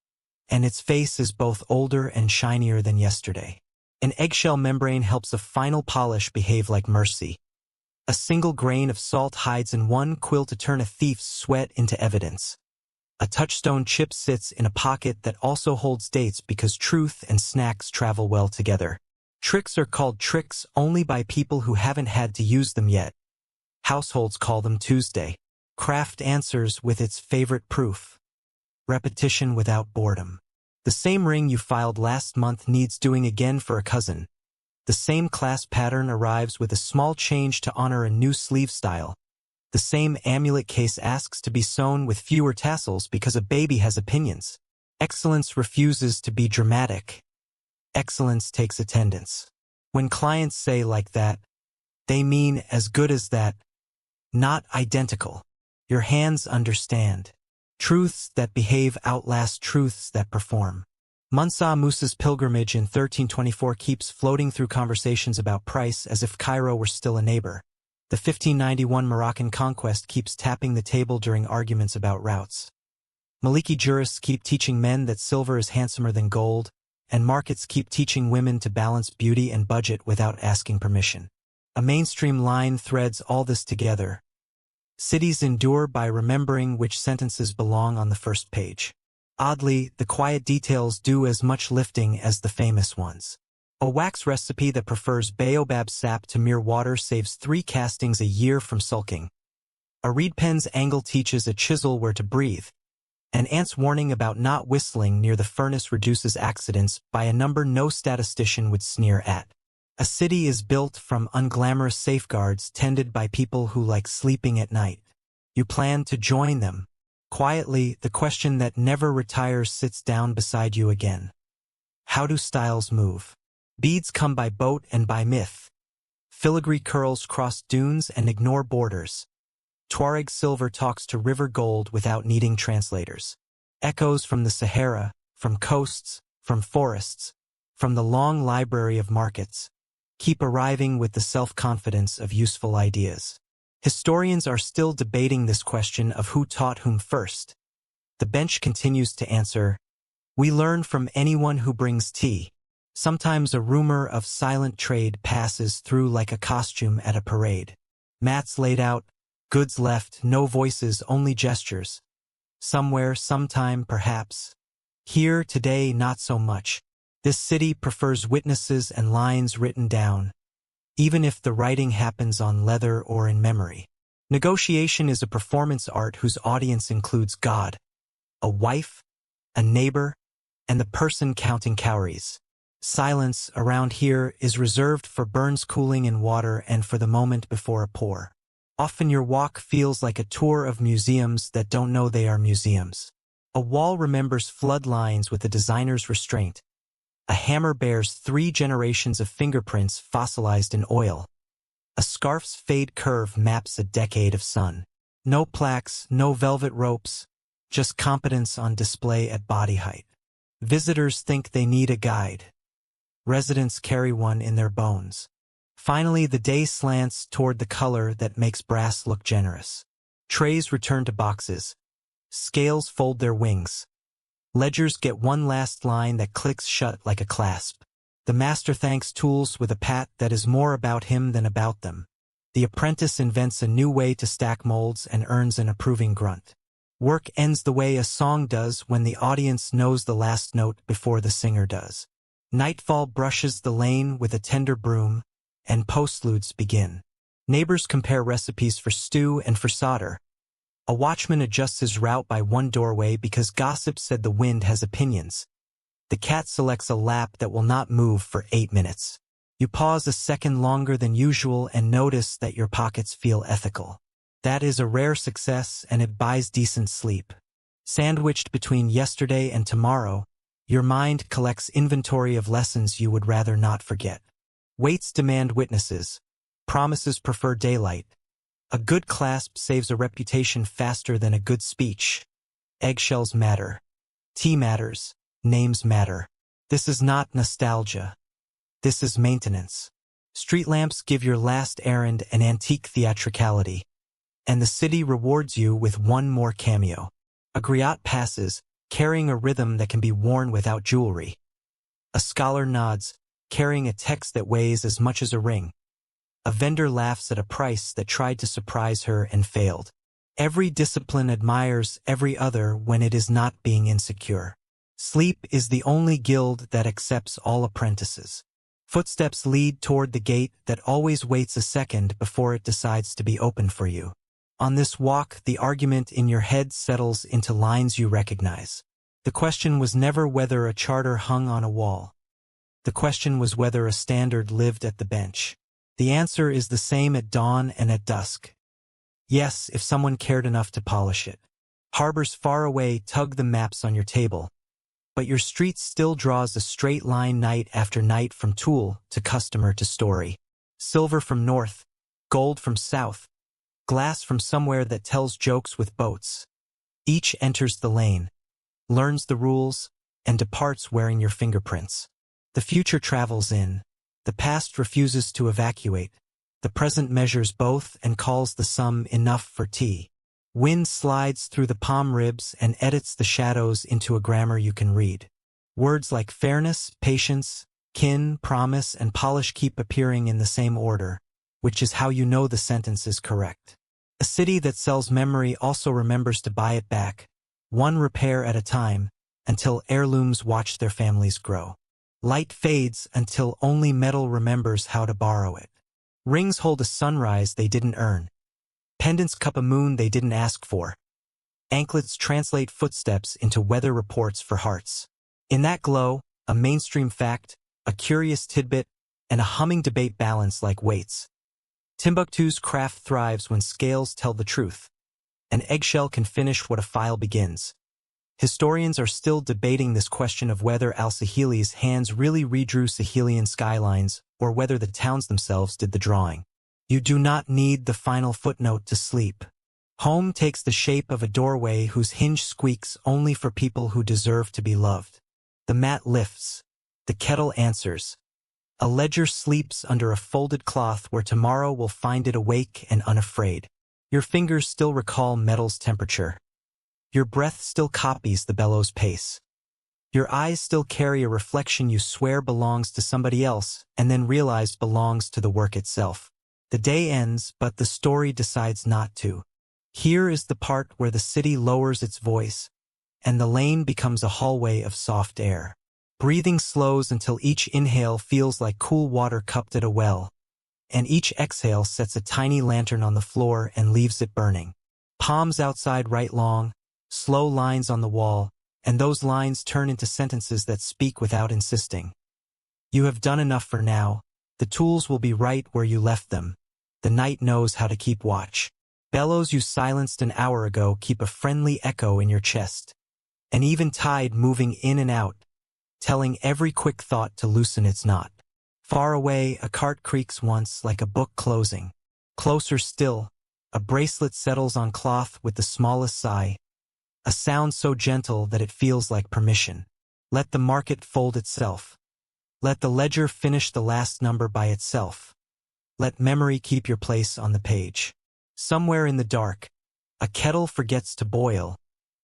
and its face is both older and shinier than yesterday. An eggshell membrane helps a final polish behave like mercy. A single grain of salt hides in one quill to turn a thief's sweat into evidence. A touchstone chip sits in a pocket that also holds dates because truth and snacks travel well together. Tricks are called tricks only by people who haven't had to use them yet. Households call them Tuesday. Craft answers with its favorite proof. Repetition without boredom. The same ring you filed last month needs doing again for a cousin. The same class pattern arrives with a small change to honor a new sleeve style. The same amulet case asks to be sewn with fewer tassels because a baby has opinions. Excellence refuses to be dramatic. Excellence takes attendance. When clients say like that, they mean as good as that, not identical. Your hands understand. Truths that behave outlast truths that perform. Musa Musa's pilgrimage in 1324 keeps floating through conversations about price as if Cairo were still a neighbor. The 1591 Moroccan conquest keeps tapping the table during arguments about routes. Maliki jurists keep teaching men that silver is handsomer than gold, and markets keep teaching women to balance beauty and budget without asking permission. A mainstream line threads all this together. Cities endure by remembering which sentences belong on the first page. Oddly, the quiet details do as much lifting as the famous ones. A wax recipe that prefers baobab sap to mere water saves 3 castings a year from sulking. A reed pen's angle teaches a chisel where to breathe. An ant's warning about not whistling near the furnace reduces accidents by a number no statistician would sneer at. A city is built from unglamorous safeguards tended by people who like sleeping at night. You plan to join them. Quietly, the question that never retires sits down beside you again. How do styles move? Beads come by boat and by myth. Filigree curls cross dunes and ignore borders. Tuareg silver talks to river gold without needing translators. Echoes from the Sahara, from coasts, from forests, from the long library of markets, keep arriving with the self-confidence of useful ideas. Historians are still debating this question of who taught whom first. The bench continues to answer, we learn from anyone who brings tea. Sometimes a rumor of silent trade passes through like a costume at a parade. Mats laid out, goods left, no voices, only gestures. Somewhere, sometime, perhaps. Here, today, not so much. This city prefers witnesses and lines written down, even if the writing happens on leather or in memory. Negotiation is a performance art whose audience includes God, a wife, a neighbor, and the person counting cowries. Silence around here is reserved for burns cooling in water and for the moment before a pour. Often your walk feels like a tour of museums that don't know they are museums. A wall remembers flood lines with a designer's restraint. A hammer bears 3 generations of fingerprints fossilized in oil. A scarf's fade curve maps a decade of sun. No plaques, no velvet ropes, just competence on display at body height. Visitors think they need a guide. Residents carry one in their bones. Finally, the day slants toward the color that makes brass look generous. Trays return to boxes. Scales fold their wings. Ledgers get one last line that clicks shut like a clasp. The master thanks tools with a pat that is more about him than about them. The apprentice invents a new way to stack molds and earns an approving grunt. Work ends the way a song does when the audience knows the last note before the singer does. Nightfall brushes the lane with a tender broom, and postludes begin. Neighbors compare recipes for stew and for solder. A watchman adjusts his route by one doorway because gossip said the wind has opinions. The cat selects a lap that will not move for 8 minutes. You pause a second longer than usual and notice that your pockets feel ethical. That is a rare success, and it buys decent sleep. Sandwiched between yesterday and tomorrow, your mind collects inventory of lessons you would rather not forget. Weights demand witnesses. Promises prefer daylight. A good clasp saves a reputation faster than a good speech. Eggshells matter. Tea matters. Names matter. This is not nostalgia. This is maintenance. Street lamps give your last errand an antique theatricality, and the city rewards you with one more cameo. A griot passes, carrying a rhythm that can be worn without jewelry. A scholar nods, carrying a text that weighs as much as a ring. A vendor laughs at a price that tried to surprise her and failed. Every discipline admires every other when it is not being insecure. Sleep is the only guild that accepts all apprentices. Footsteps lead toward the gate that always waits a second before it decides to be open for you. On this walk, the argument in your head settles into lines you recognize. The question was never whether a charter hung on a wall. The question was whether a standard lived at the bench. The answer is the same at dawn and at dusk. Yes, if someone cared enough to polish it. Harbors far away tug the maps on your table, but your street still draws a straight line night after night from tool to customer to story. Silver from north, gold from south, glass from somewhere that tells jokes with boats. Each enters the lane, learns the rules, and departs wearing your fingerprints. The future travels in. The past refuses to evacuate. The present measures both and calls the sum enough for tea. Wind slides through the palm ribs and edits the shadows into a grammar you can read. Words like fairness, patience, kin, promise, and polish keep appearing in the same order, which is how you know the sentence is correct. A city that sells memory also remembers to buy it back, one repair at a time, until heirlooms watch their families grow. Light fades until only metal remembers how to borrow it. Rings hold a sunrise they didn't earn. Pendants cup a moon they didn't ask for. Anklets translate footsteps into weather reports for hearts. In that glow, a mainstream fact, a curious tidbit, and a humming debate balance like weights. Timbuktu's craft thrives when scales tell the truth. An eggshell can finish what a file begins. Historians are still debating this question of whether al-Sahili's hands really redrew Sahelian skylines or whether the towns themselves did the drawing. You do not need the final footnote to sleep. Home takes the shape of a doorway whose hinge squeaks only for people who deserve to be loved. The mat lifts. The kettle answers. A ledger sleeps under a folded cloth where tomorrow will find it awake and unafraid. Your fingers still recall metal's temperature. Your breath still copies the bellows' pace. Your eyes still carry a reflection you swear belongs to somebody else and then realize belongs to the work itself. The day ends, but the story decides not to. Here is the part where the city lowers its voice, and the lane becomes a hallway of soft air. Breathing slows until each inhale feels like cool water cupped at a well, and each exhale sets a tiny lantern on the floor and leaves it burning. Palms outside write long, slow lines on the wall, and those lines turn into sentences that speak without insisting. You have done enough for now. The tools will be right where you left them. The night knows how to keep watch. Bellows you silenced an hour ago keep a friendly echo in your chest. An even tide moving in and out, telling every quick thought to loosen its knot. Far away, a cart creaks once like a book closing. Closer still, a bracelet settles on cloth with the smallest sigh. A sound so gentle that it feels like permission. Let the market fold itself. Let the ledger finish the last number by itself. Let memory keep your place on the page. Somewhere in the dark, a kettle forgets to boil,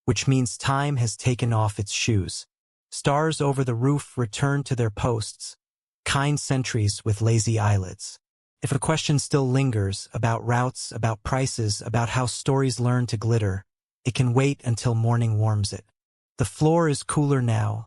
which means time has taken off its shoes. Stars over the roof return to their posts, kind sentries with lazy eyelids. If a question still lingers about routes, about prices, about how stories learn to glitter, it can wait until morning warms it. The floor is cooler now,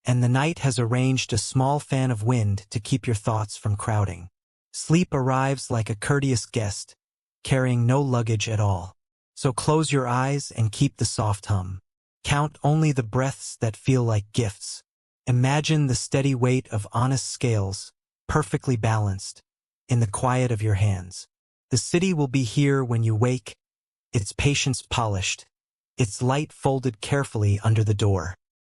and the night has arranged a small fan of wind to keep your thoughts from crowding. Sleep arrives like a courteous guest, carrying no luggage at all. So close your eyes and keep the soft hum. Count only the breaths that feel like gifts. Imagine the steady weight of honest scales, perfectly balanced, in the quiet of your hands. The city will be here when you wake, its patience polished, its light folded carefully under the door.